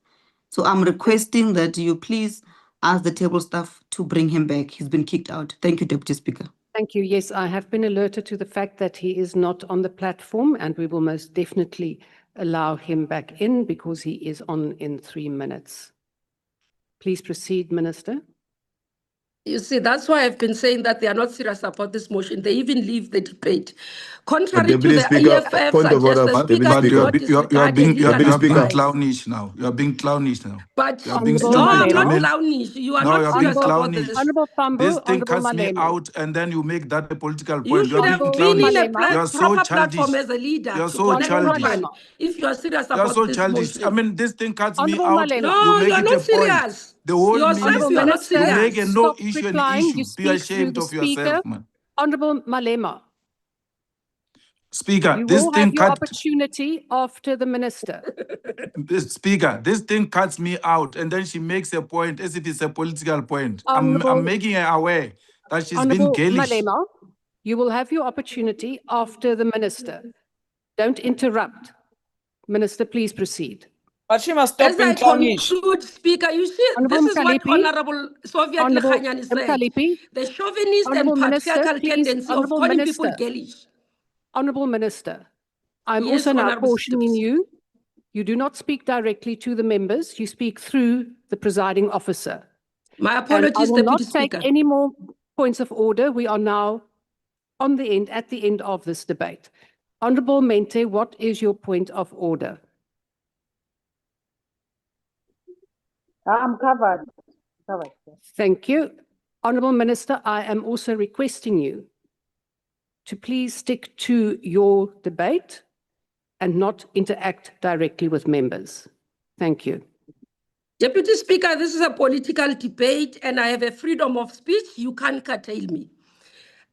So I'm requesting that you please ask the table staff to bring him back. He's been kicked out. Thank you, Deputy Speaker.
Thank you. Yes, I have been alerted to the fact that he is not on the platform, and we will most definitely allow him back in because he is on in 3 minutes. Please proceed, Minister.
You see, that's why I've been saying that they are not serious about this motion. They even leave the debate. Contrary to the EFF,
point of order,
you
are being clownish now. You are being clownish now.
But
you are being
no, I'm not clownish. You are not serious about this.
This thing cuts me out, and then you make that a political point.
You should have been in a proper
childish.
platform as a leader.
You are so childish.
If you are serious
You are
about
so
this
childish.
motion.
I mean, this thing cuts me out.
No, you are not serious.
The whole
Yourself, you are not serious.
You make a no issue an issue.
You
Be ashamed of yourself, man.
Honorable Malema.
Speaker,
you
this
will
thing
have your opportunity after the minister.
Speaker, this thing cuts me out, and then she makes a point as if it's a political point. I'm making her aware that she's been girlish.
Malema, you will have your opportunity after the minister. Don't interrupt. Minister, please proceed.
But she must stop being clownish.
Conclude, Speaker, you see, this is what Honorable Soviet Lekhanyani said. The chauvinist and patriarchal tendency of calling people girlish.
Honorable Minister, I'm also now cautioning you. You do not speak directly to the members. You speak through the presiding officer.
My apologies,
Deputy Speaker. points of order. We are now at the end of this debate. Honourable Mente, what is your point of order?
I'm covered.
Thank you. Honourable Minister, I am also requesting you to please stick to your debate and not interact directly with members. Thank you.
Deputy Speaker, this is a political debate and I have a freedom of speech. You can't curtail me.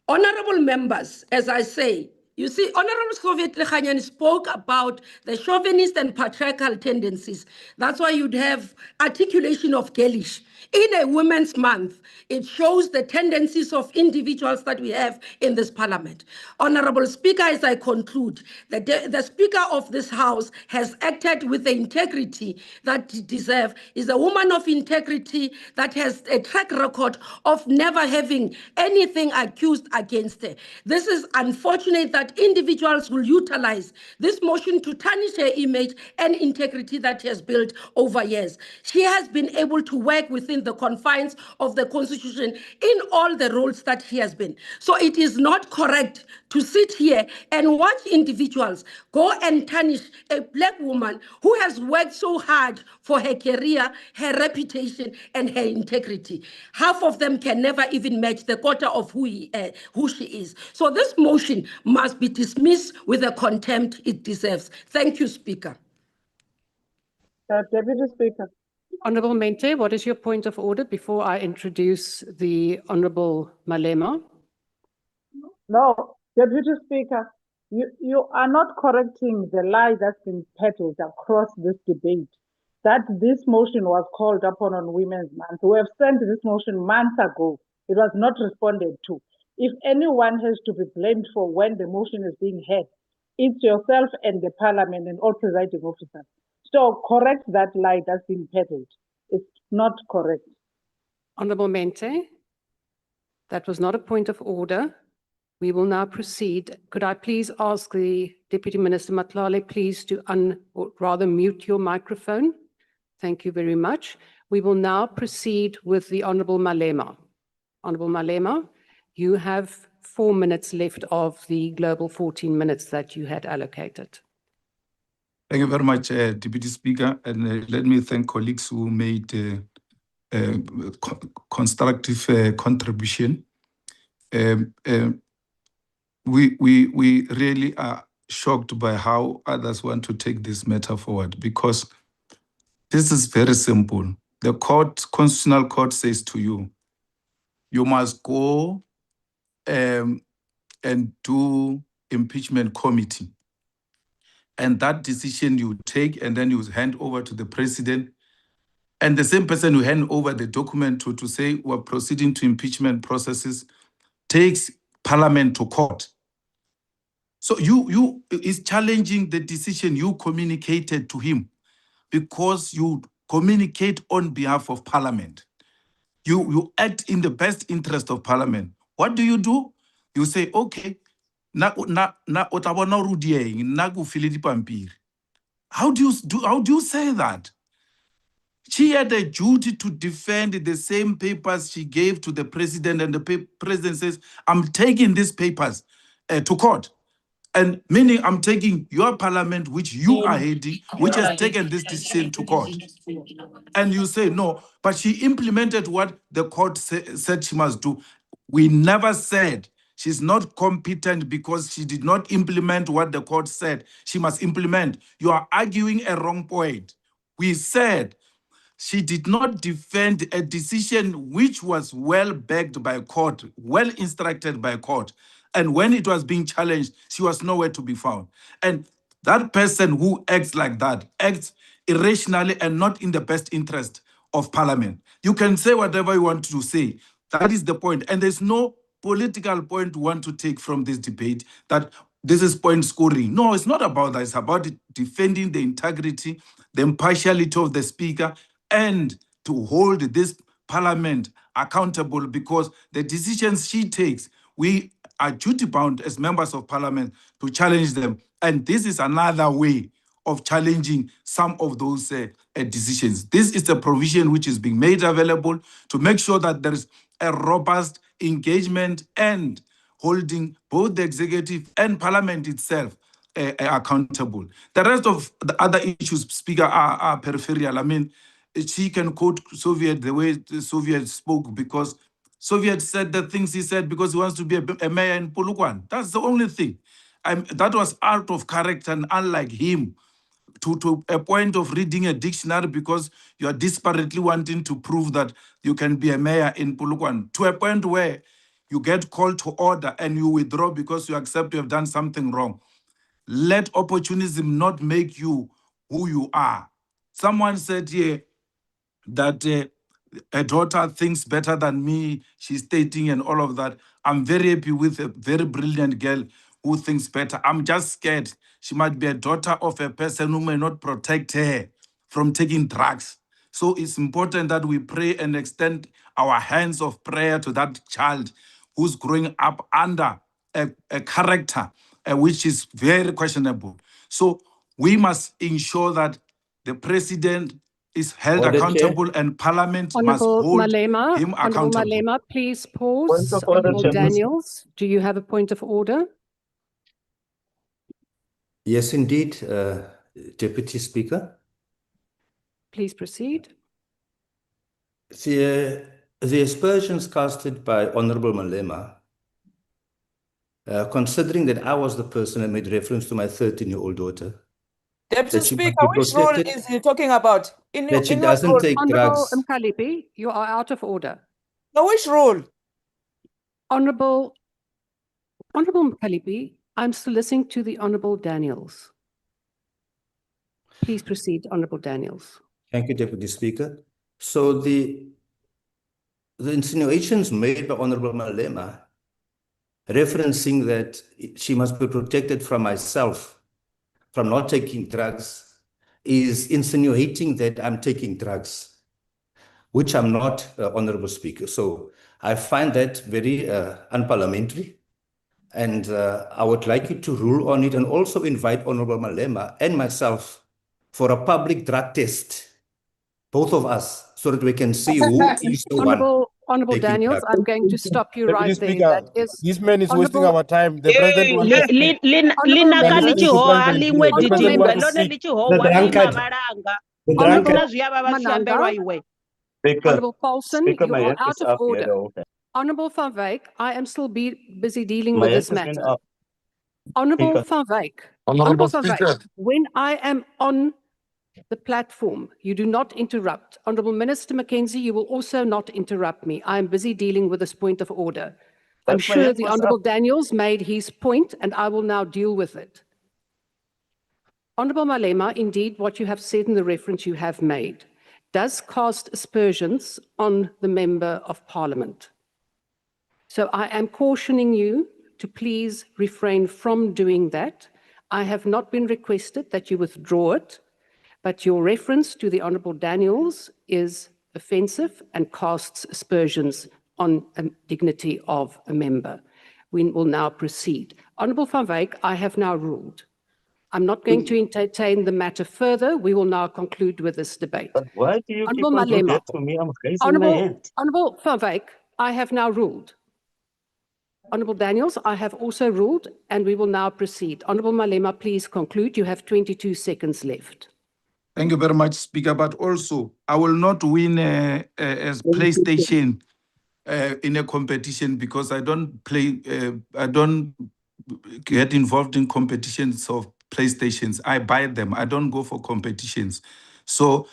Honourable members, as I say, you see, Honourable Soviet Lekhanyan spoke about the chauvinist and patriarchal tendencies. That's why you'd have articulation of girlish. In a Women's Month, it shows the tendencies of individuals that we have in this parliament. Honourable Speaker, as I conclude, the Speaker of this House has acted with the integrity that he deserves. Is a woman of integrity that has a track record of never having anything accused against her. This is unfortunate that individuals will utilize this motion to tarnish her image and integrity that she has built over years. She has been able to work within the confines of the Constitution in all the roles that she has been. So it is not correct to sit here and watch individuals go and tarnish a black woman who has worked so hard for her career, her reputation, and her integrity. Half of them can never even match the quarter of who she is. So this motion must be dismissed with the contempt it deserves. Thank you, Speaker.
Deputy Speaker.
Honourable Mente, what is your point of order before I introduce the Honourable Malema?
No, Deputy Speaker, you are not correcting the lie that's been peddled across this debate, that this motion was called upon on Women's Month. We have sent this motion months ago. It was not responded to. If anyone has to be blamed for when the motion is being heard, it's yourself and the Parliament and all presiding officers. So correct that lie that's been peddled. It's not correct.
Honourable Mente, that was not a point of order. We will now proceed. Could I please ask the Deputy Minister Matlale please to or rather mute your microphone? Thank you very much. We will now proceed with the Honourable Malema. Honourable Malema, you have 4 minutes left of the global 14 minutes that you had allocated.
Thank you very much, Deputy Speaker, and let me thank colleagues who made constructive contribution. We really are shocked by how others want to take this matter forward, because this is very simple. The Constitutional Court says to you, you must go and do impeachment committee. And that decision you take and then you hand over to the president. And the same person who hand over the document to say we're proceeding to impeachment processes takes Parliament to court. So you is challenging the decision you communicated to him, because you communicate on behalf of Parliament. You act in the best interest of Parliament. What do? You say, okay, how do you say that? She had a duty to defend the same papers she gave to the president, and the president says, I'm taking these papers to court. And meaning I'm taking your parliament, which you are heading, which has taken this decision to court. And you say, no, but she implemented what the court said she must do. We never said she's not competent because she did not implement what the court said she must implement. You are arguing a wrong point. We said she did not defend a decision which was well backed by court, well instructed by court. And when it was being challenged, she was nowhere to be found. And that person who acts like that acts irrationally and not in the best interest of Parliament. You can say whatever you want to say. That is the point. And there's no political point we want to take from this debate that this is point scoring. No, it's not about that. It's about defending the integrity, the impartiality of the Speaker, and to hold this Parliament accountable, because the decisions she takes, we are duty-bound as members of Parliament to challenge them. And this is another way of challenging some of those decisions. This is a provision which is being made available to make sure that there is a robust, engagement and holding both the executive and parliament itself accountable. The rest of the other issues, Speaker, are peripheral. I mean, she can quote Soviet the way the Soviets spoke because Soviet said the things he said because he wants to be a mayor in Polokwane. That's the only thing. That was out of character and unlike him, to a point of reading a dictionary because you are desperately wanting to prove that you can be a mayor in Polokwane, to a point where you get called to order and you withdraw because you accept you have done something wrong. Let opportunism not make you who you are. Someone said here that a daughter thinks better than me, she's stating and all of that. I'm very happy with a very brilliant girl who thinks better. I'm just scared she might be a daughter of a person who may not protect her from taking drugs. So it's important that we pray and extend our hands of prayer to that child who's growing up under a character which is very questionable. So we must ensure that the president is held
Order,
accountable
Chair.
and Parliament must
Honorable
hold
Malema,
him
Honorable
accountable.
Malema, please
Point
pause.
of order,
Honorable
Chairperson.
Daniels, do you have a point of order?
Yes, indeed, Deputy Speaker.
Please proceed.
The aspersions casted by Honorable Malema, considering that I was the person that made reference to my 13-year-old daughter,
Deputy
that she must
Speaker,
be
which role
protected,
is he talking about?
that she doesn't take
Honorable
drugs.
Mkalipi, you are out of order.
No, which role?
Honorable Mkalipi, I'm still listening to the Honorable Daniels. Please proceed, Honorable Daniels.
Thank you, Deputy Speaker. So the insinuations made by Honorable Malema, referencing that she must be protected from myself, from not taking drugs, is insinuating that I'm taking drugs, which I'm not, Honorable Speaker. So I find that very unparliamentary. And I would like you to rule on it and also invite Honorable Malema and myself for a public drug test, both of us, so that we can see who is the one.
Honorable
taking
Daniels,
drugs.
I'm going to stop you
Deputy
right there.
Speaker,
That is
this man is wasting
Honorable-
our time. The president wants to speak.
Honorable
Let me
members,
speak to president here. The
honorable
president wants to
members,
speak.
Honorable Mananga,
Speaker,
Honorable Paulson,
Speaker,
you
my
are
hand
out
is
of
up.
order.
Yeah,
Honorable Van Wyk, I am still busy dealing
my
with
hand
this
has been
matter.
up.
Honorable
Speaker.
Van Wyk,
Honorable
Van Wyk,
Speaker.
when I am on the platform, you do not interrupt. Honorable Minister Mackenzie, you will also not interrupt me. I am busy dealing with this point of order. I'm
But my
sure
hand
the
was
Honorable
up.
Daniels made his point, and I will now deal with it. Honorable Malema, indeed, what you have said in the reference you have made does cast aspersions on the Member of Parliament. So I am cautioning you to please refrain from doing that. I have not been requested that you withdraw it, but your reference to the Honorable Daniels is offensive and casts aspersions on the dignity of a member. We will now proceed. Honorable Van Wyk, I have now ruled. I'm not going to entertain the matter further. We will now conclude with this debate.
But why do you keep
Honorable
on doing
Malema,
that to me? I'm raising my hand.
Honorable Van Wyk, I have now ruled. Honorable Daniels, I have also ruled, and we will now proceed. Honorable Malema, please conclude. You have 22 seconds left.
Thank you very much, Speaker. But also, I will not win a PlayStation in a competition because I don't play, I don't get involved in competitions of PlayStations. I buy them. I don't go for competitions. So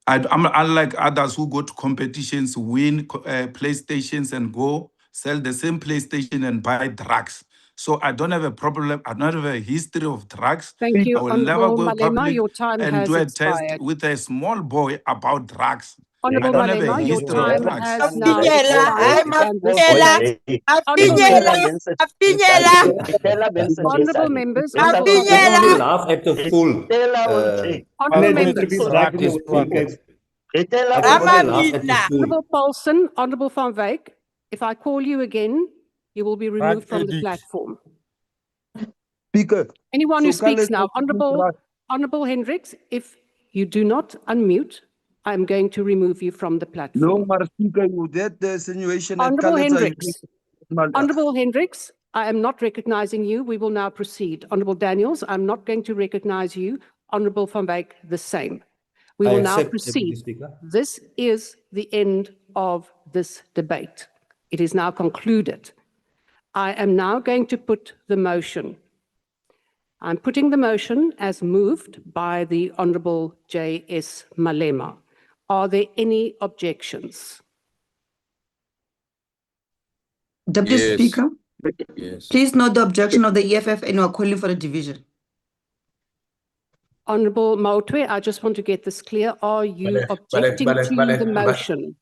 I'm unlike others who go to competitions, win PlayStations and go sell the same PlayStation and buy drugs. So I don't have a problem. I don't have a history of drugs.
Thank you,
I will never
Honorable
go
Malema.
public
Your time
and
has
do a
expired.
test with a small boy about drugs.
Honorable
I don't have a
Malema, your
history of
time
drugs.
has now expired. And this Honorable members, honorable members, honorable
You can
members,
only laugh at the fool.
honorable members,
Deputy Speaker. I can only laugh at the fool.
Honorable Paulson, Honorable Van Wyk, if I call you again, you will be removed from the platform.
Speaker.
Anyone who speaks now, Honorable Hendricks, if you do not unmute, I'm going to remove you from the platform.
No, maar Speaker, that insinuation at
Honorable
Canada.
Hendricks, Honorable Hendricks, I am not recognizing you. We will now proceed. Honorable Daniels, I'm not going to recognize you. Honorable Van Wyk, the same. We
I
will now
accept, Deputy
proceed.
Speaker.
This is the end of this debate. It is now concluded. I am now going to put the motion. I'm putting the motion as moved by the Honorable J.S. Malema. Are there any objections?
Deputy
Yes.
Speaker,
Yes.
please note the objection of the EFF and we are calling for a division.
Honorable Mautwe, I just want to get this clear. Are you objecting to the motion?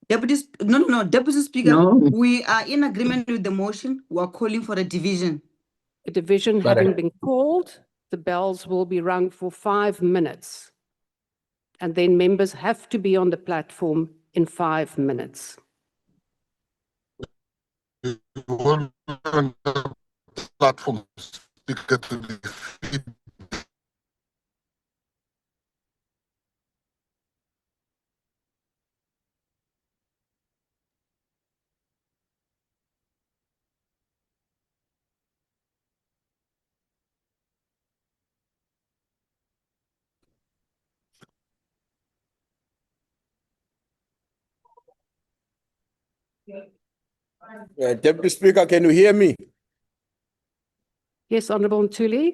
No. Deputy Speaker,
No.
we are in agreement with the motion. We are calling for a division.
A division having been called, the bells will be rung for 5 minutes. And then members have to be on the platform in 5 minutes.
On the platform, Speaker, to defeat.
Deputy Speaker, can you hear me?
Yes, Honorable Ntuli.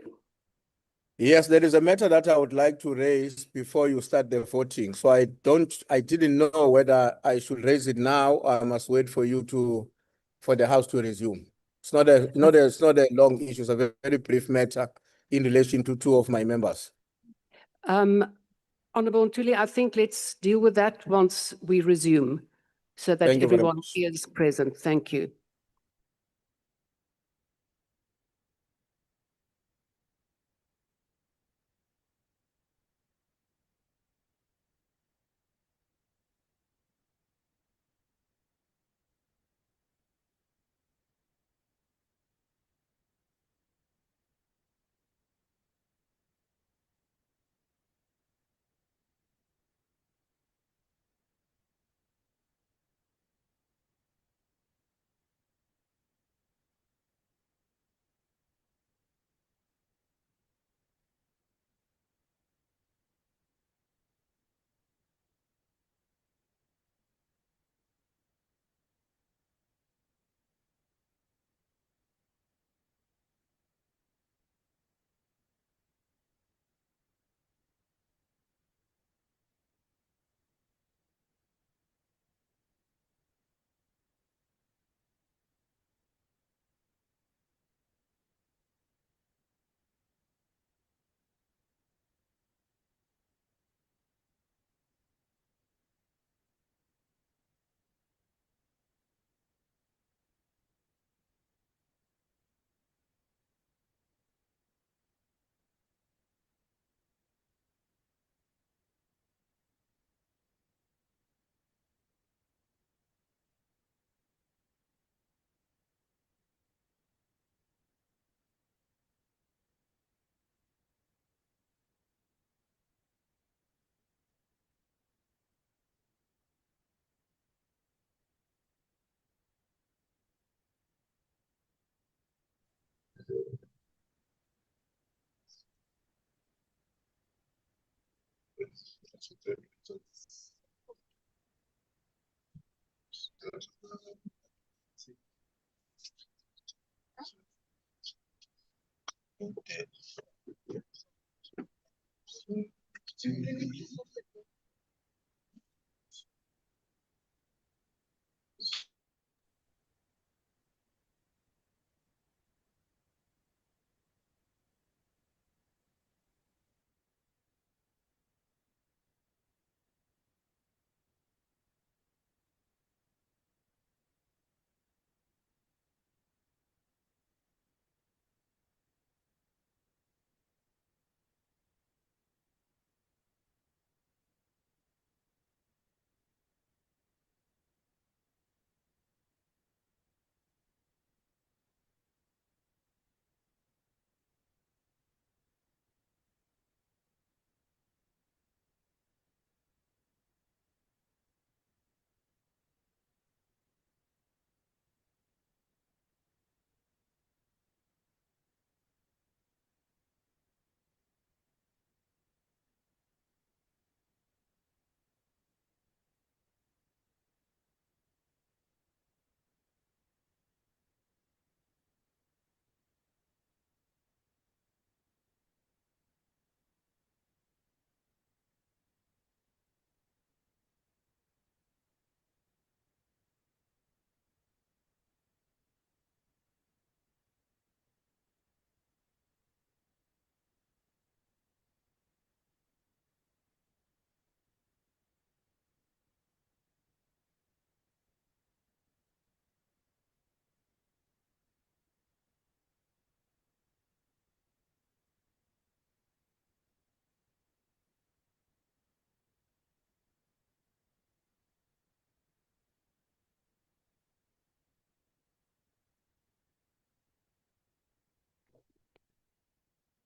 Yes, there is a matter that I would like to raise before you start the voting. So I didn't know whether I should raise it now or I must wait for the House to resume. It's not a long issue. It's a very brief matter in relation to two of my members.
Honorable Ntuli, I think let's deal with that once we resume so that
Thank you very
everyone
much.
is present. Thank you.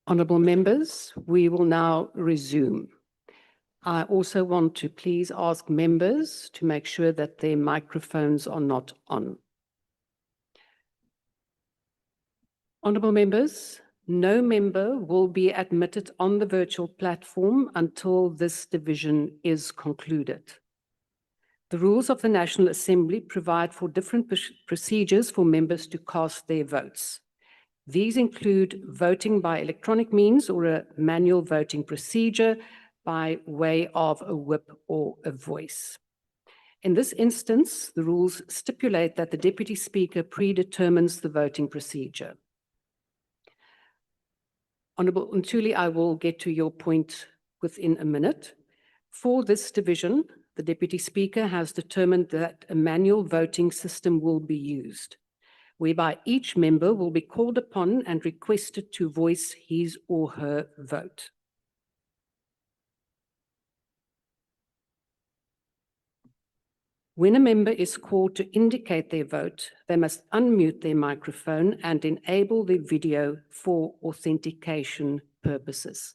Honourable members, we will now resume. I also want to please ask members to make sure that their microphones are not on. Honourable members, no member will be admitted on the virtual platform until this division is concluded. The rules of the National Assembly provide for different procedures for members to cast their votes. These include voting by electronic means or a manual voting procedure by way of a whip or a voice. In this instance, the rules stipulate that the Deputy Speaker predetermines the voting procedure. Honourable Ntuli, I will get to your point within a minute. For this division, the Deputy Speaker has determined that a manual voting system will be used, whereby each member will be called upon and requested to voice his or her vote. When a member is called to indicate their vote, they must unmute their microphone and enable their video for authentication purposes.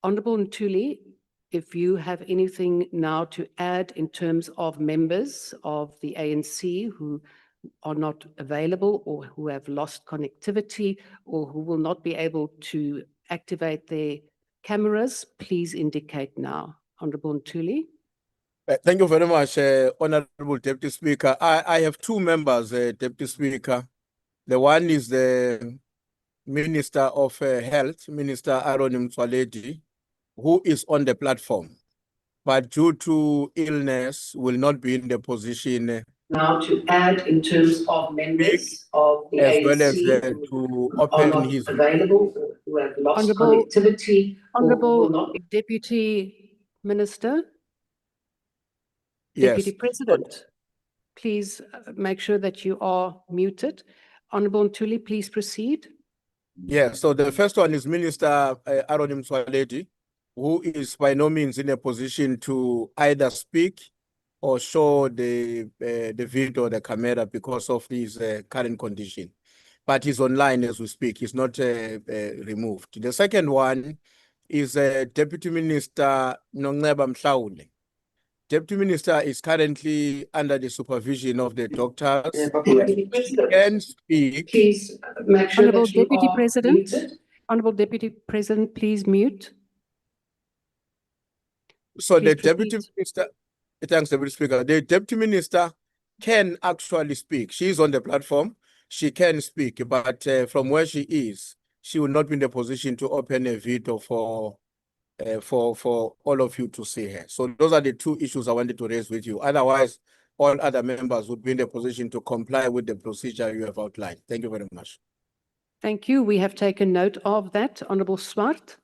Honourable Ntuli, if you have anything now to add in terms of members of the ANC who are not available or who have lost connectivity or who will not be able to activate their cameras, please indicate now. Honourable Ntuli.
Thank you very much, Honorable Deputy Speaker. I have two members, Deputy Speaker. The one is the Minister of Health, Minister Aaron Mswaledi, who is on the platform, but due to illness will not be in the position
Now to add in terms of members of the
as
ANC
well as
who
to
are
open
not
his
available or who have lost Honourable, connectivity or who will Honourable not be. Deputy Minister,
Yes.
Deputy President, please make sure that you are muted. Honourable Ntuli, please proceed.
Yeah, so the first one is Minister Aaron Mswaledi, who is by no means in a position to either speak or show the video or the camera because of his current condition. But he's online as we speak. He's not removed. The second one is Deputy Minister Nongceba Mhlawule. Deputy Minister is currently under the supervision of the doctors. He can speak.
Please make sure
Honourable
that you
Deputy
are
President.
muted. Honourable Deputy President, please mute.
So
Please
the Deputy Minister, thanks, Deputy Speaker. The Deputy Minister can actually speak. She's on the platform. She can speak, but from where she is, she will not be in the position to open a video for all of you to see her. So those are the two issues I wanted to raise with you. Otherwise, all other members would be in the position to comply with the procedure you have outlined. Thank you very much.
Thank you. We have taken note of that. Honourable Swart.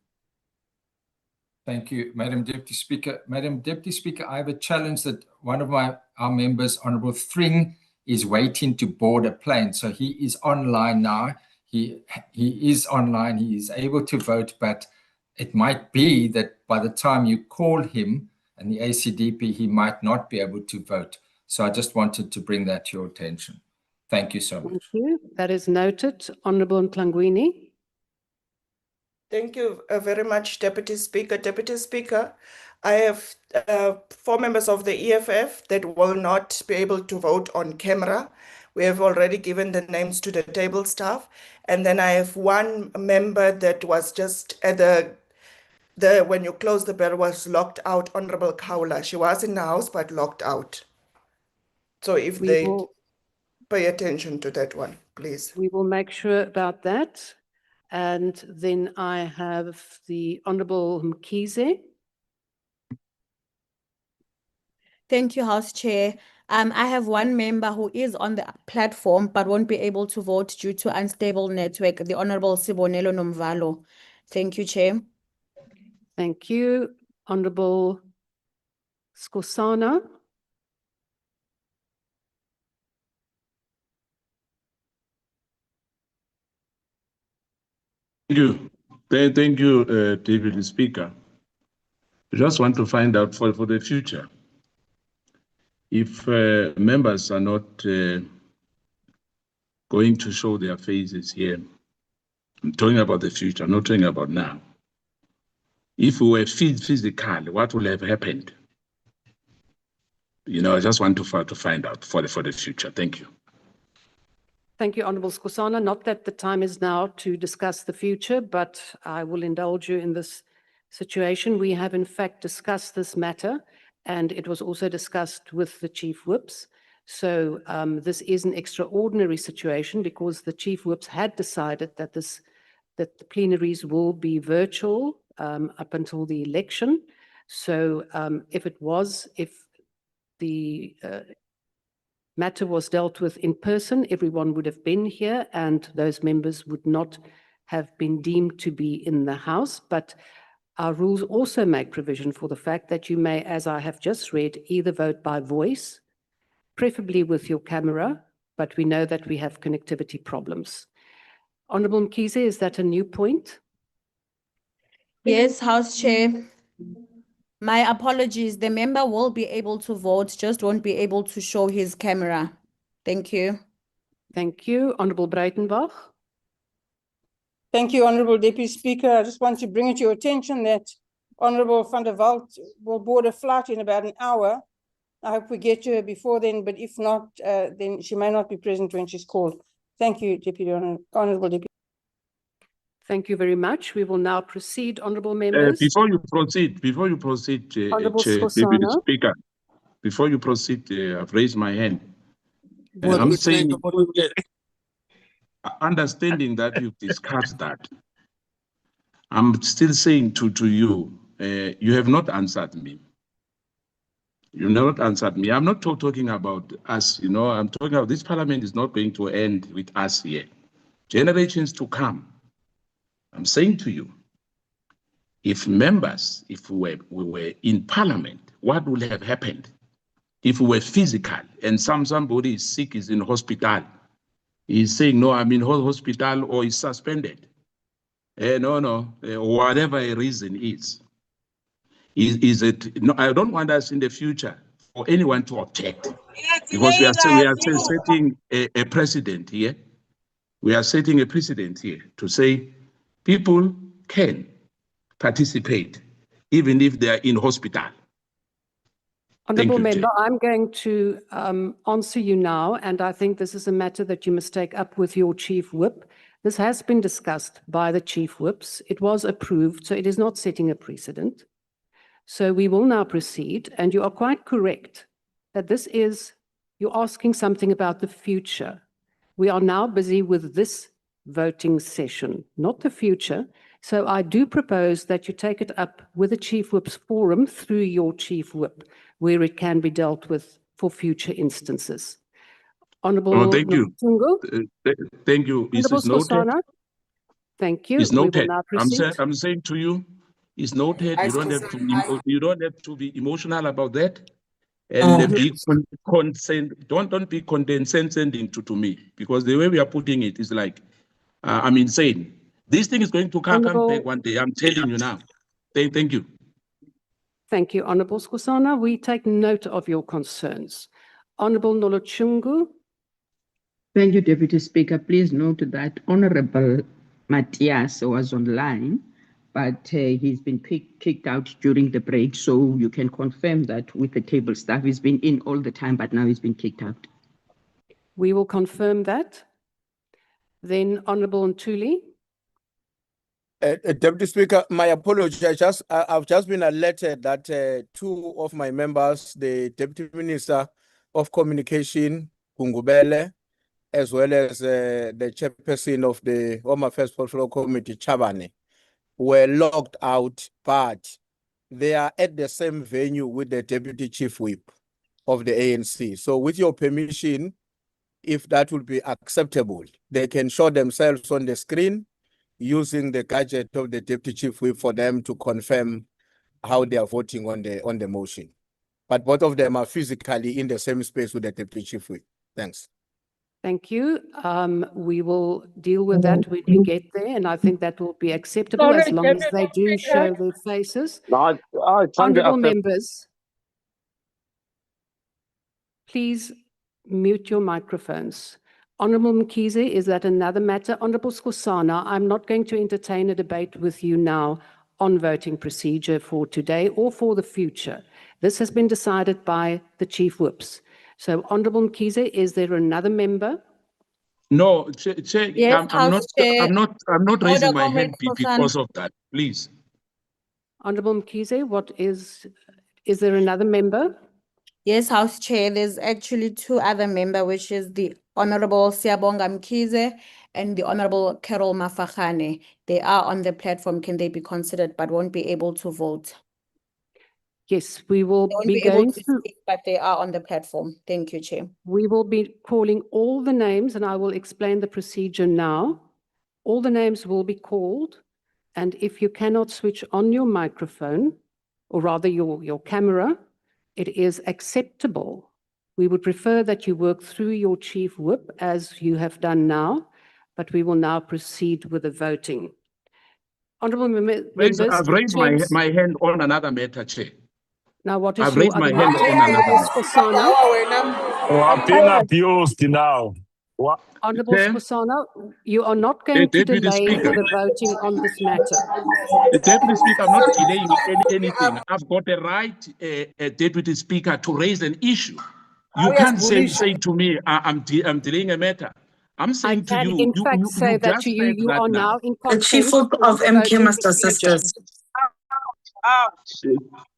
Thank you, Madam Deputy Speaker. Madam Deputy Speaker, I have a challenge that one of our members, Honourable Thring, is waiting to board a plane. So he is online now. He is online. He is able to vote, but it might be that by the time you call him and the ACDP, he might not be able to vote. So I just wanted to bring that to your attention. Thank you so much.
Thank you. That is noted. Honourable Ntlangwini.
Thank you very much, Deputy Speaker. Deputy Speaker, I have 4 members of the EFF that will not be able to vote on camera. We have already given the names to the table staff. And then I have 1 member that was just at when you close the bell was locked out, Honorable Kaula. She was in the house but locked out. So if they pay attention to that one, please.
We will make sure about that. And then I have the Honourable Mkhize.
Thank you, House Chair. I have 1 member who is on the platform but won't be able to vote due to unstable network, the Honourable Sibonelo Nomvalo. Thank you, Chair.
Thank you. Honourable Skosana.
Thank you. Thank you, Deputy Speaker. I just want to find out for the future, if members are not going to show their faces here, I'm talking about the future, not talking about now. If we were physical, what would have happened? You know, I just want to find out for the future. Thank you.
Thank you, Honourable Skosana. Not that the time is now to discuss the future, but I will indulge you in this situation. We have in fact discussed this matter, and it was also discussed with the Chief Whips. So this is an extraordinary situation because the Chief Whips had decided that that the plenaries will be virtual up until the election. So if the matter was dealt with in person, everyone would have been here and those members would not have been deemed to be in the House. But our rules also make provision for the fact that you may, as I have just read, either vote by voice, preferably with your camera, but we know that we have connectivity problems. Honourable Mkhize, is that a new point?
Yes, House Chair. My apologies. The member will be able to vote, just won't be able to show his camera. Thank you.
Thank you. Honourable Breitenbach.
Thank you, Honourable Deputy Speaker. I just want to bring it to your attention that Honourable van der Walt will board a flight in about an hour. I hope we get to her before then, but if not, then she may not be present when she's called. Thank you, Honourable Deputy.
Thank you very much. We will now proceed, honourable members.
Before you proceed,
Honourable
Deputy
Skosana.
Speaker, before you proceed, I've raised my hand. I'm saying, understanding that you've discussed that, I'm still saying to you, you have not answered me. You've not answered me. I'm not talking about us, you know, I'm talking about this parliament is not going to end with us here. Generations to come. I'm saying to you, if members, if we were in parliament, what would have happened? If we were physical and somebody is sick, is in hospital, he's saying, no, I'm in hospital or is suspended. Whatever a reason is it, no, I don't want us in the future for anyone to object because we are setting a precedent here. We are setting a precedent here to say people can participate even if they are in hospital.
Honourable Member, I'm going to answer you now, and I think this is a matter that you must take up with your Chief Whip. This has been discussed by the Chief Whips. It was approved, so it is not setting a precedent. So we will now proceed, and you are quite correct that you're asking something about the future. We are now busy with this voting session, not the future. So I do propose that you take it up with the Chief Whip's forum through your Chief Whip, where it can be dealt with for future instances. Honourable
thank you. Thank you.
Honourable Skosana. Thank you.
It's noted.
We will now proceed.
I'm saying to you, it's noted. You don't have to be emotional about that. And be don't be condescending to me, because the way we are putting it is like I'm insane. This thing is going to come back one day. I'm telling you now. Thank you.
Thank you, Honourable Skosana. We take note of your concerns. Honourable Nolochungu.
Thank you, Deputy Speaker. Please note that Honourable Matthias was online, but he's been kicked out during the break. So you can confirm that with the table staff. He's been in all the time, but now he's been kicked out.
We will confirm that. Then Honourable Ntuli.
Deputy Speaker, my apology. I've just been alerted that two of my members, the Deputy Minister of Communication, Kungubele, as well as the chairperson of the Home Affairs Portfolio Committee, Tshwane, were locked out, but they are at the same venue with the Deputy Chief Whip of the ANC. So with your permission, if that would be acceptable, they can show themselves on the screen using the gadget of the Deputy Chief Whip for them to confirm how they are voting on the motion. But both of them are physically in the same space with the Deputy Chief Whip. Thanks.
Thank you. We will deal with that when we get there, and I think that will be acceptable as long as they do show their faces. Honourable members, please mute your microphones. Honorable Mkhize, is that another matter? Honorable Skhosana, I'm not going to entertain a debate with you now on voting procedure for today or for the future. This has been decided by the Chief Whips. So, Honorable Mkhize, is there another member?
No,
Yes, House Chair.
I'm not
Order,
raising my
Comrade
hand
Skhosana.
because of that, please.
Honorable Mkhize, is there another member?
Yes, House Chair, there's actually two other members, which is the Honorable Siyabonga Mkhize and the Honorable Carol Mafachane. They are on the platform. Can they be considered but won't be able to vote?
Yes, we will
They won't
be
be able
going
to
through.
speak, but they are on the platform. Thank you, Chair.
We will be calling all the names, and I will explain the procedure now. All the names will be called, and if you cannot switch on your microphone, or rather your camera, it is acceptable. We would prefer that you work through your Chief Whip as you have done now, but we will now proceed with the voting. Honourable members,
I've raised my hand on another matter, Chair.
Now, what is
I've
your
raised my
other
hand
matter?
on another
Honourable
matter.
Skhosana?
I've been abused now. What?
Honourable
Chair?
Skhosana, you are not going to
Deputy
delay
Speaker.
the voting on this matter.
Deputy Speaker, I'm not delaying anything. I've got the right, Deputy Speaker, to raise an issue. You can't say to me, I'm delaying a matter. I'm
I
saying to
can,
you,
in fact, say
you
that
just
to you,
said
you
that
are
now.
now in
The Chief
contempt
Whip
for
of
the
MK
voting
must assist
procedure.
us.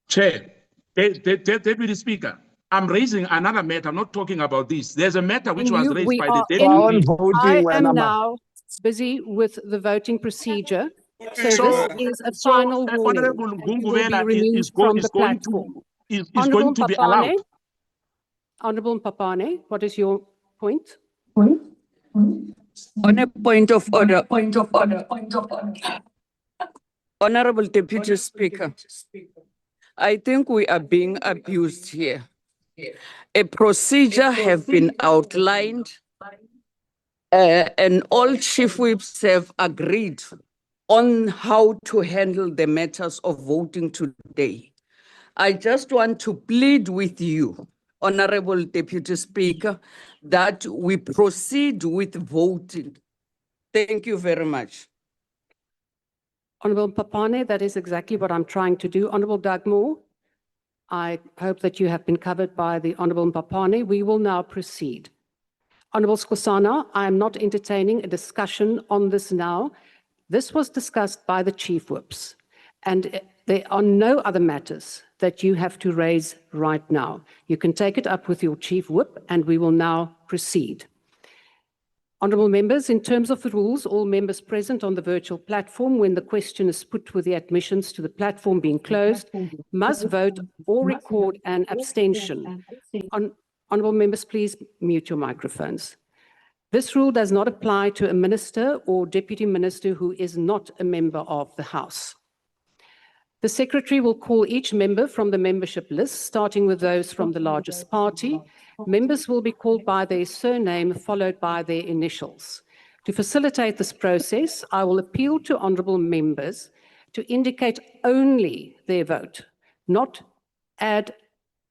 Chair, Deputy Speaker, I'm raising another matter. I'm not talking about this. There's a matter which was raised
We
by the
are
deputy.
in, I am now busy with the voting procedure. So this is a final warning.
Honorable
You will be
Gungubela
removed from the platform.
is
Honourable
going to be allowed.
Papane, Honourable Papane, what is your point?
On a point of order. Honorable Deputy Speaker, I think we are being abused here. A procedure have been outlined and all chief whips have agreed on how to handle the matters of voting today. I just want to plead with you, Honorable Deputy Speaker, that we proceed with voting. Thank you very much.
Honourable Papane, that is exactly what I'm trying to do. Honourable Dugmore, I hope that you have been covered by the Honourable Papane. We will now proceed. Honourable Skhosana, I am not entertaining a discussion on this now. This was discussed by the Chief Whips, and there are no other matters that you have to raise right now. You can take it up with your Chief Whip, and we will now proceed. Honourable members, in terms of the rules, all members present on the virtual platform, when the question is put with the admissions to the platform being closed, must vote or record an abstention. Honourable members, please mute your microphones. This rule does not apply to a minister or deputy minister who is not a member of the House. The Secretary will call each member from the membership list, starting with those from the largest party. Members will be called by their surname, followed by their initials. To facilitate this process, I will appeal to honourable members to indicate only their vote, not add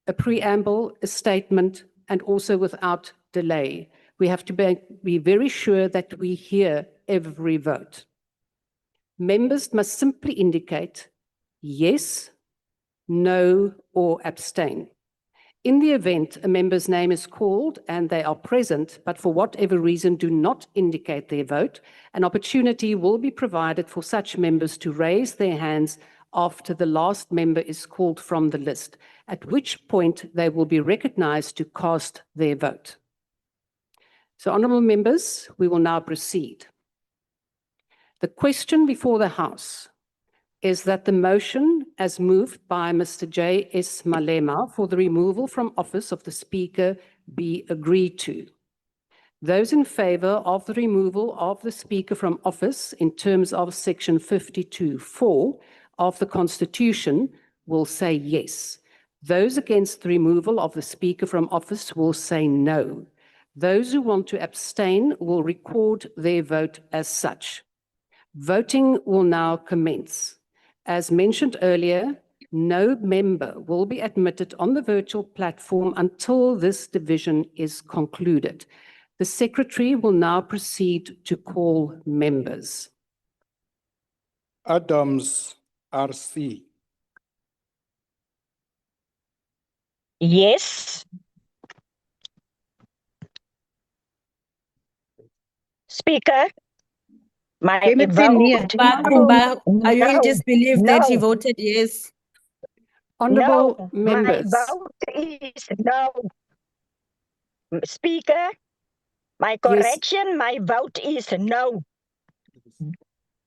a preamble, a statement, and also without delay. We have to be very sure that we hear every vote. Members must simply indicate yes, no, or abstain. In the event a member's name is called and they are present, but for whatever reason do not indicate their vote, an opportunity will be provided for such members to raise their hands after the last member is called from the list, at which point they will be recognized to cast their vote. So, honourable members, we will now proceed. The question before the House is that the motion as moved by Mr. J.S. Malema for the removal from office of the Speaker be agreed to. Those in favour of the removal of the Speaker from office in terms of section 52(4) of the Constitution will say yes. Those against the removal of the Speaker from office will say no. Those who want to abstain will record their vote as such. Voting will now commence. As mentioned earlier, no member will be admitted on the virtual platform until this division is concluded. The secretary will now proceed to call members.
Adams, RC.
Yes. Speaker, my vote.
Are you in
No,
disbelief that he
no,
voted yes?
Honourable
no,
members.
my vote is no. Speaker, my correction, my vote is no.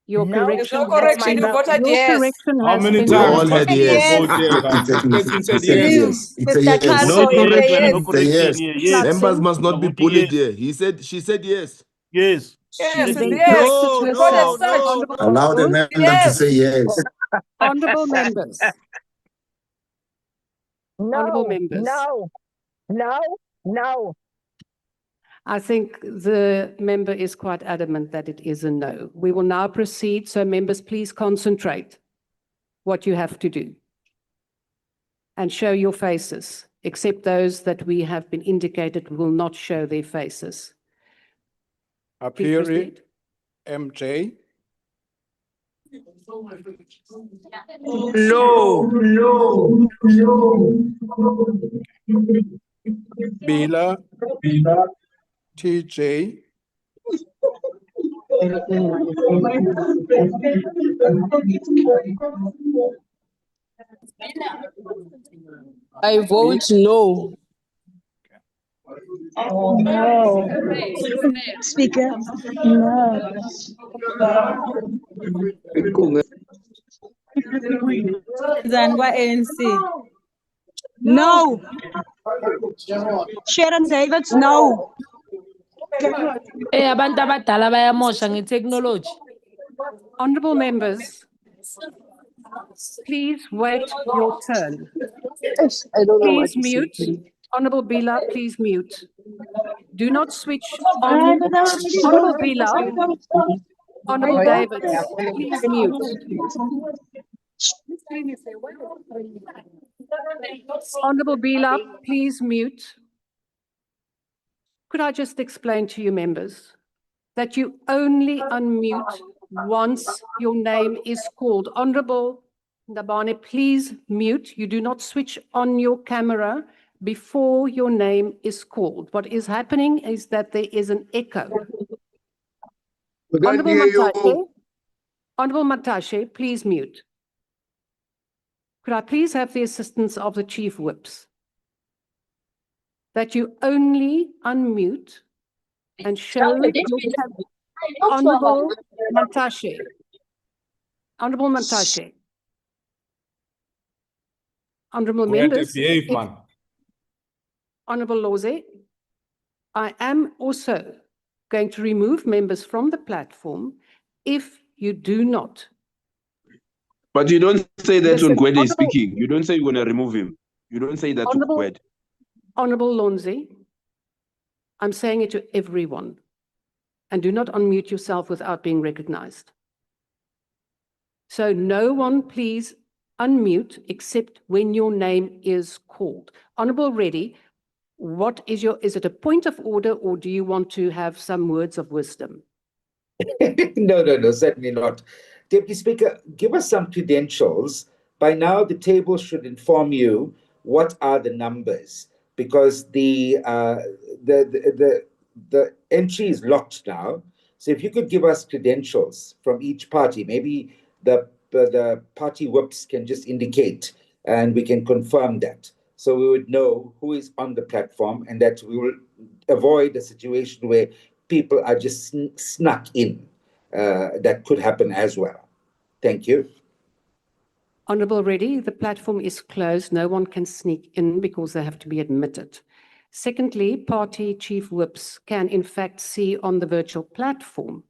Your
No,
correction.
no correction,
has
you
been-
voted
your
yes.
correction
How
has
many
been-
times
We all
must
had
people
yes.
vote here that the person said yes?
It's a yes.
No correction, no
It's a
correction
yes.
here. Yes.
Members must not be
Voting
bullied
yes.
here. She said yes.
Yes.
She
Yes,
then
yes.
corrected
No,
herself.
no, no,
Honourable-
no.
Allow the member to say yes.
Honourable members. Honourable
No,
members.
no, no, no.
I think the member is quite adamant that it is a no. We will now proceed, so members, please concentrate what you have to do and show your faces, except those that we have been indicated will not show their faces. Please
Apiri,
proceed.
MJ.
No.
Bila, TJ.
I vote no.
No. Speaker, no.
Zangwa ANC.
No. Sharon Davids, no.
Abantu abadala bayamosha nge-technology.
Honourable members, please wait your turn.
I don't know what
Please
to say.
mute. Honourable Bila, please mute. Do not switch on. Honourable Bila, Honourable Davids, please mute. Honourable Bila, please mute. Could I just explain to you members that you only unmute once your name is called? Honourable Ndabane, please mute. You do not switch on your camera before your name is called. What is happening is that there is an echo. Honourable Matashe, Honourable Matashe, please mute. Could I please have the assistance of the Chief Whips? That you only unmute and show your camera. Honourable Matashe. Honourable Matashe. Honourable
We had to
members.
behave, man.
Honourable Loze, I am also going to remove members from the platform if you do not.
But you don't say that
Listen,
when Gwede is
Honourable-
speaking. You don't say you're going to remove him. You don't say that to
Honourable-
Gwede.
Honourable Lonzi, I'm saying it to everyone. And do not unmute yourself without being recognized. So no one please unmute except when your name is called. Honourable Reddy, what is is it a point of order or do you want to have some words of wisdom?
No, certainly not. Deputy Speaker, give us some credentials. By now, the table should inform you what are the numbers, because the entry is locked now. So if you could give us credentials from each party, maybe the party whips can just indicate, and we can confirm that. So we would know who is on the platform, and that we will avoid a situation where people are just snuck in. That could happen as well. Thank you.
Honourable Reddy, the platform is closed. No one can sneak in because they have to be admitted. Secondly, party chief whips can in fact see on the virtual platform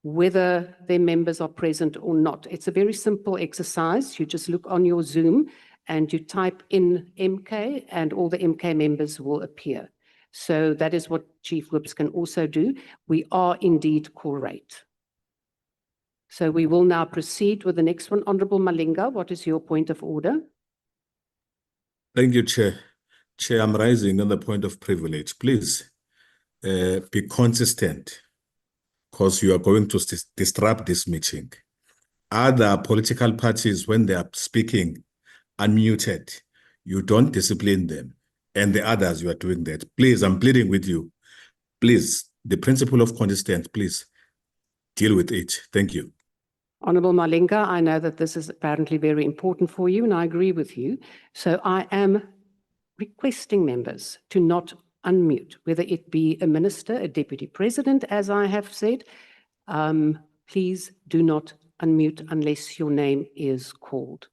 whether their members are present or not. It's a very simple exercise. You just look on your Zoom and you type in MK and all the MK members will appear. So that is what chief whips can also do. We are indeed quorate. So we will now proceed with the next one. Honourable Malinga, what is your point of order?
Thank you, Chair. Chair, I'm rising on the point of privilege. Please, be consistent, because you are going to disrupt this meeting. Other political parties, when they are speaking unmuted, you don't discipline them. And the others, you are doing that. Please, I'm pleading with you. Please, the principle of consistency, please deal with it. Thank you.
Honorable Malinga, I know that this is apparently very important for you, and I agree with you. So I am requesting members to not unmute, whether it be a minister, a deputy president, as I have said. Please do not unmute unless your name is called.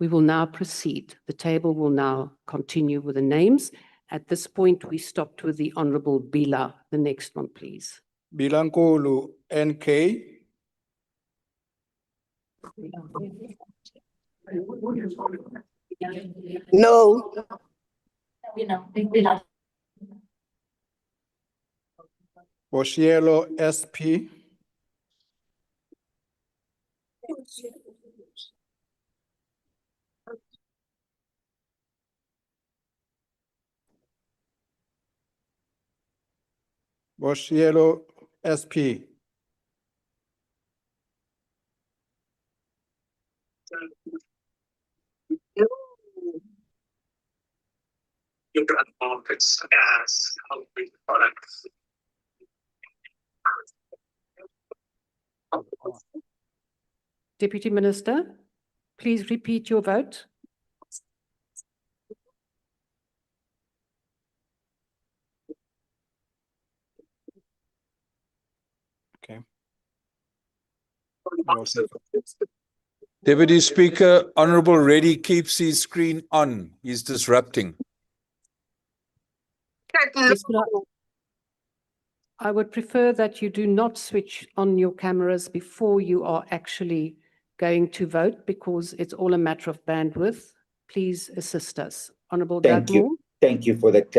We will now proceed. The table will now continue with the names. At this point, we stopped with the Honorable Bila. The next one, please.
Bilankulu NK.
No.
Boshielo SP. Boshielo SP.
Deputy Minister, please repeat your vote.
Okay.
Deputy Speaker, Honorable Reddy keeps his screen on. He's disrupting.
Yes, but I would prefer that you do not switch on your cameras before you are actually going to vote, because it's all a matter of bandwidth. Please assist us. Honorable
Thank
Dudmore.
you. Thank you for that.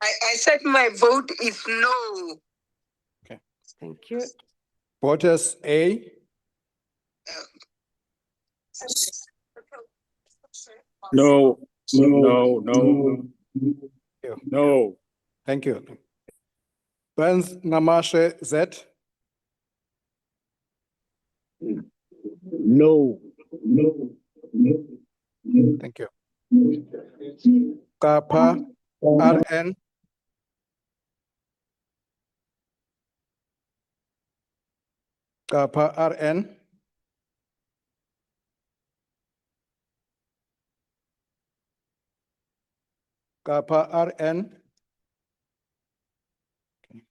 I said my vote is no.
Okay.
Thank you.
Voters A.
No, no, no, no.
Thank you. Burns Namashe Z.
No.
Thank you. Kapa RN. Kapa RN. Kapa RN. Okay.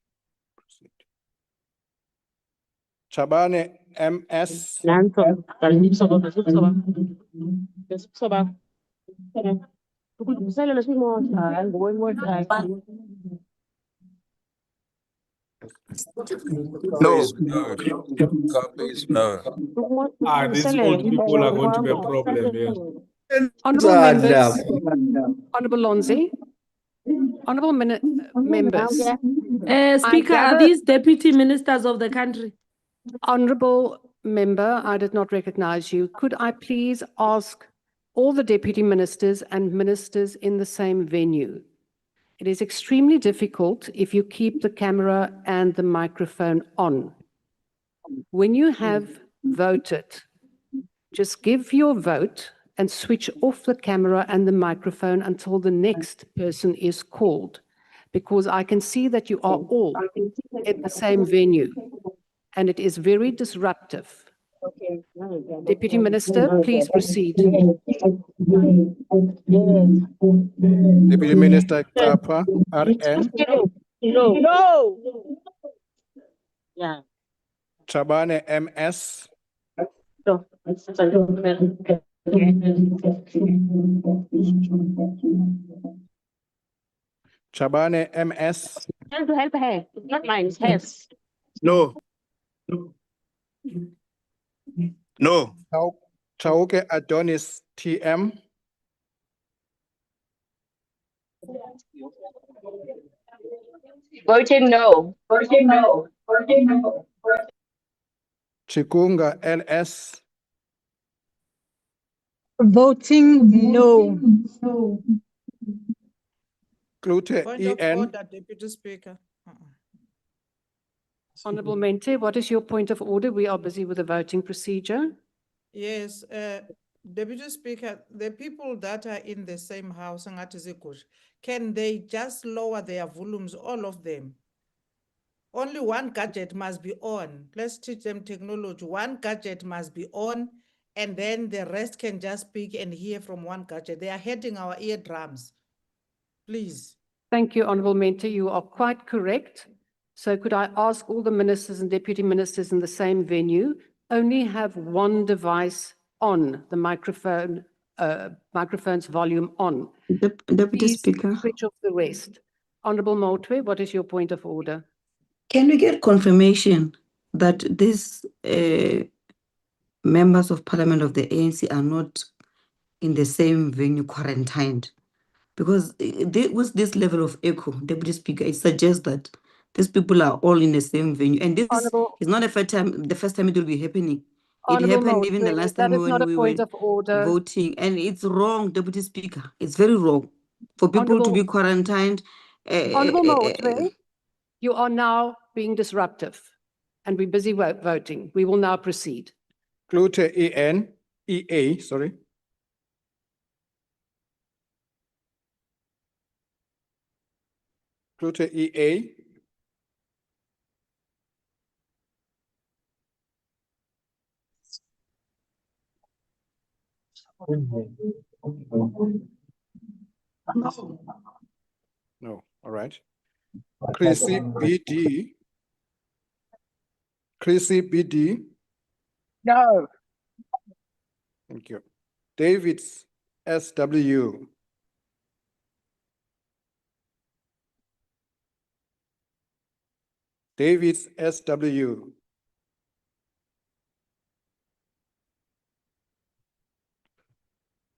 Proceed. Tshwane MS.
No. Copy is no.
These old people are going to be a problem here.
Honorable members, Honorable Lonzi, honorable members.
Speaker, are these deputy ministers of the country?
Honorable member, I did not recognize you. Could I please ask all the deputy ministers and ministers in the same venue? It is extremely difficult if you keep the camera and the microphone on. When you have voted, just give your vote and switch off the camera and the microphone until the next person is called, because I can see that you are all at the same venue, and it is very disruptive. Deputy Minister, please proceed.
Deputy Minister Kapa RN.
No.
Yeah.
Tshwane MS. Tshwane MS.
Trying to help her. It's not mine, it's hers.
No. No.
Chauke Adonis TM.
Voting no. Voting no. Voting no.
Chikunga LS.
Voting no.
Klute
Point of
EN.
order, Deputy Speaker.
Honorable Mente, what is your point of order? We are busy with the voting procedure.
Yes, Deputy Speaker, the people that are in the same house, can they just lower their volumes, all of them? Only one gadget must be on. Let's teach them technology. One gadget must be on, and then the rest can just speak and hear from one gadget. They are hurting our eardrums. Please.
Thank you, Honorable Mente. You are quite correct. So could I ask all the ministers and deputy ministers in the same venue only have one device on, the microphone, microphone's volume on.
Deputy
Please
Speaker,
switch off the rest. Honorable Motwe, what is your point of order?
can we get confirmation that these members of parliament of the ANC are not in the same venue quarantined? Because with this level of echo, Deputy Speaker, it suggests that these people are all in the same venue. And this is not the first time it will be happening. It happened even the last time when we were voting. And it's wrong, Deputy Speaker. It's very wrong for people to be quarantined.
Honorable Motwe, you are now being disruptive and we're busy voting. We will now proceed.
Klute EA, sorry. Klute EA. No, all right. Chrissy BD. Chrissy BD.
No.
Thank you. David SW. David SW.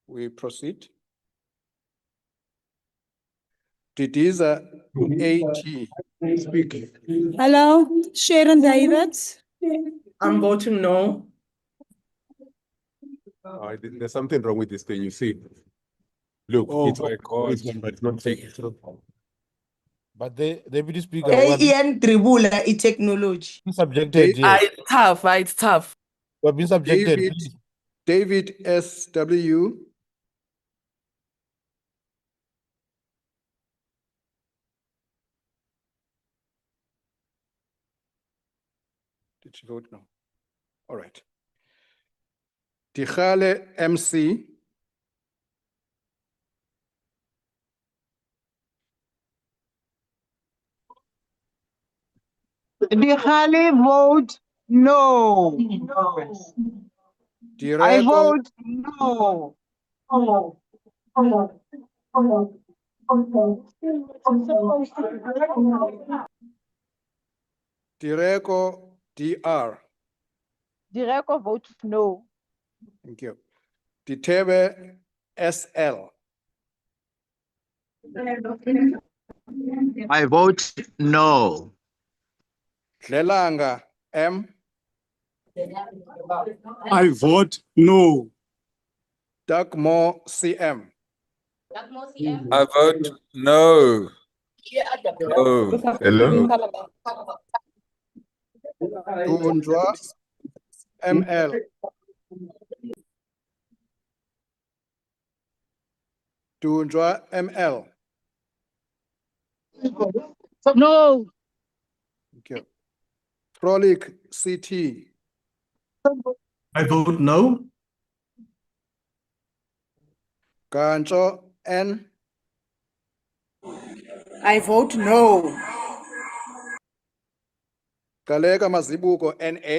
We proceed. Didiza AT. Speak.
Hello, Sharon Davids.
I'm voting no.
There's something wrong with this thing, you see. Look, it's recorded, but it's not taking through. But the Deputy Speaker
AEN Tribula is technology.
subjected here.
It's tough, it's tough.
We've been subjected.
David SW. Did she vote? No. All right. Tikhale MC.
Dikhale vote no. I vote no.
Direko DR.
Direko vote no.
Thank you. Ditebe SL.
I vote no.
Dlelanga M.
I vote no.
Dagmo CM.
I vote no. No.
Hello.
Tundra ML. Tundra ML.
No.
Thank you. Frolic CT.
I vote no.
Gancho N.
I vote no.
Galega Mazibuko NA.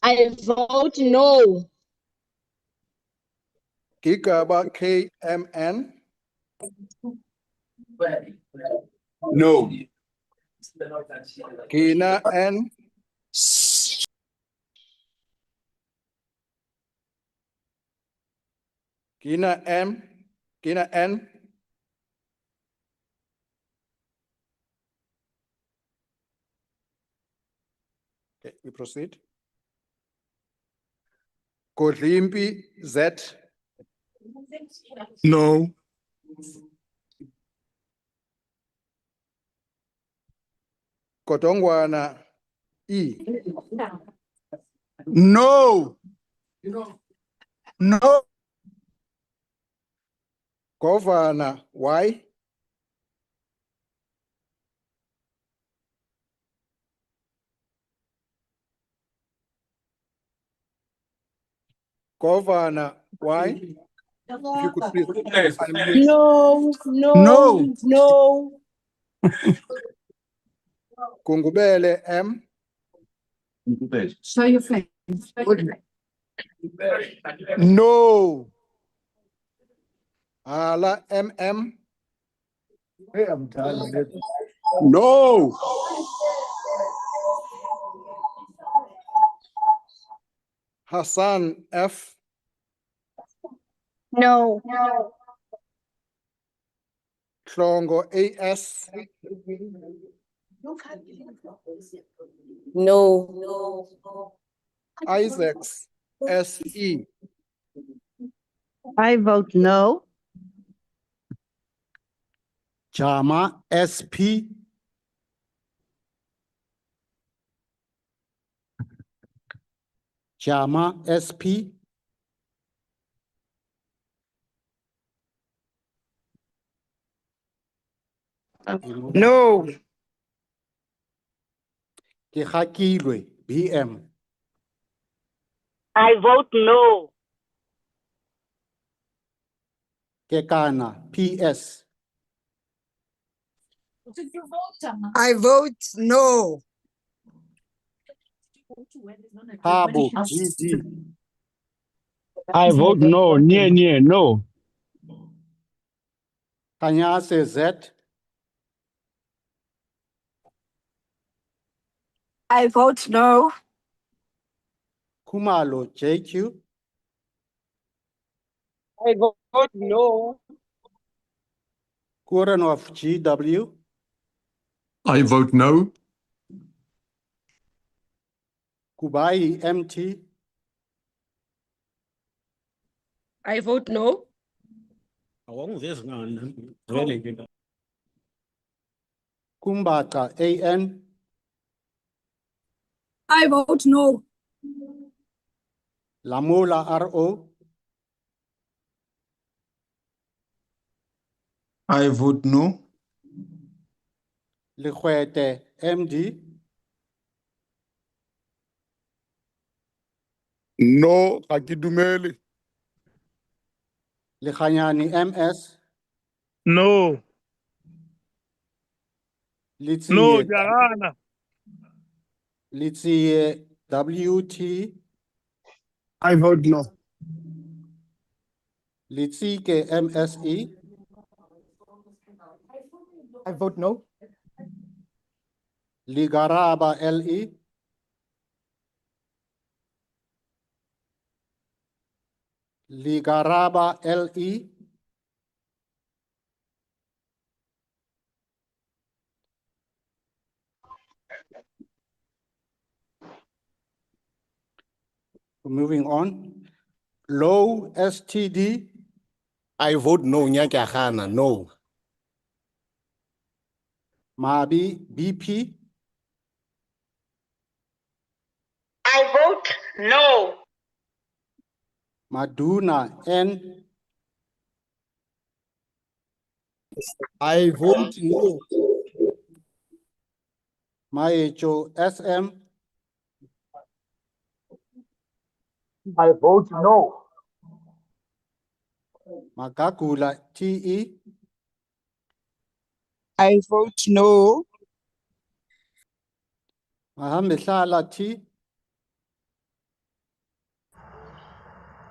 I vote no.
Gigaba KMN.
No.
Gina N. Gina M. Gina N. Okay, we proceed. Kodlimpi Z.
No.
Kotongwana E.
No. No.
Governor Y. Governor Y. If you could please unmute.
No, no,
No.
no.
Kungubele M.
Show your face.
No.
Hala MM.
Hey, I'm done. No.
Hassan F.
No.
Tlongo AS.
No.
Isaacs SE.
I vote no.
Jama SP. Jama SP.
No.
Kihakilwe BM.
I vote no.
Kekana PS.
I vote no.
Habo GD.
I vote no. No.
Kanyase Z.
I vote no.
Kumalo JQ.
I vote no.
Kuran of GW.
I vote no.
Kubai MT.
I vote no.
Kumbaka AN.
I vote no.
Lamola RO.
I vote no.
Likwete MD. No, Akidumeli. Likhanyani MS.
No.
Litsiye.
Jagana.
Litsiye WT. I vote no.
Litsike MSE.
I vote no.
Ligaraba LE. Ligaraba LE. Moving on. Low STD.
I vote no, Nyakahana, no.
Mabi BP.
I vote no.
Maduna N.
I vote no.
Maecho SM.
I vote no.
Magagula TE.
I vote no.
Mahambehlala T.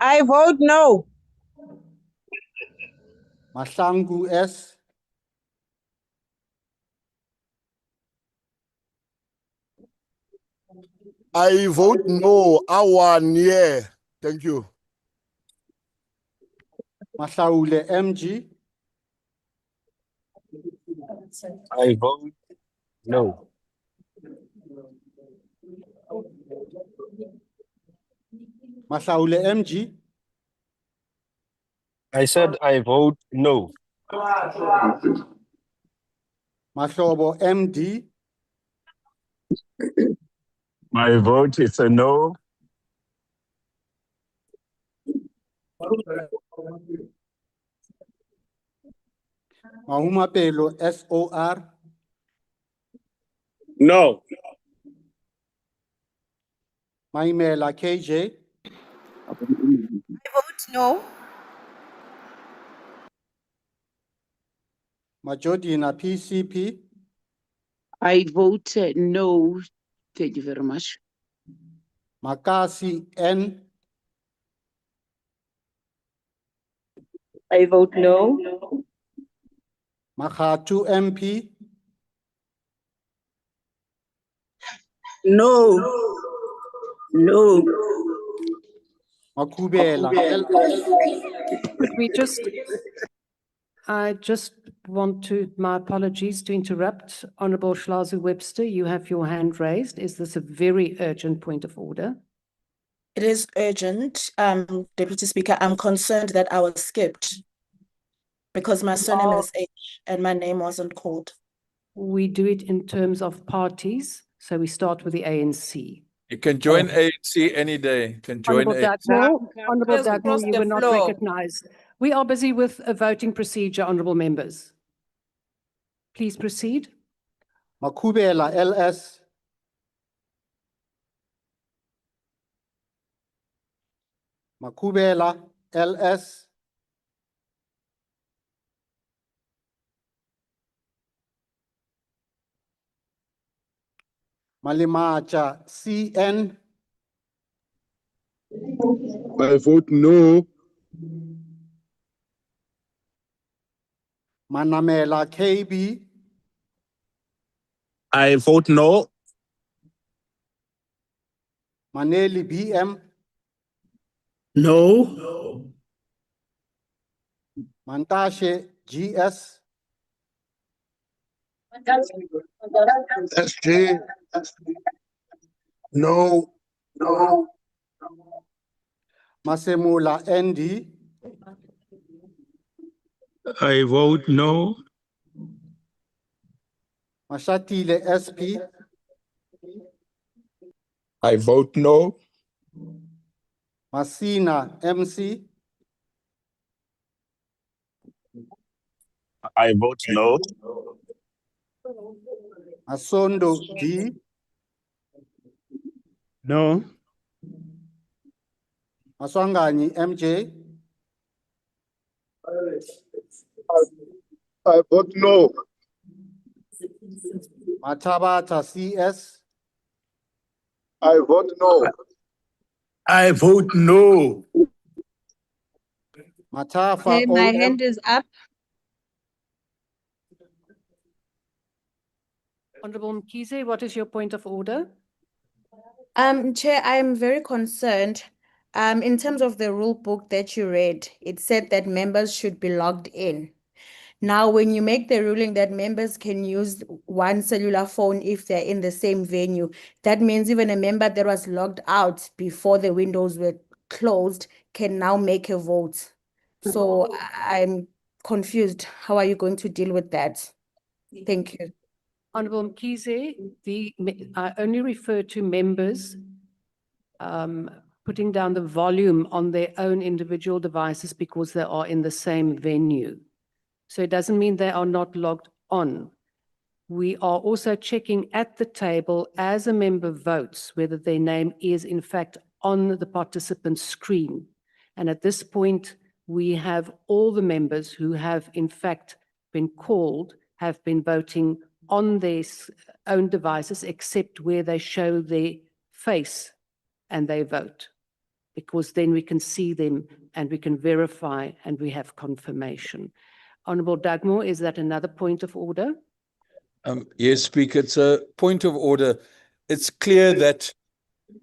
I vote no.
Mahlangu S.
I vote no. Awan, yeah. Thank you.
Mahlaule MG.
I vote no.
Mahlaule MG.
I said I vote no.
Mahlobo MD.
My vote is a no.
Mahumapelo, SOR.
No.
Maimela, KJ.
I vote no.
Majodina, PCP.
I vote no. Thank you very much.
Makasi, N.
I vote no.
Mahatu, MP.
No. No.
Makubela,
Could we just, I just want to, my apologies to interrupt. Honorable Schlazu Webster, you have your hand raised. Is this a very urgent point of order?
It is urgent, Deputy Speaker. I'm concerned that I was skipped because my surname is H and my name wasn't called.
We do it in terms of parties. So we start with the ANC.
You can join ANC any day. You can join
Honorable
ANC.
Honorable Dagmore, you were not recognized. We are busy with a voting procedure, honorable members. Please proceed.
Makubela, LS. Makubela, LS. Malimacha, CN.
I vote no.
Manamela, KB.
I vote no.
Maneli, BM.
No.
Mantashe, GS.
SG. No. No.
Masemula, ND.
I vote no.
Mashatile, SP.
I vote no.
Masina, MC.
I vote no.
Asondo, D.
No.
Maswangani, MJ.
I vote no.
Matabata, CS.
I vote no. I vote no.
Matafa,
Okay, my
OM.
hand is up.
Honorable Mkhize, what is your point of order?
Chair, I'm very concerned. In terms of the rule book that you read, it said that members should be logged in. Now, when you make the ruling that members can use one cellular phone if they're in the same venue, that means even a member that was logged out before the windows were closed can now make a vote. So I'm confused. How are you going to deal with that? Thank you.
Honorable Mkhize, I only refer to members putting down the volume on their own individual devices because they are in the same venue. So it doesn't mean they are not logged on. We are also checking at the table as a member votes whether their name is in fact on the participant screen. And at this point, we have all the members who have in fact been called, have been voting on their own devices, except where they show their face and they vote, because then we can see them and we can verify and we have confirmation. Honorable Dagmore, is that another point of order?
Yes, Speaker, it's a point of order. It's clear that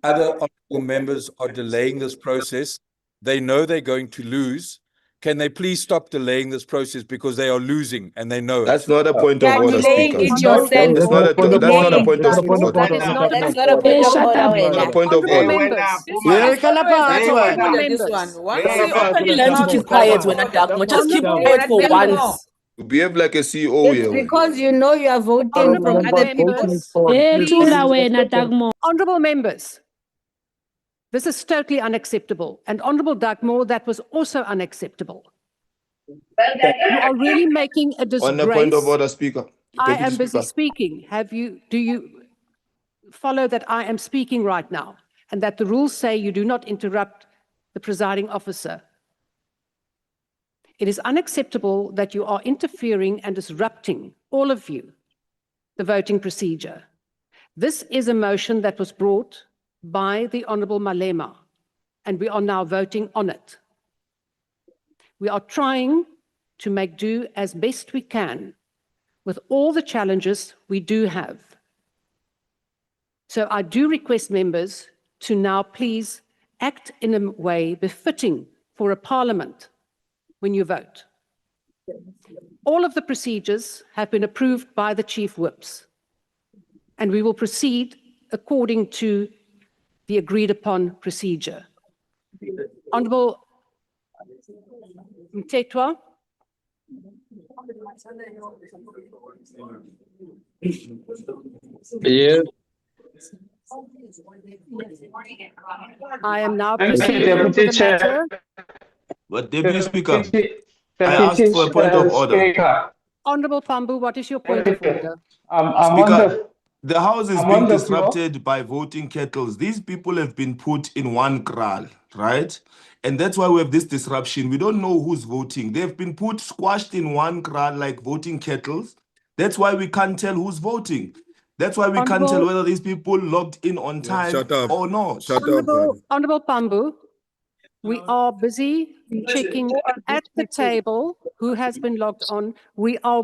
other honorable members are delaying this process. They know they're going to lose. Can they please stop delaying this process because they are losing and they know
That's
it?
not a point of order, Speaker.
It yourself.
That's not a point of order.
That's not a
point of order.
Not a point of
honorable
order.
members.
This one. Once you open your
Learn to
mouth,
keep quiet when I talk. Just keep
Honorable
quiet for
Honorable
once.
You behave like a CEO
It's
here.
because you know you are voting
Honourable
from other
members,
people.
Honourable members, this is totally unacceptable. And Honourable Dugmore, that was also unacceptable. You are really making a disgrace.
On the point of order, Speaker.
I
Deputy
am busy
Speaker.
speaking. Do you follow that I am speaking right now and that the rules say you do not interrupt the presiding officer? It is unacceptable that you are interfering and disrupting, all of you, the voting procedure. This is a motion that was brought by the Honourable Malema, and we are now voting on it. We are trying to make do as best we can with all the challenges we do have. So I do request members to now please act in a way befitting for a parliament when you vote. All of the procedures have been approved by the chief whips, and we will proceed according to the agreed upon procedure. Honourable Mtetwa.
Yes.
I am now
Thank you,
proceeding with
Deputy
the
Chair.
matter.
But Deputy Speaker, I asked for a point of order.
Speaker,
Honourable Pambu, what is your point of order?
I'm on
Speaker, the House is
I'm
being
on the floor.
disrupted by voting kettles. These people have been put in one kraal, right? And that's why we have this disruption. We don't know who's voting. They've been put squashed in one kraal like voting kettles. That's why we can't tell who's voting. That's why we can't tell whether these people logged in on time or not.
Honourable Pambu, we are busy checking at the table who has been logged on. We are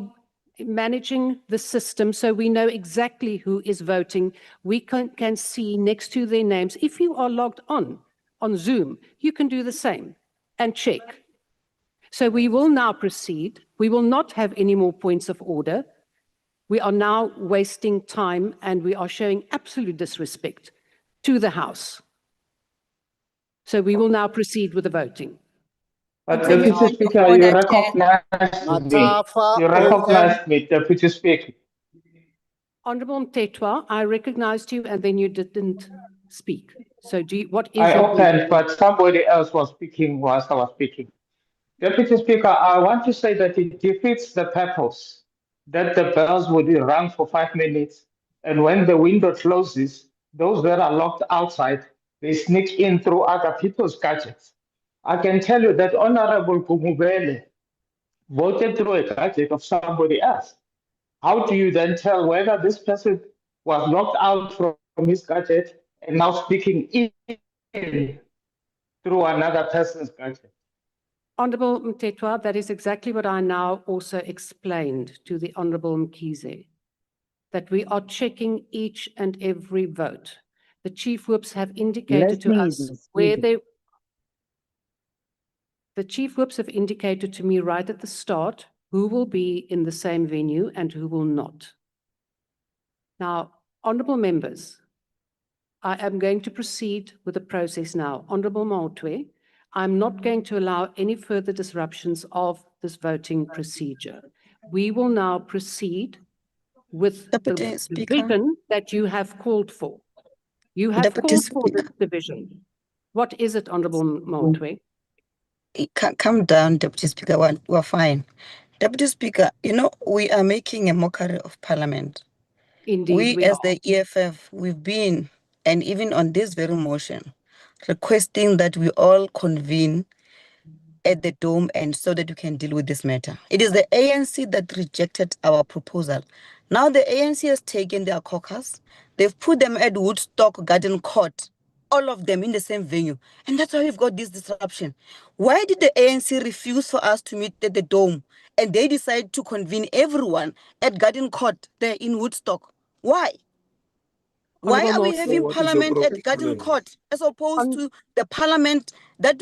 managing the system so we know exactly who is voting. We can see next to their names. If you are logged on Zoom, you can do the same and check. So we will now proceed. We will not have any more points of order. We are now wasting time and we are showing absolute disrespect to the House. So we will now proceed with the voting.
Deputy Speaker, you recognized me, Deputy Speaker.
Honourable Mtetwa, I recognized you and then you didn't speak. So what is
I
your
opened, but somebody else was speaking whilst I was speaking. Deputy Speaker, I want to say that it defeats the purpose that the bells would be rung for 5 minutes, and when the window closes, those that are locked outside, they sneak in through other people's gadgets. I can tell you that Honorable Gumubele voted through a gadget of somebody else. How do you then tell whether this person was locked out from his gadget and now speaking in through another person's gadget?
Honourable Mtetwa, that is exactly what I now also explained to the Honourable Mkhize, that we are checking each and every vote. The chief whips have indicated to us where they... The chief whips have indicated to me right at the start who will be in the same venue and who will not. Now, honourable members, I am going to proceed with the process now. Honourable Maotwe, I'm not going to allow any further disruptions of this voting procedure. We will now proceed with the division that you have called for. You have called for this division. What is it, Honourable Maotwe?
Calm down, Deputy Speaker. We're fine. Deputy Speaker, you know, we are making a mockery of Parliament.
Indeed,
we as the EFF, we've been, and even on this very motion, requesting that we all convene at the Dome and so that we can deal with this matter. It is the ANC that rejected our proposal. Now the ANC has taken their caucus, they've put them at Woodstock Garden Court, all of them in the same venue. And that's why we've got this disruption. Why did the ANC refuse for us to meet at the Dome and they decide to convene everyone at Garden Court there in Woodstock? Why? Why are we having Parliament at Garden Court as opposed to the Parliament that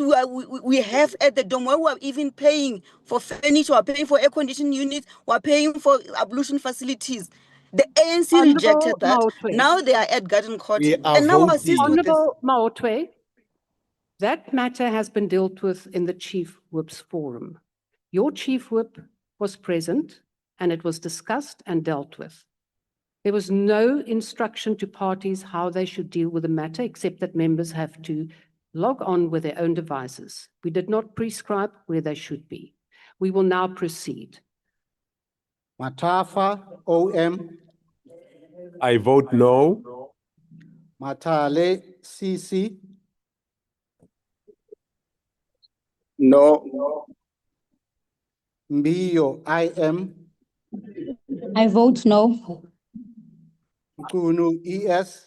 we have at the Dome, where we are even paying for furniture, we are paying for air conditioning units, we are paying for ablution facilities? The ANC rejected that. Now they are at Garden Court. And now we assist with this.
Honourable Maotwe, that matter has been dealt with in the Chief Whip's forum. Your Chief Whip was present and it was discussed and dealt with. There was no instruction to parties how they should deal with the matter, except that members have to log on with their own devices. We did not prescribe where they should be. We will now proceed.
Matafa, OM.
I vote no.
Matale, CC.
No.
Mbiyo, IM.
I vote no.
Nkunu, ES.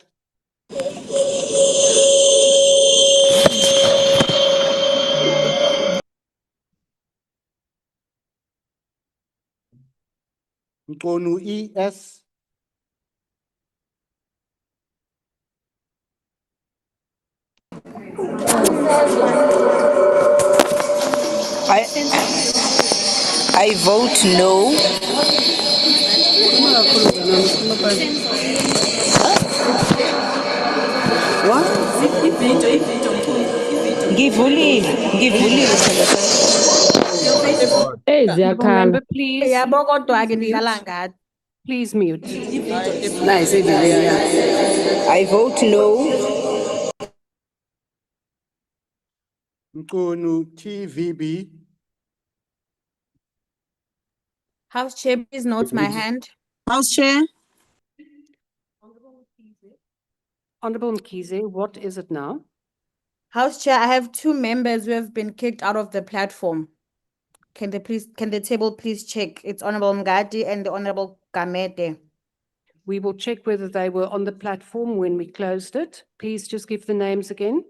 Nkunu, ES.
I vote no. What? Ngivulile
Hey,
Honourable member, please.
Yabo kodwa ke
Mute.
nidlala ngathi.
Please mute.
I vote no.
Nkunu, TVB.
House Chair, please note my hand.
House Chair.
Honourable Mkhize, what is it now?
House Chair, I have 2 members who have been kicked out of the platform. Can the table please check? It's Honorable Mngadi and the Honorable Gamete.
We will check whether they were on the platform when we closed it. Please just give the names again.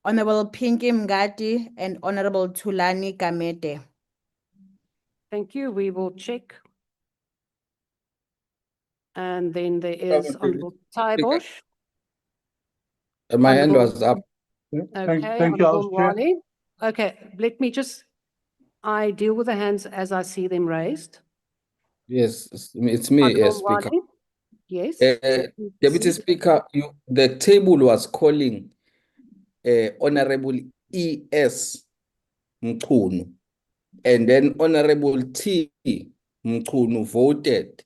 Honorable Pinky Mngadi and Honorable Tulani Gamete.
Thank you. We will check. And then there is Honorable Taibosh.
My hand was up.
Okay,
Thank you, House
Honorable
Chair.
Wale. Okay, let me just, I deal with the hands as I see them raised.
Yes, it's me,
Honorable
Speaker.
Wale. Yes.
Deputy Speaker, the table was calling Honorable E.S. Mchunu, and then Honorable T. Mchunu voted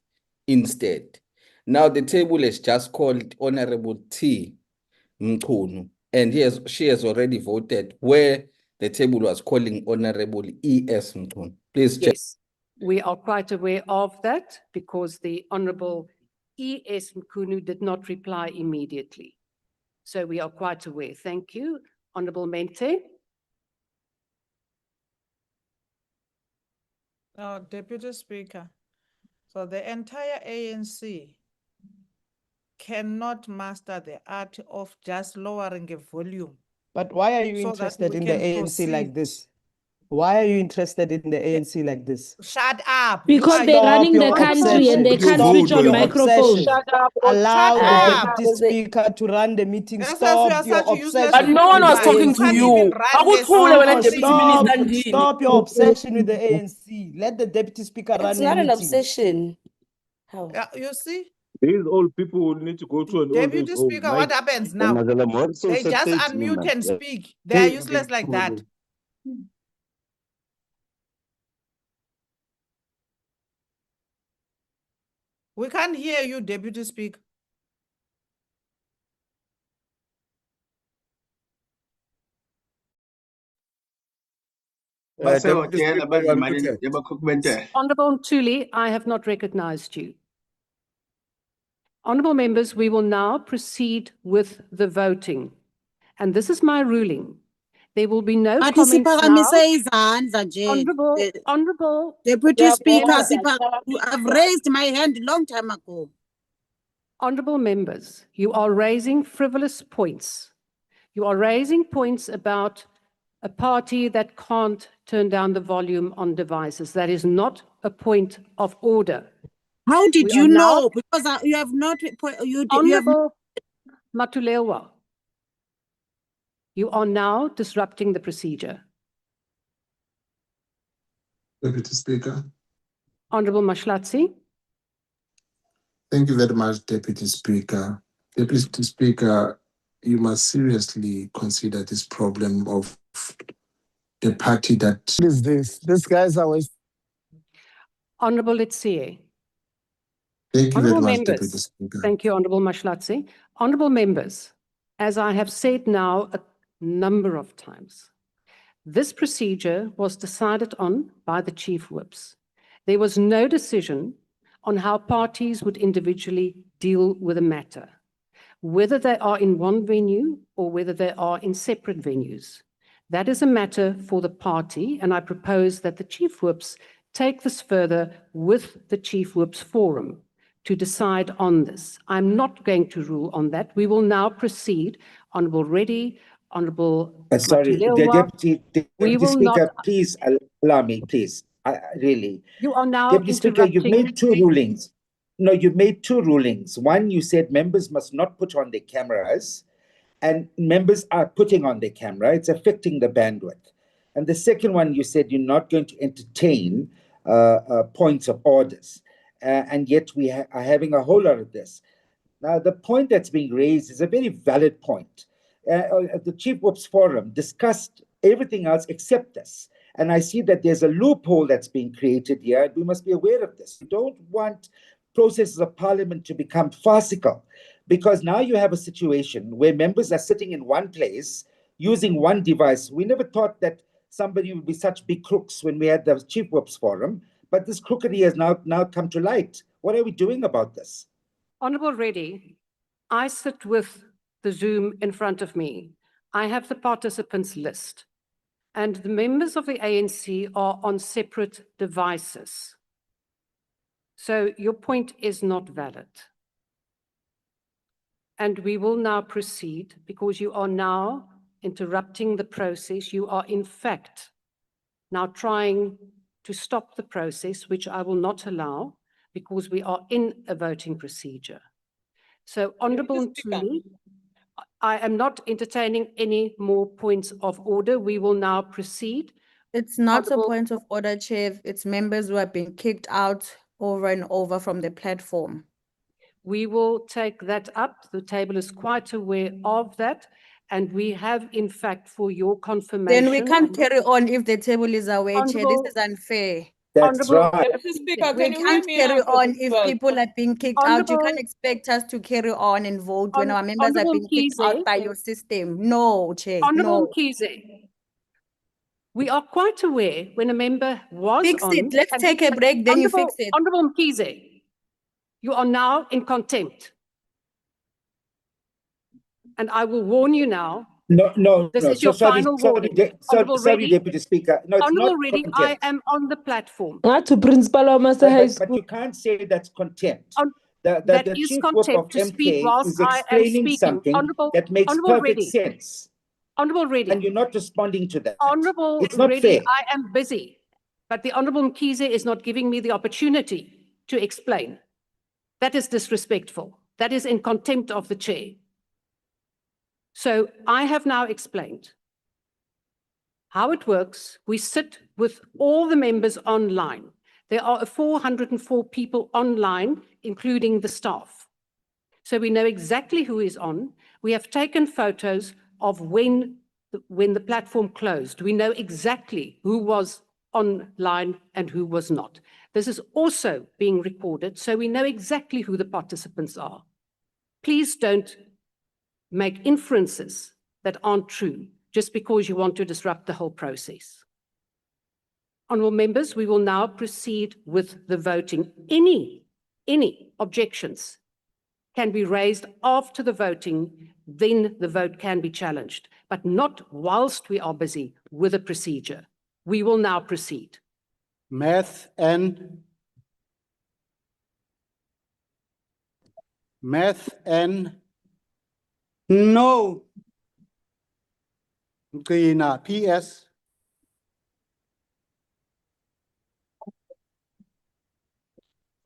instead. Now the table is just called Honorable T. Mchunu, and she has already voted where the table was calling Honorable E.S. Mchunu. Please check.
Yes, we are quite aware of that because the Honorable E.S. Mkhunu did not reply immediately. So we are quite aware. Thank you. Honorable Mente.
Deputy Speaker, so the entire ANC cannot master the art of just lowering a volume.
But why are you
so that
interested
we
in the
can
ANC like
proceed.
this? Why are you interested in the ANC like this?
Shut up.
Because
Who
they're
are you?
running the
your
country and they
obsession.
can't
Stop
switch on
your
microphones.
obsession.
Shut up.
Allow
Shut
the
up.
deputy speaker to run the meeting.
That's why we
Stop
are
your
such useless
obsession.
people
No one
in
was
life.
talking
You
to
can't
you.
even run this meeting.
Stop your obsession with the ANC. Let the deputy speaker run
It's
the
not an
meeting.
obsession. How?
You see?
These old people will need to go to an old age
Deputy
home.
Speaker, what happens now? They just unmute and speak. They are useless like that. We can't hear you, Deputy Speaker.
Honorable Ntuli, I have not recognized you. Honorable members, we will now proceed with the voting. And this is my ruling. There will be no comments now. Honorable
Deputy Speaker, I've raised my hand long time ago.
Honorable members, you are raising frivolous points. You are raising points about a party that can't turn down the volume on devices. That is not a point of order.
How did
We
you
are
know?
now-
Because you have not. You have.
Honorable Matulewa, you are now disrupting the procedure.
Deputy Speaker.
Honorable Mashlatsi.
Thank you very much, Deputy Speaker. Deputy Speaker, you must seriously consider this problem of the party that...
What is this? This guy's always...
Honorable Letsie.
Thank you very
Honorable
much, Deputy
members,
Speaker.
thank you, Honorable Mashlatsi. Honorable members, as I have said now a number of times, this procedure was decided on by the chief whips. There was no decision on how parties would individually deal with a matter, whether they are in one venue or whether they are in separate venues. That is a matter for the party, and I propose that the chief whips take this further with the chief whips forum to decide on this. I'm not going to rule on that. We will now proceed. Honorable Reddy, Honorable
Sorry, the
Matilelwa,
Deputy
will
Speaker,
not-
please allow me, please. Really.
You are now
Deputy Speaker, you've
interrupting.
made two rulings. No, you've made two rulings. One, you said members must not put on their cameras, and members are putting on their camera. It's affecting the bandwidth. And the second one, you said you're not going to entertain points of orders. And yet we are having a whole lot of this. Now, the point that's being raised is a very valid point. The Chief Whips Forum discussed everything else except this. And I see that there's a loophole that's being created here, and we must be aware of this. We don't want processes of parliament to become farcical, because now you have a situation where members are sitting in one place using one device. We never thought that somebody would be such big crooks when we had the Chief Whips Forum, but this crookery has now come to light. What are we doing about this?
Honorable Reddy, I sit with the Zoom in front of me. I have the participants list, and the members of the ANC are on separate devices. So your point is not valid. And we will now proceed because you are now interrupting the process. You are in fact now trying to stop the process, which I will not allow because we are in a voting procedure. So, Honorable Ntuli, I am not entertaining any more points of order. We will now proceed.
It's not a point of order, Chair. It's members who have been kicked out over and over from the platform.
We will take that up. The table is quite aware of that. And we have, in fact, for your confirmation.
Then we can't carry on if the table is aware, Chair. This is unfair.
That's right.
We can't carry on if people are being kicked out. You can't expect us to carry on and vote when our members have been kicked out by your system. No, Chair.
Honorable
No.
Mkhize, we are quite aware when a member was
Fix
on.
it. Let's take a break, then you fix it.
Honorable Mkhize, you are now in contempt. And I will warn you now.
No.
This is your final warning. Honorable
Sorry,
Reddy,
Deputy Speaker. No, it's
Honorable
not
Reddy,
contempt.
I am on the platform.
But you can't say that's contempt. The
is
Chief Whip
contempt
of
to speak
MK
whilst
is
I am
explaining
speaking.
something that makes
Honorable
perfect
Reddy.
sense.
Honorable Reddy.
And you're not responding to that.
Honorable
It's not
Reddy,
fair.
I am busy, but the Honorable Mkhize is not giving me the opportunity to explain. That is disrespectful. That is in contempt of the chair. So I have now explained how it works. We sit with all the members online. There are 404 people online, including the staff. So we know exactly who is on. We have taken photos of when the platform closed. We know exactly who was online and who was not. This is also being recorded, so we know exactly who the participants are. Please don't make inferences that aren't true just because you want to disrupt the whole process. Honourable members, we will now proceed with the voting. Any objections can be raised after the voting, then the vote can be challenged, but not whilst we are busy with the procedure. We will now proceed.
Math and no. Mkina, PS.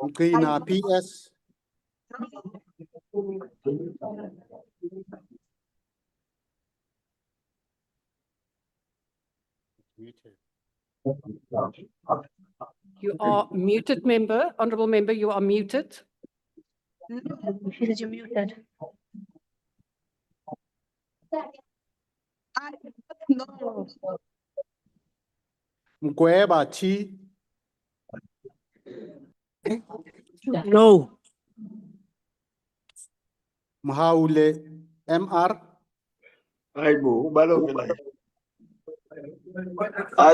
Mkina, PS.
You are muted, member. Honourable member, you are muted.
You're muted.
Mkweba, Chi. No. Mhaule MR.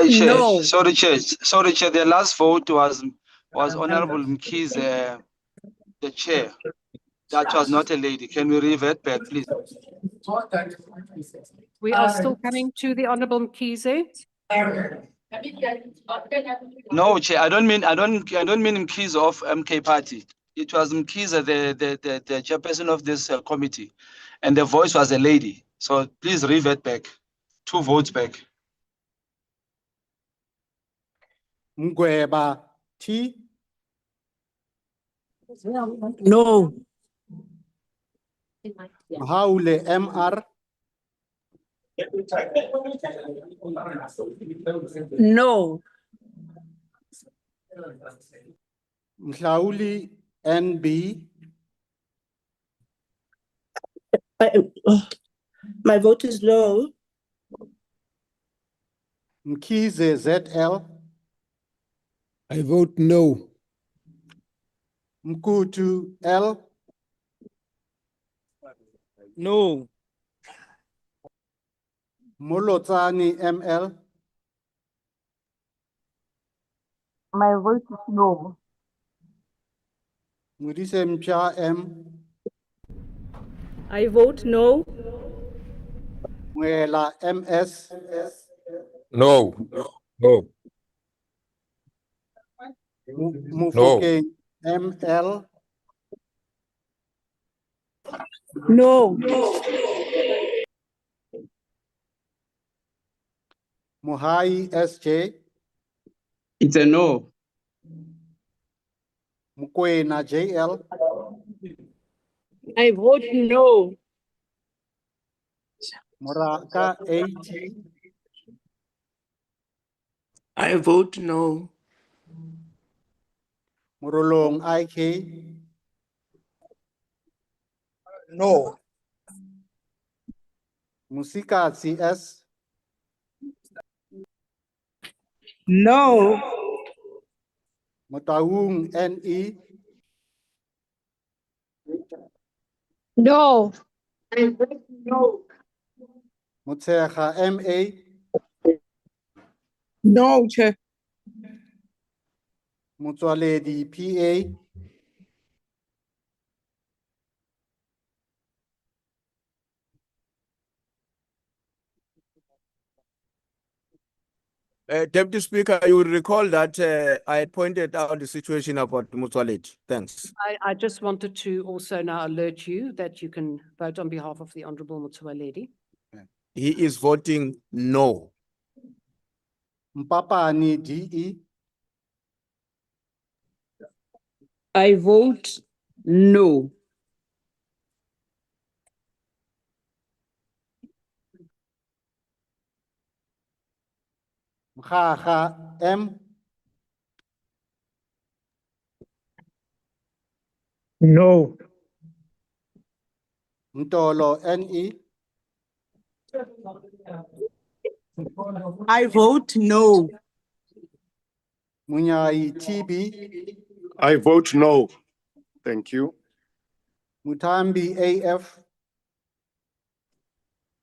Chair.
No.
Sorry, Chair. Sorry, Chair. The last vote was Honorable Mkhize, the Chair. That was not a lady. Can we revert back, please?
We are still coming to the Honorable Mkhize.
No, Chair. I don't mean Mkhize of MK Party. It was Mkhize, the chairperson of this committee, and the voice was a lady. So please revert back. 2 votes back.
Mgweba T.
No.
Mhaule MR.
No.
Mhlauli NB.
My vote is no.
Mkhize ZL.
I vote no.
Mkutu L.
No.
Molotsani ML.
My vote is no.
Mudise Mpya M.
I vote no.
Mwela MS.
No. No.
Mufokeng ML.
No.
Muhai SJ.
It's a no.
Mukwena JL.
I vote no.
Muraka AT.
I vote no.
Murulong IK.
No.
Musika CS.
No.
Mutaung NE.
No.
No.
Mutsecha MA.
No, Chair.
Mutwaledi PA.
Deputy Speaker, you will recall that I had pointed out the situation about Mutwalet. Thanks.
I just wanted to also now alert you that you can vote on behalf of the Honorable Motsoaledi.
He is voting no.
Mpapani DE.
I vote no.
Mkhaga M.
No.
Mtolo NE.
I vote no.
Munyai TB.
I vote no. Thank you.
Mutambi AF.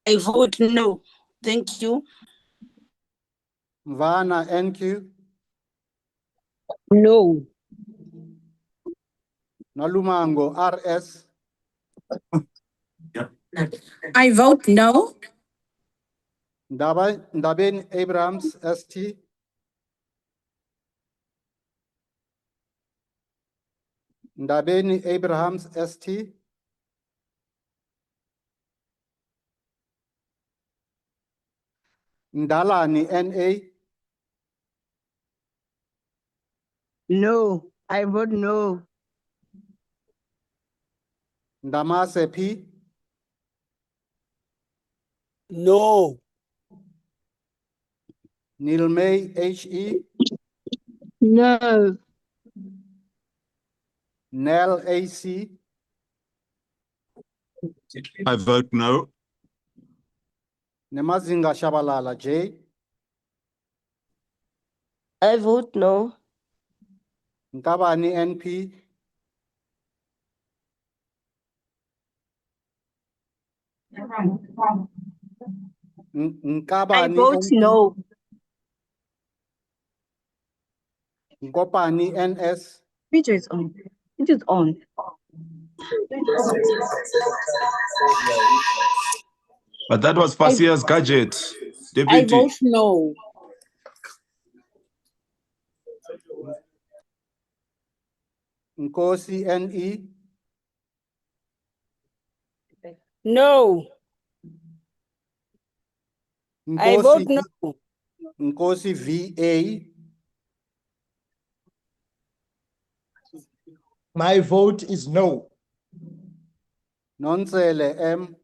I vote no. Thank you.
Mvana NQ.
No.
Nalumango RS.
I vote no.
Ndaben Abrams ST. Ndabeni Abrahams ST. Ndalani NA.
No. I vote no.
Ndamase P.
No.
Nilmay HE.
No.
Nell AC.
I vote no.
Nemazinga Shabalala J.
I vote no.
Nkabani NP.
I vote no.
Nkopani NS.
Video is on. It is on.
But that was Pasia's gadget.
I
Deputy.
vote no.
Nkosi NE.
No. I vote no.
Nkosi VA.
My vote is no.
Nonsele M.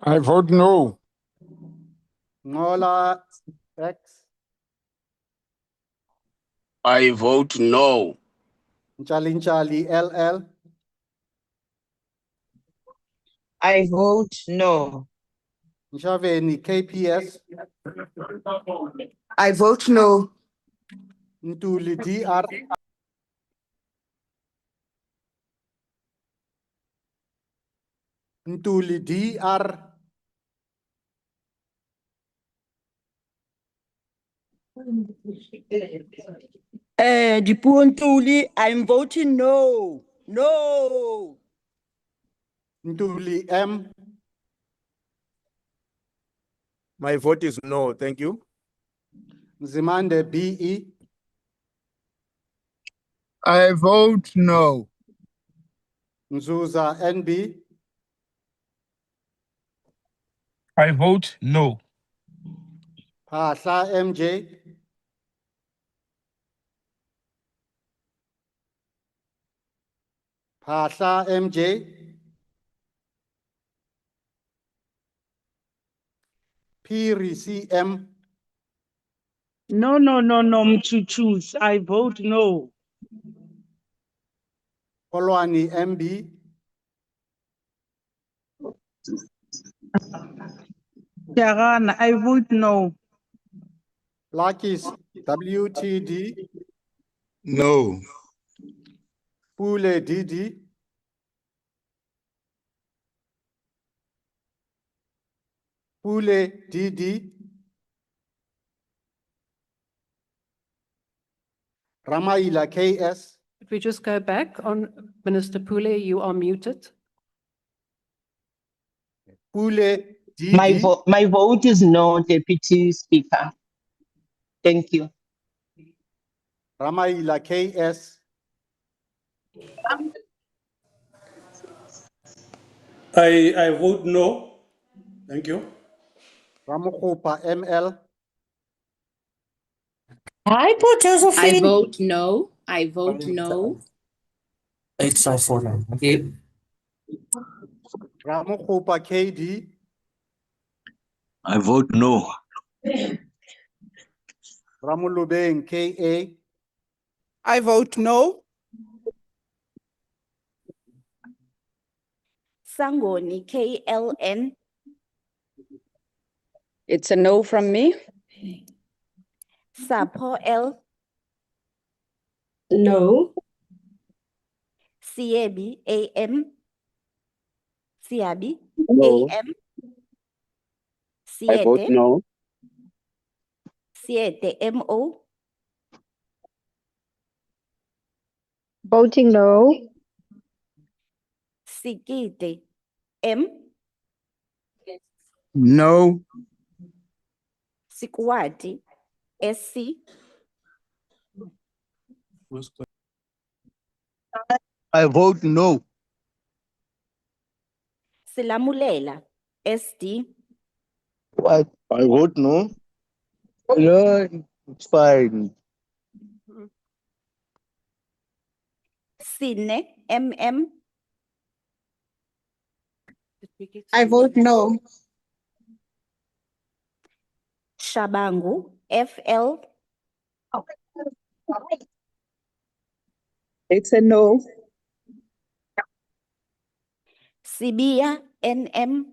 I vote no.
Ngola X.
I vote no.
Nchalinchali LL.
I vote no.
Nshaveni KPS.
I vote no.
Ntuli DR. Ntuli DR.
Dipuo Ntuli, I'm voting no. No.
Ntuli M.
My vote is no, thank you.
Zimande BE.
I vote no.
Nzuza NB.
I vote no.
Phahla MJ. Phahla MJ. Phiri CM.
No, Mchuchus. I vote no.
Polwani MB.
Tiagana, I vote no.
Lakis WTD.
No.
Pule DD. Pule DD. Ramaila KS.
If we just go back on Minister Pule, you are muted.
Pule DD.
My vote is no, Deputy Speaker. Thank you.
Ramaila KS.
I vote no. Thank you.
Ramokopa ML.
Hi, Josephine.
I vote no. I vote no.
Ramokopa KD.
I vote no.
Ramulubeng KA.
I vote no.
Sangoni KLN.
It's a no from me.
Sapo L.
No.
Siebi AM. Siabi
No.
AM.
I vote
Siete.
no.
Siete MO.
Voting no.
Sikite M.
No.
Sikwati SC.
I vote no.
Silamulela SD.
What? I vote no. No, it's fine.
Sine MM.
I vote no.
Shabangu FL.
It's a no.
Sibia NM.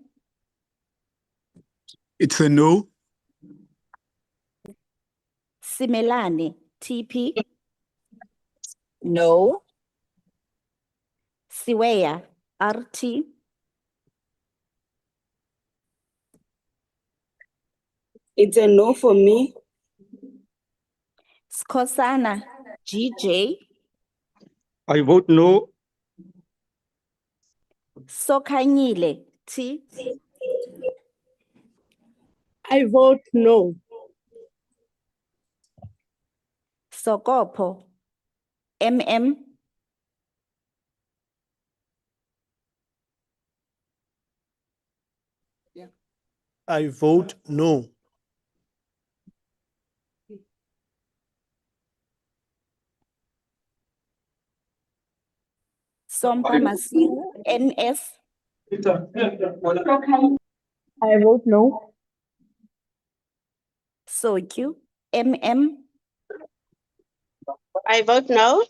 It's a no.
Simelane TP,
No.
Siweya, RT,
It's a no for me.
Skosana, GJ,
I vote no.
Sokanyile, T,
I vote no.
Sokopo, MM,
I vote no.
Sompa Masiu, NS,
I vote no.
Sokyu, MM,
I vote no.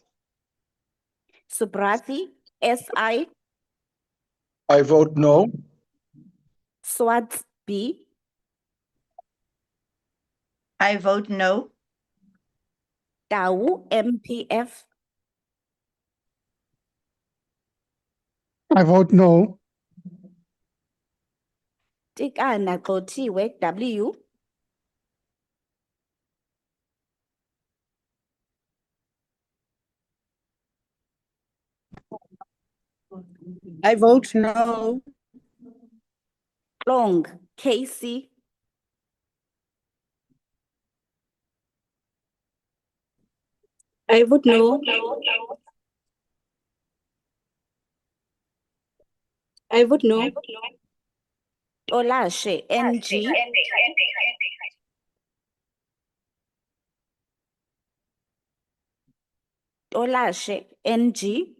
Subrathi, SI,
I vote no.
Swats B,
I vote no.
Tau, MPF,
I vote no.
Tikana Kotiwe, W,
I vote no.
Long, KC,
I vote no. I vote no.
Olashe, NG, Olashe, NG,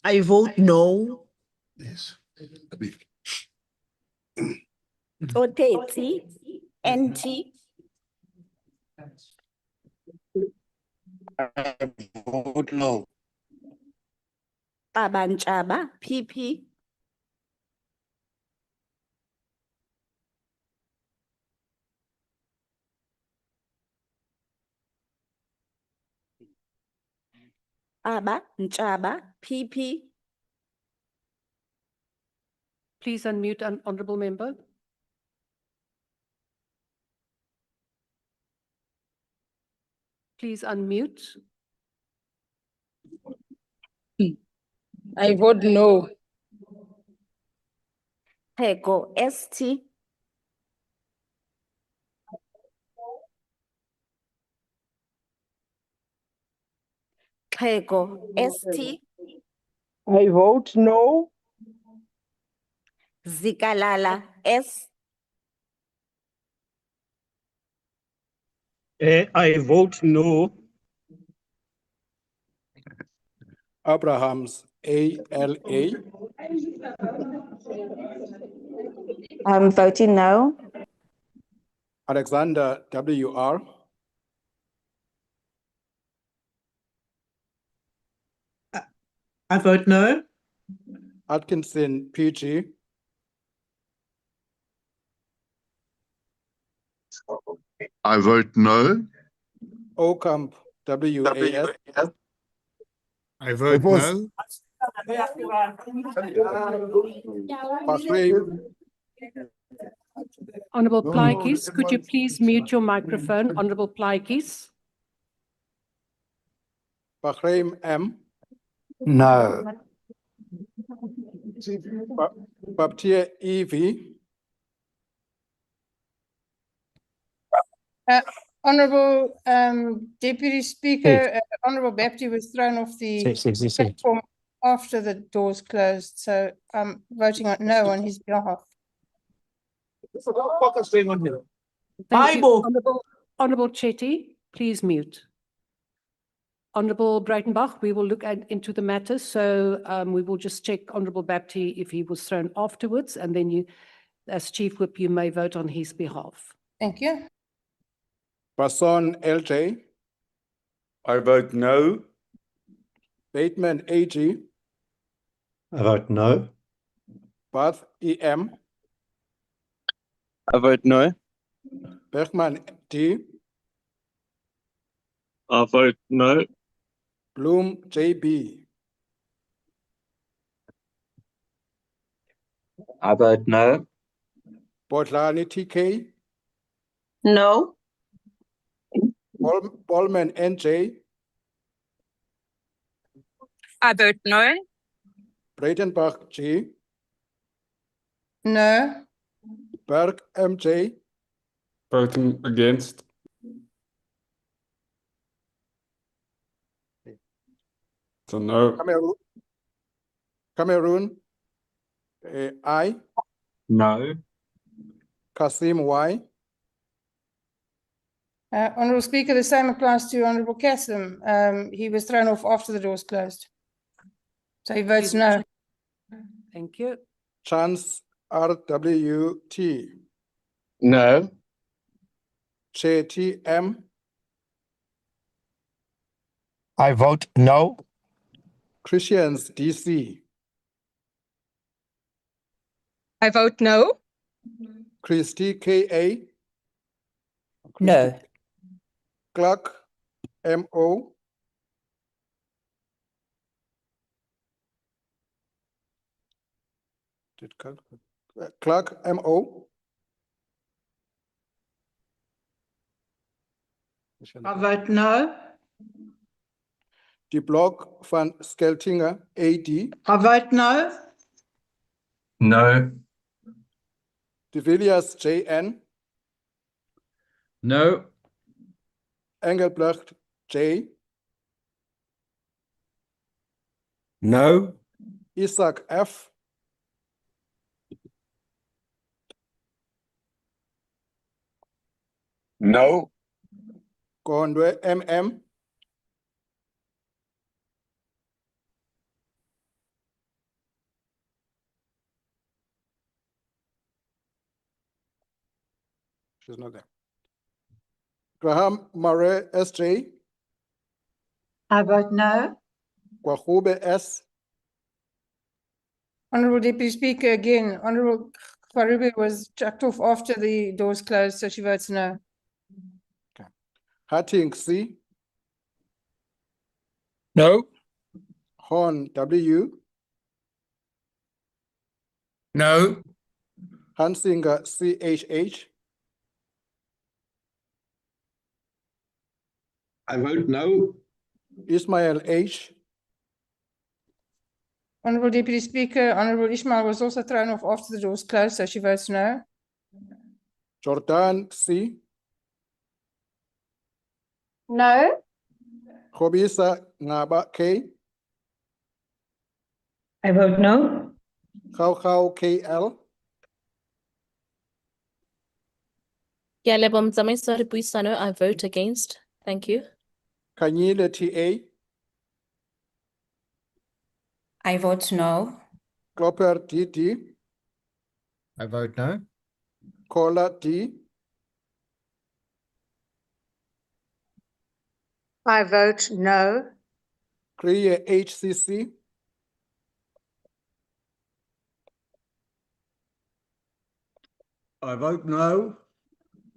I vote no.
Yes.
Oteti, NT,
I vote no.
Abanchaba, PP, Aba, Nchaba, PP,
Please unmute an honorable member. Please unmute.
I vote no.
Hego, ST, Hego, ST,
I vote no.
Zikalala, S,
I vote no.
Abrahams, ALA,
I'm voting no.
Alexander, WR,
I vote no.
Atkinson, PG,
I vote no.
Okamp, WAS,
I vote no.
Bahrain,
Honorable Plaikis, could you please mute your microphone? Honorable Plaikis.
Bahrain M,
No.
Baptia EV,
Honourable Deputy Speaker, Honourable Bapti was thrown off the platform after the doors closed, so I'm voting on no on his behalf.
Thank you. Honorable Chetty, please mute. Honorable Breitenbach, we will look into the matter, so we will just check Honorable Bapti if he was thrown afterwards, and then you, as Chief Whip, you may vote on his behalf.
Thank you.
Basson LJ,
I vote no.
Bateman AG,
I vote no.
Bath EM,
I vote no.
Bergman D,
I vote no.
Bloom JB,
I vote no.
Bodlani TK,
No.
Ballman NJ,
I vote no.
Breitenbach G,
No.
Berg MJ,
Voting against. So no.
Cameroon I,
No.
Kasim Y,
Honourable Speaker, the same applies to Honourable Kasim. He was thrown off after the doors closed. So he votes no.
Thank you.
Chance RWT,
No.
Che TM,
I vote no.
Christians DC,
I vote no.
Christy KA,
No.
Clark MO, Clark MO,
I vote no.
De Blok van Skeltinga AD,
I vote no.
No.
De Villiers JN,
No.
Engelbrecht J,
No.
Isaac F,
No.
Gondwe MM, she's not there. Graham Murray SJ,
I vote no.
Kwahube S,
Honourable Deputy Speaker, again, Honourable Kwarube was chucked off after the doors closed, so she votes no.
Hatting C,
No.
Horn W,
No.
Hansinger CHH,
I vote no.
Ismail H,
Honourable Deputy Speaker, Honourable Ishmael was also thrown off after the doors closed, so she votes no.
Jordan C,
No.
Khobisa Ngaba K,
I vote no.
Khao KL,
I vote against. Thank you.
Kanyile TA,
I vote no.
Klopper DD,
I vote no.
Kola D,
I vote no.
Kriye HCC,
I vote no.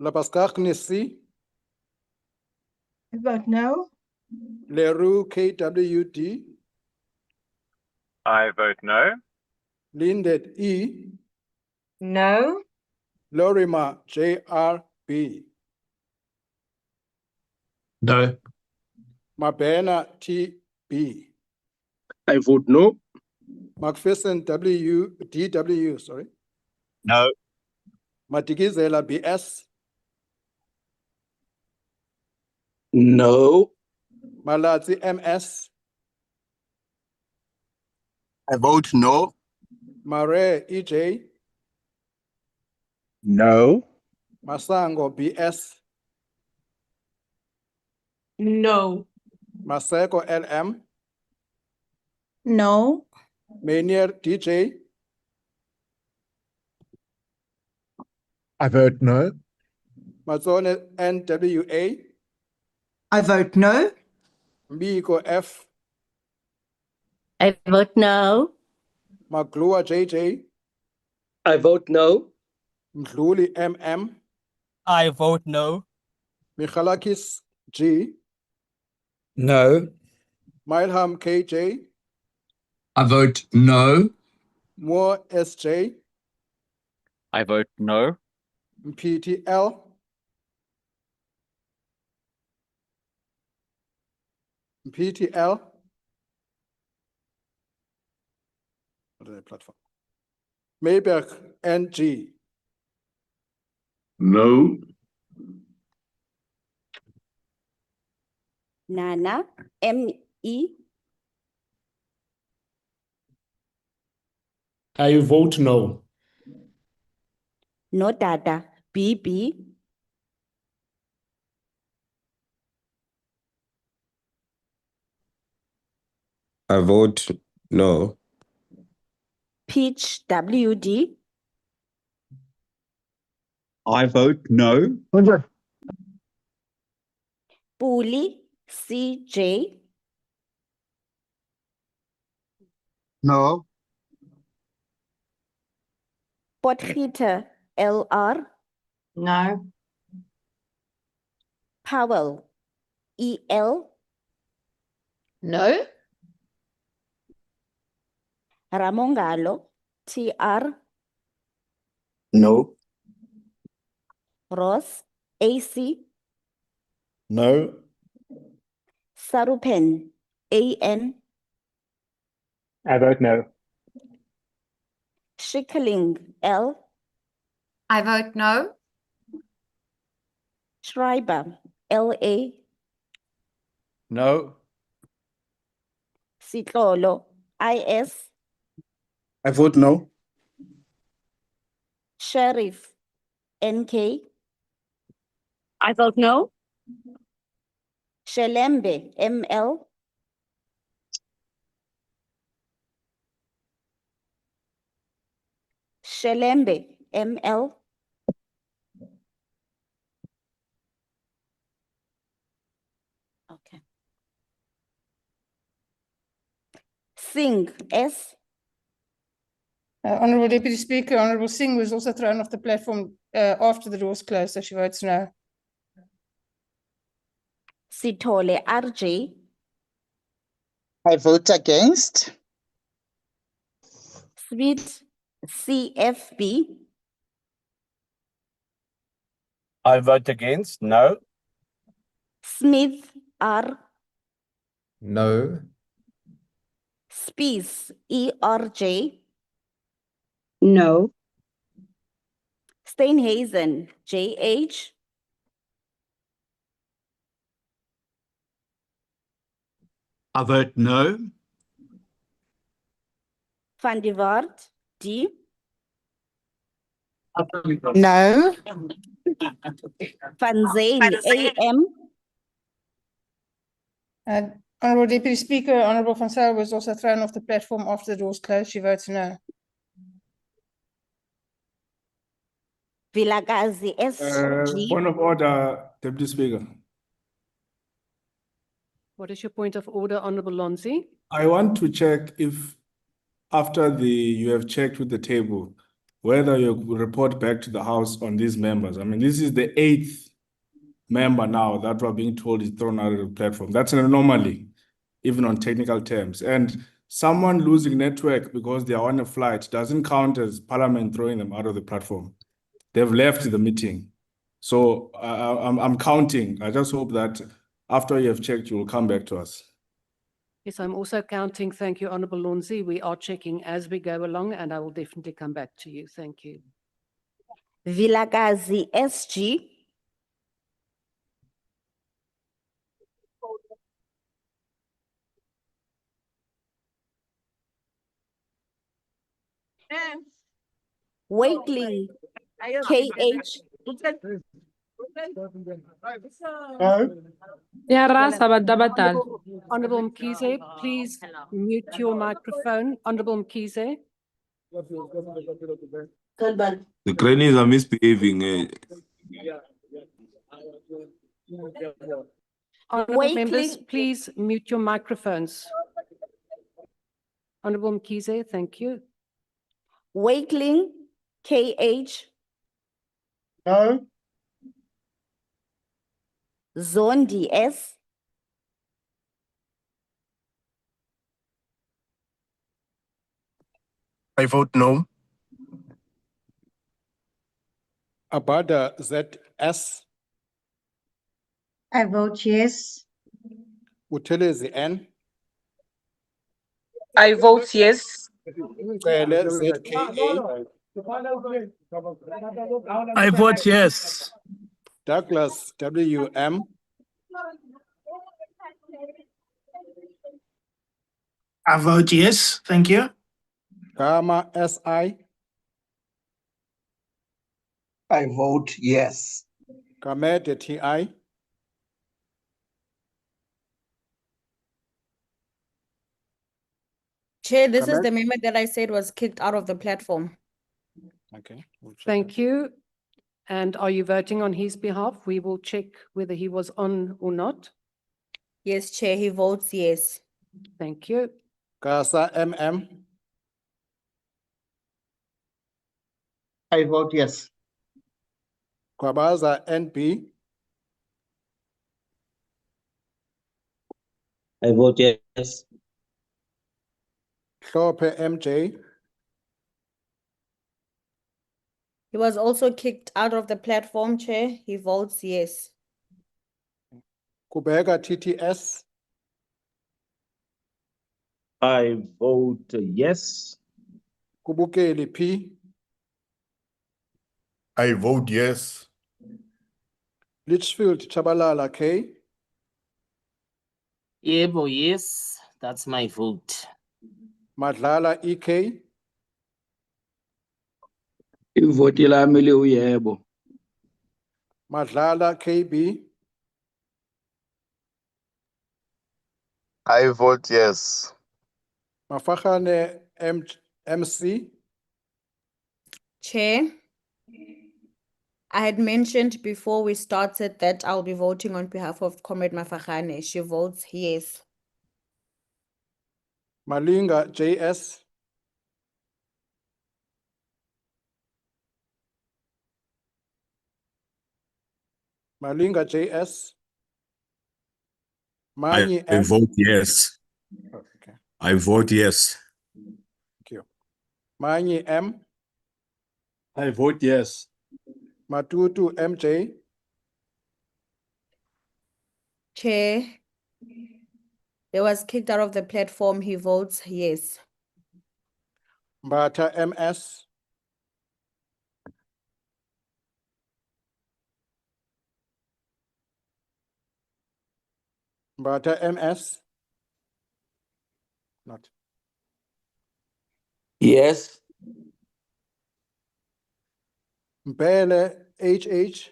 Labaskachne C,
I vote no.
Leroux KWD,
I vote no.
Lindet E,
No.
Lorima JRB,
No.
Mabena TB,
I vote no.
Macpherson DW, sorry,
No.
Matigizela BS,
No.
Malatsi MS,
I vote no.
Mare EJ,
No.
Masango BS,
No.
Maseko LM,
No.
Manier DJ,
I vote no.
Matsone NWA,
I vote no.
Mbiko F,
I vote no.
Maglua JJ,
I vote no.
Mdluli MM,
I vote no.
Michalakis G,
No.
Milham KJ,
I vote no.
Moore SJ,
I vote no.
PTL, PTL, what is the platform? Mayberg NG,
No.
Nana ME,
I vote no.
Nodada BB,
I vote no.
Peach WD,
I vote no.
Puli CJ,
No.
Potgieter LR,
No.
Powell EL,
No.
Ramongalo TR,
No.
Ross AC,
No.
Sarupen AN,
I vote no.
Schikkeling L,
I vote no.
Schreiber LA,
No.
Sitlolo IS,
I vote no.
Sheriff NK,
I vote no.
Shelembe ML, Shelembe ML, okay. Singh S,
Honourable Deputy Speaker, Honourable Singh was also thrown off the platform after the doors closed, so she votes no.
Sitole RJ,
I vote against.
Sweet CFB,
I vote against. No.
Smith R,
No.
Spies ERJ,
No.
Steinhazen JH,
I vote no.
Van die Waard D,
No.
Van Zane AM,
Honourable Deputy Speaker, Honourable Van Zyl was also thrown off the platform after the doors closed, she votes no.
Vilakazi SG,
Point of order, Deputy Speaker.
What is your point of order, Honourable Lonzi?
I want to check if after you have checked with the table, whether you report back to the House on these members. I mean, this is the 8th member now that we're being told is thrown out of the platform. That's an anomaly, even on technical terms. And someone losing network because they are on a flight doesn't count as Parliament throwing them out of the platform. They've left the meeting. So I'm counting. I just hope that after you have checked, you will come back to us.
Yes, I'm also counting. Thank you, Honourable Lonzi. We are checking as we go along, and I will definitely come back to you. Thank you.
Vilakazi SG, Wakeling KH,
Ya rasa badabadal.
Honourable Mkhize, please mute your microphone. Honourable Mkhize.
The grannies are misbehaving.
Honourable members, please mute your microphones. Honourable Mkhize, thank you.
Wakeling, KH.
No.
Zondi, S.
I vote no.
Abada, ZS.
I vote yes.
Utelezi, N.
I vote yes.
Cele, ZKA.
I vote yes.
Douglas, WM.
I vote yes. Thank you.
Gama, SI.
I vote yes.
Kamete, TI.
Chair, this is
Correct.
the member that I said was kicked out of the platform.
Okay.
Thank you. And are you voting on his behalf? We will check whether he was on or not.
Yes, Chair, he votes yes.
Thank you.
Kasa, MM.
I vote yes.
Kwabaza, NP.
I vote yes.
Hlophe, MJ.
He was also kicked out of the platform, Chair. He votes yes.
Kubeka, TTS.
I vote yes.
Kubukeli, P.
I vote yes.
Litchfield, Chabalala, K.
Yebo, yes. That's my vote.
Madlala, EK.
Ivoti lami liwuyebo.
Madlala, KB.
I vote yes.
Mafahane, MC.
Chair, I had mentioned before we started that I'll be voting on behalf of Comrade Mafahane. She votes yes.
Malinga, JS. Malinga, JS. Mani,
I
M.
vote yes.
Okay.
I vote yes.
Thank you. Mani, M.
I vote yes.
Matutu, MJ.
Chair, he was kicked out of the platform. He votes yes.
Mbata, MS. Mbata, MS. Not.
Yes.
Mbele, HH.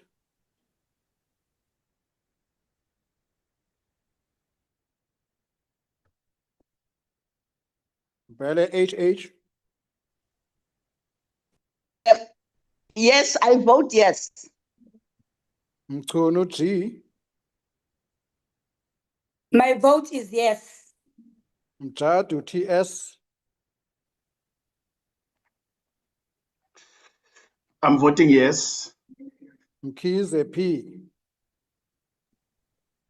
Mbele, HH.
Yes, I vote yes.
Mchunu, G.
My vote is yes.
Mjadu, TS.
I'm voting yes.
Mkize, P.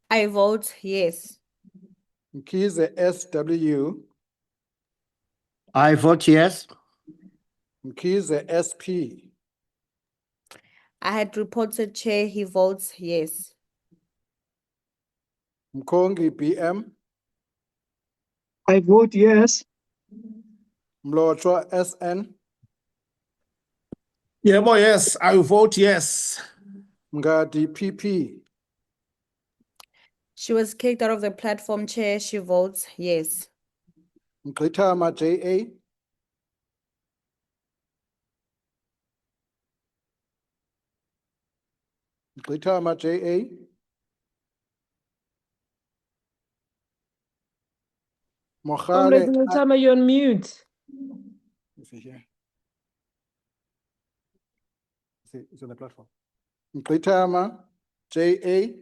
I vote yes.
Mkize, SW.
I vote yes.
Mkize, SP.
I had reported, Chair, he votes yes.
Mkongi, BM.
I vote yes.
Mlotshwa, SN.
Yebo, yes. I vote yes.
Mngadi, PP.
She was kicked out of the platform, Chair. She votes yes.
Mgqithama, JA. Mgqithama, JA.
Comrade
Mohale.
Mutama, you're on mute.
Is he here? Is on the platform. Mgqithama, JA.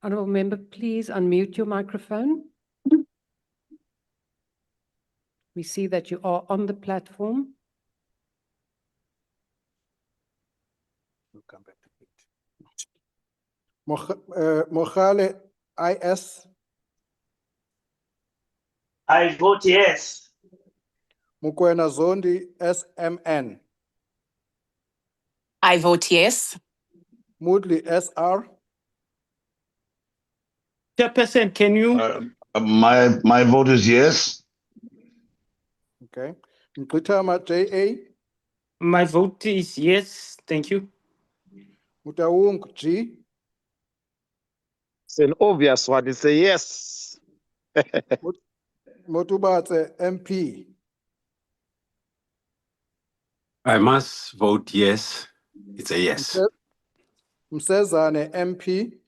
Honourable member, please unmute your microphone. We see that you are on the platform.
We'll come back to it. Mohale, IS.
I vote yes.
Mukwena Zondi, SMN.
I vote yes.
Moodley, SR.
Chairperson, can you?
My vote is yes.
Okay. Mkutama, JA.
My vote is yes. Thank you.
Mutawung, G.
It's an obvious one. It's a yes.
Motubate, MP.
I must vote yes. It's a yes.
Msezane, MP.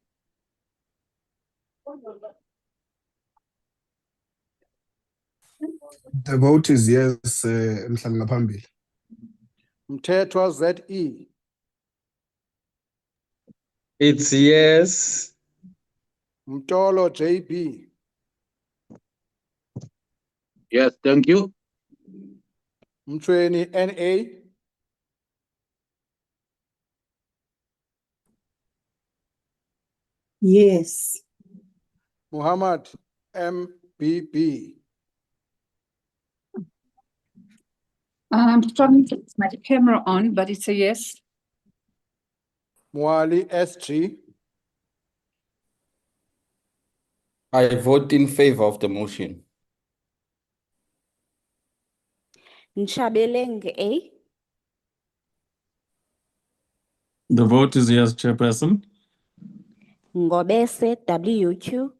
The vote is yes, Mhlangaphambi.
Mthethwa, ZE.
It's yes.
Mtolo, JB.
Yes, thank you.
Mtweni, NA.
Yes.
Muhammad, MBB.
I'm struggling to get my camera on, but it's a yes.
Mwali, SG.
I vote in favor of the motion.
Nchabeleng, A.
The vote is yes, Chairperson.
Ngobese, WQ.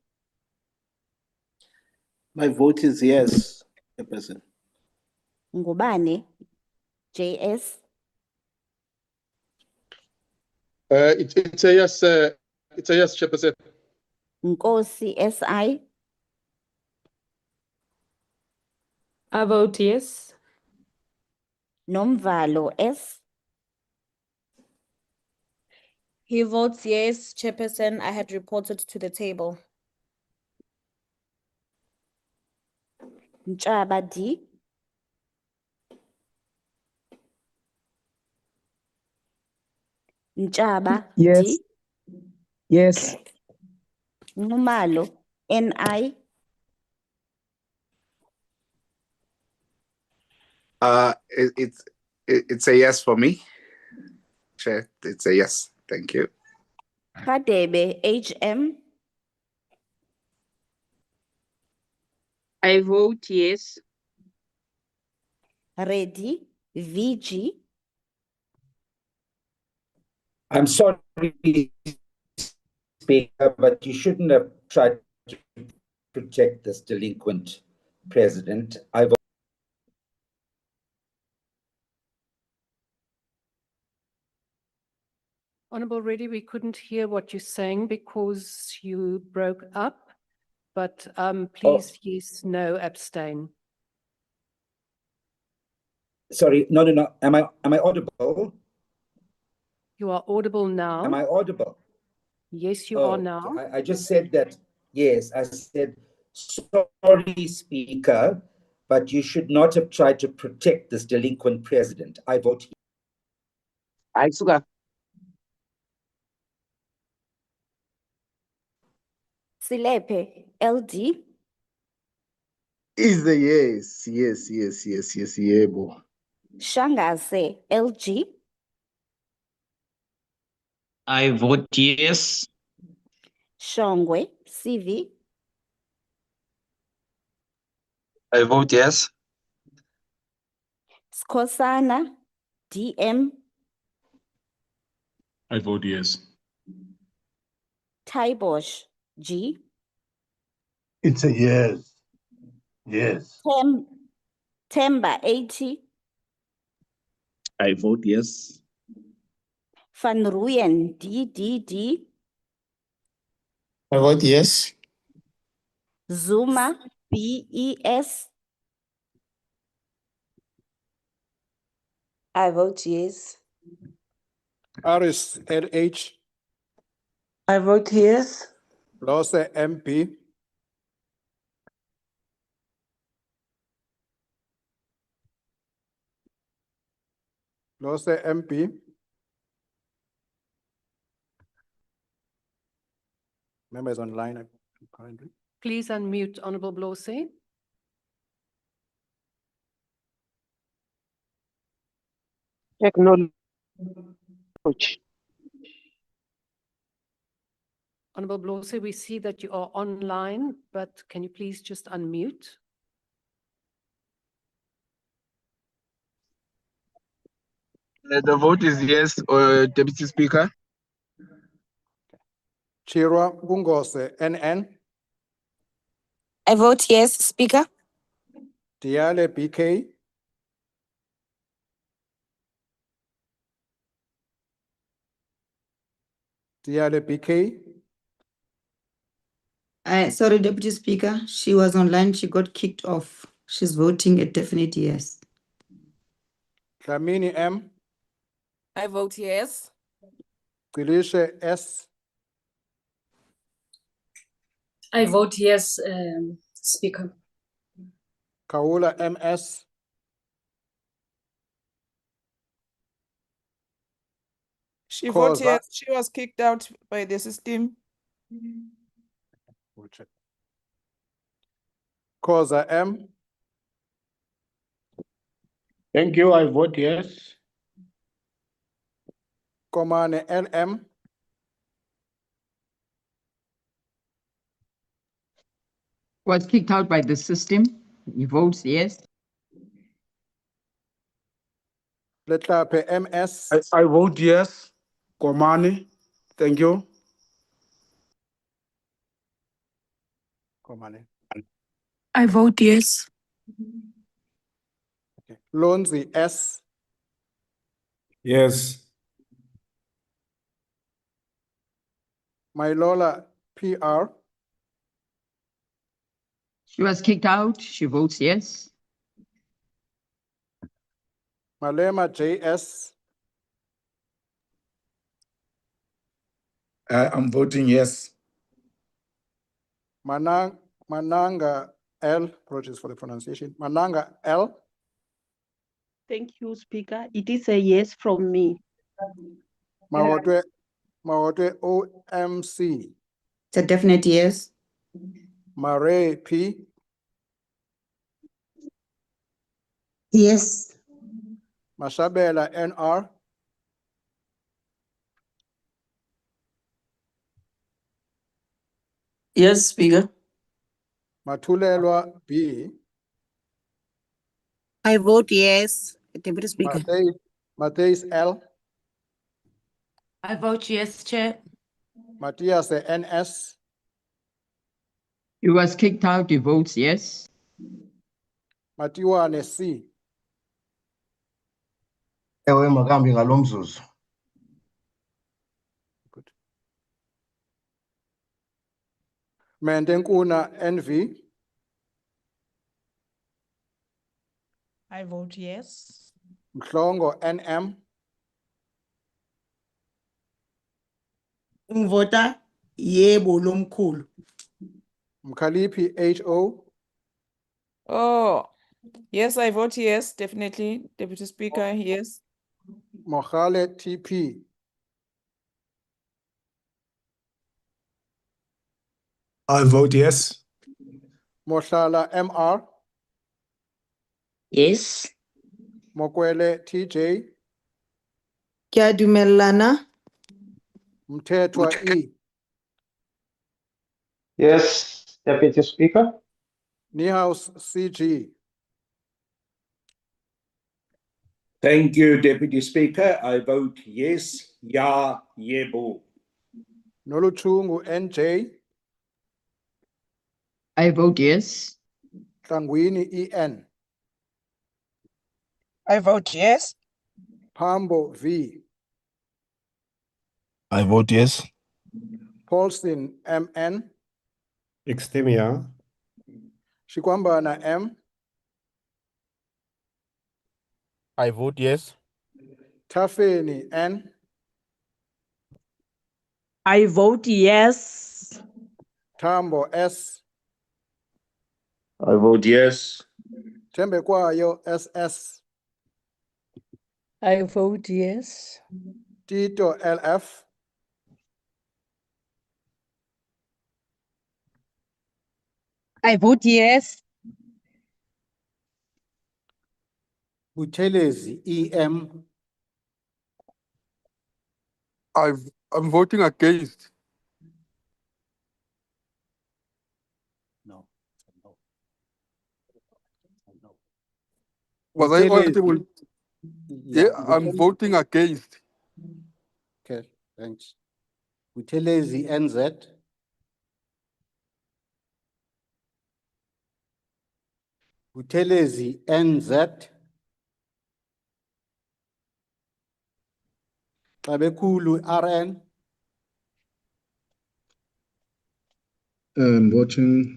My vote is yes, Chairperson.
Ngubane, JS.
It's a yes. It's a yes, Chairperson.
Nkosi, SI.
I vote yes.
Nomvalo, S.
He votes yes, Chairperson. I had reported to the table.
Nchaba, D. Nchaba,
Yes.
D.
Yes.
Numalo, NI.
It's a yes for me. Chair, it's a yes. Thank you.
Kadebe, HM.
I vote yes.
Ready, VG.
I'm sorry, Speaker, but you shouldn't have tried to protect this delinquent president. I vote.
Honourable Reddy, we couldn't hear what you're saying because you broke up, but please, yes, no, abstain.
Sorry, no. Am I audible?
You are audible now.
Am I audible?
Yes, you are now.
I just said that, yes, I said, sorry, Speaker, but you should not have tried to protect this delinquent president. I vote.
I sugar.
Silepe, LD.
Is a yes, yebo.
Shangaze, LG.
I vote yes.
Shongwe, CV.
I vote yes.
Skosana, DM.
I vote yes.
Taibosh, G.
It's a yes. Yes.
Temba, 80.
I vote yes.
Van Rooyen, DDD.
I vote yes.
Zuma, BES.
I vote yes.
Aris, LH.
I vote yes.
Lose MP. Lose MP. Members online currently.
Please unmute Honorable Blose.
Technology.
Honorable Blose, we see that you are online, but can you please just unmute?
The vote is yes, Deputy Speaker.
Chirwa Bungose, NN.
I vote yes, Speaker.
Diale BK. Diale BK.
Sorry, Deputy Speaker. She was online. She got kicked off. She's voting a definite yes.
Dlamini M.
I vote yes.
Quilishe S.
I vote yes, Speaker.
Kaula MS.
She voted
Khoza.
yes. She was kicked out by the system.
We'll check. Khoza M.
Thank you. I vote yes.
Komane LM.
Was kicked out by the system. He votes yes.
Letlape MS.
I vote yes. Komani. Thank you.
Komane.
I vote yes.
Okay. Lonzi S.
Yes.
Mylola PR.
She was kicked out. She votes yes.
Malema JS.
I'm voting yes.
Mananga L. Apologies for the pronunciation. Mananga L.
Thank you, Speaker. It is a yes from me.
Mawotwe OMC.
It's a definite yes.
Mare P.
Yes.
Mashabela NR.
Yes, Speaker.
Matulelwa B.
I vote yes, Deputy Speaker.
Matheus L.
I vote yes, Chair.
Matthias NS.
He was kicked out. He votes yes.
Matiwane C.
Ewe makambi ngalo mzuzu.
Mendenkuna NV.
I vote yes.
Mhlongo NM.
Ngivota yebo lomkhulu.
Mkalipi HO.
Oh, yes, I vote yes, definitely. Deputy Speaker, yes.
Mohale TP.
I vote yes.
Mohlala MR.
Yes.
Mokwele TJ.
Kya dumellana?
Mthethwa E.
Yes, Deputy Speaker.
Niehaus CG.
Thank you, Deputy Speaker. I vote yes. Ya yebo.
Noluchungu NJ.
I vote yes.
Tlangwini EN.
I vote yes.
Pambo V.
I vote yes.
Paulson MN.
Extemia.
Shikwambana M.
I vote yes.
Tafeni N.
I vote yes.
Tambo S.
I vote yes.
Tembekwayo SS.
I vote yes.
Tito LF.
I vote yes.
Buthelezi EM.
I'm voting against.
No.
Was I
Buthelezi.
audible? Yeah, I'm voting against.
Okay, thanks. Buthelezi NZ. Buthelezi NZ. Xabekulu RN.
I'm voting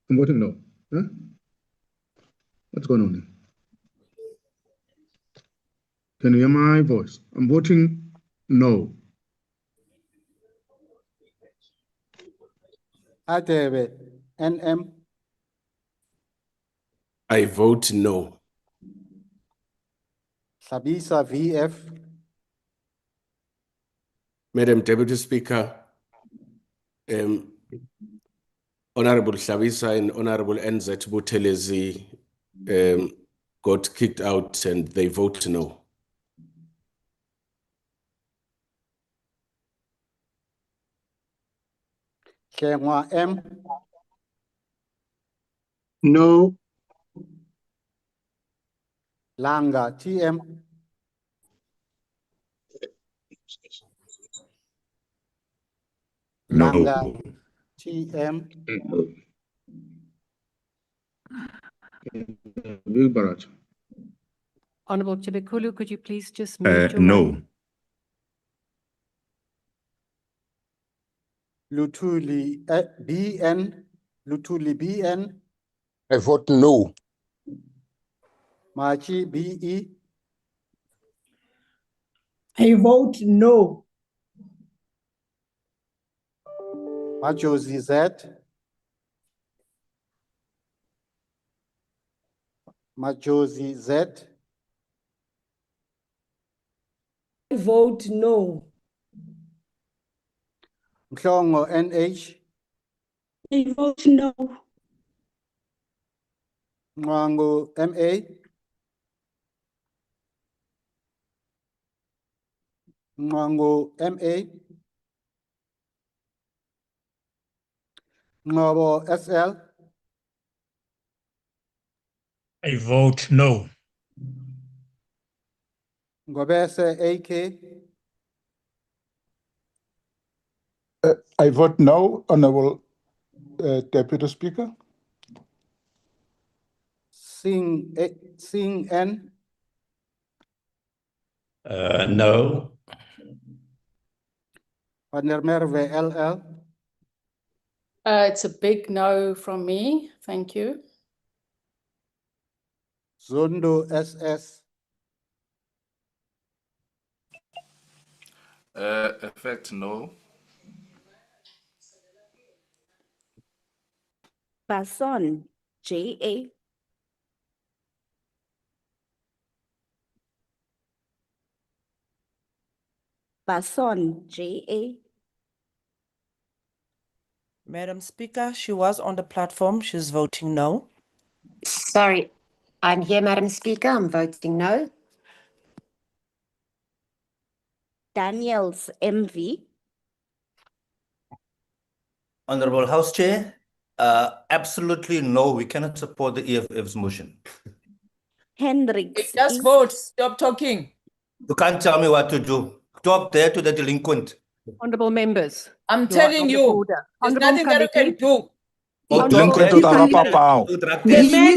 no. Huh? What's going on here? Can you hear my voice? I'm voting no.
Atebe NM.
I vote no.
Sabisa VF.
Madam Deputy Speaker, Honorable Shabisa and Honorable NZ Buthelezi got kicked out and they vote no.
Kengwa M.
No.
Langa TM.
No.
Langa TM.
Big Barrage.
Honorable Chibekulu, could you please just mute your mic?
No.
Lutuli BN. Lutuli BN.
I vote no.
Machi BE.
I vote no.
Majozi Z. Majozi Z.
I vote no.
Mhlongo NH.
I vote no.
Mwango MA. Mwango MA. Ngobo SL.
I vote no.
Ngobese AK.
I vote no, Honorable Deputy Speaker.
Sing N.
No.
Van der Merwe LL.
It's a big no from me. Thank you.
Zondo SS.
Effect no.
Bason JA. Bason JA.
Madam Speaker, she was on the platform. She's voting no.
Sorry, I'm here, Madam Speaker. I'm voting no.
Daniels MV.
Honorable House Chair, absolutely no, we cannot support the EFF's motion.
Hendricks.
Just vote. Stop talking.
You can't tell me what to do. Talk there to the delinquent.
Honorable members.
I'm
you are
telling
out of
you,
order.
there's
Honorable
nothing that you can
Mkhabeti.
do.
He needs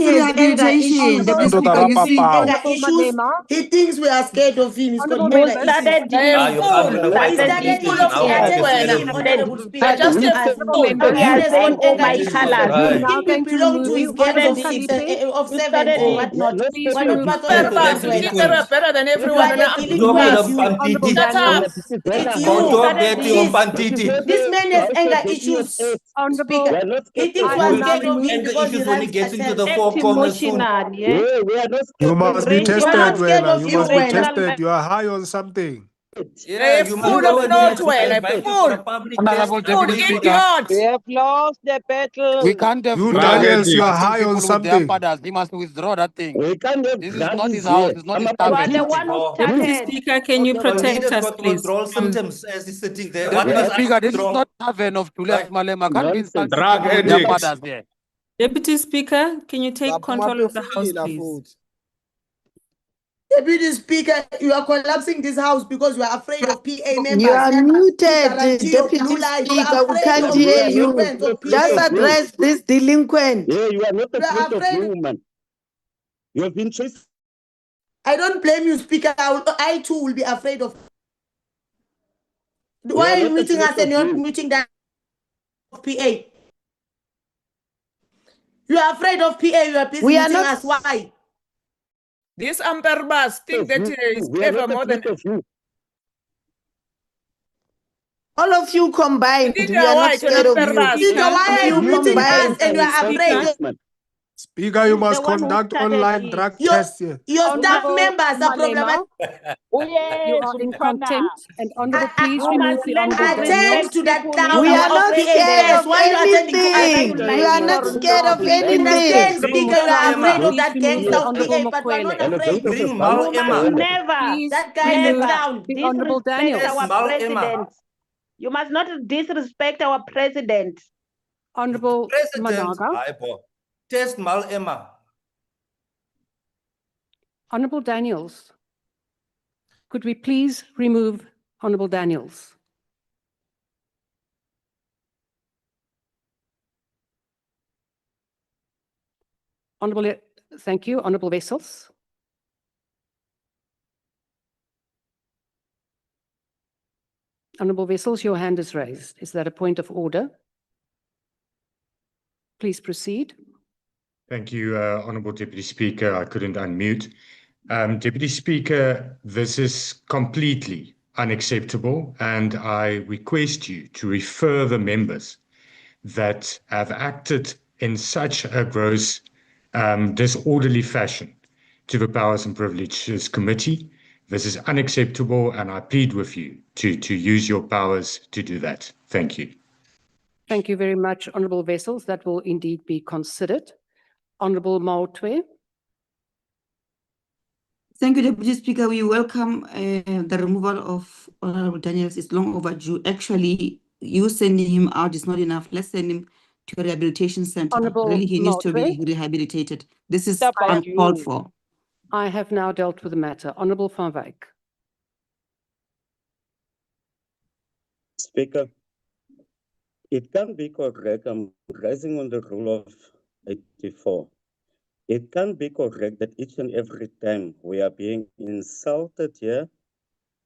rehabilitation, Deputy Speaker. You see, anger
Honorable
issues.
Malema.
He thinks we are scared of him. He's got
Honorable
anger
members.
issues.
You can't
He
win a
started
fight
it.
with
Attend to him,
anyone.
Honorable Speaker.
I just
Don't
have
ask.
Honorable members.
We are
He has
saying
got
all
anger
my
issues.
colors.
We are
You
now
think we
going to
belong to
remove
his gangs
Honorable
of six,
Kalipe.
of
You
seven,
started
or
it.
whatnot?
Please
We're not
remove
part of your gangs,
Honorable
wena.
Kalipe.
Better than
You
everyone.
are
And
a
I'm
delinquent.
Honorable
Shut up.
Daniels.
It's
You
you.
started
This man has anger issues,
Honorable,
Speaker. He thinks
I
we
have
are
now
scared of him
removed.
because he runs cartels.
act emotional, yeah?
We are not
You must be
Rage
We're
tested,
not
out.
scared
Wena.
of
You
you,
must be
Wena.
tested. You are high on something.
Yeah, you full of notes, well, full.
Honorable
Full
Deputy Speaker,
idiot.
We have lost the battle.
we can't have
You,
drugs
Daniels, you are
distracting
high on
people with their
something.
fathers. He must withdraw that thing.
We can't have
This is not his
drugs
house.
here.
It's not his
You are
tavern.
the
This
one
thing.
who
Deputy
started.
Speaker, can you
Your
protect
leader's
us,
got
please?
withdrawal symptoms as he's sitting there.
Deputy
What must I
Speaker, this is
withdraw?
not tavern of Julius Malema. Can't be insulting
Drug
people with their
addicts.
fathers there.
Deputy Speaker, can you take control of the House, please?
Deputy Speaker, you are collapsing this house because you are afraid of PA members.
You are muted,
Guarantee of
Deputy
blue light. You
Speaker.
are
We
afraid
can't
of
hear
We are not
you.
delinquents of
Just
PA.
address this delinquent.
Yeah, you are not
You are
afraid of
afraid.
you, woman. You have been chased.
I don't blame you, Speaker. I too will be afraid of.
We
Why
are
are you
not
muting
afraid
us and
of
you're
you.
muting that of PA? You are afraid of PA. You are busy
We are
muting
not-
us. Why?
This Amperbas think that is
We are
clever
not
more than
afraid of you.
All of you combined,
think
we
you
are
are
not
white and
scared of you.
Amperbas.
Speaker, why are you
You
muting us
combined.
and you are afraid?
Speaker, you
He's
must
the one who
conduct
started
online
it.
drug tests here.
Your staff
Honorable
members are
Malema,
problematic.
you are in contempt. And Honorable, please
You
remove
must
the
learn to
Honorable
Attend
Daniels.
respect
to that
people
clown
We
in
are
our
not
of PA
scared
first.
of
Why are you attending to other
anything.
people?
We are not scared of
Please
anything.
Understand,
Bring
Speaker, you are
Malema.
afraid of
Please
that
remove
gangster
the
of
Honorable
PA, but we are not
Mokwele.
afraid.
Bring
You must
Malema.
never,
Please
That guy is a
remove
never
clown.
the Honorable
disrespect
Daniels.
our
Malema.
president. You must not disrespect our president.
Honorable
President.
Managa.
Test Malema.
Honorable Daniels. Could we please remove Honorable Daniels? Honorable, thank you. Honorable Wessels. Honorable Wessels, your hand is raised. Is that a point of order? Please proceed.
Thank you, Honourable Deputy Speaker. I couldn't unmute. Deputy Speaker, this is completely unacceptable, and I request you to refer the members that have acted in such a gross, disorderly fashion to the Powers and Privileges Committee. This is unacceptable, and I plead with you to use your powers to do that. Thank you.
Thank you very much, Honorable Wessels. That will indeed be considered. Honorable Maotwe.
Thank you, Deputy Speaker. We welcome the removal of Honorable Daniels. It's long overdue. Actually, you sending him out is not enough. Let's send him to a rehabilitation center.
Honorable
Really, he needs to be
Maotwe.
rehabilitated. This is
About
uncalled
you.
for.
I have now dealt with the matter. Honorable Van Wyk.
Speaker, it can be correct. I'm rising on the rule of 84. It can be correct that each and every time we are being insulted here,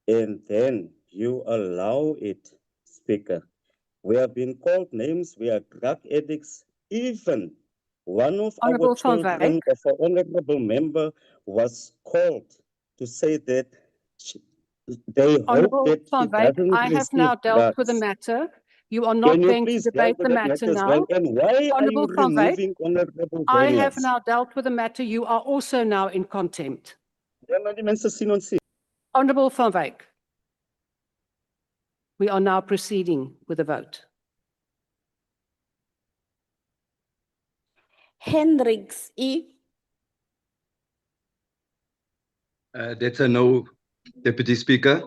and then you allow it, Speaker. We have been called names, we are drug addicts. Even one of
Honorable
our children
Van Wyk.
of an honorable member was called to say that they hope
Honorable
that she
Van Wyk,
doesn't
I have now
receive
dealt with the
drugs.
matter. You are not
Can you
going to
please deal
debate
with
the
that
matter
matter as
now.
well? And why are you
Honorable Van Wyk,
removing Honorable
I
Daniels?
have now dealt with the matter. You are also now in contempt. Honorable Van Wyk, we are now proceeding with the vote.
Hendricks E.
That's a no, Deputy Speaker.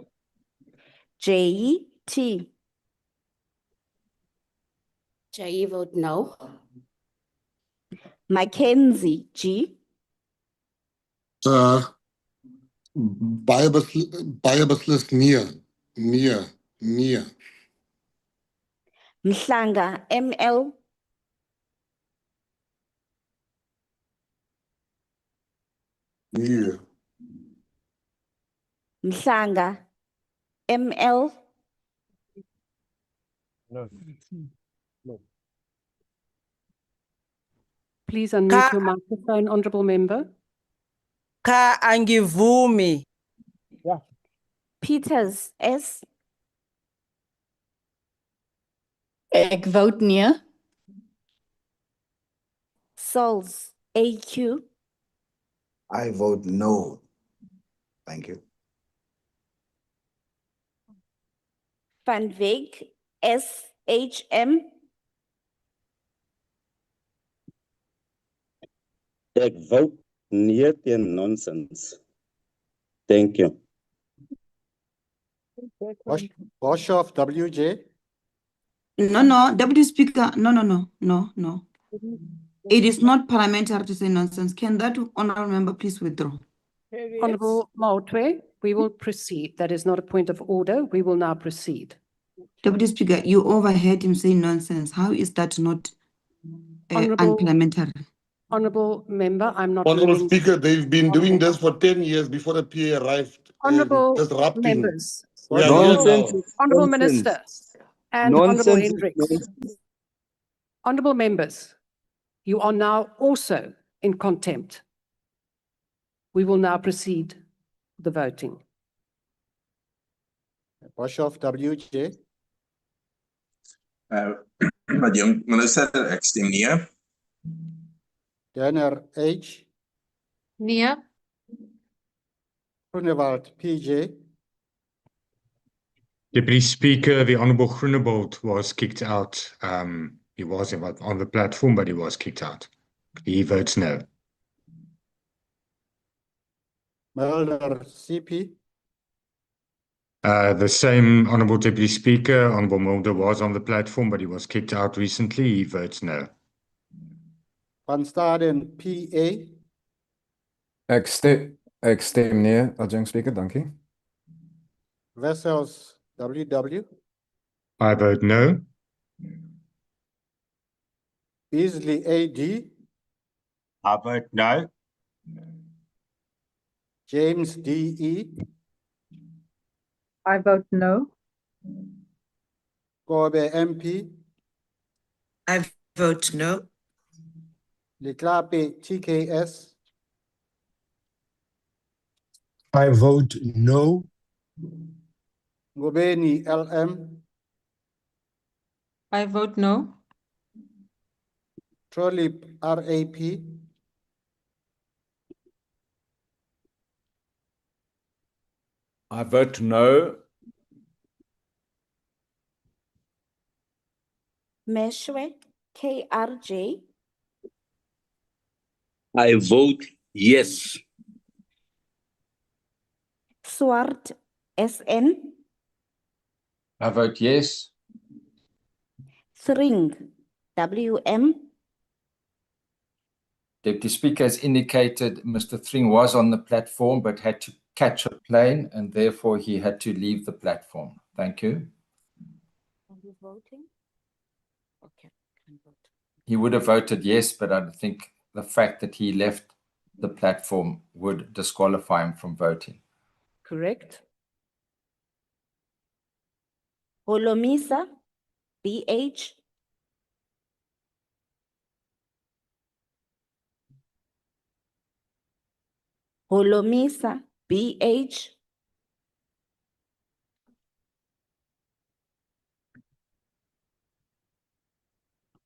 J.T.
J, vote no.
Mackenzie G.
Bias near.
Mhlanga M.L.
Here.
Mhlanga, ML.
No.
Please unmute your microphone, honourable member.
Ka angivumi.
Yeah.
Peters, S.
Ek vote nee.
Sauls, AQ.
I vote no. Thank you.
Van Wyk, SHM.
Ek vote nee teen nonsense. Thank you.
Boshoff, WJ.
No, Deputy Speaker, no. It is not parliamentary to say nonsense. Can that honourable member please withdraw?
Honourable Mautwe, we will proceed. That is not a point of order. We will now proceed.
Deputy Speaker, you overheard him say nonsense. How is that not unparliamentary?
Honourable member, I'm not
Honourable
ruling.
Speaker, they've been doing this for 10 years before the PA arrived.
Honourable
disrupting.
members.
We are here now.
Honourable Minister and Honourable Hendricks. Honourable members, you are now also in contempt. We will now proceed with the voting.
Boshoff, WJ.
Minister, ek stem nee.
Danner, H.
Nee.
Groenewald, PJ.
Deputy Speaker, the Honourable Groenewald was kicked out. He was on the platform, but he was kicked out. He votes no.
Mulder, CP.
The same Honourable Deputy Speaker, Honourable Mulder was on the platform, but he was kicked out recently. He votes no.
Van Staden, PA.
Ek stem nee, adjunct speaker, dankie.
Wessels, WW.
I vote no.
Beasley, AD.
I vote no.
James, DE.
I vote no.
Kobe, MP.
I vote no.
Liklapi, TKS.
I vote no.
Ngobeni, LM.
I vote no.
Trolip, RAP.
I vote no.
Meshwe, KRJ.
I vote yes.
Swart, SN.
I vote yes.
Thring, WM.
Deputy Speaker has indicated Mr. Thring was on the platform but had to catch a plane and therefore he had to leave the platform. Thank you.
Are you voting? Okay, can vote.
He would have voted yes, but I think the fact that he left the platform would disqualify him from voting.
Correct.
Holomisa, BH. Holomisa, BH.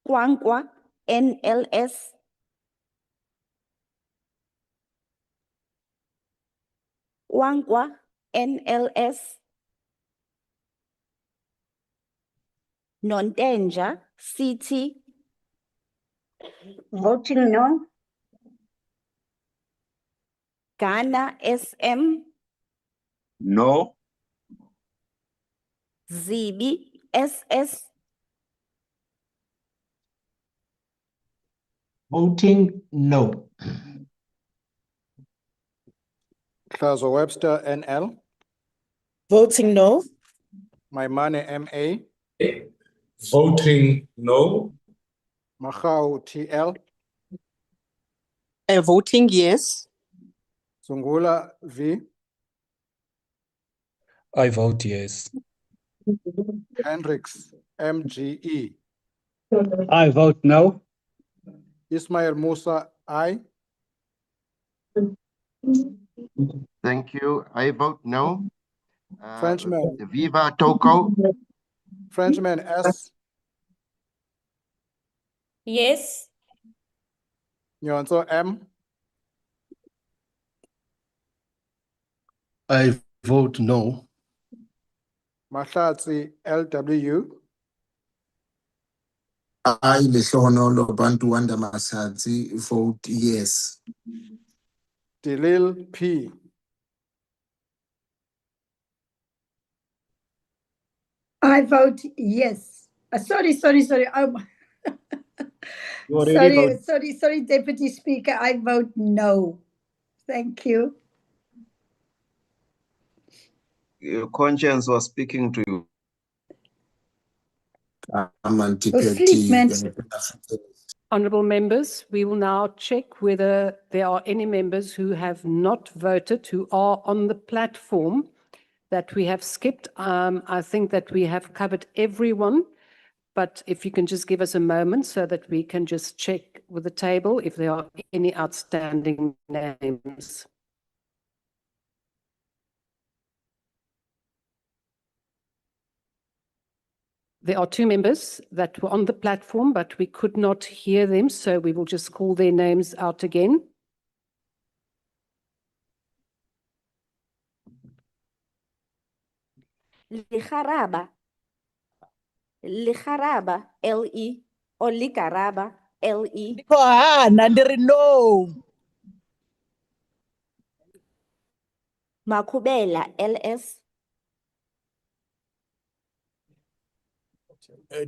Kwankwa, NLS. Kwankwa, NLS. Nontenja, CT.
Voting no.
Ghana, SM.
No.
Zibi, SS.
Voting no.
Klaus Webster, NL.
Voting no.
Maimane, MA.
Voting no.
Machau, TL.
Voting yes.
Sungula V.
I vote yes.
Hendricks MGE.
I vote no.
Ismail Musa I.
Thank you. I vote no.
Frenchman.
Viva Toko.
Frenchman S.
Yes.
Nyonso M.
I vote no.
Mahlatsi LW.
I, Lehlohonolo Bantu Wanda Masadzi, vote yes.
Delil P.
I vote yes. Sorry.
You already voted.
Sorry, Deputy Speaker. I vote no. Thank you.
Your conscience was speaking to you.
Sleep, man.
Honourable members, we will now check whether there are any members who have not voted, who are on the platform that we have skipped. I think that we have covered everyone, but if you can just give us a moment so that we can just check with the table if there are any outstanding names. There are 2 members that were on the platform, but we could not hear them, so we will just call their names out again.
Ligaraba. Ligaraba, L-E. Or Ligaraba, L-E.
No.
Makubela, L-S.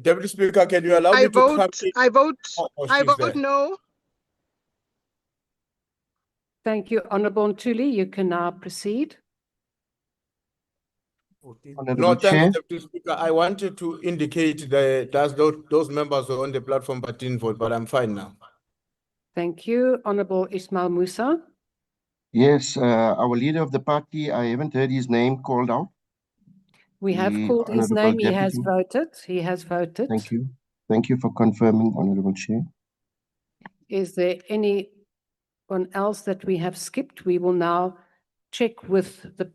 Deputy Speaker, can you allow me to come in?
I vote
She's there.
no.
Thank you, Honourable Ntuli. You can now proceed.
No, thanks, Deputy Speaker. I wanted to indicate that those members were on the platform but didn't vote, but I'm fine now.
Thank you, Honourable Ismail Musa.
Yes, our leader of the party, I haven't heard his name called out.
We have
The
called his
Honourable
name. He has
Deputy.
voted. He has voted.
Thank you. Thank you for confirming, Honourable Chair.
Is there anyone else that we have skipped? We will now check with the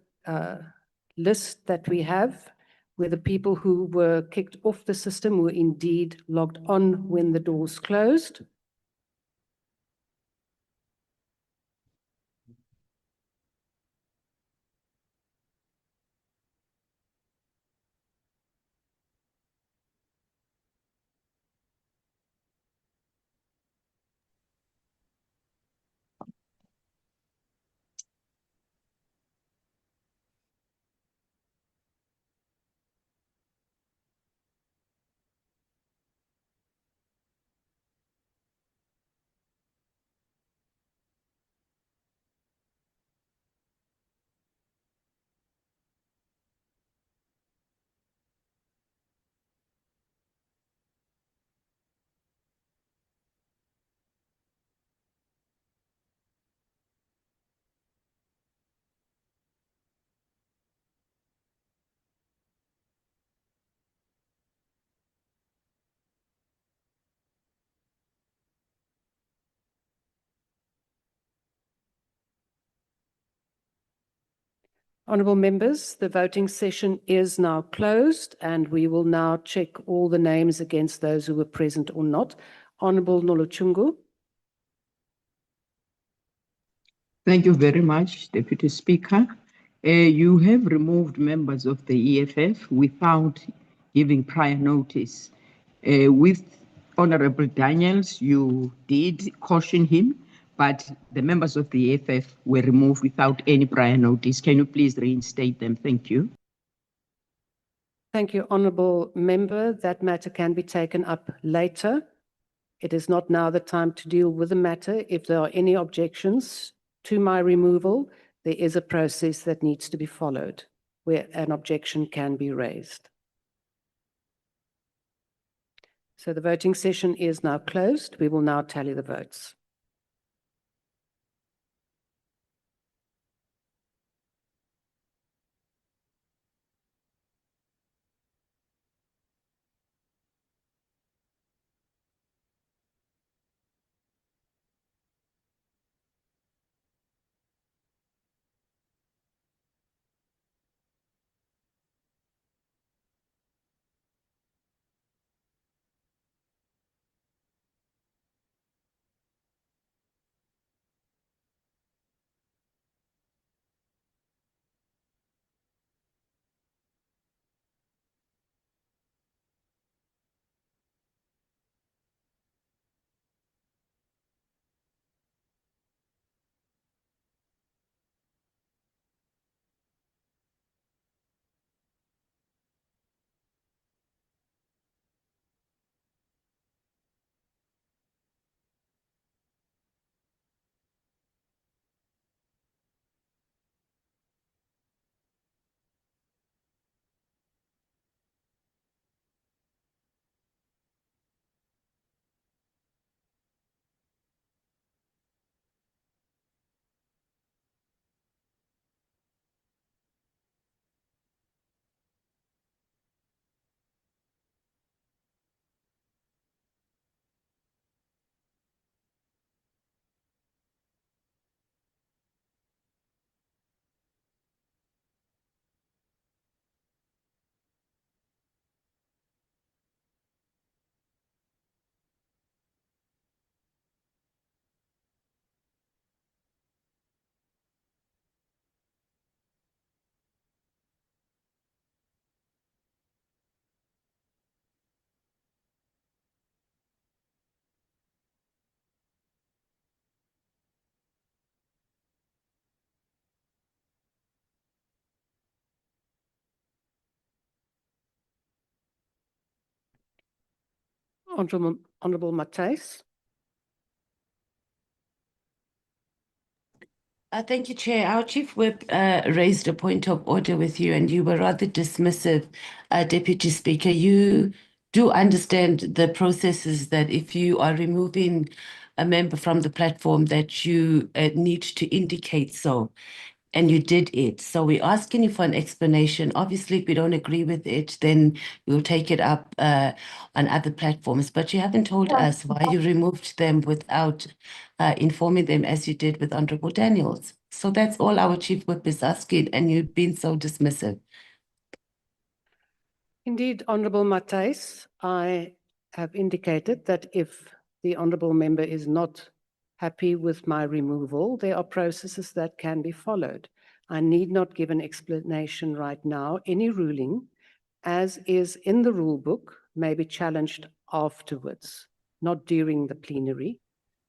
list that we have, where the people who were kicked off the system were indeed logged on when the doors closed. Honourable members, the voting session is now closed and we will now check all the names against those who were present or not. Honourable Nolochungu.
Thank you very much, Deputy Speaker. You have removed members of the EFF without giving prior notice. With Honorable Daniels, you did caution him, but the members of the EFF were removed without any prior notice. Can you please reinstate them? Thank you.
Thank you, Honourable Member. That matter can be taken up later. It is not now the time to deal with the matter. If there are any objections to my removal, there is a process that needs to be followed where an objection can be raised. So the voting session is now closed. We will now tally the votes. Honorable Matthys.
Thank you, Chair. Our Chief Whip raised a point of order with you, and you were rather dismissive, Deputy Speaker. You do understand the processes that if you are removing a member from the platform that you need to indicate so, and you did it. So we're asking you for an explanation. Obviously, if we don't agree with it, then we'll take it up on other platforms. But you haven't told us why you removed them without informing them as you did with Honorable Daniels. So that's all our Chief Whip is asking, and you've been so dismissive.
Indeed, Honorable Matthys, I have indicated that if the Honorable Member is not happy with my removal, there are processes that can be followed. I need not give an explanation right now. Any ruling, as is in the rule book, may be challenged afterwards, not during the plenary.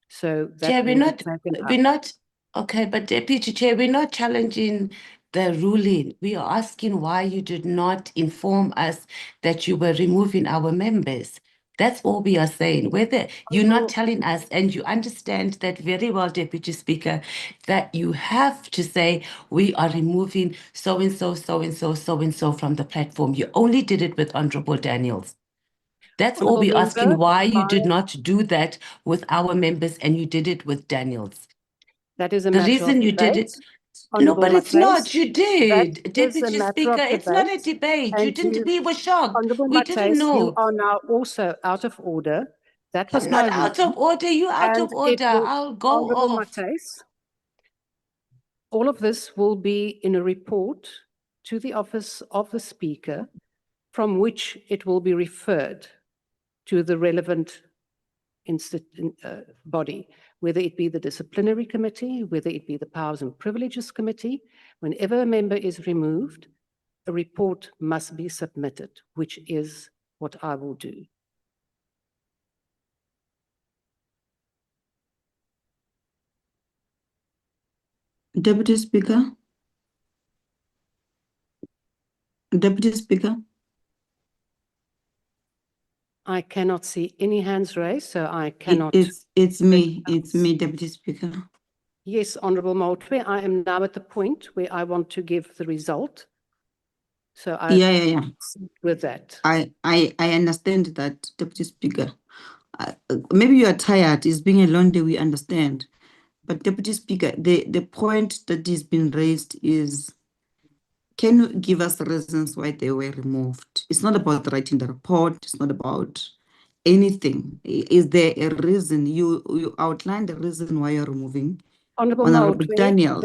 So that
Chair,
will
we're not, okay, but Deputy Chair, we're not challenging the ruling. We are asking why you did not inform us that you were removing our members. That's all we are saying. Whether you're not telling us, and you understand that very well, Deputy Speaker, that you have to say we are removing so-and-so, so-and-so, so-and-so from the platform. You only did it with Honorable Daniels. That's all we're asking, why you did not do that with our members and you did it with Daniels.
That is a
The
matter
reason
of
you did
debate.
it. No, but it's not. You did,
That is a
Deputy
matter
Speaker.
of
It's not a
debate,
debate. You
and
didn't. We were shocked.
Honorable
We didn't
Matthys, you
know.
are now also out of order. That was
I'm
my
not out
ruling,
of order. You're out
and
of order. I'll go
Honorable
off.
Matthys, all of this will be in a report to the office of the Speaker, from which it will be referred to the relevant body, whether it be the disciplinary committee, whether it be the powers and privileges committee. Whenever a member is removed, a report must be submitted, which is what I will do.
Deputy Speaker. Deputy Speaker.
I cannot see any hands raised, so I cannot.
It's me, Deputy Speaker.
Yes, Honorable Maltwe, I am now at the point where I want to give the result. So I
Yeah.
with that.
I understand that, Deputy Speaker. Maybe you are tired. It's being a long day, we understand. But Deputy Speaker, the point that is being raised is, can you give us reasons why they were removed? It's not about writing the report. It's not about anything. Is there a reason? You outlined the reason why you're removing Honorable Daniels,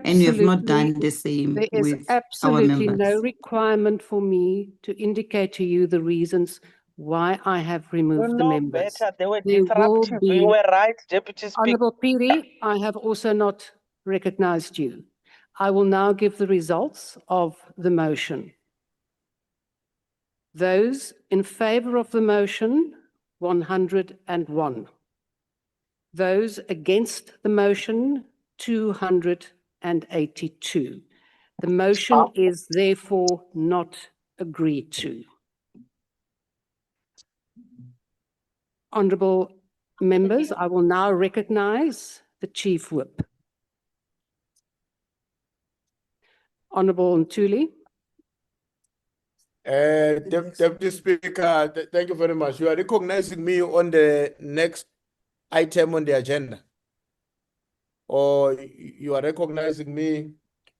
and you have not done the same with our
absolutely
members.
no requirement for me to indicate to you the reasons why I have removed the members.
They were
There will
disruptive.
be,
You were right, Deputy Speaker.
Honorable Piri, I have also not recognized you. I will now give the results of the motion. Those in favor of the motion, 101. Those against the motion, 282. The motion is therefore not agreed to. Honorable members, I will now recognize the Chief Whip. Honorable Ntuli.
Deputy Speaker, thank you very much. You are recognizing me on the next item on the agenda, or you are recognizing me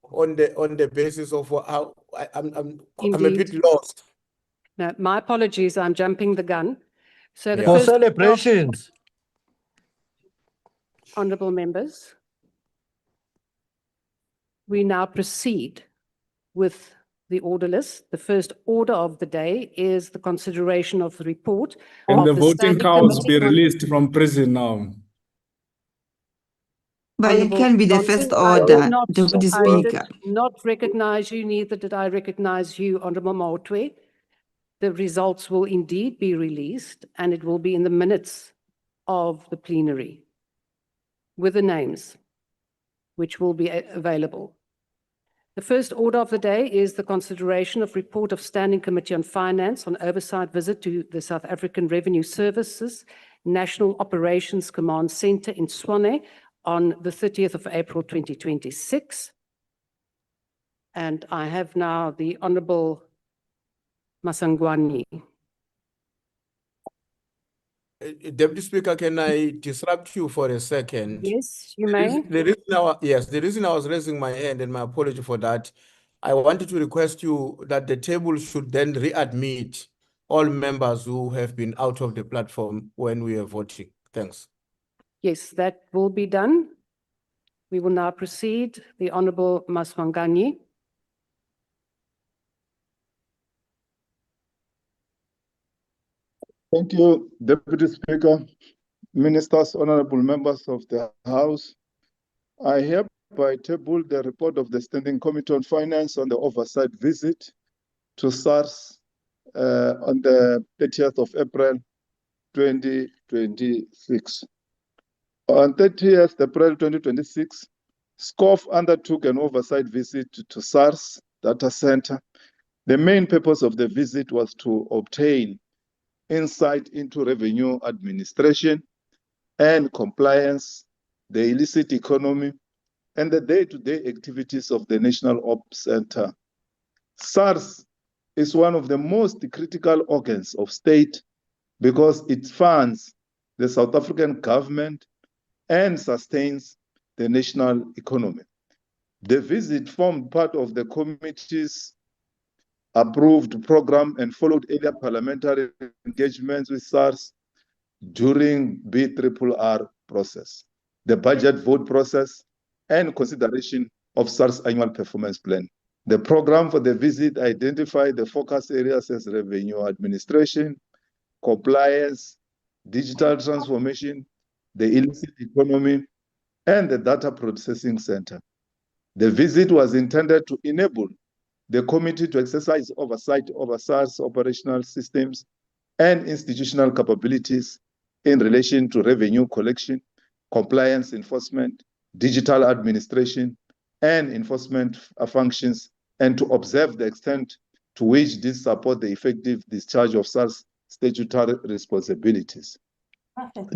on the basis of how I'm a bit lost.
No, my apologies. I'm jumping the gun. So the
For
first
celebrations.
Honorable members, we now proceed with the order list. The first order of the day is the consideration of the report.
And
of
the voting
Standing
counts
Committee
be
on-
released from prison now.
But it can be the first order, Deputy
I did
Speaker.
not recognize you, neither did I recognize you, Honorable Maltwe. The results will indeed be released, and it will be in the minutes of the plenary with the names, which will be available. The first order of the day is the consideration of report of Standing Committee on Finance on oversight visit to the South African Revenue Services National Operations Command Center in Tshwane on the 30th of April 2026. And I have now the Honorable Masangwani.
Deputy Speaker, can I disrupt you for a second?
Yes, you may.
The reason I was raising my hand, and my apology for that, I wanted to request you that the table should then readmit all members who have been out of the platform when we are voting. Thanks.
Yes, that will be done. We will now proceed. The Honorable Maswanganyi.
Thank you, Deputy Speaker, Ministers, honorable members of the House. I hereby table the report of the Standing Committee on Finance on the oversight visit to SARS on the 30th of April 2026. On 30th April 2026, SCOF undertook an oversight visit to SARS data center. The main purpose of the visit was to obtain insight into revenue administration and compliance, the illicit economy, and the day-to-day activities of the National Ops Center. SARS is one of the most critical organs of state because it funds the South African government and sustains the national economy. The visit formed part of the committee's approved program and followed earlier parliamentary engagements with SARS during BRRR process, the budget vote process, and consideration of SARS annual performance plan. The program for the visit identified the focus areas as revenue administration, compliance, digital transformation, the illicit economy, and the data processing center. The visit was intended to enable the committee to exercise oversight over SARS operational systems and institutional capabilities in relation to revenue collection, compliance enforcement, digital administration, and enforcement functions, and to observe the extent to which these support the effective discharge of SARS statutory responsibilities.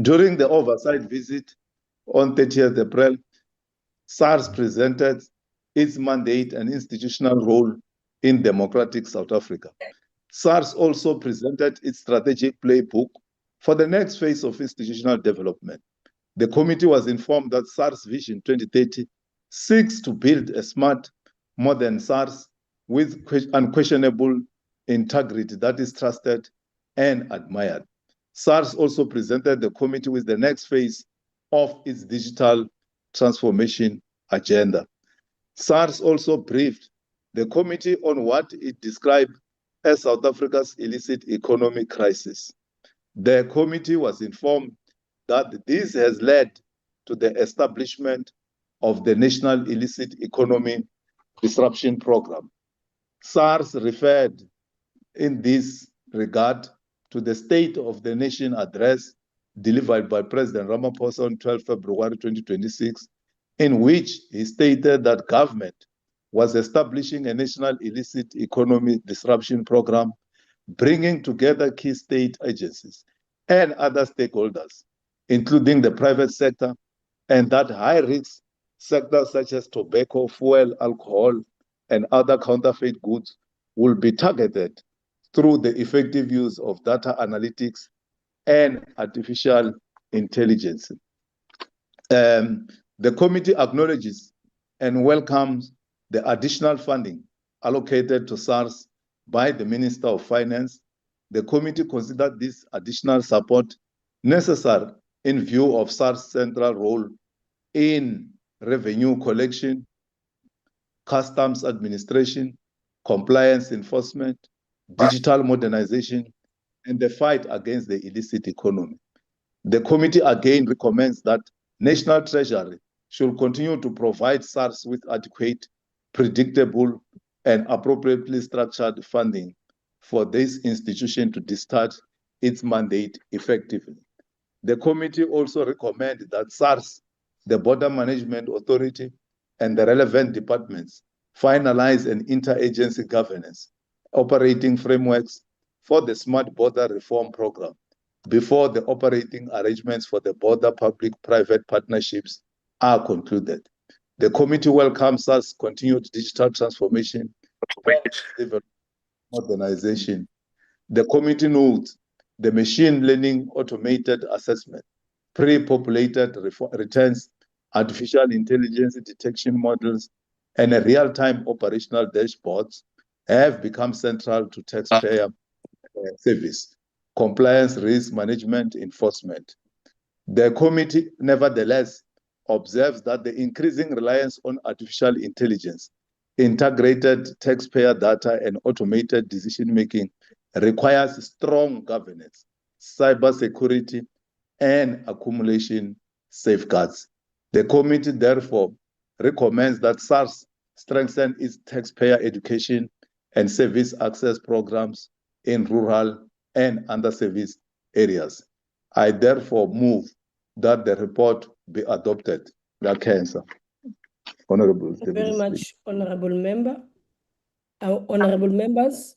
During the oversight visit on 30th April, SARS presented its mandate and institutional role in democratic South Africa. SARS also presented its strategic playbook for the next phase of institutional development. The committee was informed that SARS Vision 2030 seeks to build a smart, modern SARS with unquestionable integrity that is trusted and admired. SARS also presented the committee with the next phase of its digital transformation agenda. SARS also briefed the committee on what it described as South Africa's illicit economic crisis. The committee was informed that this has led to the establishment of the National Illicit Economy Disruption Program. SARS referred in this regard to the State of the Nation address delivered by President Ramaphosa on 12 February 2026, in which he stated that government was establishing a National Illicit Economy Disruption Program, bringing together key state agencies and other stakeholders, including the private sector, and that high-risk sectors such as tobacco, fuel, alcohol, and other counterfeit goods will be targeted through the effective use of data analytics and artificial intelligence. The committee acknowledges and welcomes the additional funding allocated to SARS by the Minister of Finance. The committee considered this additional support necessary in view of SARS' central role in revenue collection, customs administration, compliance enforcement, digital modernization, and the fight against the illicit economy. The committee again recommends that National Treasury should continue to provide SARS with adequate, predictable, and appropriately structured funding for this institution to discharge its mandate effectively. The committee also recommends that SARS, the Border Management Authority, and the relevant departments finalize an interagency governance, operating frameworks for the Smart Border Reform Program before the operating arrangements for the border public-private partnerships are concluded. The committee welcomes SARS continued digital transformation and modernization. The committee notes the machine learning automated assessment, pre-populated returns, artificial intelligence detection models, and a real-time operational dashboards have become central to taxpayer service, compliance, risk management, enforcement. The committee, nevertheless, observes that the increasing reliance on artificial intelligence, integrated taxpayer data, and automated decision-making requires strong governance, cybersecurity, and accumulation safeguards. The committee therefore recommends that SARS strengthen its taxpayer education and service access programs in rural and underserviced areas. I therefore move that the report be adopted. Honorable
Thank you very much, Honorable Member. Honorable members,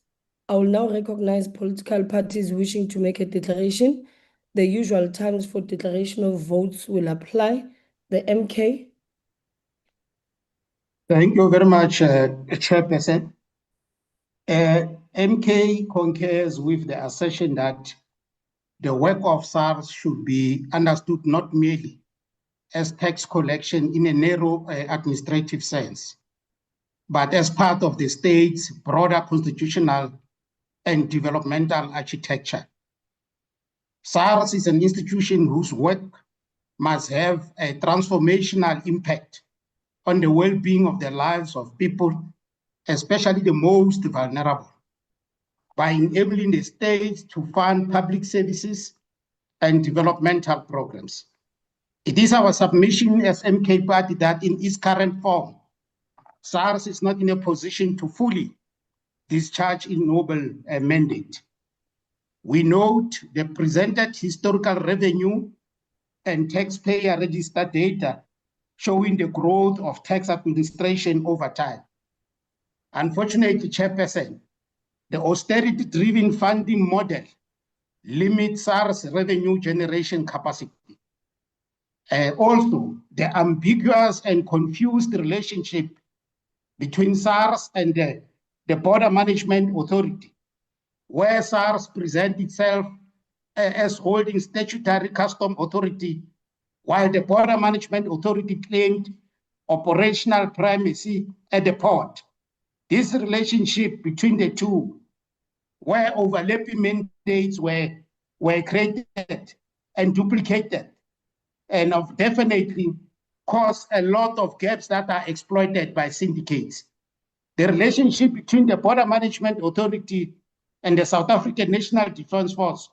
I will now recognize political parties wishing to make a declaration. The usual times for declaration of votes will apply. The MK.
Thank you very much, Chairperson. MK concurs with the assertion that the work of SARS should be understood not merely as tax collection in a narrow administrative sense, but as part of the state's broader constitutional and developmental architecture. SARS is an institution whose work must have a transformational impact on the well-being of the lives of people, especially the most vulnerable, by enabling the state to fund public services and developmental programs. It is our submission as MK Party that in its current form, SARS is not in a position to fully discharge its noble mandate. We note the presented historical revenue and taxpayer register data showing the growth of tax administration over time. Unfortunately, Chairperson, the austerity-driven funding model limits SARS revenue generation capacity. Also, the ambiguous and confused relationship between SARS and the Border Management Authority, where SARS presents itself as holding statutory custom authority, while the Border Management Authority claimed operational primacy at the port. This relationship between the two, where overlapping mandates were created and duplicated, and definitely caused a lot of gaps that are exploited by syndicates. The relationship between the Border Management Authority and the South African National Defence Force,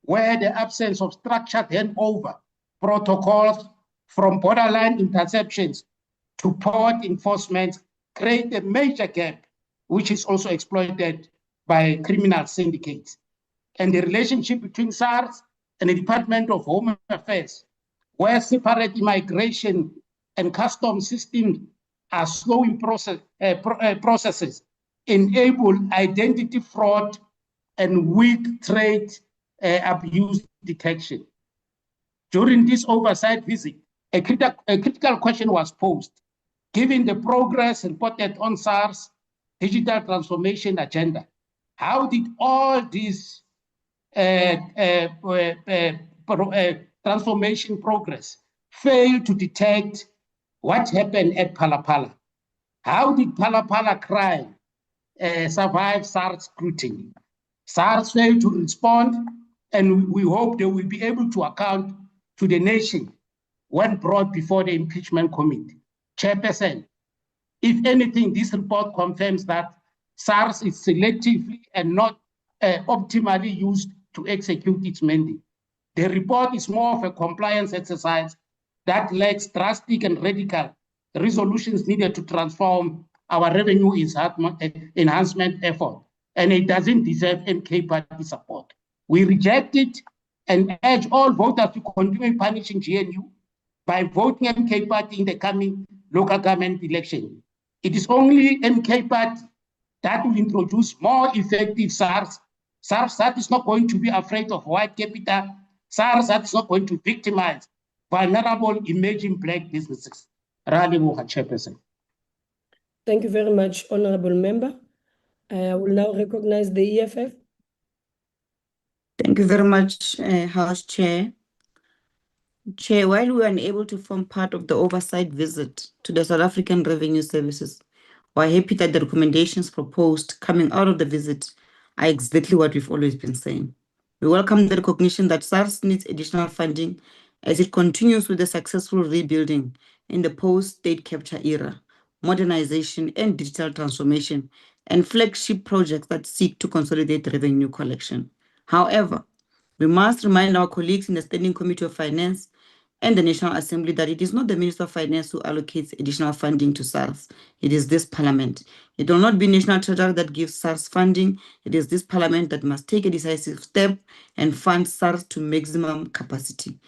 where the absence of structured handover protocols from borderline interceptions to port enforcement create a major gap, which is also exploited by criminal syndicates. And the relationship between SARS and the Department of Home Affairs, where separate immigration and customs systems are slowing processes, enable identity fraud and weak trade abuse detection. During this oversight visit, a critical question was posed. Given the progress reported on SARS' digital transformation agenda, how did all this transformation progress fail to detect what happened at Palapala? How did Palapala crime survive SARS scrutiny? SARS failed to respond, and we hope they will be able to account to the nation when brought before the impeachment committee. Chairperson, if anything, this report confirms that SARS is selectively and not optimally used to execute its mandate. The report is more of a compliance exercise that lacks drastic and radical resolutions needed to transform our revenue enhancement effort, and it doesn't deserve MK Party support. We reject it and urge all voters to continue punishing GNU by voting MK Party in the coming local government election. It is only MK Party that will introduce more effective SARS. SARS that is not going to be afraid of white capital. SARS that is not going to victimize vulnerable emerging Black businesses. Chairperson.
Thank you very much, Honorable Member. I will now recognize the EFF.
Thank you very much, House Chair. Chair, while we were unable to form part of the oversight visit to the South African Revenue Services, we're happy that the recommendations proposed coming out of the visit are exactly what we've always been saying. We welcome the recognition that SARS needs additional funding as it continues with the successful rebuilding in the post-state capture era, modernization and digital transformation, and flagship projects that seek to consolidate revenue collection. However, we must remind our colleagues in the Standing Committee of Finance and the National Assembly that it is not the Minister of Finance who allocates additional funding to SARS. It is this Parliament. It will not be National Treasury that gives SARS funding. It is this Parliament that must take a decisive step and fund SARS to maximum capacity.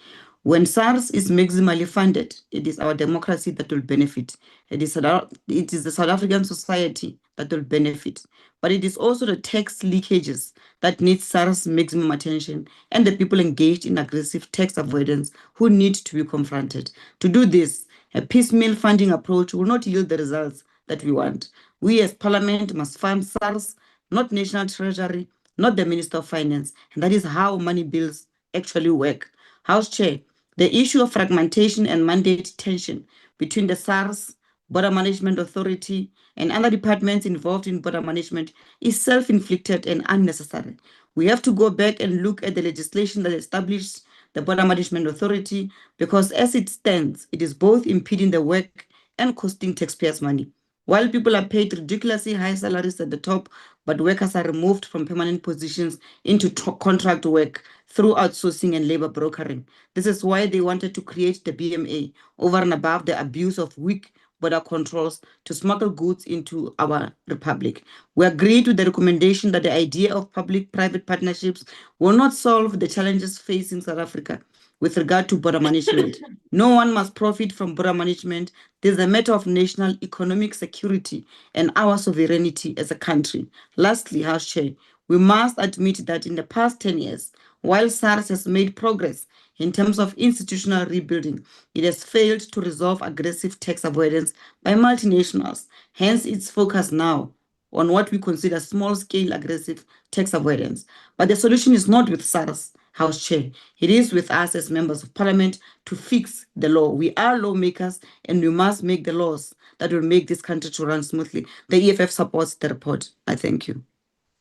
When SARS is maximally funded, it is our democracy that will benefit. It is the South African society that will benefit. But it is also the tax leakages that need SARS maximum attention and the people engaged in aggressive tax avoidance who need to be confronted. To do this, a piecemeal funding approach will not yield the results that we want. We as Parliament must fund SARS, not National Treasury, not the Minister of Finance. And that is how money bills actually work. House Chair, the issue of fragmentation and mandate tension between the SARS, Border Management Authority, and other departments involved in border management is self-inflicted and unnecessary. We have to go back and look at the legislation that established the Border Management Authority because as it stands, it is both impeding the work and costing taxpayers money. While people are paid ridiculously high salaries at the top, but workers are removed from permanent positions into contract work through outsourcing and labor brokering. This is why they wanted to create the BMA over and above the abuse of weak border controls to smuggle goods into our republic. We agree to the recommendation that the idea of public-private partnerships will not solve the challenges facing South Africa with regard to border management. No one must profit from border management. This is a matter of national economic security and our sovereignty as a country. Lastly, House Chair, we must admit that in the past 10 years, while SARS has made progress in terms of institutional rebuilding, it has failed to resolve aggressive tax avoidance by multinationals. Hence, its focus now on what we consider small-scale aggressive tax avoidance. But the solution is not with SARS, House Chair. It is with us as members of Parliament to fix the law. We are lawmakers and we must make the laws that will make this country to run smoothly. The EFF supports the report. I thank you.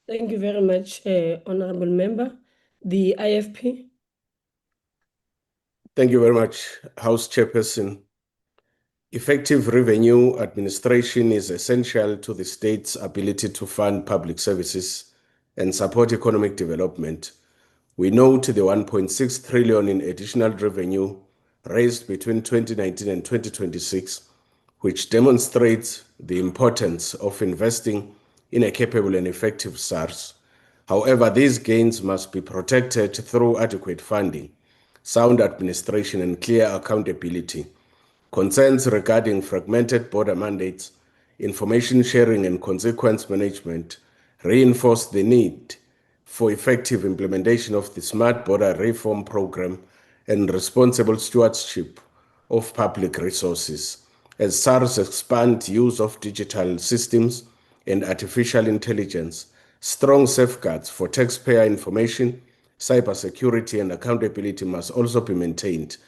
Thank you very much, Honorable Member. The IFP.
Thank you very much, House Chairperson. Effective revenue administration is essential to the state's ability to fund public services and support economic development. We note the 1.6 trillion in additional revenue raised between 2019 and 2026, which demonstrates the importance of investing in a capable and effective SARS. However, these gains must be protected through adequate funding, sound administration, and clear accountability. Concerns regarding fragmented border mandates, information sharing, and consequence management reinforce the need for effective implementation of the Smart Border Reform Program and responsible stewardship of public resources. As SARS expands use of digital systems and artificial intelligence, strong safeguards for taxpayer information, cybersecurity, and accountability must also be maintained.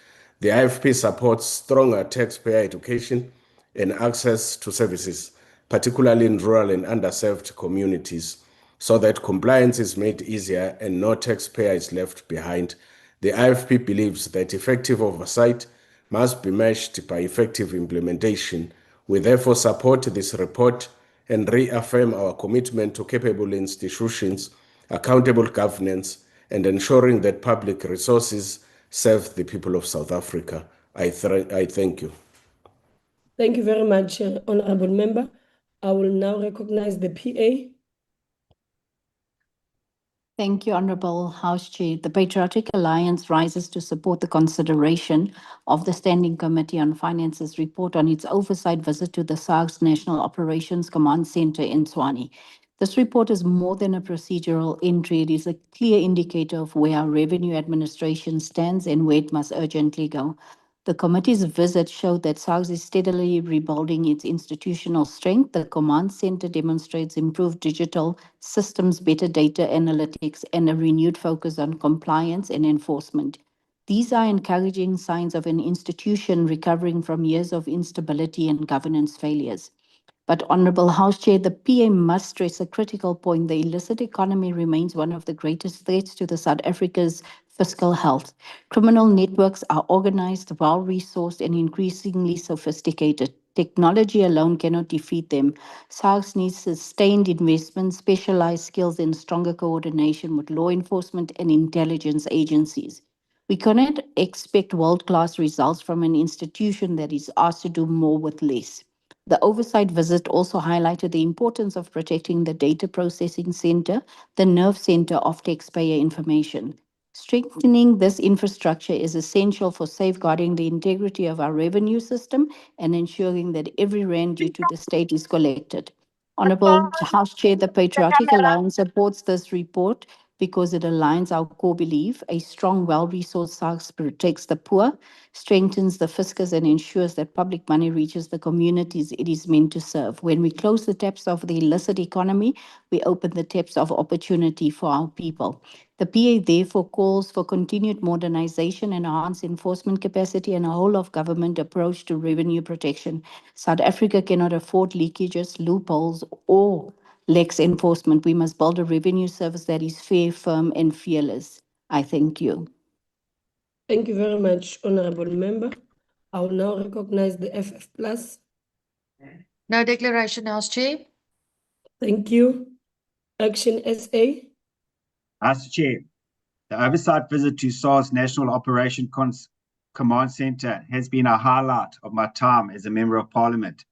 The IFP supports stronger taxpayer education and access to services, particularly in rural and underserved communities, so that compliance is made easier and no taxpayer is left behind. The IFP believes that effective oversight must be matched by effective implementation. We therefore support this report and reaffirm our commitment to capable institutions, accountable governance, and ensuring that public resources serve the people of South Africa. I thank you.
Thank you very much, Honorable Member. I will now recognize the PA.
Thank you, Honorable House Chair. The Patriotic Alliance rises to support the consideration of the Standing Committee on Finance's report on its oversight visit to the SADC National Operations Command Center in Tshwane. This report is more than a procedural entry. It is a clear indicator of where our revenue administration stands and where it must urgently go. The committee's visit showed that SADC is steadily rebuilding its institutional strength. The command center demonstrates improved digital systems, better data analytics, and a renewed focus on compliance and enforcement. These are encouraging signs of an institution recovering from years of instability and governance failures. But Honorable House Chair, the PA must stress a critical point. The illicit economy remains one of the greatest threats to the South Africa's fiscal health. Criminal networks are organized, well-resourced, and increasingly sophisticated. Technology alone cannot defeat them. SADC needs sustained investment, specialized skills, and stronger coordination with law enforcement and intelligence agencies. We cannot expect world-class results from an institution that is asked to do more with less. The oversight visit also highlighted the importance of protecting the data processing center, the nerve center of taxpayer information. Strengthening this infrastructure is essential for safeguarding the integrity of our revenue system and ensuring that every rand due to the state is collected. Honorable House Chair, the Patriotic Alliance supports this report because it aligns our core belief: a strong, well-resourced SADC protects the poor, strengthens the fiscus, and ensures that public money reaches the communities it is meant to serve. When we close the taps of the illicit economy, we open the taps of opportunity for our people. The PA therefore calls for continued modernization, enhanced enforcement capacity, and a whole-of-government approach to revenue protection. South Africa cannot afford leakages, loopholes, or lax enforcement. We must build a revenue service that is fair, firm, and fearless. I thank you.
Thank you very much, Honorable Member. I will now recognize the FF Plus.
No declaration, House Chair.
Thank you. Action SA.
House Chair, the oversight visit to SARS National Operation Command Center has been a highlight of my time as a Member of Parliament.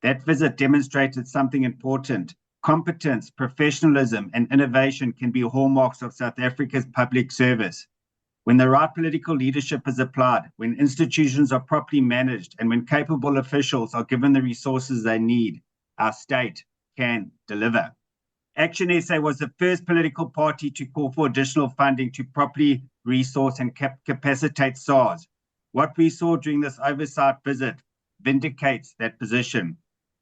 That visit demonstrated something important. Competence, professionalism, and innovation can be hallmarks of South Africa's public service. When the right political leadership is applied, when institutions are properly managed, and when capable officials are given the resources they need, our state can deliver. Action SA was the first political party to call for additional funding to properly resource and capacitate SARS. What we saw during this oversight visit vindicates that position.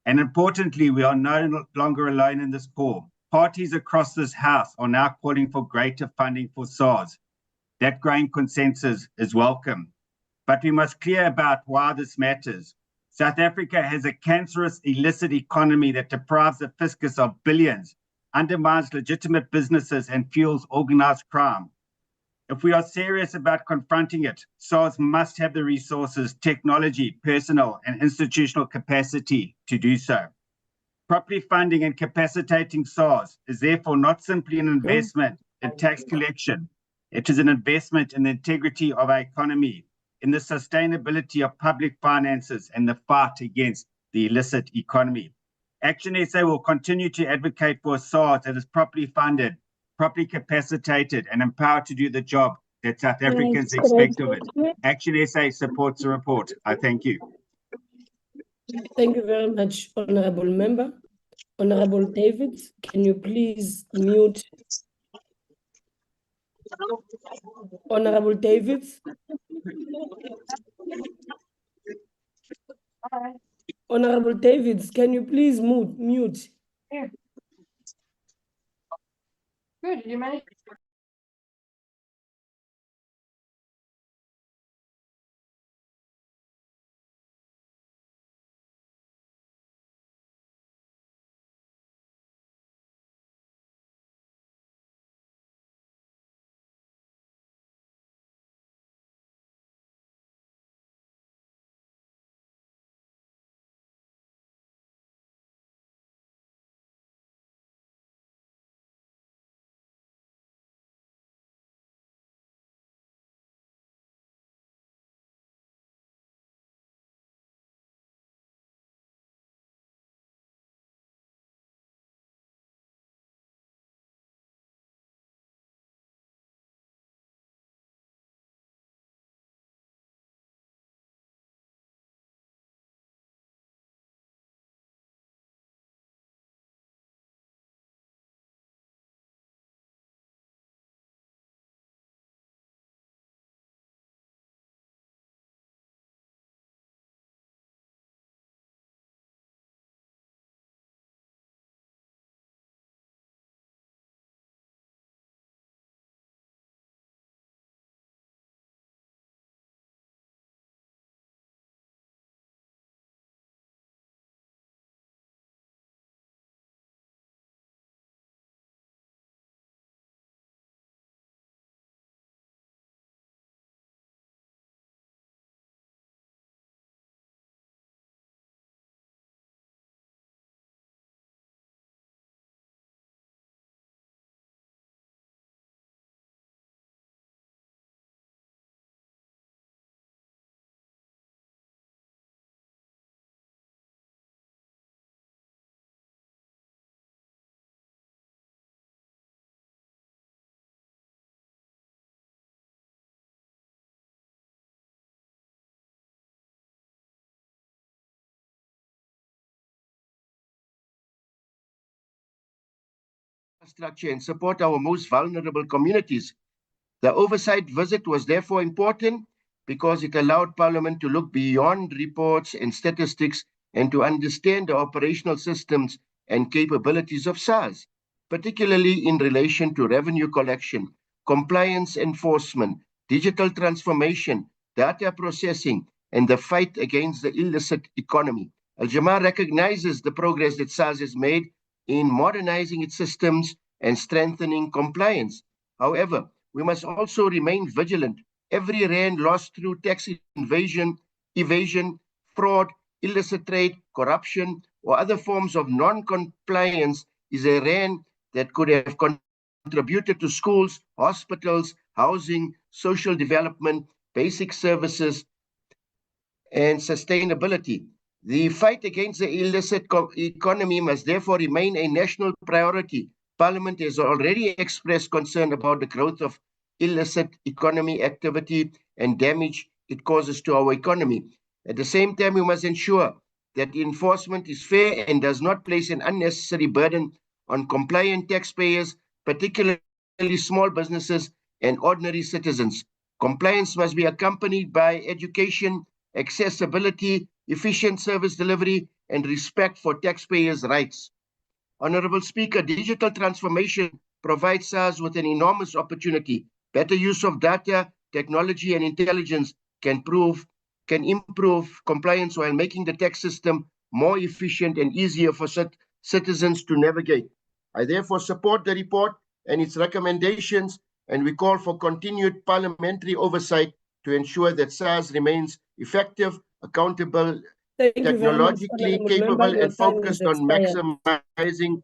And importantly, we are no longer alone in this call. Parties across this House are now calling for greater funding for SARS. That growing consensus is welcome. But we must be clear about why this matters. South Africa has a cancerous illicit economy that deprives the fiscus of billions, undermines legitimate businesses, and fuels organized crime. If we are serious about confronting it, SARS must have the resources, technology, personnel, and institutional capacity to do so. Properly funding and capacitating SARS is therefore not simply an investment in tax collection. It is an investment in the integrity of our economy, in the sustainability of public finances, and the fight against the illicit economy. Action SA will continue to advocate for a SARS that is properly funded, properly capacitated, and empowered to do the job that South Africans expect of it. Action SA supports the report. I thank you.
Thank you very much, Honorable Member. Honorable David, can you please mute? Honorable David. Honorable Davids, can you please mute?
Here. Good, you managed.
infrastructure and support our most vulnerable communities. The oversight visit was therefore important because it allowed Parliament to look beyond reports and statistics and to understand the operational systems and capabilities of SARS, particularly in relation to revenue collection, compliance enforcement, digital transformation, data processing, and the fight against the illicit economy. Al-Jamaa recognizes the progress that SARS has made in modernizing its systems and strengthening compliance. However, we must also remain vigilant. Every rand lost through tax evasion, fraud, illicit trade, corruption, or other forms of non-compliance is a rand that could have contributed to schools, hospitals, housing, social development, basic services, and sustainability. The fight against the illicit economy must therefore remain a national priority. Parliament has already expressed concern about the growth of illicit economy activity and damage it causes to our economy. At the same time, we must ensure that enforcement is fair and does not place an unnecessary burden on compliant taxpayers, particularly small businesses and ordinary citizens. Compliance must be accompanied by education, accessibility, efficient service delivery, and respect for taxpayers' rights. Honorable Speaker, digital transformation provides us with an enormous opportunity. Better use of data, technology, and intelligence can improve compliance while making the tax system more efficient and easier for citizens to navigate. I therefore support the report and its recommendations, and we call for continued parliamentary oversight to ensure that SARS remains effective, accountable, technologically capable, and focused on maximizing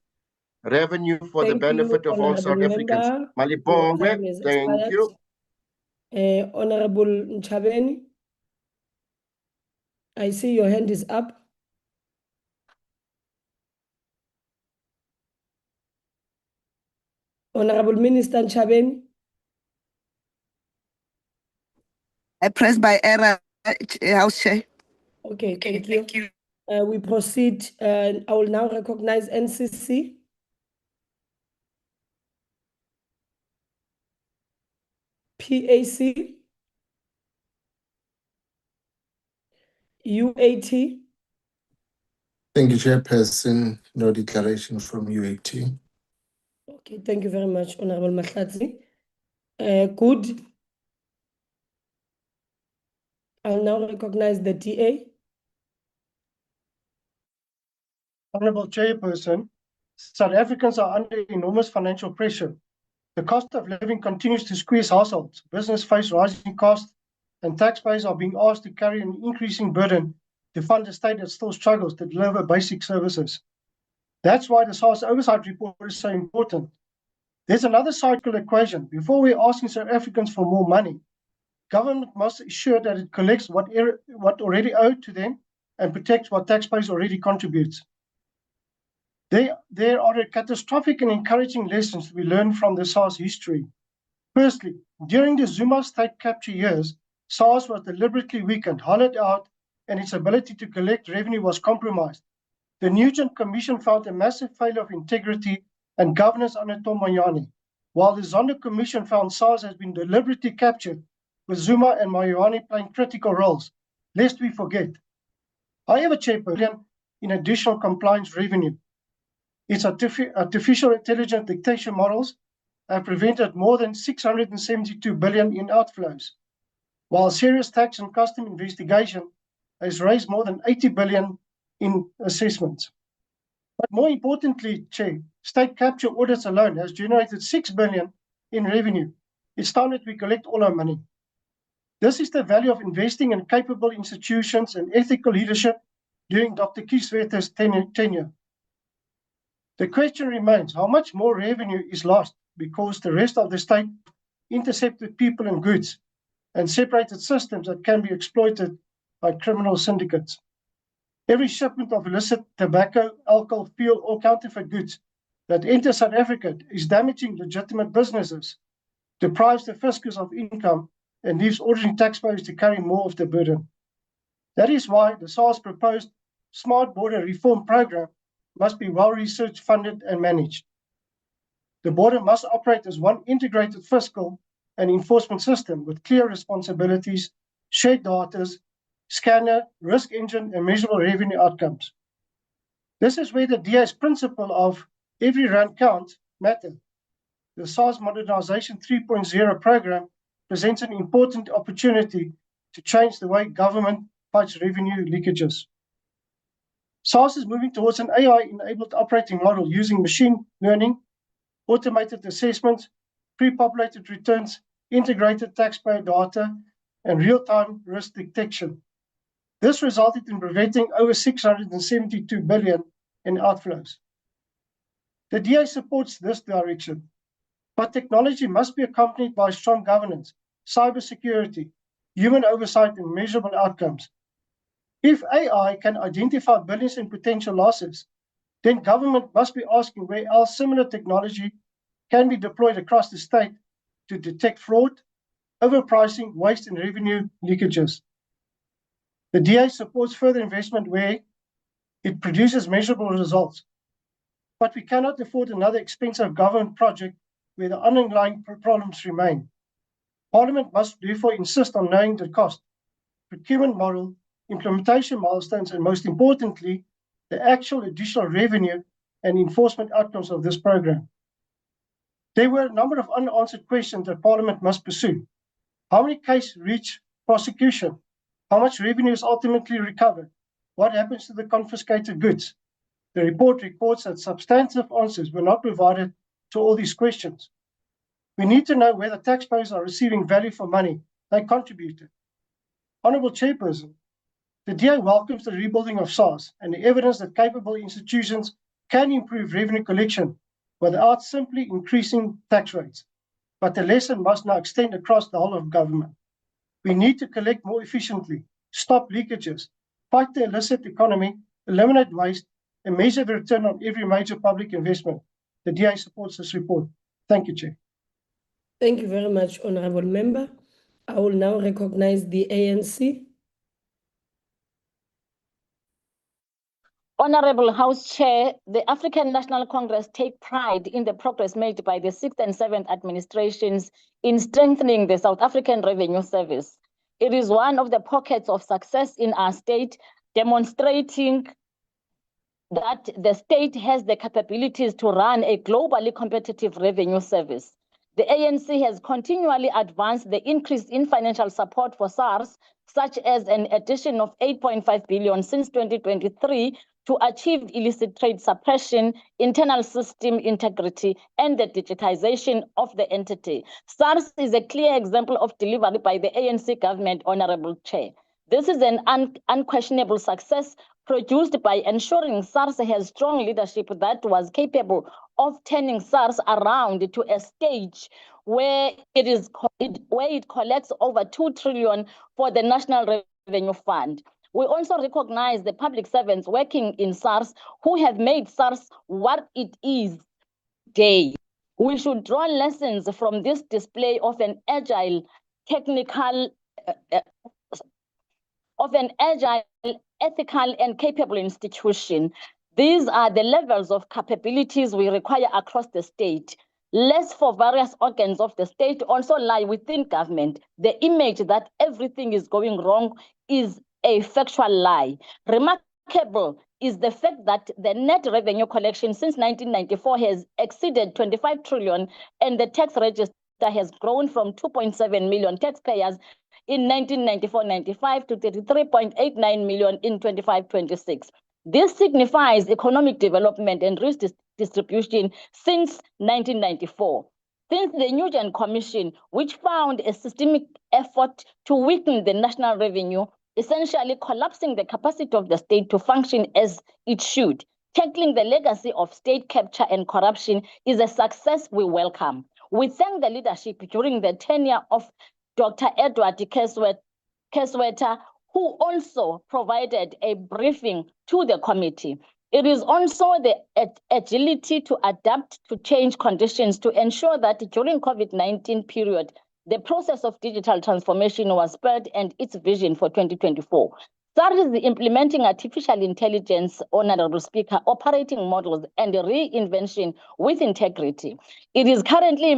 revenue for the benefit of all South Africans. Malibongwe, thank you.
Honorable Tshwane, I see your hand is up. Honorable Minister Tshwane.
I pressed by error, House Chair.
Okay, thank you. We proceed. I will now recognize NCC. PAC. UAT.
Thank you, Chairperson. No declaration from UAT.
Okay, thank you very much, Honorable Mahlatsi. Good. I'll now recognize the DA.
Honorable Chairperson, South Africans are under enormous financial pressure. The cost of living continues to squeeze households, business face rising costs, and taxpayers are being asked to carry an increasing burden to fund a state that still struggles to deliver basic services. That's why the SARS Oversight Report is so important. There's another side to the equation. Before we're asking South Africans for more money, government must ensure that it collects what already owed to them and protects what taxpayers already contribute. There are catastrophic and encouraging lessons to be learned from the SARS history. Firstly, during the Zuma state capture years, SARS was deliberately weakened, hollowed out, and its ability to collect revenue was compromised. The Nugent Commission found a massive failure of integrity and governance under Tom Moyane, while the Zondo Commission found SARS has been deliberately captured, with Zuma and Moyane playing critical roles, lest we forget. However, Chairperson, in additional compliance revenue, its artificial intelligence dictation models have prevented more than 672 billion in outflows, while serious tax and custom investigation has raised more than 80 billion in assessments. But more importantly, Chair, state capture audits alone has generated 6 billion in revenue. It's time that we collect all our money. This is the value of investing in capable institutions and ethical leadership during Dr. Kiesweter's tenure. The question remains, how much more revenue is lost because the rest of the state intercepted people and goods and separated systems that can be exploited by criminal syndicates? Every shipment of illicit tobacco, alcohol, fuel, or counterfeit goods that enters South Africa is damaging legitimate businesses, deprives the fiscus of income, and leaves ordinary taxpayers to carry more of the burden. That is why the SARS proposed Smart Border Reform Program must be well researched, funded, and managed. The border must operate as one integrated fiscal and enforcement system with clear responsibilities, shared data, scanner, risk engine, and measurable revenue outcomes. This is where the DA's principle of every rand count matters. The SARS Modernization 3.0 program presents an important opportunity to change the way government fights revenue leakages. SARS is moving towards an AI-enabled operating model using machine learning, automated assessments, pre-populated returns, integrated taxpayer data, and real-time risk detection. This resulted in preventing over 672 billion in outflows. The DA supports this direction, but technology must be accompanied by strong governance, cybersecurity, human oversight, and measurable outcomes. If AI can identify billions in potential losses, then government must be asking where else similar technology can be deployed across the state to detect fraud, overpricing, waste, and revenue leakages. The DA supports further investment where it produces measurable results, but we cannot afford another expensive government project where the underlying problems remain. Parliament must therefore insist on knowing the cost, procurement model, implementation milestones, and most importantly, the actual additional revenue and enforcement outcomes of this program. There were a number of unanswered questions that Parliament must pursue. How many cases reach prosecution? How much revenue is ultimately recovered? What happens to the confiscated goods? The report reports that substantive answers were not provided to all these questions. We need to know whether taxpayers are receiving value for money they contributed. Honourable Chairperson, the DA welcomes the rebuilding of SARS and the evidence that capable institutions can improve revenue collection without simply increasing tax rates. But the lesson must now extend across the whole of government. We need to collect more efficiently, stop leakages, fight the illicit economy, eliminate waste, and measure the return on every major public investment. The DA supports this report. Thank you, Chair.
Thank you very much, Honourable Member. I will now recognize the ANC.
Honorable House Chair, the African National Congress take pride in the progress made by the 6th and 7th administrations in strengthening the South African Revenue Service. It is one of the pockets of success in our state, demonstrating that the state has the capabilities to run a globally competitive revenue service. The ANC has continually advanced the increase in financial support for SARS, such as an addition of 8.5 billion since 2023 to achieve illicit trade suppression, internal system integrity, and the digitization of the entity. SARS is a clear example of delivery by the ANC government, Honorable Chair. This is an unquestionable success produced by ensuring SARS has strong leadership that was capable of turning SARS around to a stage where it collects over 2 trillion for the National Revenue Fund. We also recognize the public servants working in SARS who have made SARS what it is today. We should draw lessons from this display of an agile, ethical, and capable institution. These are the levels of capabilities we require across the state. Less for various organs of the state also lie within government. The image that everything is going wrong is a factual lie. Remarkable is the fact that the net revenue collection since 1994 has exceeded 25 trillion and the tax register has grown from 2.7 million taxpayers in 1994-95 to 33.89 million in 25-26. This signifies economic development and risk distribution since 1994. Since the Nugent Commission, which found a systemic effort to weaken the national revenue, essentially collapsing the capacity of the state to function as it should, tackling the legacy of state capture and corruption is a success we welcome. We thank the leadership during the tenure of Dr. Edward Kesweta, who also provided a briefing to the committee. It is also the agility to adapt to change conditions to ensure that during COVID-19 period, the process of digital transformation was spurred and its vision for 2024. SARS is implementing artificial intelligence, Honorable Speaker, operating models and reinvention with integrity. It is currently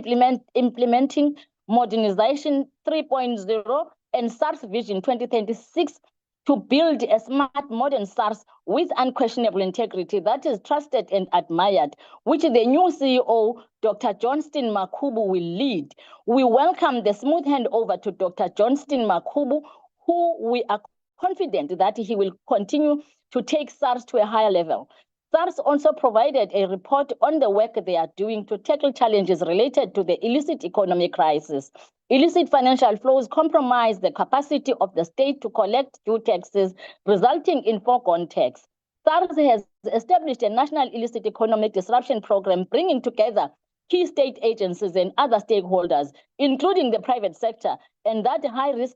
implementing modernization 3.0 and SARS Vision 2026 to build a smart, modern SARS with unquestionable integrity that is trusted and admired, which the new CEO, Dr. Johnston Makubu, will lead. We welcome the smooth handover to Dr. Johnston Makubu, who we are confident that he will continue to take SARS to a higher level. SARS also provided a report on the work they are doing to tackle challenges related to the illicit economic crisis. Illicit financial flows compromise the capacity of the state to collect due taxes, resulting in foregone tax. SARS has established a national illicit economic disruption program, bringing together key state agencies and other stakeholders, including the private sector, and that high-risk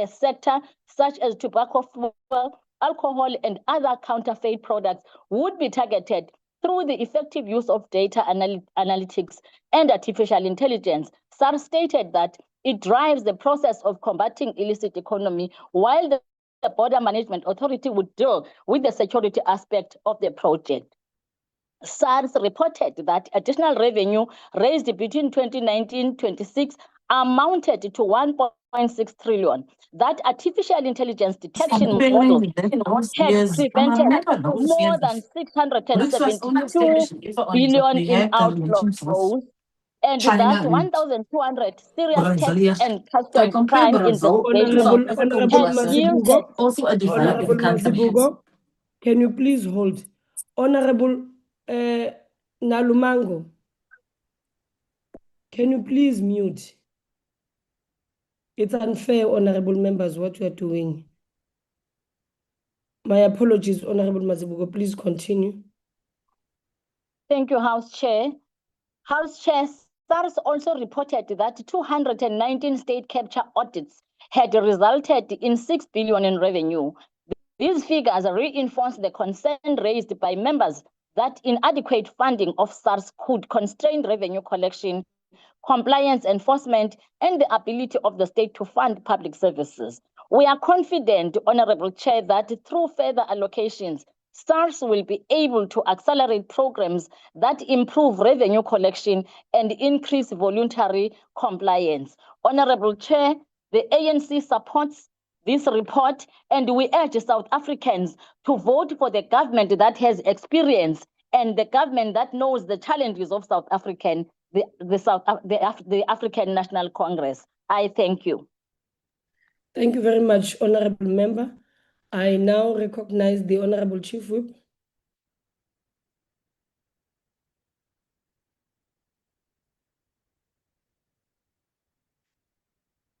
sector such as tobacco, fuel, alcohol, and other counterfeit products would be targeted through the effective use of data analytics and artificial intelligence. SARS stated that it drives the process of combating illicit economy, while the Border Management Authority would deal with the security aspect of the project. SARS reported that additional revenue raised between 2019-26 amounted to 1.6 trillion. That artificial intelligence detection model had prevented more than 672 billion in outflows, and thus 1,200 serious tax and customs crime investigations had yielded.
Honorable Masibugo, can you please hold? Honorable Nalumango, can you please mute? It's unfair, honorable members, what you are doing. My apologies, Honorable Masibugo, please continue.
Thank you, House Chair. House Chair, SARS also reported that 219 state capture audits had resulted in 6 billion in revenue. These figures reinforce the concern raised by members that inadequate funding of SARS could constrain revenue collection, compliance enforcement, and the ability of the state to fund public services. We are confident, Honorable Chair, that through further allocations, SARS will be able to accelerate programs that improve revenue collection and increase voluntary compliance. Honorable Chair, the ANC supports this report, and we urge South Africans to vote for the government that has experience and the government that knows the challenges of South African, the African National Congress. I thank you.
Thank you very much, Honorable Member. I now recognize the Honorable Chief Whip.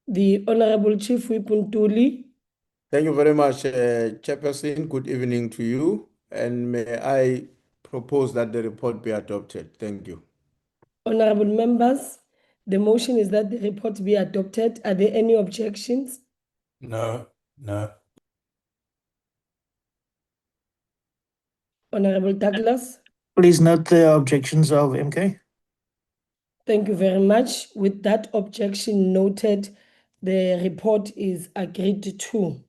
The Honorable Chief Whip Ntuli.
Thank you very much, Chairperson. Good evening to you. And may I propose that the report be adopted. Thank you.
Honorable members, the motion is that the report be adopted. Are there any objections?
No.
Honorable Douglas.
Please note the objections of MK.
Thank you very much. With that objection noted, the report is agreed to.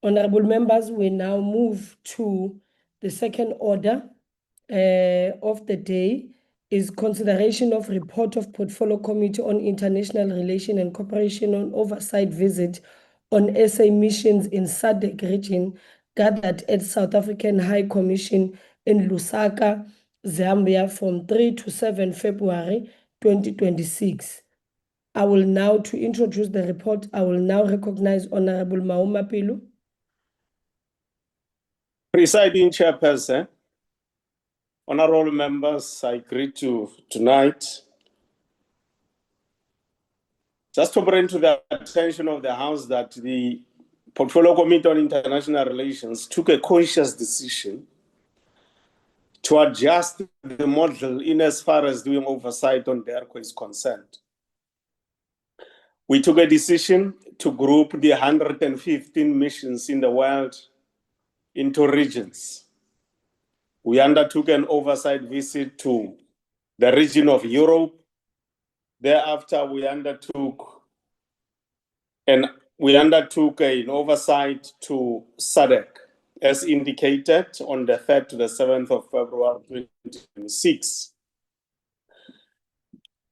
Honorable members, we now move to the second order of the day is consideration of report of Portfolio Committee on International Relations and Cooperation on Oversight visit on SA missions in SADC region gathered at South African High Commission in Lusaka, Zambia from 3 to 7 February 2026. I will now, to introduce the report, I will now recognize Honorable Mauma Pilu.
Presiding Chairperson, honorable members, I greet you tonight. Just to bring to the attention of the House that the Portfolio Committee on International Relations took a conscious decision to adjust the model in as far as doing oversight on DERCO is concerned. We took a decision to group the 115 missions in the world into regions. We undertook an oversight visit to the region of Europe. Thereafter, we undertook an we undertook an oversight to SADC, as indicated on the 3rd to the 7th of February 2026.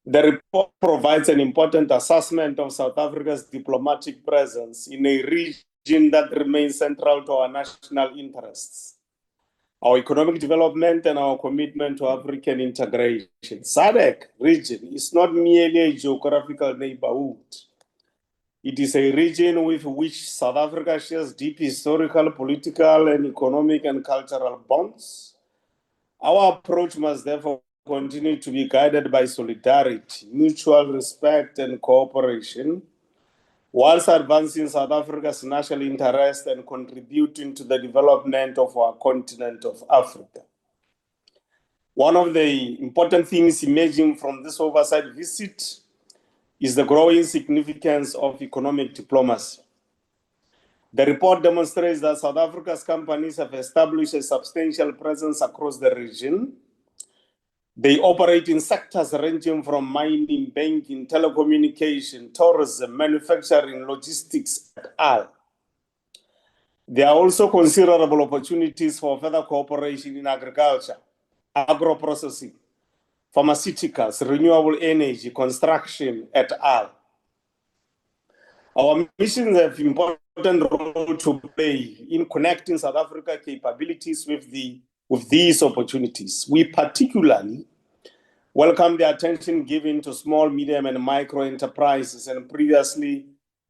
The report provides an important assessment of South Africa's diplomatic presence in a region that remains central to our national interests, our economic development, and our commitment to African integration. SADC region is not merely a geographical neighborhood. It is a region with which South Africa shares deep historical, political, and economic and cultural bonds. Our approach must therefore continue to be guided by solidarity, mutual respect, and cooperation, whilst advancing South Africa's national interest and contributing to the development of our continent of Africa. One of the important things emerging from this oversight visit is the growing significance of economic diplomacy. The report demonstrates that South Africa's companies have established a substantial presence across the region. They operate in sectors ranging from mining, banking, telecommunication, tourism, manufacturing, logistics, et al. There are also considerable opportunities for further cooperation in agriculture, agro-processing, pharmaceuticals, renewable energy, construction, et al. Our missions have an important role to play in connecting South Africa capabilities with these opportunities. We particularly welcome the attention given to small, medium, and micro enterprises and previously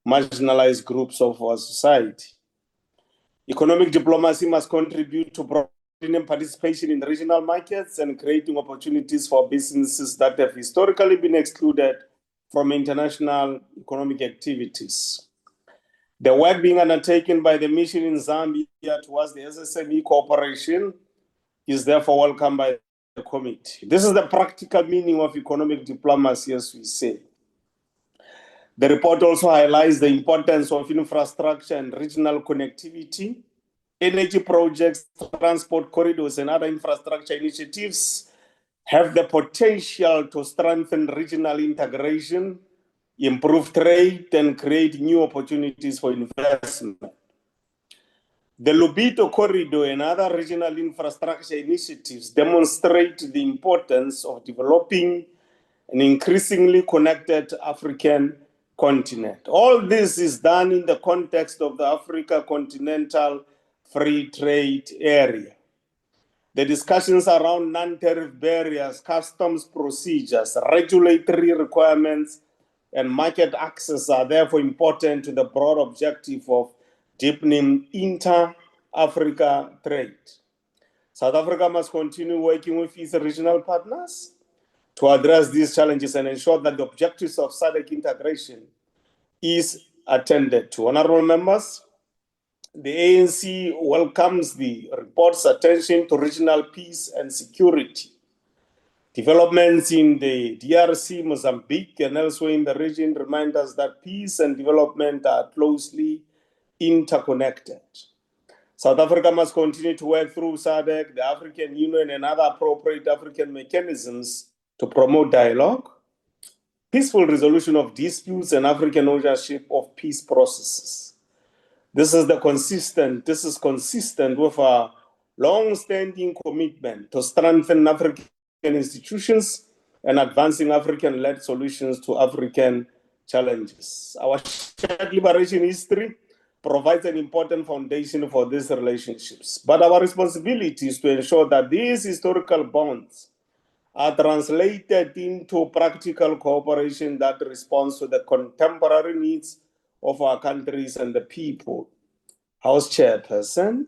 marginalized groups of our society. Economic diplomacy must contribute to broadening participation in regional markets and creating opportunities for businesses that have historically been excluded from international economic activities. The work being undertaken by the mission in Zambia towards the SSME cooperation is therefore welcomed by the committee. This is the practical meaning of economic diplomacy, as we say. The report also highlights the importance of infrastructure and regional connectivity. Energy projects, transport corridors, and other infrastructure initiatives have the potential to strengthen regional integration, improve trade, and create new opportunities for investment. The Lobito Corridor and other regional infrastructure initiatives demonstrate the importance of developing an increasingly connected African continent. All this is done in the context of the Africa Continental Free Trade Area. The discussions around non-tariff barriers, customs procedures, regulatory requirements, and market access are therefore important to the broad objective of deepening inter-Africa trade. South Africa must continue working with its regional partners to address these challenges and ensure that the objectives of SADC integration is attended to. Honorable members, the ANC welcomes the report's attention to regional peace and security. Developments in the DRC, Mozambique, and elsewhere in the region remind us that peace and development are closely interconnected. South Africa must continue to work through SADC, the African Union, and other appropriate African mechanisms to promote dialogue, peaceful resolution of disputes, and African ownership of peace processes. This is consistent with our long-standing commitment to strengthen African institutions and advancing African-led solutions to African challenges. Our shared liberation history provides an important foundation for these relationships, but our responsibility is to ensure that these historical bonds are translated into practical cooperation that responds to the contemporary needs of our countries and the people. House Chairperson,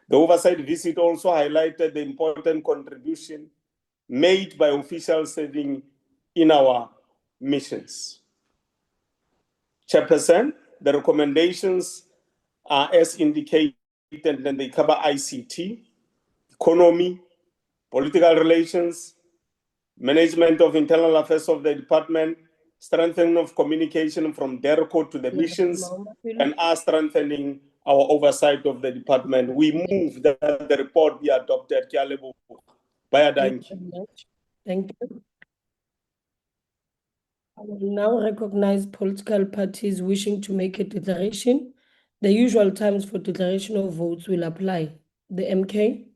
the oversight visit also highlighted the important contribution made by officials serving in our missions. Chairperson, the recommendations are as indicated, and they cover ICT, economy, political relations, management of internal affairs of the department, strengthening of communication from DERCO to the missions, and are strengthening our oversight of the department. We move that the report be adopted.
Thank you. Thank you.
Thank you. Thank you.
Thank you. I will now recognize political parties wishing to make a declaration. The usual times for declaration of votes will apply. The MK.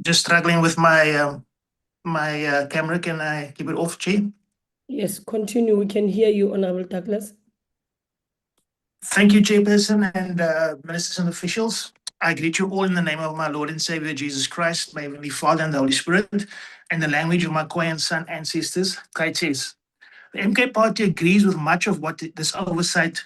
Just struggling with my camera. Can I keep it off, Chair?
Yes, continue. We can hear you, Honorable Douglas.
Thank you, Chairperson and ministers and officials. I greet you all in the name of my Lord and Savior Jesus Christ, my Heavenly Father and the Holy Spirit, and the language of my Khoi and San ancestors, Kaites. The MK Party agrees with much of what this oversight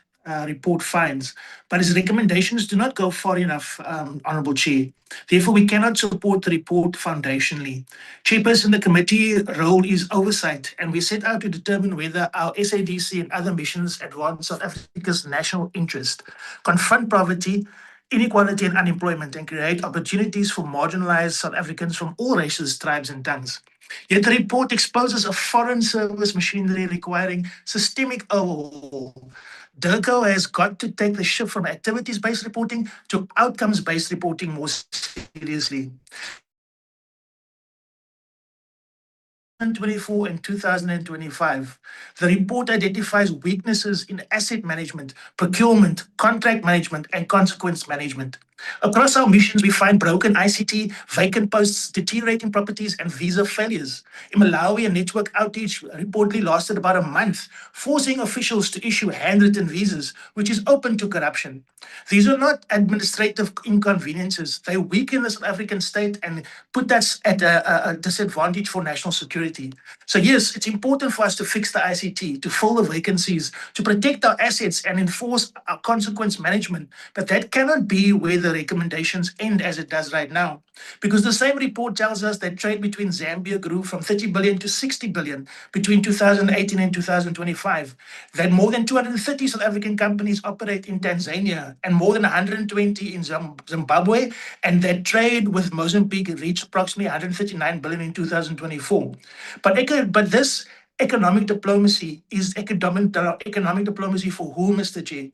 report finds, but its recommendations do not go far enough, Honourable Chair. Therefore, we cannot support the report foundationally. Chairperson, the committee role is oversight, and we set out to determine whether our SADC and other missions advance South Africa's national interest, confront poverty, inequality and unemployment, and create opportunities for marginalized South Africans from all races, tribes, and tongues. Yet the report exposes a foreign service machinery requiring systemic overhaul. DIRCO has got to take the shift from activities-based reporting to outcomes-based reporting more seriously. 2024 and 2025, the report identifies weaknesses in asset management, procurement, contract management, and consequence management. Across our missions, we find broken ICT, vacant posts, deteriorating properties, and visa failures. In Malawi, a network outage reportedly lasted about a month, forcing officials to issue handwritten visas, which is open to corruption. These are not administrative inconveniences. They weaken the South African state and put us at a disadvantage for national security. So yes, it's important for us to fix the ICT, to fill the vacancies, to protect our assets and enforce our consequence management. But that cannot be where the recommendations end as it does right now. Because the same report tells us that trade between Zambia grew from 30 billion to 60 billion between 2018 and 2025. That more than 230 South African companies operate in Tanzania and more than 120 in Zimbabwe, and that trade with Mozambique reached approximately 139 billion in 2024. But this economic diplomacy is economic diplomacy for who, Mr. Chair?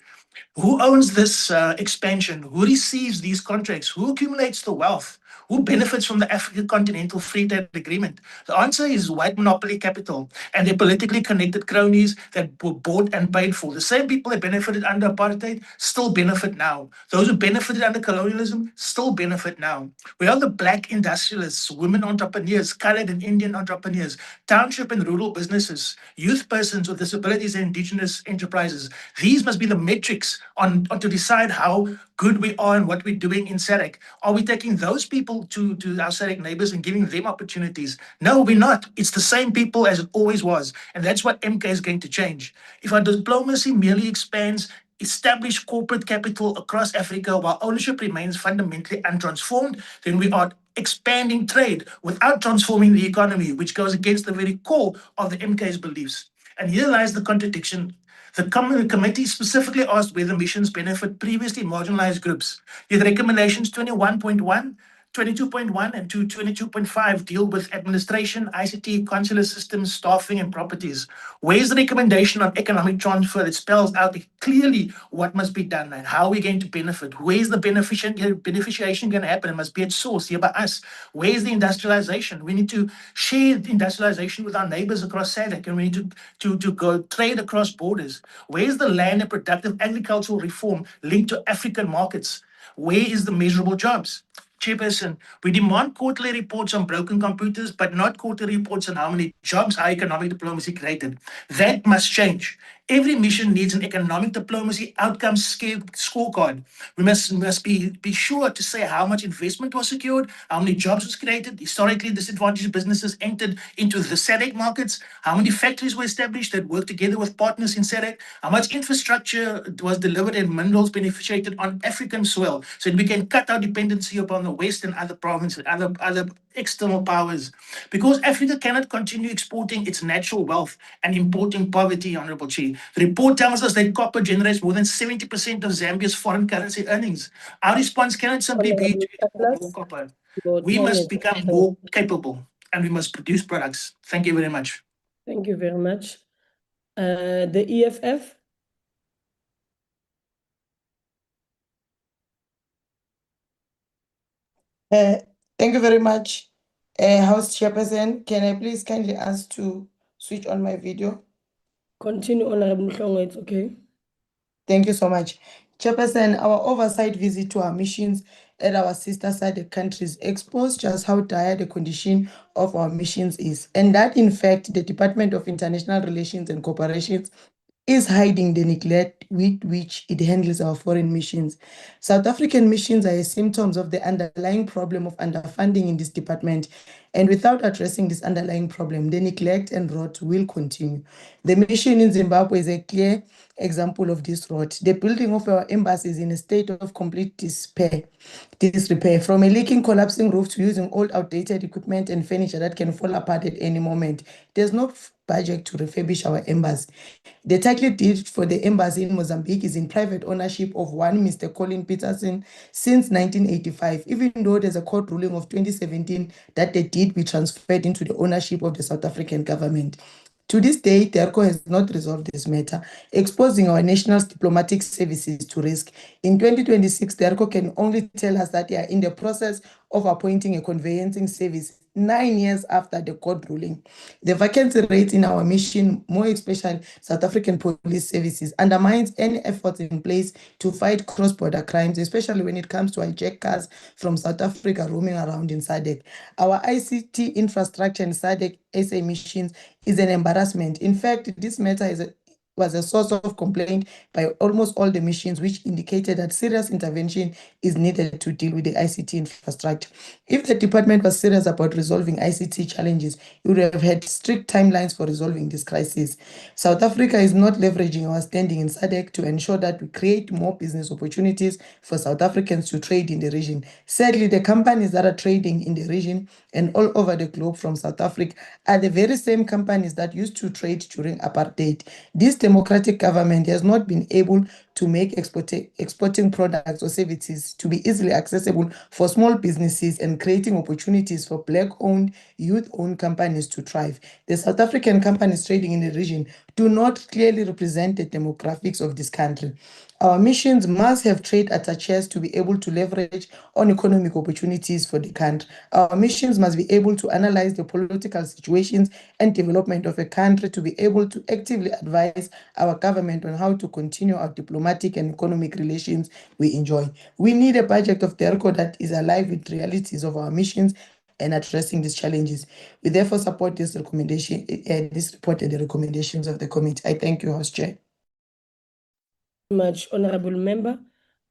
Who owns this expansion? Who receives these contracts? Who accumulates the wealth? Who benefits from the African Continental Free Trade Agreement? The answer is white monopoly capital and their politically connected cronies that were bought and paid for. The same people that benefited under apartheid still benefit now. Those who benefited under colonialism still benefit now. We are the black industrialists, women entrepreneurs, colored and Indian entrepreneurs, township and rural businesses, youth persons with disabilities and indigenous enterprises. These must be the metrics on to decide how good we are and what we're doing in SADC. Are we taking those people to our SADC neighbors and giving them opportunities? No, we're not. It's the same people as it always was. And that's what MK is going to change. If our diplomacy merely expands established corporate capital across Africa while ownership remains fundamentally untransformed, then we are expanding trade without transforming the economy, which goes against the very core of the MK's beliefs. And here lies the contradiction. The committee specifically asked whether missions benefit previously marginalized groups. Yet recommendations 21.1, 22.1 and 22.5 deal with administration, ICT, consular systems, staffing, and properties. Where's the recommendation on economic transfer that spells out clearly what must be done and how we're going to benefit? Where's the beneficiation going to happen? It must be at source here by us. Where's the industrialization? We need to share industrialization with our neighbors across SADC, and we need to go trade across borders. Where's the land and productive agricultural reform linked to African markets? Where is the measurable jobs? Chairperson, we demand quarterly reports on broken computers, but not quarterly reports on how many jobs our economic diplomacy created. That must change. Every mission needs an economic diplomacy outcomes scorecard. We must be sure to say how much investment was secured, how many jobs was created, historically disadvantaged businesses entered into the SADC markets, how many factories were established that work together with partners in SADC, how much infrastructure was delivered and minerals beneficiated on African soil, so that we can cut our dependency upon the West and other provinces, other external powers. Because Africa cannot continue exporting its natural wealth and importing poverty, Honorable Chair. The report tells us that copper generates more than 70% of Zambia's foreign currency earnings. Our response cannot simply be to export more copper. We must become more capable and we must produce products. Thank you very much.
Thank you very much. The EFF.
Thank you very much. House Chairperson, can I please kindly ask to switch on my video?
Continue, Honorable Mhlongo, it's okay.
Thank you so much. Chairperson, our oversight visit to our missions at our sister SADC countries exposed just how dire the condition of our missions is, and that in fact the Department of International Relations and Cooperation is hiding the neglect with which it handles our foreign missions. South African missions are a symptom of the underlying problem of underfunding in this department. And without addressing this underlying problem, the neglect and rot will continue. The mission in Zimbabwe is a clear example of this rot. The building of our embassy is in a state of complete disrepair, from a leaking, collapsing roof to using old, outdated equipment and furniture that can fall apart at any moment. There's no budget to refurbish our embassy. The title deed for the embassy in Mozambique is in private ownership of one Mr. Colin Peterson since 1985, even though there's a court ruling of 2017 that the deed be transferred into the ownership of the South African government. To this day, DERCO has not resolved this matter, exposing our national diplomatic services to risk. In 2026, DERCO can only tell us that they are in the process of appointing a conveyancing service 9 years after the court ruling. The vacancy rate in our mission, more especially South African police services, undermines any efforts in place to fight cross-border crimes, especially when it comes to hijack cars from South Africa roaming around in SADC. Our ICT infrastructure in SADC SA missions is an embarrassment. In fact, this matter was a source of complaint by almost all the missions, which indicated that serious intervention is needed to deal with the ICT infrastructure. If the department was serious about resolving ICT challenges, it would have had strict timelines for resolving this crisis. South Africa is not leveraging our standing in SADC to ensure that we create more business opportunities for South Africans to trade in the region. Sadly, the companies that are trading in the region and all over the globe from South Africa are the very same companies that used to trade during apartheid. This democratic government has not been able to make exporting products or services to be easily accessible for small businesses and creating opportunities for Black-owned, youth-owned companies to thrive. The South African companies trading in the region do not clearly represent the demographics of this country. Our missions must have trade attachés to be able to leverage on economic opportunities for the country. Our missions must be able to analyze the political situations and development of a country to be able to actively advise our government on how to continue our diplomatic and economic relations we enjoy. We need a budget of DERCO that is alive with realities of our missions and addressing these challenges. We therefore support this recommendation, this report and the recommendations of the committee. I thank you, House Chair.
Much, Honorable Member.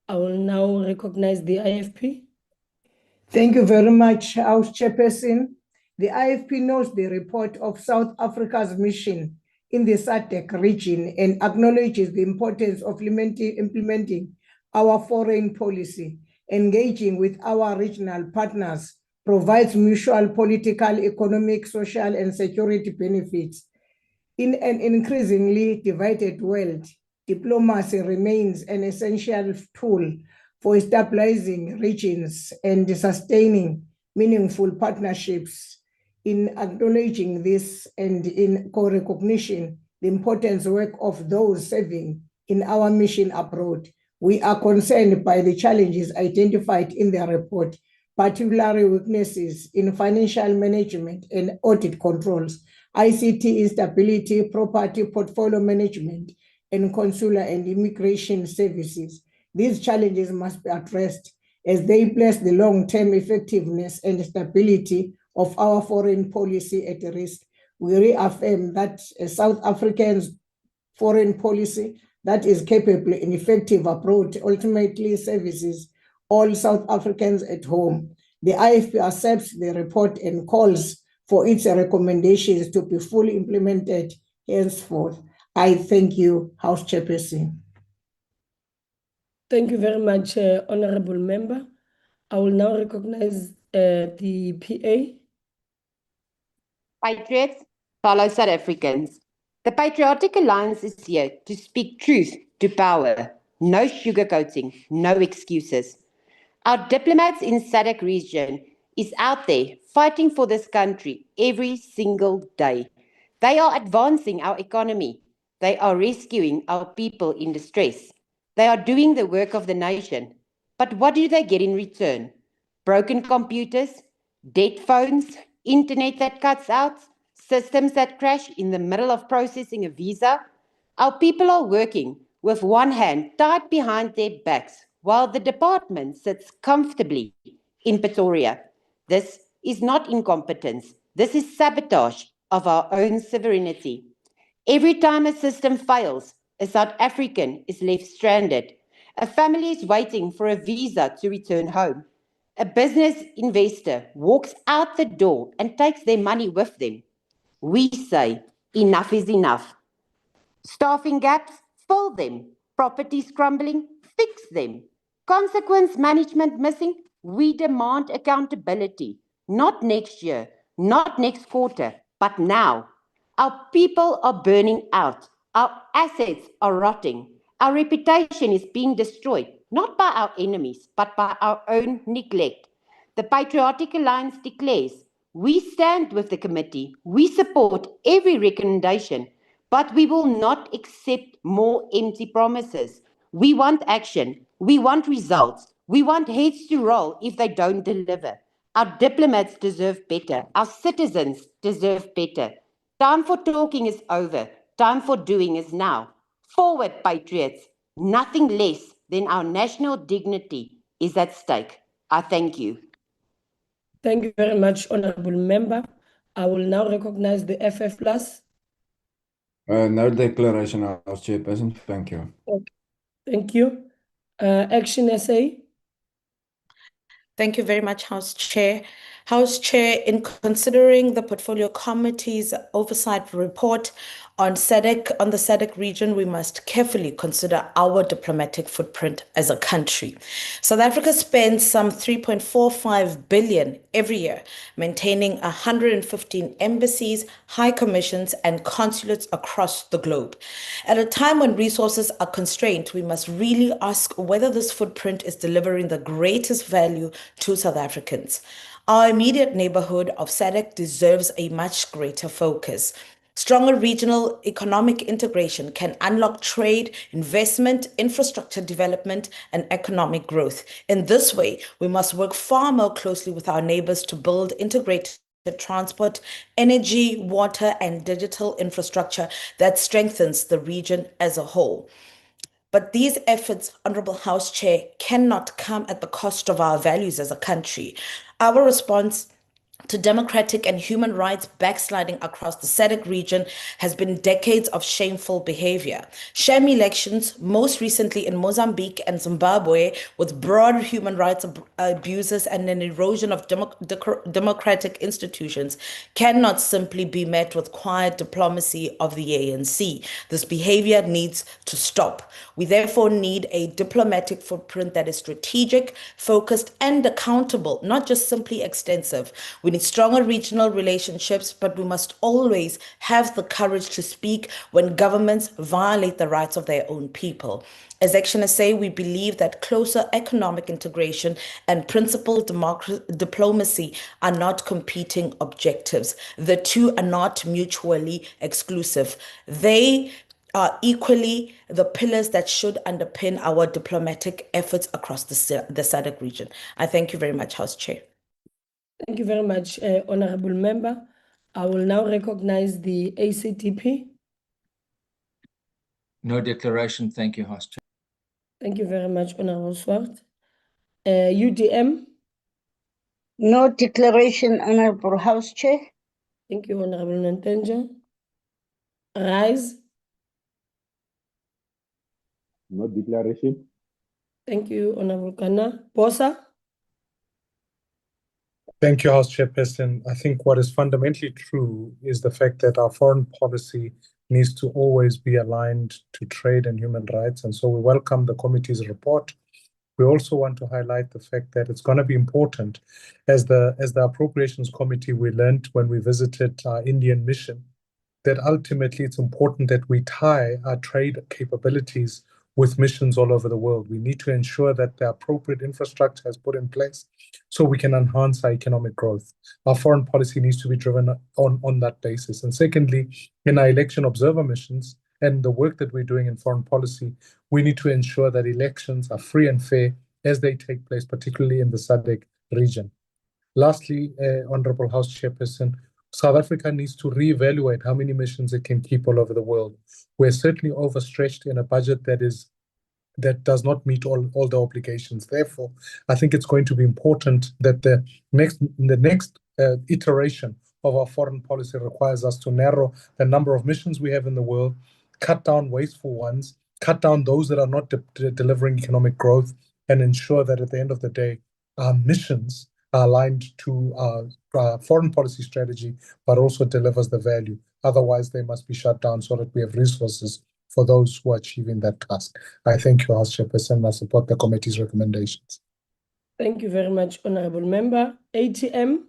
I will now recognize the IFP.
Thank you very much, House Chairperson. The IFP knows the report of South Africa's mission in the SADC region and acknowledges the importance of implementing our foreign policy, engaging with our regional partners, provides mutual political, economic, social, and security benefits. In an increasingly divided world, diplomacy remains an essential tool for stabilizing regions and sustaining meaningful partnerships. In acknowledging this and in co-recognition the importance work of those serving in our mission abroad, we are concerned by the challenges identified in the report, particularly weaknesses in financial management and audit controls, ICT instability, property portfolio management, and consular and immigration services. These challenges must be addressed as they place the long-term effectiveness and stability of our foreign policy at risk. We reaffirm that a South African's foreign policy that is capable and effective abroad ultimately services all South Africans at home. The IFP accepts the report and calls for its recommendations to be fully implemented henceforth. I thank you, House Chairperson.
Thank you very much, Honorable Member. I will now recognize the PA.
Patriots, fellow South Africans. The Patriotic Alliance is here to speak truth to power. No sugarcoating, no excuses. Our diplomats in SADC region is out there fighting for this country every single day. They are advancing our economy. They are rescuing our people in distress. They are doing the work of the nation. But what do they get in return? Broken computers, dead phones, internet that cuts out, systems that crash in the middle of processing a visa. Our people are working with one hand tied behind their backs while the department sits comfortably in Pretoria. This is not incompetence. This is sabotage of our own sovereignty. Every time a system fails, a South African is left stranded. A family is waiting for a visa to return home. A business investor walks out the door and takes their money with them. We say, enough is enough. Staffing gaps, fill them. Properties crumbling, fix them. Consequence management missing, we demand accountability. Not next year, not next quarter, but now. Our people are burning out. Our assets are rotting. Our reputation is being destroyed, not by our enemies, but by our own neglect. The Patriotic Alliance declares, we stand with the committee, we support every recommendation, but we will not accept more empty promises. We want action, we want results, we want heads to roll if they don't deliver. Our diplomats deserve better, our citizens deserve better. Time for talking is over, time for doing is now. Forward, patriots, nothing less than our national dignity is at stake. I thank you.
Thank you very much, Honorable Member. I will now recognize the FF Plus.
No declaration, House Chairperson. Thank you.
Okay. Thank you. Action SA.
Thank you very much, House Chair. House Chair, in considering the Portfolio Committee's oversight report on SADC, on the SADC region, we must carefully consider our diplomatic footprint as a country. South Africa spends some 3.45 billion every year, maintaining 115 embassies, high commissions, and consulates across the globe. At a time when resources are constrained, we must really ask whether this footprint is delivering the greatest value to South Africans. Our immediate neighborhood of SADC deserves a much greater focus. Stronger regional economic integration can unlock trade, investment, infrastructure development, and economic growth. In this way, we must work far more closely with our neighbors to build integrated transport, energy, water, and digital infrastructure that strengthens the region as a whole. But these efforts, Honorable House Chair, cannot come at the cost of our values as a country. Our response to democratic and human rights backsliding across the SADC region has been decades of shameful behavior. Sham elections, most recently in Mozambique and Zimbabwe, with broad human rights abuses and an erosion of democratic institutions, cannot simply be met with quiet diplomacy of the ANC. This behavior needs to stop. We therefore need a diplomatic footprint that is strategic, focused, and accountable, not just simply extensive. We need stronger regional relationships, but we must always have the courage to speak when governments violate the rights of their own people. As Action SA, we believe that closer economic integration and principled diplomacy are not competing objectives. The two are not mutually exclusive. They are equally the pillars that should underpin our diplomatic efforts across the SADC region. I thank you very much, House Chair.
Thank you very much, Honorable Member. I will now recognize the ACTP.
No declaration. Thank you, House Chair.
Thank you very much, Honorable Swart. UDM.
No declaration, Honorable House Chair.
Thank you, Honorable Nantenja. Rise.
No declaration.
Thank you, Honorable Kana. Bosa.
Thank you, House Chairperson. I think what is fundamentally true is the fact that our foreign policy needs to always be aligned to trade and human rights. And so we welcome the committee's report. We also want to highlight the fact that it's going to be important. As the Appropriations Committee, we learned when we visited our Indian mission that ultimately it's important that we tie our trade capabilities with missions all over the world. We need to ensure that the appropriate infrastructure is put in place so we can enhance our economic growth. Our foreign policy needs to be driven on that basis. And secondly, in our election observer missions and the work that we're doing in foreign policy, we need to ensure that elections are free and fair as they take place, particularly in the SADC region. Lastly, Honorable House Chairperson, South Africa needs to reevaluate how many missions it can keep all over the world. We're certainly overstretched in a budget that does not meet all the obligations. Therefore, I think it's going to be important that the next iteration of our foreign policy requires us to narrow the number of missions we have in the world, cut down wasteful ones, cut down those that are not delivering economic growth, and ensure that at the end of the day, our missions are aligned to our foreign policy strategy, but also delivers the value. Otherwise, they must be shut down so that we have resources for those who are achieving that task. I thank you, House Chairperson. I support the committee's recommendations.
Thank you very much, Honorable Member. ATM.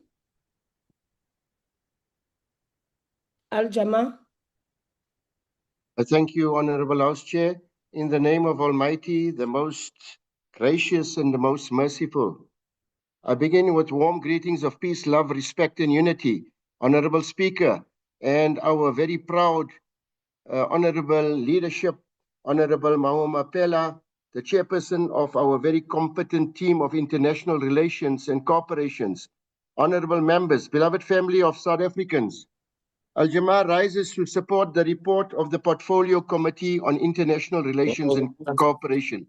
Al-Jama.
Thank you, Honorable House Chair. In the name of Almighty, the most gracious and the most merciful, I begin with warm greetings of peace, love, respect, and unity. Honorable Speaker, and our very proud Honorable Leadership, Honorable Malema Pela, the Chairperson of our very competent team of international relations and corporations, Honorable Members, beloved family of South Africans, Al-Jama rises to support the report of the Portfolio Committee on International Relations and Cooperation.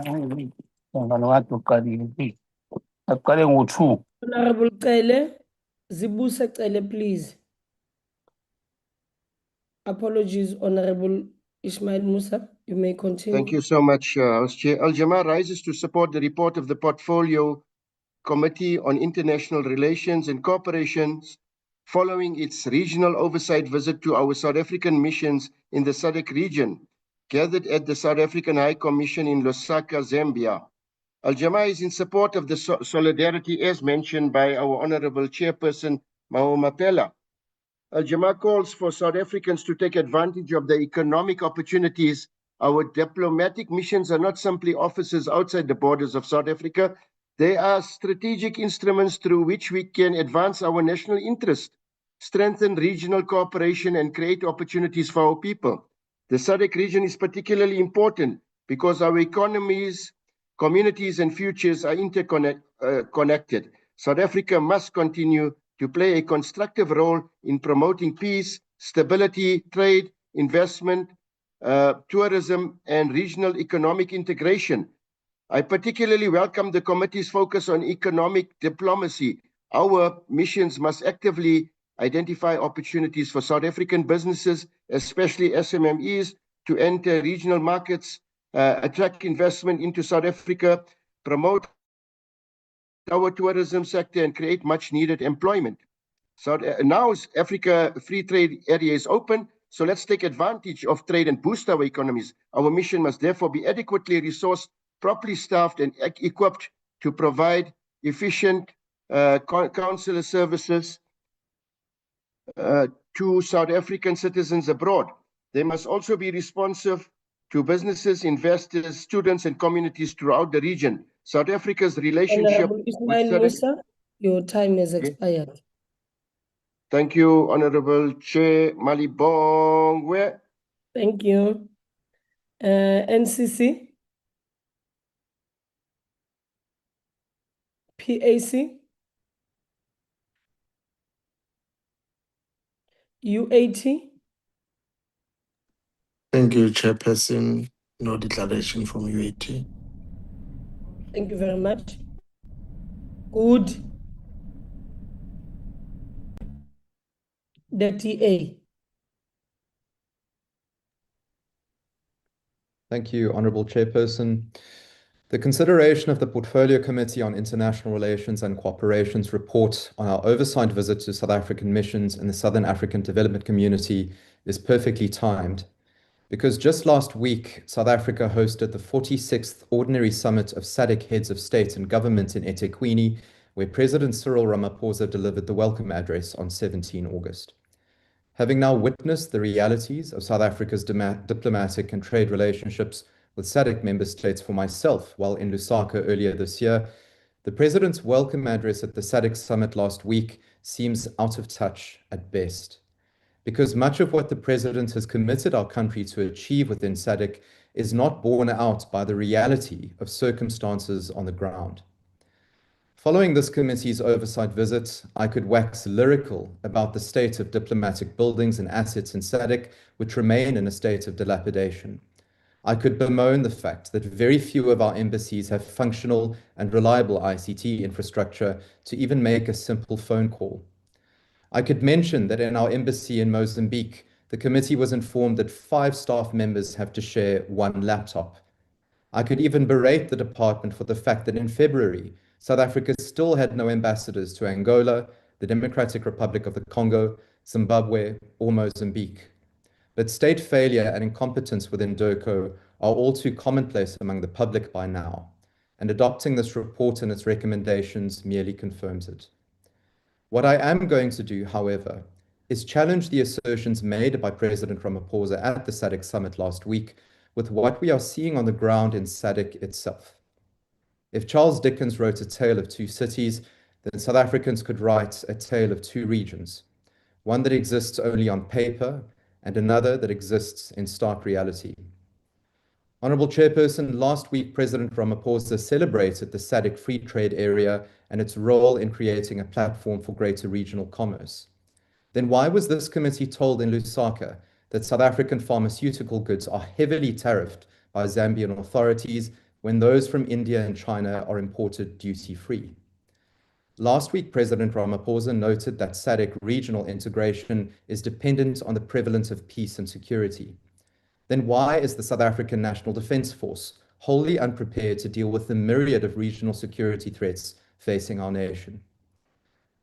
Honorable Cele, Zibuse Cele, please. Apologies, Honorable Ismail Musa. You may continue.
Thank you so much, House Chair. Al-Jama rises to support the report of the Portfolio Committee on International Relations and Corporations following its regional oversight visit to our South African missions in the SADC region, gathered at the South African High Commission in Lusaka, Zambia. Al-Jama is in support of the solidarity as mentioned by our Honorable Chairperson, Malema Pela. Al-Jama calls for South Africans to take advantage of the economic opportunities. Our diplomatic missions are not simply offices outside the borders of South Africa. They are strategic instruments through which we can advance our national interest, strengthen regional cooperation, and create opportunities for our people. The SADC region is particularly important because our economies, communities, and futures are interconnected. South Africa must continue to play a constructive role in promoting peace, stability, trade, investment, tourism, and regional economic integration. I particularly welcome the committee's focus on economic diplomacy. Our missions must actively identify opportunities for South African businesses, especially SMMEs, to enter regional markets, attract investment into South Africa, promote our tourism sector, and create much needed employment. So now Africa Free Trade Area is open, so let's take advantage of trade and boost our economies. Our mission must therefore be adequately resourced, properly staffed, and equipped to provide efficient consular services to South African citizens abroad. They must also be responsive to businesses, investors, students, and communities throughout the region. South Africa's relationship
Honorable Ismail Musa, your time has expired.
Thank you, Honorable Chair Malibongwe.
Thank you. NCC. PAC. UAT.
Thank you, Chairperson. No declaration from UAT.
Thank you very much. Good. The TA.
Thank you, Honourable Chairperson. The consideration of the Portfolio Committee on International Relations and Cooperation's report on our oversight visit to South African missions in the Southern African Development Community is perfectly timed, because just last week, South Africa hosted the 46th Ordinary Summit of SADC Heads of State and Government in eThekwini, where President Cyril Ramaphosa delivered the welcome address on 17 August. Having now witnessed the realities of South Africa's diplomatic and trade relationships with SADC member states for myself while in Lusaka earlier this year, the President's welcome address at the SADC summit last week seems out of touch at best, because much of what the President has committed our country to achieve within SADC is not borne out by the reality of circumstances on the ground. Following this committee's oversight visit, I could wax lyrical about the state of diplomatic buildings and assets in SADC, which remain in a state of dilapidation. I could bemoan the fact that very few of our embassies have functional and reliable ICT infrastructure to even make a simple phone call. I could mention that in our embassy in Mozambique, the committee was informed that 5 staff members have to share 1 laptop. I could even berate the department for the fact that in February, South Africa still had no ambassadors to Angola, the Democratic Republic of the Congo, Zimbabwe, or Mozambique. But state failure and incompetence within DIRCO are all too commonplace among the public by now, and adopting this report and its recommendations merely confirms it. What I am going to do, however, is challenge the assertions made by President Ramaphosa at the SADC summit last week with what we are seeing on the ground in SADC itself. If Charles Dickens wrote A Tale of Two Cities, then South Africans could write A Tale of Two Regions, one that exists only on paper and another that exists in stark reality. Honorable Chairperson, last week President Ramaphosa celebrated the SADC Free Trade Area and its role in creating a platform for greater regional commerce. Then why was this committee told in Lusaka that South African pharmaceutical goods are heavily tariffed by Zambian authorities when those from India and China are imported duty-free? Last week, President Ramaphosa noted that SADC regional integration is dependent on the prevalence of peace and security. Then why is the South African National Defence Force wholly unprepared to deal with the myriad of regional security threats facing our nation?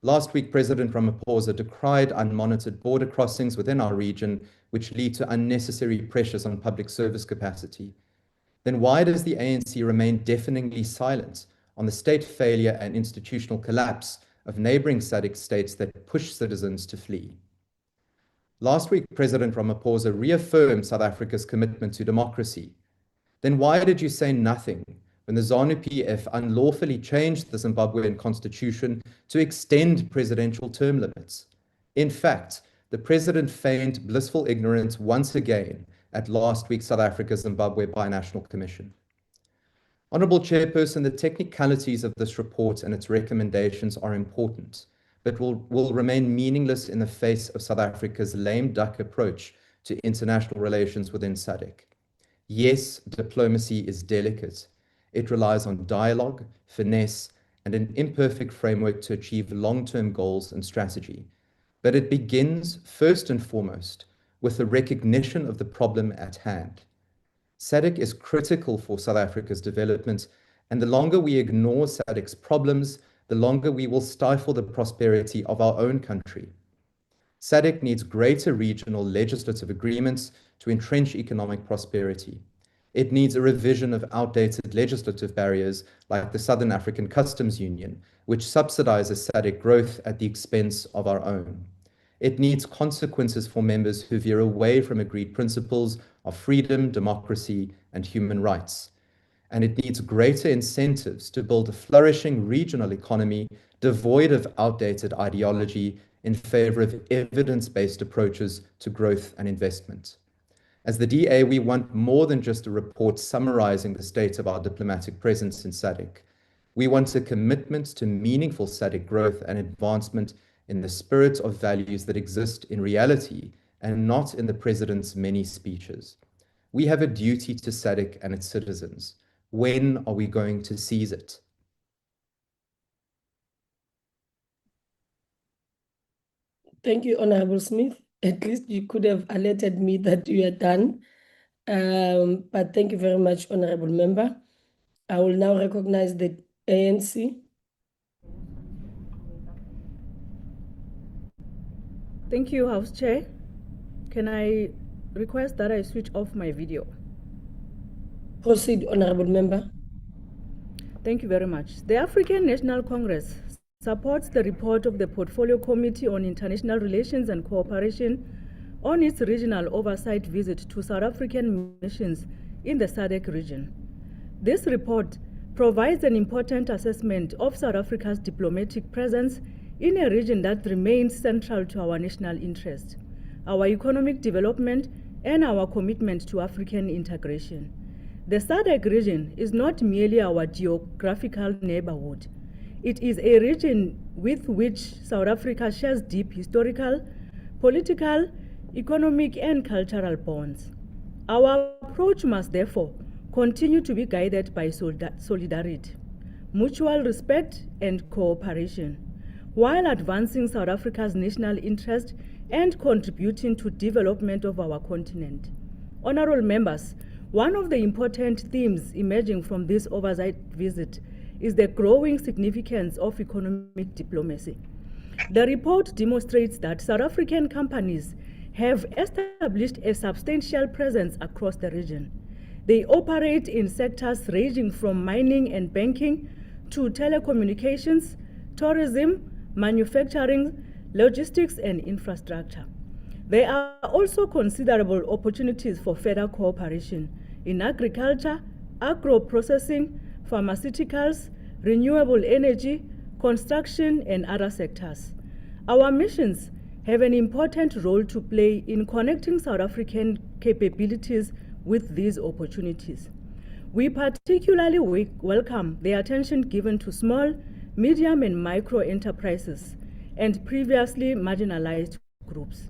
Last week, President Ramaphosa decried unmonitored border crossings within our region, which lead to unnecessary pressures on public service capacity. Then why does the ANC remain deafeningly silent on the state failure and institutional collapse of neighboring SADC states that push citizens to flee? Last week, President Ramaphosa reaffirmed South Africa's commitment to democracy. Then why did you say nothing when the ZANU-PF unlawfully changed the Zimbabwean constitution to extend presidential term limits? In fact, the president feigned blissful ignorance once again at last week's South Africa-Zimbabwe Binational Commission. Honorable Chairperson, the technicalities of this report and its recommendations are important, but will remain meaningless in the face of South Africa's lame duck approach to international relations within SADC. Yes, diplomacy is delicate. It relies on dialogue, finesse, and an imperfect framework to achieve long-term goals and strategy. But it begins, first and foremost, with the recognition of the problem at hand. SADC is critical for South Africa's development, and the longer we ignore SADC's problems, the longer we will stifle the prosperity of our own country. SADC needs greater regional legislative agreements to entrench economic prosperity. It needs a revision of outdated legislative barriers like the Southern African Customs Union, which subsidizes SADC growth at the expense of our own. It needs consequences for members who veer away from agreed principles of freedom, democracy, and human rights. And it needs greater incentives to build a flourishing regional economy devoid of outdated ideology in favor of evidence-based approaches to growth and investment. As the DA, we want more than just a report summarizing the state of our diplomatic presence in SADC. We want a commitment to meaningful SADC growth and advancement in the spirit of values that exist in reality and not in the president's many speeches. We have a duty to SADC and its citizens. When are we going to seize it?
Thank you, Honorable Smith. At least you could have alerted me that you are done. But thank you very much, Honorable Member. I will now recognize the ANC.
Thank you, House Chair. Can I request that I switch off my video?
Proceed, Honorable Member.
Thank you very much. The African National Congress supports the report of the Portfolio Committee on International Relations and Cooperation on its regional oversight visit to South African missions in the SADC region. This report provides an important assessment of South Africa's diplomatic presence in a region that remains central to our national interest, our economic development, and our commitment to African integration. The SADC region is not merely our geographical neighborhood. It is a region with which South Africa shares deep historical, political, economic, and cultural bonds. Our approach must therefore continue to be guided by solidarity, mutual respect, and cooperation, while advancing South Africa's national interest and contributing to development of our continent. Honorable members, one of the important themes emerging from this oversight visit is the growing significance of economic diplomacy. The report demonstrates that South African companies have established a substantial presence across the region. They operate in sectors ranging from mining and banking to telecommunications, tourism, manufacturing, logistics, and infrastructure. There are also considerable opportunities for further cooperation in agriculture, agro-processing, pharmaceuticals, renewable energy, construction, and other sectors. Our missions have an important role to play in connecting South African capabilities with these opportunities. We particularly welcome the attention given to small, medium, and micro enterprises and previously marginalized groups.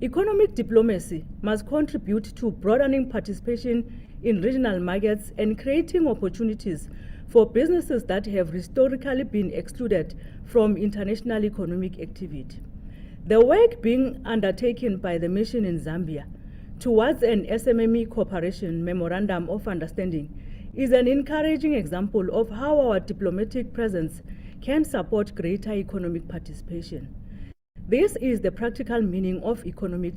Economic diplomacy must contribute to broadening participation in regional markets and creating opportunities for businesses that have historically been excluded from international economic activity. The work being undertaken by the mission in Zambia towards an SMME cooperation memorandum of understanding is an encouraging example of how our diplomatic presence can support greater economic participation. This is the practical meaning of economic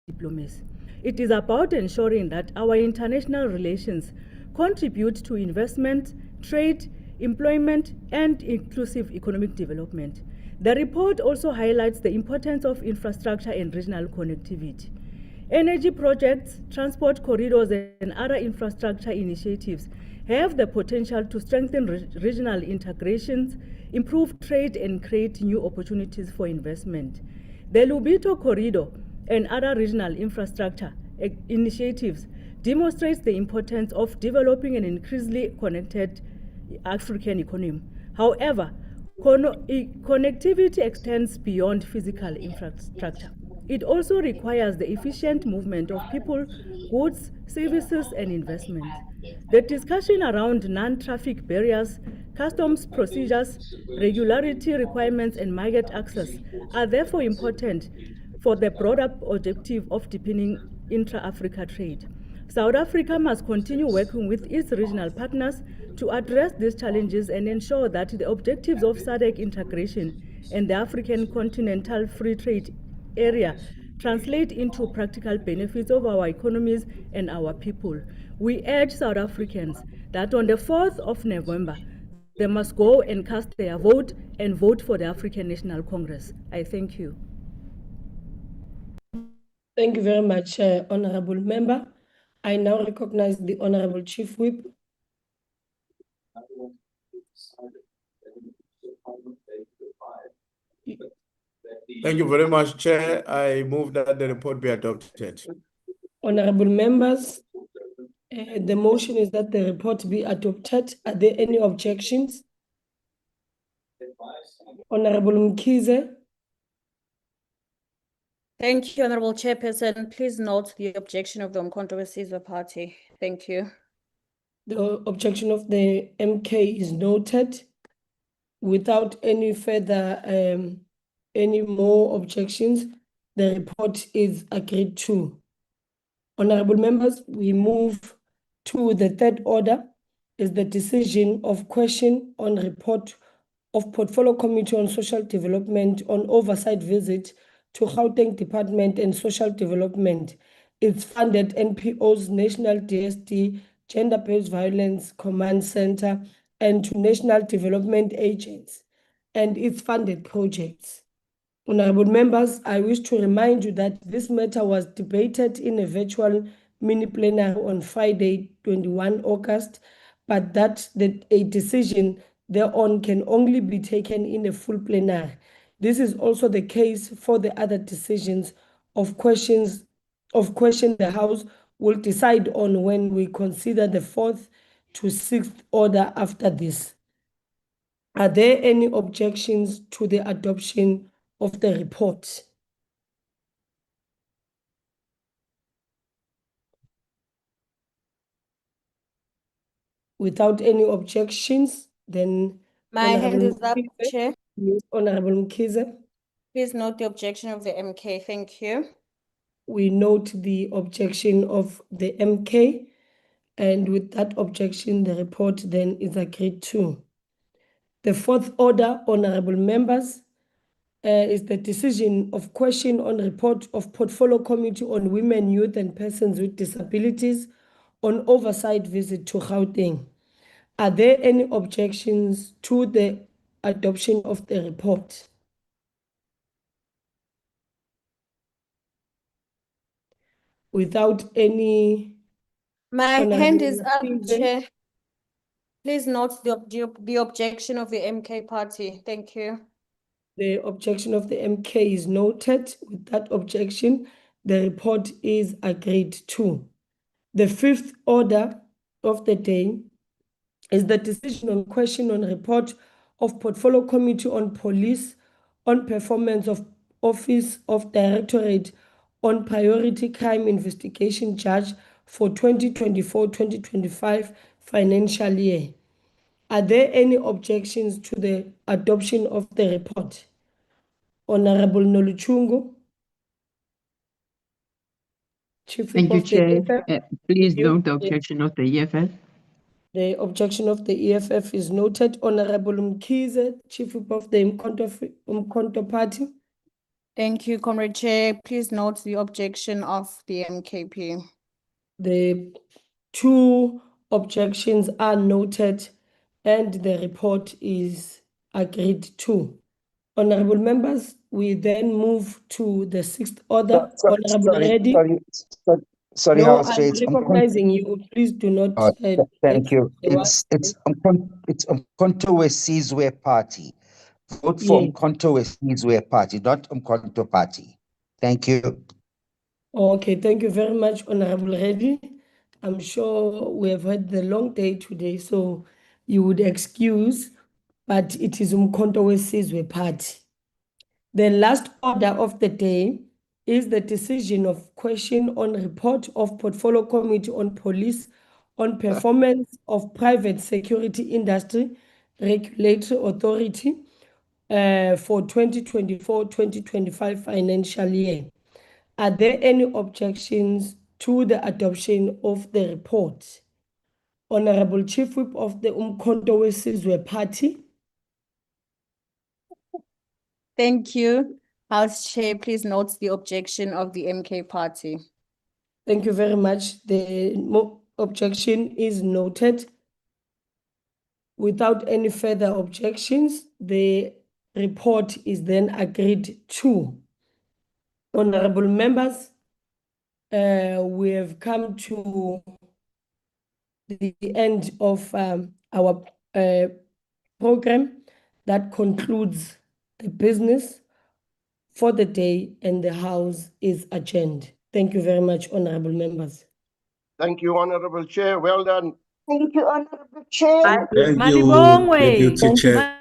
diplomacy. It is about ensuring that our international relations contribute to investment, trade, employment, and inclusive economic development. The report also highlights the importance of infrastructure and regional connectivity. Energy projects, transport corridors, and other infrastructure initiatives have the potential to strengthen regional integrations, improve trade, and create new opportunities for investment. The Lubito Corridor and other regional infrastructure initiatives demonstrates the importance of developing an increasingly connected African economy. However, connectivity extends beyond physical infrastructure. It also requires the efficient movement of people, goods, services, and investment. The discussion around non-traffic barriers, customs procedures, regularity requirements, and market access are therefore important for the broader objective of deepening intra-Africa trade. South Africa must continue working with its regional partners to address these challenges and ensure that the objectives of SADC integration and the African Continental Free Trade Area translate into practical benefits of our economies and our people. We urge South Africans that on the 4th of November, they must go and cast their vote and vote for the African National Congress. I thank you.
Thank you very much, Honorable Member. I now recognize the Honorable Chief Whip.
Thank you very much, Chair. I move that the report be adopted.
Honorable members, the motion is that the report be adopted. Are there any objections? Honorable Mkhize.
Thank you, Honorable Chairperson. Please note the objection of the Umkhonto weSizwe Party. Thank you.
The objection of the MK is noted. Without any further, any more objections, the report is agreed to. Honorable members, we move to the third order, is the decision of question on report of Portfolio Committee on Social Development on oversight visit to Gauteng Department and Social Development. It's funded NPO's National DSD Gender-Based Violence Command Center and to National Development Agents and its funded projects. Honorable members, I wish to remind you that this matter was debated in a virtual mini plenary on Friday, 21 August, but that a decision thereon can only be taken in a full plenary. This is also the case for the other decisions of question the House will decide on when we consider the 4th to 6th order after this. Are there any objections to the adoption of the report? Without any objections, then
My hand
Honorable
is up,
Mkhize.
Chair.
Yes, Honorable Mkhize.
Please note the objection of the MK. Thank you.
We note the objection of the MK, and with that objection, the report then is agreed to. The fourth order, honorable members, is the decision of question on report of Portfolio Committee on Women, Youth and Persons with Disabilities on oversight visit to Gauteng. Are there any objections to the adoption of the report? Without any...
My hand is up,
Mkhize.
Chair. Please note the objection of the MK party. Thank you.
The objection of the MK is noted. With that objection, the report is agreed to. The fifth order of the day is the decision on question on report of Portfolio Committee on Police on performance of Office of Directorate on Priority Crime Investigation Judge for 2024-2025 financial year. Are there any objections to the adoption of the report? Honorable Noluchungu, Chief Whip
Thank you,
of the
Chair.
EFF.
Please
Thank you.
note the objection of the EFF.
The objection of the EFF is noted. Honorable Mkhize, Chief Whip of the Umkhonto Party.
Thank you, Comrade Chair. Please note the objection of the MKP.
The two objections are noted and the report is agreed to. Honorable members, we then move to the sixth order. Honorable Reddy.
Sorry,
No,
House
I'm
Chair, it's
recognizing you. Please do not.
thank you. It's Umkhonto Sizwe Party. Vote for
Yes.
Umkhonto Sizwe Party, not Umkhonto Party. Thank you.
Okay, thank you very much, Honorable Reddy. I'm sure we have had the long day today, so you would excuse, but it is Umkhonto Sizwe Party. The last order of the day is the decision of question on report of Portfolio Committee on Police on performance of private security industry regulatory authority for 2024-2025 financial year. Are there any objections to the adoption of the report? Honorable Chief Whip of the Umkhonto Sizwe Party.
Thank you. House Chair, please note the objection of the MK party.
Thank you very much. The objection is noted. Without any further objections, the report is then agreed to. Honorable members, we have come to the end of our program that concludes the business for the day, and the House is adjourned. Thank you very much, honorable members.
Thank you, Honorable Chair. Well done.
Thank you, Honorable Chair.
Thank you, Deputy Chair.